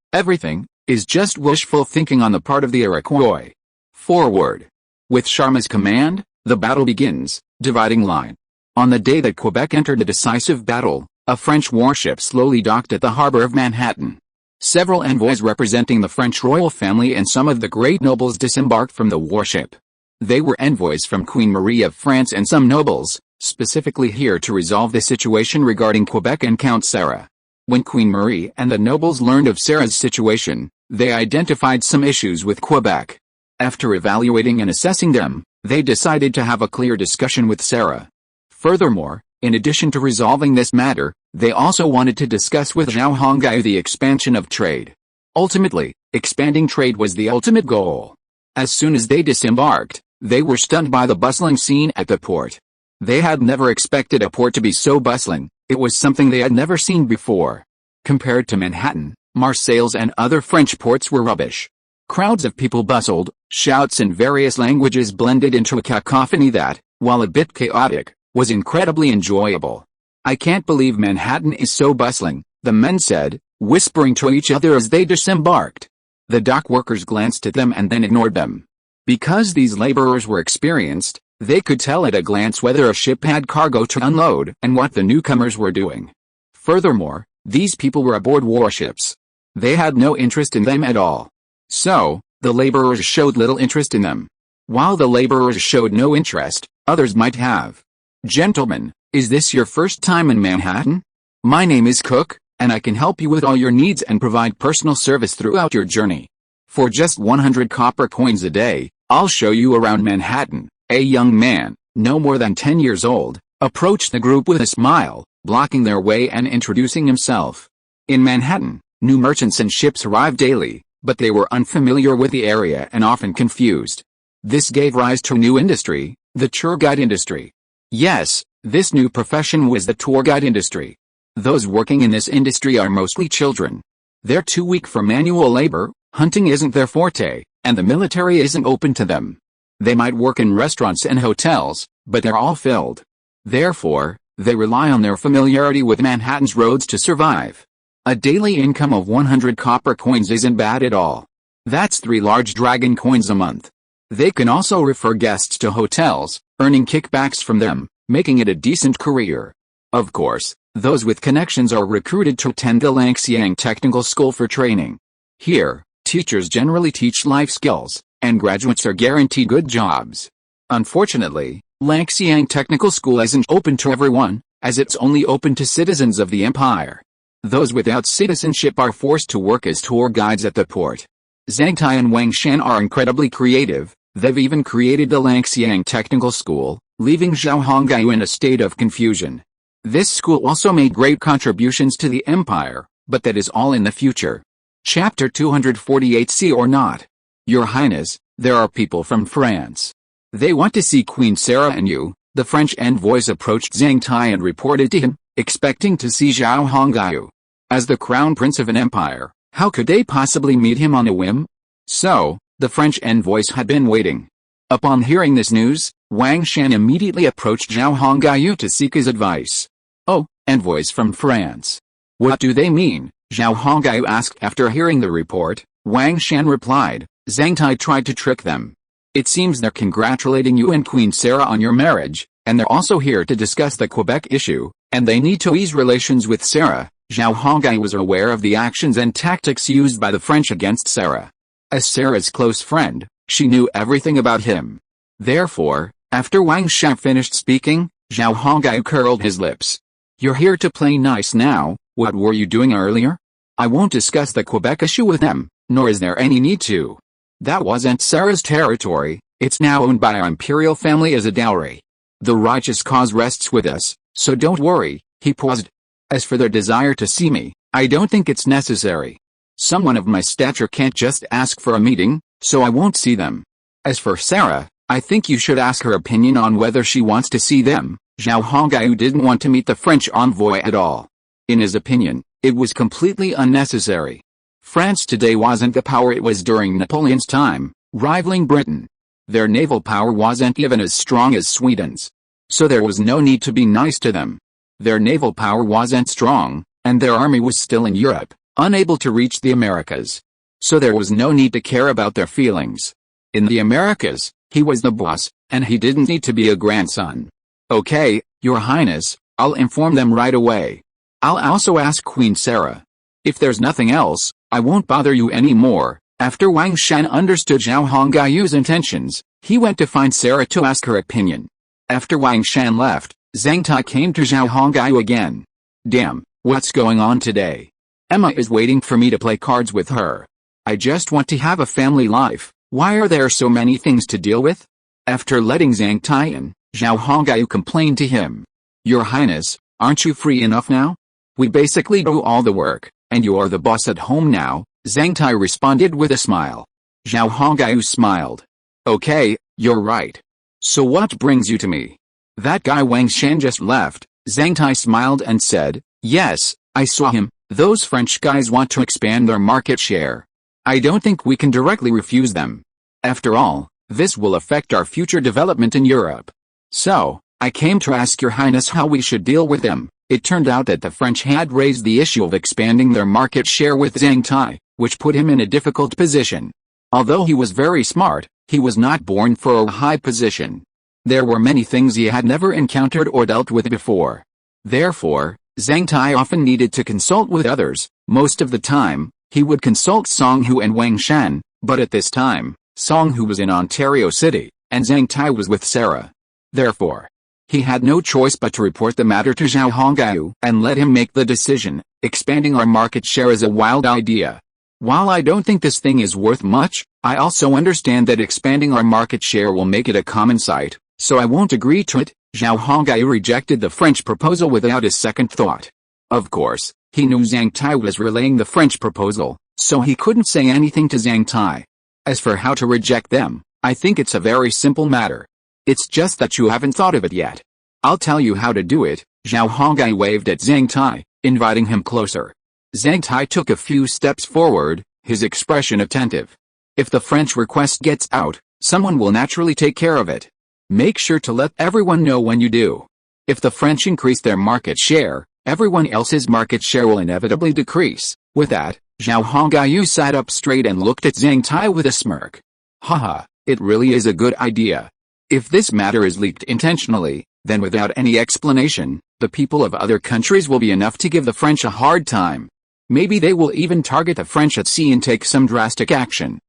Speaker 1: is just wishful thinking on the part of the Iroquois. Forward. With Sharma's command, the battle begins, dividing line. On the day that Quebec entered the decisive battle, a French warship slowly docked at the harbor of Manhattan. Several envoys representing the French royal family and some of the great nobles disembarked from the warship. They were envoys from Queen Marie of France and some nobles, specifically here to resolve the situation regarding Quebec and Count Sarah. When Queen Marie and the nobles learned of Sarah's situation, they identified some issues with Quebec. After evaluating and assessing them, they decided to have a clear discussion with Sarah. Furthermore, in addition to resolving this matter, they also wanted to discuss with Zhao Hongai the expansion of trade. Ultimately, expanding trade was the ultimate goal. As soon as they disembarked, they were stunned by the bustling scene at the port. They had never expected a port to be so bustling. It was something they had never seen before. Compared to Manhattan, Marseilles and other French ports were rubbish. Crowds of people bustled, shouts in various languages blended into a cacophony that, while a bit chaotic, was incredibly enjoyable. "I can't believe Manhattan is so bustling," the men said, whispering to each other as they disembarked. The dock workers glanced at them and then ignored them. Because these laborers were experienced, they could tell at a glance whether a ship had cargo to unload and what the newcomers were doing. Furthermore, these people were aboard warships. They had no interest in them at all. So, the laborers showed little interest in them. While the laborers showed no interest, others might have. "Gentlemen, is this your first time in Manhattan? My name is Cook, and I can help you with all your needs and provide personal service throughout your journey. For just 100 copper coins a day, I'll show you around Manhattan." A young man, no more than 10 years old, approached the group with a smile, blocking their way and introducing himself. In Manhattan, new merchants and ships arrived daily, but they were unfamiliar with the area and often confused. This gave rise to a new industry, the tour guide industry. Yes, this new profession was the tour guide industry. Those working in this industry are mostly children. They're too weak for manual labor, hunting isn't their forte, and the military isn't open to them. They might work in restaurants and hotels, but they're all filled. Therefore, they rely on their familiarity with Manhattan's roads to survive. A daily income of 100 copper coins isn't bad at all. That's 3 large dragon coins a month. They can also refer guests to hotels, earning kickbacks from them, making it a decent career. Of course, those with connections are recruited to attend the Langxiang Technical School for training. Here, teachers generally teach life skills, and graduates are guaranteed good jobs. Unfortunately, Langxiang Technical School isn't open to everyone, as it's only open to citizens of the empire. Those without citizenship are forced to work as tour guides at the port. Zhang Tai and Wang Shan are incredibly creative. They've even created the Langxiang Technical School, leaving Zhao Hongyu in a state of confusion. This school also made great contributions to the empire, but that is all in the future. Chapter 248. See or not. Your Highness, there are people from France. They want to see Queen Sarah and you. The French envoys approached Zhang Tai and reported to him, expecting to see Zhao Hongyu. As the crown prince of an empire, how could they possibly meet him on a whim? So, the French envoys had been waiting. Upon hearing this news, Wang Shan immediately approached Zhao Hongyu to seek his advice. Oh, envoys from France. What do they mean? Zhao Hongyu asked. After hearing the report, Wang Shan replied, Zhang Tai tried to trick them. It seems they're congratulating you and Queen Sarah on your marriage, and they're also here to discuss the Quebec issue, and they need to ease relations with Sarah. Zhao Hongyu was aware of the actions and tactics used by the French against Sarah. As Sarah's close friend, she knew everything about him. Therefore, after Wang Shan finished speaking, Zhao Hongyu curled his lips. You're here to play nice now. What were you doing earlier? I won't discuss the Quebec issue with them, nor is there any need to. That wasn't Sarah's territory, it's now owned by our imperial family as a dowry. The righteous cause rests with us, so don't worry. He paused. As for their desire to see me, I don't think it's necessary. Someone of my stature can't just ask for a meeting, so I won't see them. As for Sarah, I think you should ask her opinion on whether she wants to see them. Zhao Hongyu didn't want to meet the French envoy at all. In his opinion, it was completely unnecessary. France today wasn't the power it was during Napoleon's time, rivaling Britain. Their naval power wasn't even as strong as Sweden's. So there was no need to be nice to them. Their naval power wasn't strong, and their army was still in Europe, unable to reach the Americas. So there was no need to care about their feelings. In the Americas, he was the boss, and he didn't need to be a grandson. Okay, Your Highness, I'll inform them right away. I'll also ask Queen Sarah. If there's nothing else, I won't bother you anymore. After Wang Shan understood Zhao Hongyu's intentions, he went to find Sarah to ask her opinion. After Wang Shan left, Zhang Tai came to Zhao Hongyu again. Damn, what's going on today? Emma is waiting for me to play cards with her. I just want to have a family life. Why are there so many things to deal with? After letting Zhang Tai in, Zhao Hongyu complained to him. Your Highness, aren't you free enough now? We basically do all the work, and you are the boss at home now, Zhang Tai responded with a smile. Zhao Hongyu smiled. Okay, you're right. So what brings you to me? That guy Wang Shan just left. Zhang Tai smiled and said, yes, I saw him. Those French guys want to expand their market share. I don't think we can directly refuse them. After all, this will affect our future development in Europe. So, I came to ask Your Highness how we should deal with them. It turned out that the French had raised the issue of expanding their market share with Zhang Tai, which put him in a difficult position. Although he was very smart, he was not born for a high position. There were many things he had never encountered or dealt with before. Therefore, Zhang Tai often needed to consult with others. Most of the time, he would consult Song Hu and Wang Shan, but at this time, Song Hu was in Ontario City, and Zhang Tai was with Sarah. Therefore, he had no choice but to report the matter to Zhao Hongyu and let him make the decision. Expanding our market share is a wild idea. While I don't think this thing is worth much, I also understand that expanding our market share will make it a common sight, so I won't agree to it. Zhao Hongyu rejected the French proposal without a second thought. Of course, he knew Zhang Tai was relaying the French proposal, so he couldn't say anything to Zhang Tai. As for how to reject them, I think it's a very simple matter. It's just that you haven't thought of it yet. I'll tell you how to do it. Zhao Hongyu waved at Zhang Tai, inviting him closer. Zhang Tai took a few steps forward, his expression attentive. If the French request gets out, someone will naturally take care of it. Make sure to let everyone know when you do. If the French increase their market share, everyone else's market share will inevitably decrease. With that, Zhao Hongyu sat up straight and looked at Zhang Tai with a smirk. Haha, it really is a good idea. If this matter is leaked intentionally, then without any explanation, the people of other countries will be enough to give the French a hard time. Maybe they will even target the French at sea and take some drastic action.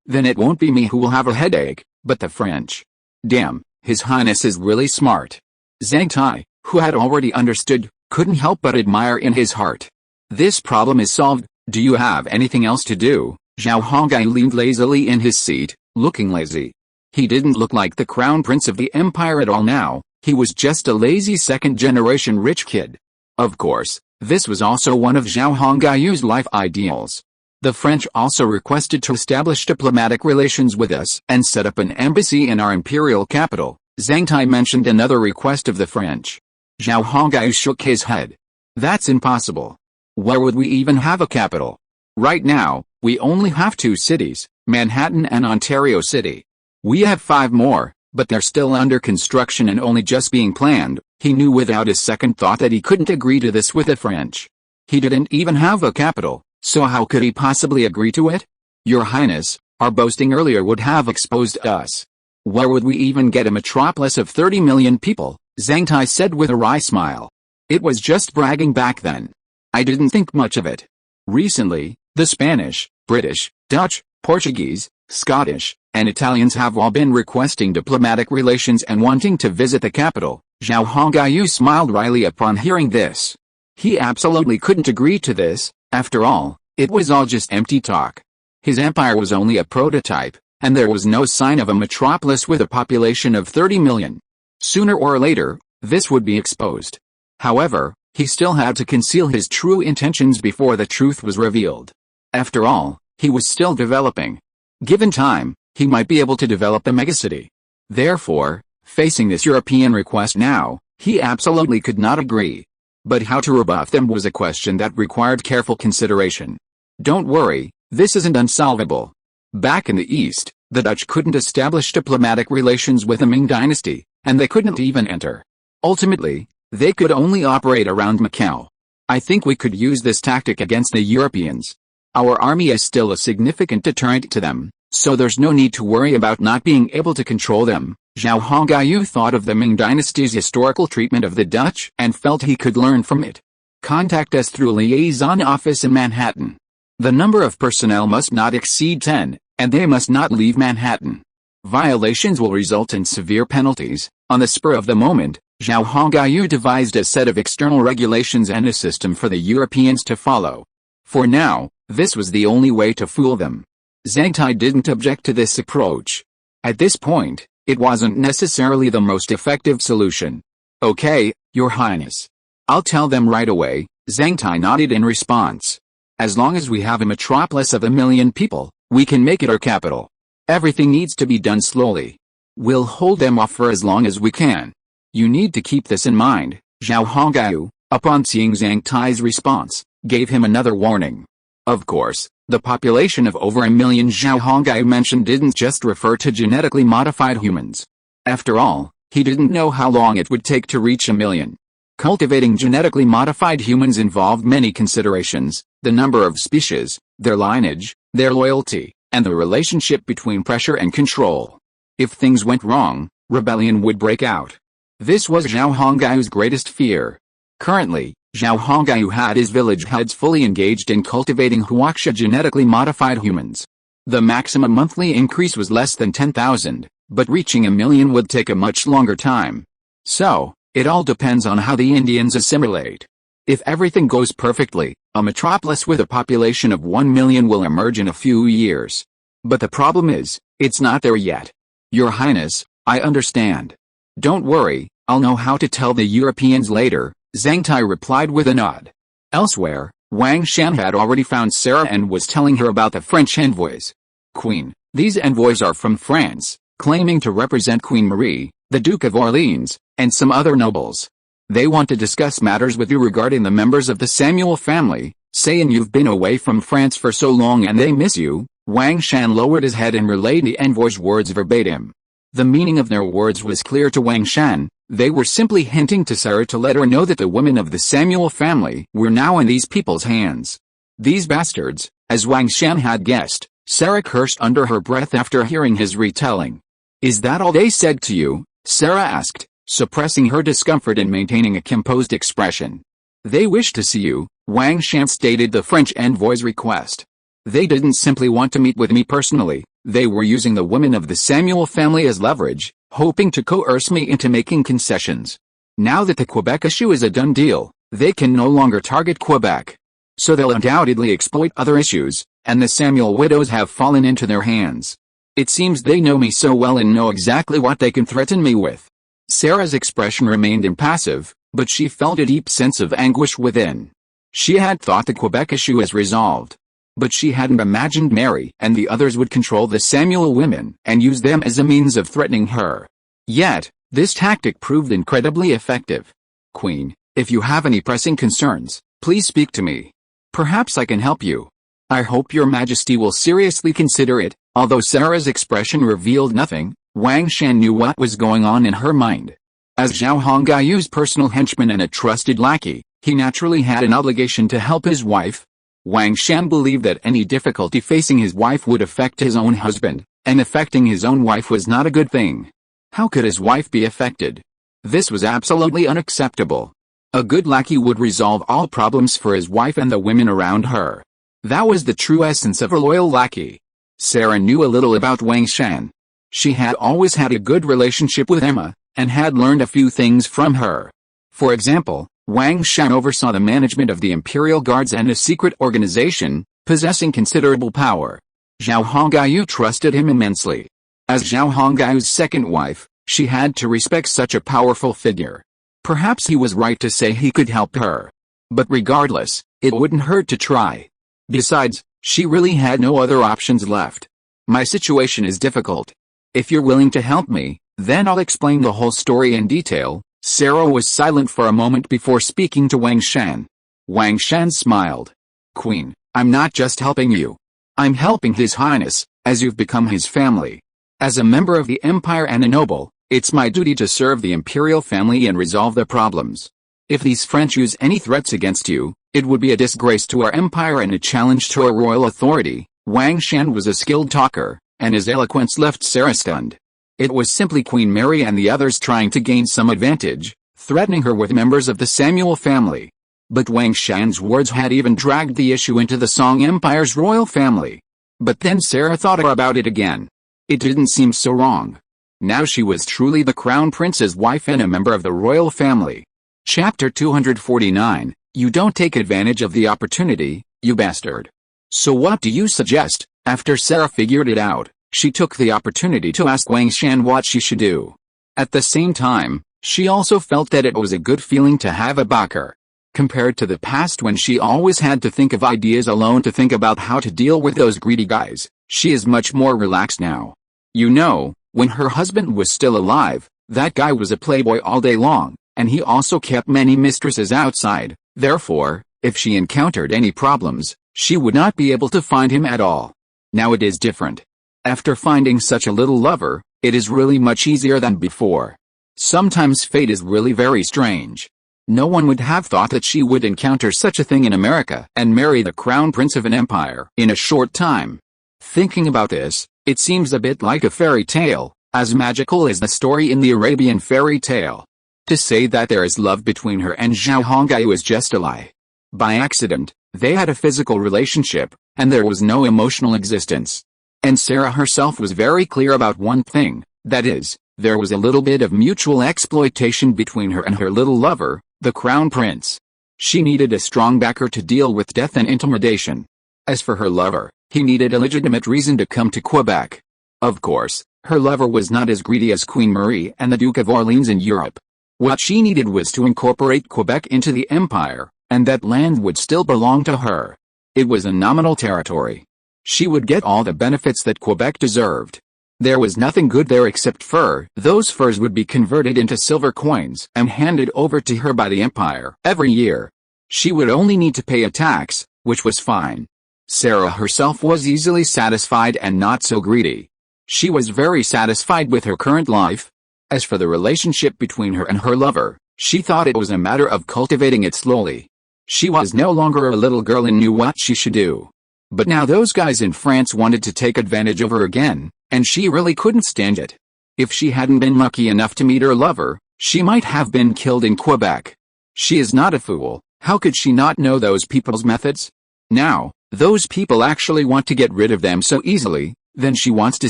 Speaker 1: Then it won't be me who will have a headache, but the French. Damn, His Highness is really smart. Zhang Tai, who had already understood, couldn't help but admire in his heart. This problem is solved. Do you have anything else to do? Zhao Hongai leaned lazily in his seat, looking lazy. He didn't look like the crown prince of the empire at all now, he was just a lazy second-generation rich kid. Of course, this was also one of Zhao Hongai's life ideals. The French also requested to establish diplomatic relations with us and set up an embassy in our imperial capital. Zhang Tai mentioned another request of the French. Zhao Hongai shook his head. That's impossible. Where would we even have a capital? Right now, we only have 2 cities, Manhattan and Ontario City. We have 5 more, but they're still under construction and only just being planned. He knew without a second thought that he couldn't agree to this with the French. He didn't even have a capital, so how could he possibly agree to it? Your Highness, our boasting earlier would have exposed us. Where would we even get a metropolis of 30 million people? Zhang Tai said with a wry smile. It was just bragging back then. I didn't think much of it. Recently, the Spanish, British, Dutch, Portuguese, Scottish, and Italians have all been requesting diplomatic relations and wanting to visit the capital. Zhao Hongaiu smiled wryly upon hearing this. He absolutely couldn't agree to this. After all, it was all just empty talk. His empire was only a prototype, and there was no sign of a metropolis with a population of 30 million. Sooner or later, this would be exposed. However, he still had to conceal his true intentions before the truth was revealed. After all, he was still developing. Given time, he might be able to develop a megacity. Therefore, facing this European request now, he absolutely could not agree. But how to rebuff them was a question that required careful consideration. Don't worry, this isn't unsolvable. Back in the East, the Dutch couldn't establish diplomatic relations with the Ming dynasty, and they couldn't even enter. Ultimately, they could only operate around Macau. I think we could use this tactic against the Europeans. Our army is still a significant deterrent to them, so there's no need to worry about not being able to control them. Zhao Hongaiu thought of the Ming dynasty's historical treatment of the Dutch and felt he could learn from it. Contact us through a liaison office in Manhattan. The number of personnel must not exceed 10, and they must not leave Manhattan. Violations will result in severe penalties. On the spur of the moment, Zhao Hongaiu devised a set of external regulations and a system for the Europeans to follow. For now, this was the only way to fool them. Zhang Tai didn't object to this approach. At this point, it wasn't necessarily the most effective solution. Okay, Your Highness. I'll tell them right away, Zhang Tai nodded in response. As long as we have a metropolis of 1 million people, we can make it our capital. Everything needs to be done slowly. We'll hold them off for as long as we can. You need to keep this in mind. Zhao Hongaiu, upon seeing Zhang Tai's response, gave him another warning. Of course, the population of over 1 million Zhao Hongaiu mentioned didn't just refer to genetically modified humans. After all, he didn't know how long it would take to reach 1 million. Cultivating genetically modified humans involved many considerations: the number of species, their lineage, their loyalty, and the relationship between pressure and control. If things went wrong, rebellion would break out. This was Zhao Hongaiu's greatest fear. Currently, Zhao Hongaiu had his village heads fully engaged in cultivating Huaxia genetically modified humans. The maximum monthly increase was less than 10,000, but reaching 1 million would take a much longer time. So, it all depends on how the Indians assimilate. If everything goes perfectly, a metropolis with a population of 1 million will emerge in a few years. But the problem is, it's not there yet. Your Highness, I understand. Don't worry, I'll know how to tell the Europeans later, Zhang Tai replied with a nod. Elsewhere, Wang Shan had already found Sarah and was telling her about the French envoys. Queen, these envoys are from France, claiming to represent Queen Marie, the Duke of Orleans, and some other nobles. They want to discuss matters with you regarding the members of the Samuel family, saying you've been away from France for so long and they miss you. Wang Shan lowered his head and relayed the envoys' words verbatim. The meaning of their words was clear to Wang Shan. They were simply hinting to Sarah to let her know that the women of the Samuel family were now in these people's hands. These bastards, as Wang Shan had guessed. Sarah cursed under her breath after hearing his retelling. Is that all they said to you? Sarah asked, suppressing her discomfort and maintaining a composed expression. They wish to see you, Wang Shan stated the French envoy's request. They didn't simply want to meet with me personally, they were using the women of the Samuel family as leverage, hoping to coerce me into making concessions. Now that the Quebec issue is a done deal, they can no longer target Quebec. So they'll undoubtedly exploit other issues, and the Samuel widows have fallen into their hands. It seems they know me so well and know exactly what they can threaten me with. Sarah's expression remained impassive, but she felt a deep sense of anguish within. She had thought the Quebec issue was resolved. But she hadn't imagined Mary and the others would control the Samuel women and use them as a means of threatening her. Yet, this tactic proved incredibly effective. Queen, if you have any pressing concerns, please speak to me. Perhaps I can help you. I hope your majesty will seriously consider it. Although Sarah's expression revealed nothing, Wang Shan knew what was going on in her mind. As Zhao Hongayu's personal henchman and a trusted lackey, he naturally had an obligation to help his wife. Wang Shan believed that any difficulty facing his wife would affect his own husband, and affecting his own wife was not a good thing. How could his wife be affected? This was absolutely unacceptable. A good lackey would resolve all problems for his wife and the women around her. That was the true essence of a loyal lackey. Sarah knew a little about Wang Shan. She had always had a good relationship with Emma, and had learned a few things from her. For example, Wang Shan oversaw the management of the Imperial Guards and a secret organization, possessing considerable power. Zhao Hongyu trusted him immensely. As Zhao Hongyu's second wife, she had to respect such a powerful figure. Perhaps he was right to say he could help her. But regardless, it wouldn't hurt to try. Besides, she really had no other options left. My situation is difficult. If you're willing to help me, then I'll explain the whole story in detail. Sarah was silent for a moment before speaking to Wang Shan. Wang Shan smiled. Queen, I'm not just helping you. I'm helping His Highness, as you've become his family. As a member of the Empire and a noble, it's my duty to serve the imperial family and resolve their problems. If these French use any threats against you, it would be a disgrace to our empire and a challenge to our royal authority. Wang Shan was a skilled talker, and his eloquence left Sarah stunned. It was simply Queen Mary and the others trying to gain some advantage, threatening her with members of the Samuel family. But Wang Shan's words had even dragged the issue into the Song Empire's royal family. But then Sarah thought about it again. It didn't seem so wrong. Now she was truly the crown prince's wife and a member of the royal family. Chapter 249, You don't take advantage of the opportunity, you bastard. So what do you suggest? After Sarah figured it out, she took the opportunity to ask Wang Shan what she should do. At the same time, she also felt that it was a good feeling to have a backer. Compared to the past when she always had to think of ideas alone to think about how to deal with those greedy guys, she is much more relaxed now. You know, when her husband was still alive, that guy was a playboy all day long, and he also kept many mistresses outside. Therefore, if she encountered any problems, she would not be able to find him at all. Now it is different. After finding such a little lover, it is really much easier than before. Sometimes fate is really very strange. No one would have thought that she would encounter such a thing in America and marry the crown prince of an empire in a short time. Thinking about this, it seems a bit like a fairy tale, as magical as the story in the Arabian fairy tale. To say that there is love between her and Zhao Hongyu is just a lie. By accident, they had a physical relationship, and there was no emotional existence. And Sarah herself was very clear about one thing, that is, there was a little bit of mutual exploitation between her and her little lover, the crown prince. She needed a strong backer to deal with death and intimidation. As for her lover, he needed a legitimate reason to come to Quebec. Of course, her lover was not as greedy as Queen Marie and the Duke of Orleans in Europe. What she needed was to incorporate Quebec into the empire, and that land would still belong to her. It was a nominal territory. She would get all the benefits that Quebec deserved. There was nothing good there except fur. Those furs would be converted into silver coins and handed over to her by the empire every year. She would only need to pay a tax, which was fine. Sarah herself was easily satisfied and not so greedy. She was very satisfied with her current life. As for the relationship between her and her lover, she thought it was a matter of cultivating it slowly. She was no longer a little girl and knew what she should do. But now those guys in France wanted to take advantage of her again, and she really couldn't stand it. If she hadn't been lucky enough to meet her lover, she might have been killed in Quebec. She is not a fool. How could she not know those people's methods? Now, those people actually want to get rid of them so easily, then she wants to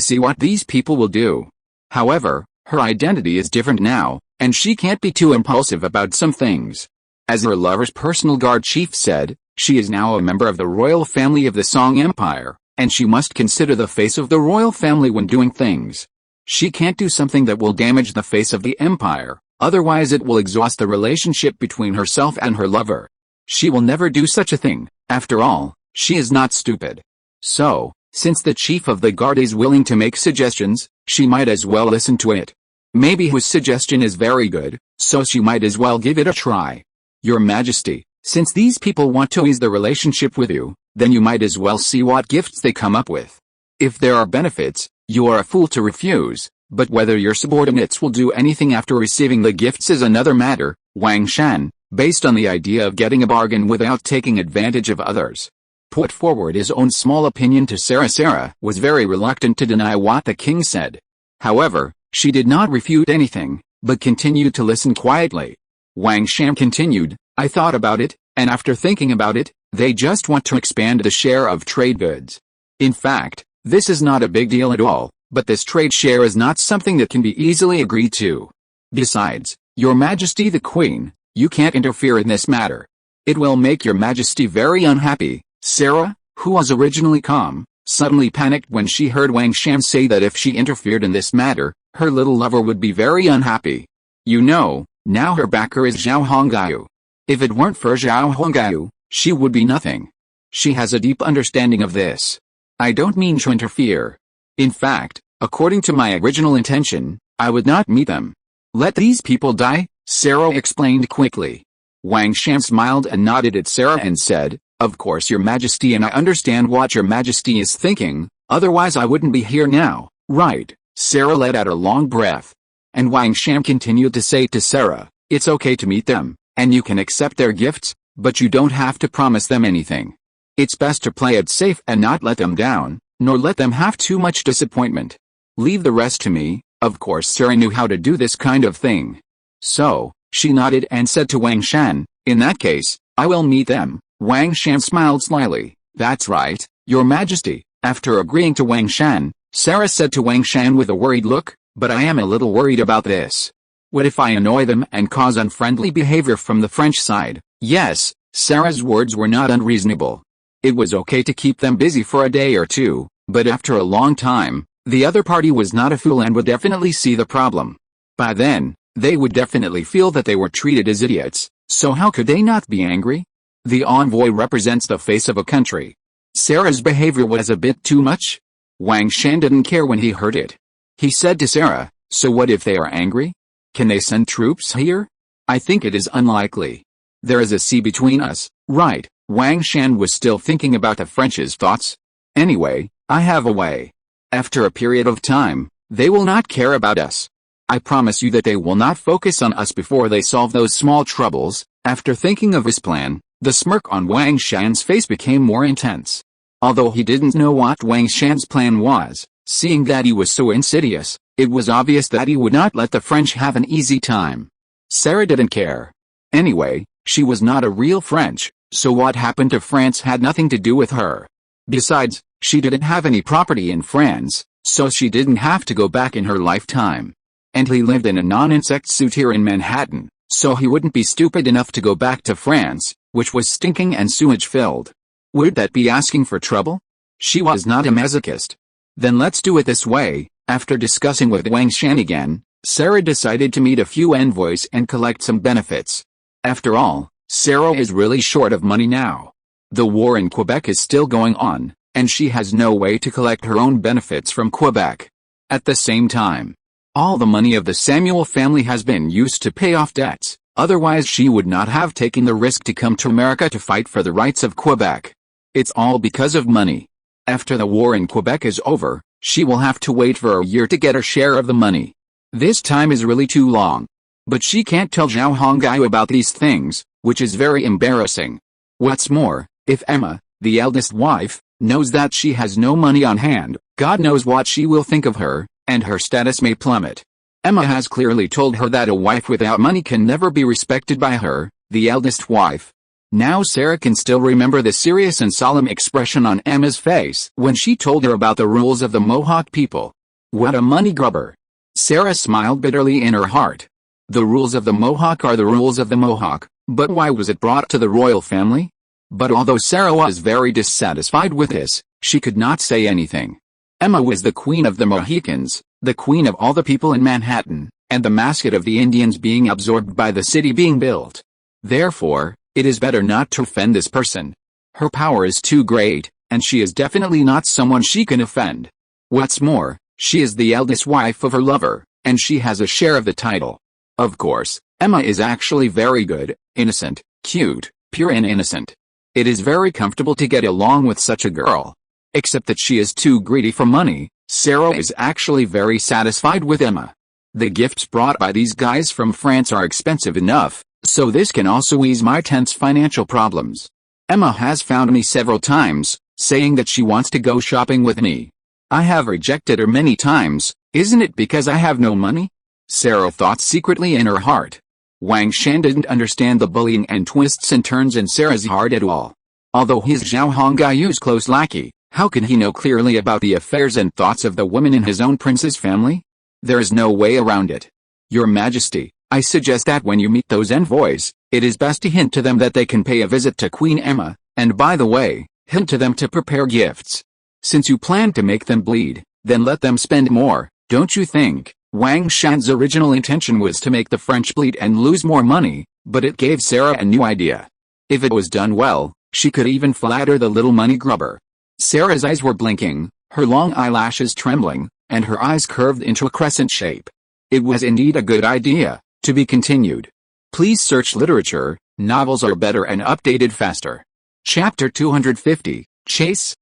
Speaker 1: see what these people will do. However, her identity is different now, and she can't be too impulsive about some things. As her lover's personal guard chief said, she is now a member of the royal family of the Song Empire, and she must consider the face of the royal family when doing things. She can't do something that will damage the face of the empire, otherwise it will exhaust the relationship between herself and her lover. She will never do such a thing. After all, she is not stupid. So, since the chief of the guard is willing to make suggestions, she might as well listen to it. Maybe his suggestion is very good, so she might as well give it a try. Your Majesty, since these people want to ease the relationship with you, then you might as well see what gifts they come up with. If there are benefits, you are a fool to refuse, but whether your subordinates will do anything after receiving the gifts is another matter. Wang Shan, based on the idea of getting a bargain without taking advantage of others, put forward his own small opinion to Sarah. Sarah was very reluctant to deny what the king said. However, she did not refute anything, but continued to listen quietly. Wang Shan continued, I thought about it, and after thinking about it, they just want to expand the share of trade goods. In fact, this is not a big deal at all, but this trade share is not something that can be easily agreed to. Besides, Your Majesty the Queen, you can't interfere in this matter. It will make Your Majesty very unhappy. Sarah, who was originally calm, suddenly panicked when she heard Wang Shan say that if she interfered in this matter, her little lover would be very unhappy. You know, now her backer is Zhao Hongyu. If it weren't for Zhao Hongyu, she would be nothing. She has a deep understanding of this. I don't mean to interfere. In fact, according to my original intention, I would not meet them. Let these people die, Sarah explained quickly. Wang Shan smiled and nodded at Sarah and said, Of course Your Majesty, and I understand what Your Majesty is thinking, otherwise I wouldn't be here now, right? Sarah let out a long breath. And Wang Shan continued to say to Sarah, It's okay to meet them, and you can accept their gifts, but you don't have to promise them anything. It's best to play it safe and not let them down, nor let them have too much disappointment. Leave the rest to me. Of course Sarah knew how to do this kind of thing. So, she nodded and said to Wang Shan, In that case, I will meet them. Wang Shan smiled slyly. That's right, Your Majesty. After agreeing to Wang Shan, Sarah said to Wang Shan with a worried look, But I am a little worried about this. What if I annoy them and cause unfriendly behavior from the French side? Yes, Sarah's words were not unreasonable. It was okay to keep them busy for a day or two, but after a long time, the other party was not a fool and would definitely see the problem. By then, they would definitely feel that they were treated as idiots, so how could they not be angry? The envoy represents the face of a country. Sarah's behavior was a bit too much. Wang Shan didn't care when he heard it. He said to Sarah, So what if they are angry? Can they send troops here? I think it is unlikely. There is a sea between us, right? Wang Shan was still thinking about the French's thoughts. Anyway, I have a way. After a period of time, they will not care about us. I promise you that they will not focus on us before they solve those small troubles. After thinking of his plan, the smirk on Wang Shan's face became more intense. Although he didn't know what Wang Shan's plan was, seeing that he was so insidious, it was obvious that he would not let the French have an easy time. Sarah didn't care. Anyway, she was not a real French, so what happened to France had nothing to do with her. Besides, she didn't have any property in France, so she didn't have to go back in her lifetime. And he lived in a non-insect suit here in Manhattan, so he wouldn't be stupid enough to go back to France, which was stinking and sewage-filled. Would that be asking for trouble? She was not a masochist. Then let's do it this way. After discussing with Wang Shan again, Sarah decided to meet a few envoys and collect some benefits. After all, Sarah is really short of money now. The war in Quebec is still going on, and she has no way to collect her own benefits from Quebec. At the same time, all the money of the Samuel family has been used to pay off debts, otherwise she would not have taken the risk to come to America to fight for the rights of Quebec. It's all because of money. After the war in Quebec is over, she will have to wait for a year to get her share of the money. This time is really too long. But she can't tell Zhao Hongyu about these things, which is very embarrassing. What's more, if Emma, the eldest wife, knows that she has no money on hand, God knows what she will think of her, and her status may plummet. Emma has clearly told her that a wife without money can never be respected by her, the eldest wife. Now Sarah can still remember the serious and solemn expression on Emma's face when she told her about the rules of the Mohawk people. What a money grubber. Sarah smiled bitterly in her heart. The rules of the Mohawk are the rules of the Mohawk, But why was it brought to the royal family? But although Sarah was very dissatisfied with this, she could not say anything. Emma was the queen of the Mohicans, the queen of all the people in Manhattan, and the mascot of the Indians being absorbed by the city being built. Therefore, it is better not to offend this person. Her power is too great, and she is definitely not someone she can offend. What's more, she is the eldest wife of her lover, and she has a share of the title. Of course, Emma is actually very good, innocent, cute, pure and innocent. It is very comfortable to get along with such a girl. Except that she is too greedy for money. Sarah is actually very satisfied with Emma. The gifts brought by these guys from France are expensive enough, so this can also ease my tense financial problems. Emma has found me several times, saying that she wants to go shopping with me. I have rejected her many times. Isn't it because I have no money? Sarah thought secretly in her heart. Wang Shan didn't understand the bullying and twists and turns in Sarah's heart at all. Although he's Zhao Hongayu's close lackey, how can he know clearly about the affairs and thoughts of the women in his own prince's family? There is no way around it. Your Majesty, I suggest that when you meet those envoys, it is best to hint to them that they can pay a visit to Queen Emma, and by the way, hint to them to prepare gifts. Since you plan to make them bleed, then let them spend more, don't you think? Wang Shan's original intention was to make the French bleed and lose more money, but it gave Sarah a new idea. If it was done well, she could even flatter the little money grubber. Sarah's eyes were blinking, her long eyelashes trembling, and her eyes curved into a crescent shape. It was indeed a good idea. To be continued. Please search literature, novels are better and updated faster. Chapter 250, Chase?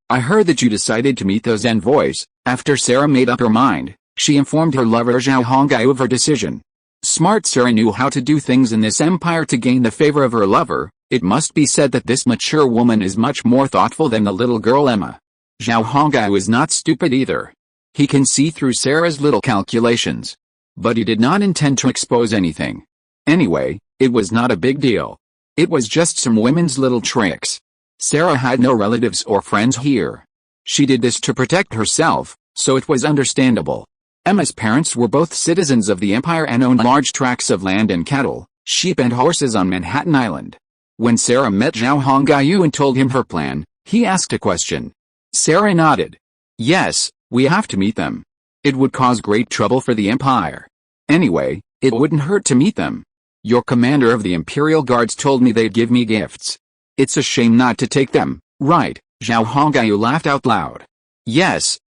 Speaker 1: I heard that you decided to meet those envoys. After Sarah made up her mind, she informed her lover Zhao Hongai of her decision. Smart Sarah knew how to do things in this empire to gain the favor of her lover. It must be said that this mature woman is much more thoughtful than the little girl Emma. Zhao Hongai was not stupid either. He can see through Sarah's little calculations. But he did not intend to expose anything. Anyway, it was not a big deal. It was just some women's little tricks. Sarah had no relatives or friends here. She did this to protect herself, so it was understandable. Emma's parents were both citizens of the empire and owned large tracts of land and cattle, sheep and horses on Manhattan Island. When Sarah met Zhao Hongyu and told him her plan, he asked a question. Sarah nodded. Yes, we have to meet them. It would cause great trouble for the empire. Anyway, it wouldn't hurt to meet them. Your commander of the Imperial Guards told me they'd give me gifts. It's a shame not to take them, right? Zhao Hongyu laughed out loud. Yes,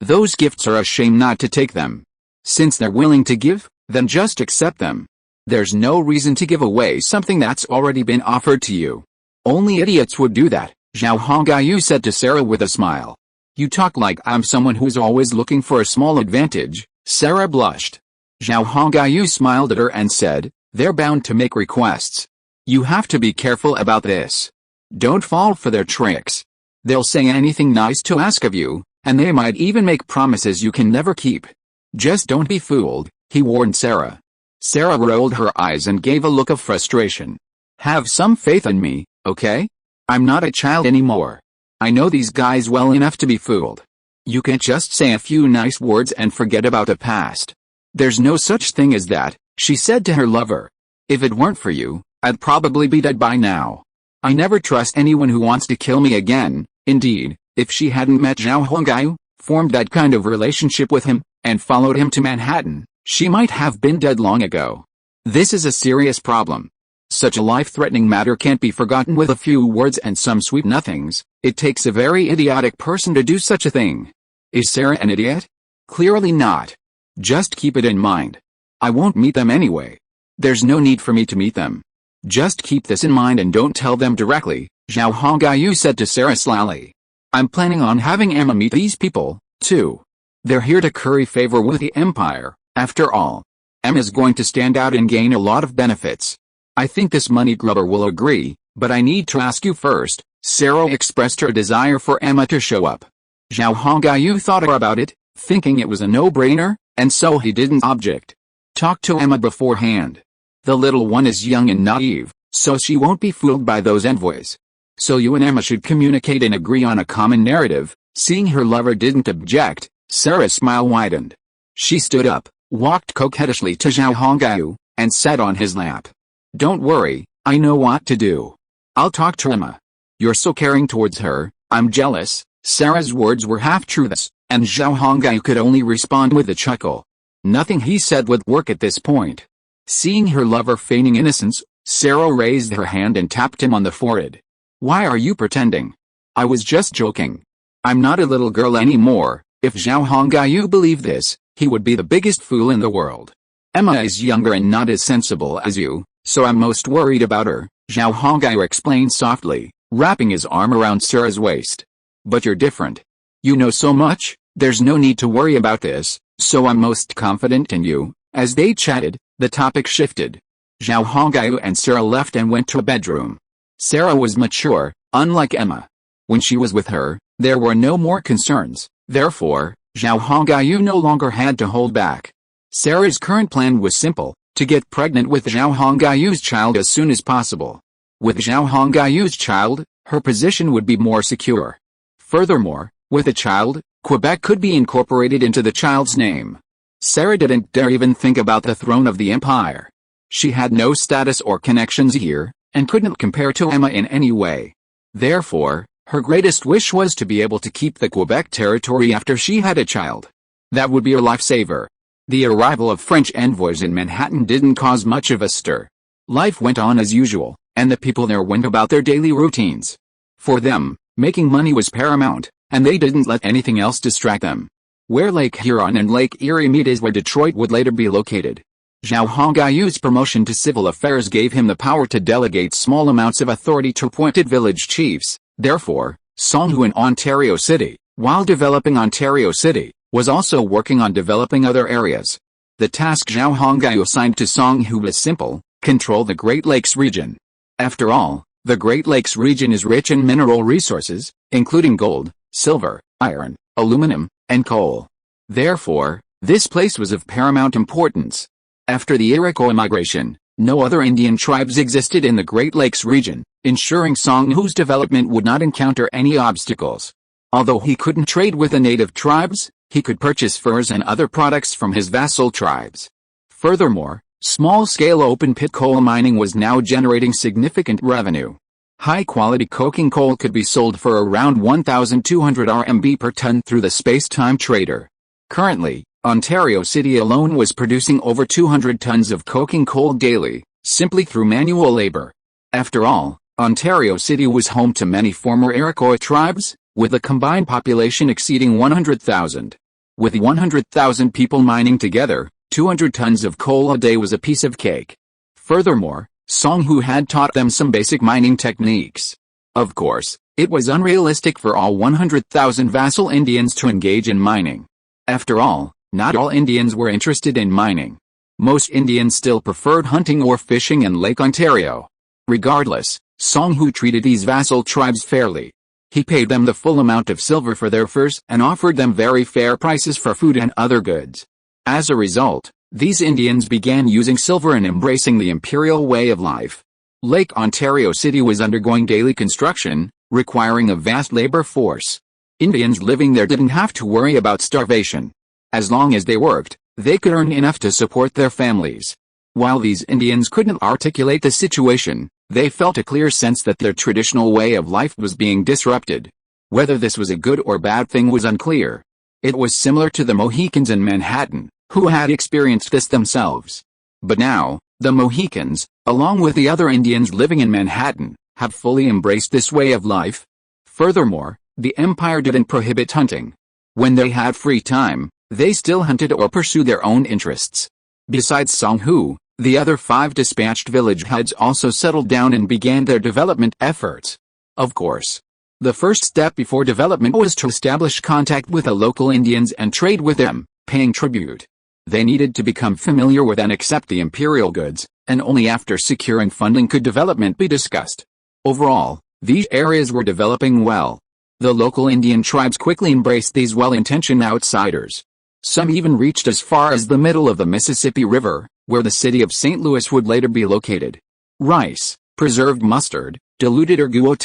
Speaker 1: those gifts are a shame not to take them. Since they're willing to give, then just accept them. There's no reason to give away something that's already been offered to you. Only idiots would do that, Zhao Hongyu said to Sarah with a smile. You talk like I'm someone who's always looking for a small advantage. Sarah blushed. Zhao Hongyu smiled at her and said, they're bound to make requests. You have to be careful about this. Don't fall for their tricks. They'll say anything nice to ask of you, and they might even make promises you can never keep. Just don't be fooled, he warned Sarah. Sarah rolled her eyes and gave a look of frustration. Have some faith in me, okay? I'm not a child anymore. I know these guys well enough to be fooled. You can't just say a few nice words and forget about the past. There's no such thing as that, she said to her lover. If it weren't for you, I'd probably be dead by now. I never trust anyone who wants to kill me again. Indeed, if she hadn't met Zhao Hongyu, formed that kind of relationship with him, and followed him to Manhattan, she might have been dead long ago. This is a serious problem. Such a life-threatening matter can't be forgotten with a few words and some sweet nothings. It takes a very idiotic person to do such a thing. Is Sarah an idiot? Clearly not. Just keep it in mind. I won't meet them anyway. There's no need for me to meet them. Just keep this in mind and don't tell them directly, Zhao Hongyu said to Sarah slyly. I'm planning on having Emma meet these people, too. They're here to curry favor with the Empire, after all. Emma's going to stand out and gain a lot of benefits. I think this money grubber will agree, but I need to ask you first. Sarah expressed her desire for Emma to show up. Zhao Hongyu thought about it, thinking it was a no-brainer, and so he didn't object. Talk to Emma beforehand. The little one is young and naive, so she won't be fooled by those envoys. So you and Emma should communicate and agree on a common narrative. Seeing her lover didn't object, Sarah's smile widened. She stood up, walked coquettishly to Zhao Hongyu, and sat on his lap. Don't worry, I know what to do. I'll talk to Emma. You're so caring towards her, I'm jealous. Sarah's words were half-truths, and Zhao Hongyu could only respond with a chuckle. Nothing he said would work at this point. Seeing her lover feigning innocence, Sarah raised her hand and tapped him on the forehead. Why are you pretending? I was just joking. I'm not a little girl anymore. If Zhao Hongyu believed this, he would be the biggest fool in the world. Emma is younger and not as sensible as you, so I'm most worried about her, Zhao Hongyu explained softly, wrapping his arm around Sarah's waist. But you're different. You know so much, there's no need to worry about this, so I'm most confident in you. As they chatted, the topic shifted. Zhao Hongyu and Sarah left and went to a bedroom. Sarah was mature, unlike Emma. When she was with her, there were no more concerns, therefore, Zhao Hongyu no longer had to hold back. Sarah's current plan was simple, to get pregnant with Zhao Hongyu's child as soon as possible. With Zhao Hongyu's child, her position would be more secure. Furthermore, with a child, Quebec could be incorporated into the child's name. Sarah didn't dare even think about the throne of the empire. She had no status or connections here, and couldn't compare to Emma in any way. Therefore, her greatest wish was to be able to keep the Quebec territory after she had a child. That would be a lifesaver. The arrival of French envoys in Manhattan didn't cause much of a stir. Life went on as usual, and the people there went about their daily routines. For them, making money was paramount, and they didn't let anything else distract them. Where Lake Huron and Lake Erie meet is where Detroit would later be located. Zhao Hongyu's promotion to civil affairs gave him the power to delegate small amounts of authority to appointed village chiefs. Therefore, Songhu in Ontario City, while developing Ontario City, was also working on developing other areas. The task Zhao Hongyu assigned to Songhu was simple: control the Great Lakes region. After all, the Great Lakes region is rich in mineral resources, including gold, silver, iron, aluminum, and coal. Therefore, this place was of paramount importance. After the Iroquois migration, no other Indian tribes existed in the Great Lakes region, ensuring Songhu's development would not encounter any obstacles. Although he couldn't trade with the native tribes, he could purchase furs and other products from his vassal tribes. Furthermore, small-scale open-pit coal mining was now generating significant revenue. High-quality coking coal could be sold for around 1,200 RMB per ton through the space-time trader. Currently, Ontario City alone was producing over 200 tons of coking coal daily, simply through manual labor. After all, Ontario City was home to many former Iroquois tribes, with a combined population exceeding 100,000. With 100,000 people mining together, 200 tons of coal a day was a piece of cake. Furthermore, Songhu had taught them some basic mining techniques. Of course, it was unrealistic for all 100,000 vassal Indians to engage in mining. After all, not all Indians were interested in mining. Most Indians still preferred hunting or fishing in Lake Ontario. Regardless, Songhu treated these vassal tribes fairly. He paid them the full amount of silver for their furs and offered them very fair prices for food and other goods. As a result, these Indians began using silver and embracing the imperial way of life. Lake Ontario City was undergoing daily construction, requiring a vast labor force. Indians living there didn't have to worry about starvation. As long as they worked, they could earn enough to support their families. While these Indians couldn't articulate the situation, they felt a clear sense that their traditional way of life was being disrupted. Whether this was a good or bad thing was unclear. It was similar to the Mohicans in Manhattan, who had experienced this themselves. But now, the Mohicans, along with the other Indians living in Manhattan, have fully embraced this way of life. Furthermore, the empire didn't prohibit hunting. When they had free time, they still hunted or pursued their own interests. Besides Songhu, the other 5 dispatched village heads also settled down and began their development efforts. Of course, the first step before development was to establish contact with the local Indians and trade with them, paying tribute. They needed to become familiar with and accept the imperial goods, and only after securing funding could development be discussed. Overall, these areas were developing well. The local Indian tribes quickly embraced these well-intentioned outsiders. Some even reached as far as the middle of the Mississippi River, where the city of St. Louis would later be located. Rice, preserved mustard, diluted guo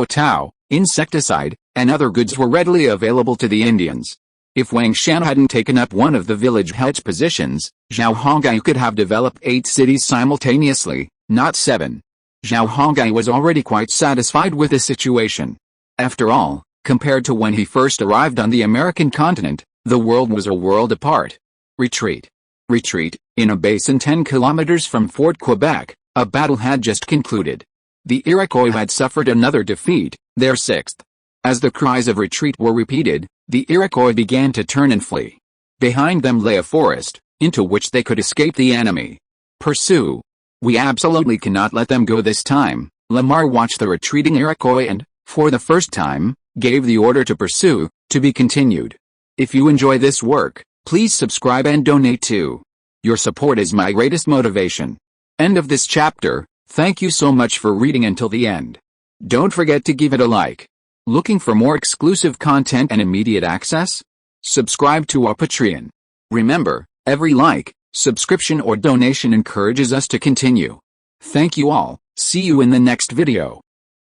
Speaker 1: tao, insecticide, and other goods were readily available to the Indians. If Wang Shan hadn't taken up one of the village heads' positions, Zhao Hongai could have developed 8 cities simultaneously, not 7. Zhao Hongai was already quite satisfied with the situation. After all, compared to when he first arrived on the American continent, the world was a world apart. Retreat. Retreat. In a basin 10 kilometers from Fort Quebec, a battle had just concluded. The Iroquois had suffered another defeat, their 6th. As the cries of retreat were repeated, the Iroquois began to turn and flee. Behind them lay a forest, into which they could escape the enemy. Pursue. We absolutely cannot let them go this time. Lamar watched the retreating Iroquois and, for the first time, gave the order to pursue, to be continued. If you enjoy this work, please subscribe and donate too. Your support is my greatest motivation. End of this chapter. Thank you so much for reading until the end. Don't forget to give it a like. Looking for more exclusive content and immediate access? Subscribe to our Patreon. Remember, every like, subscription or donation encourages us to continue. Thank you all. See you in the next video.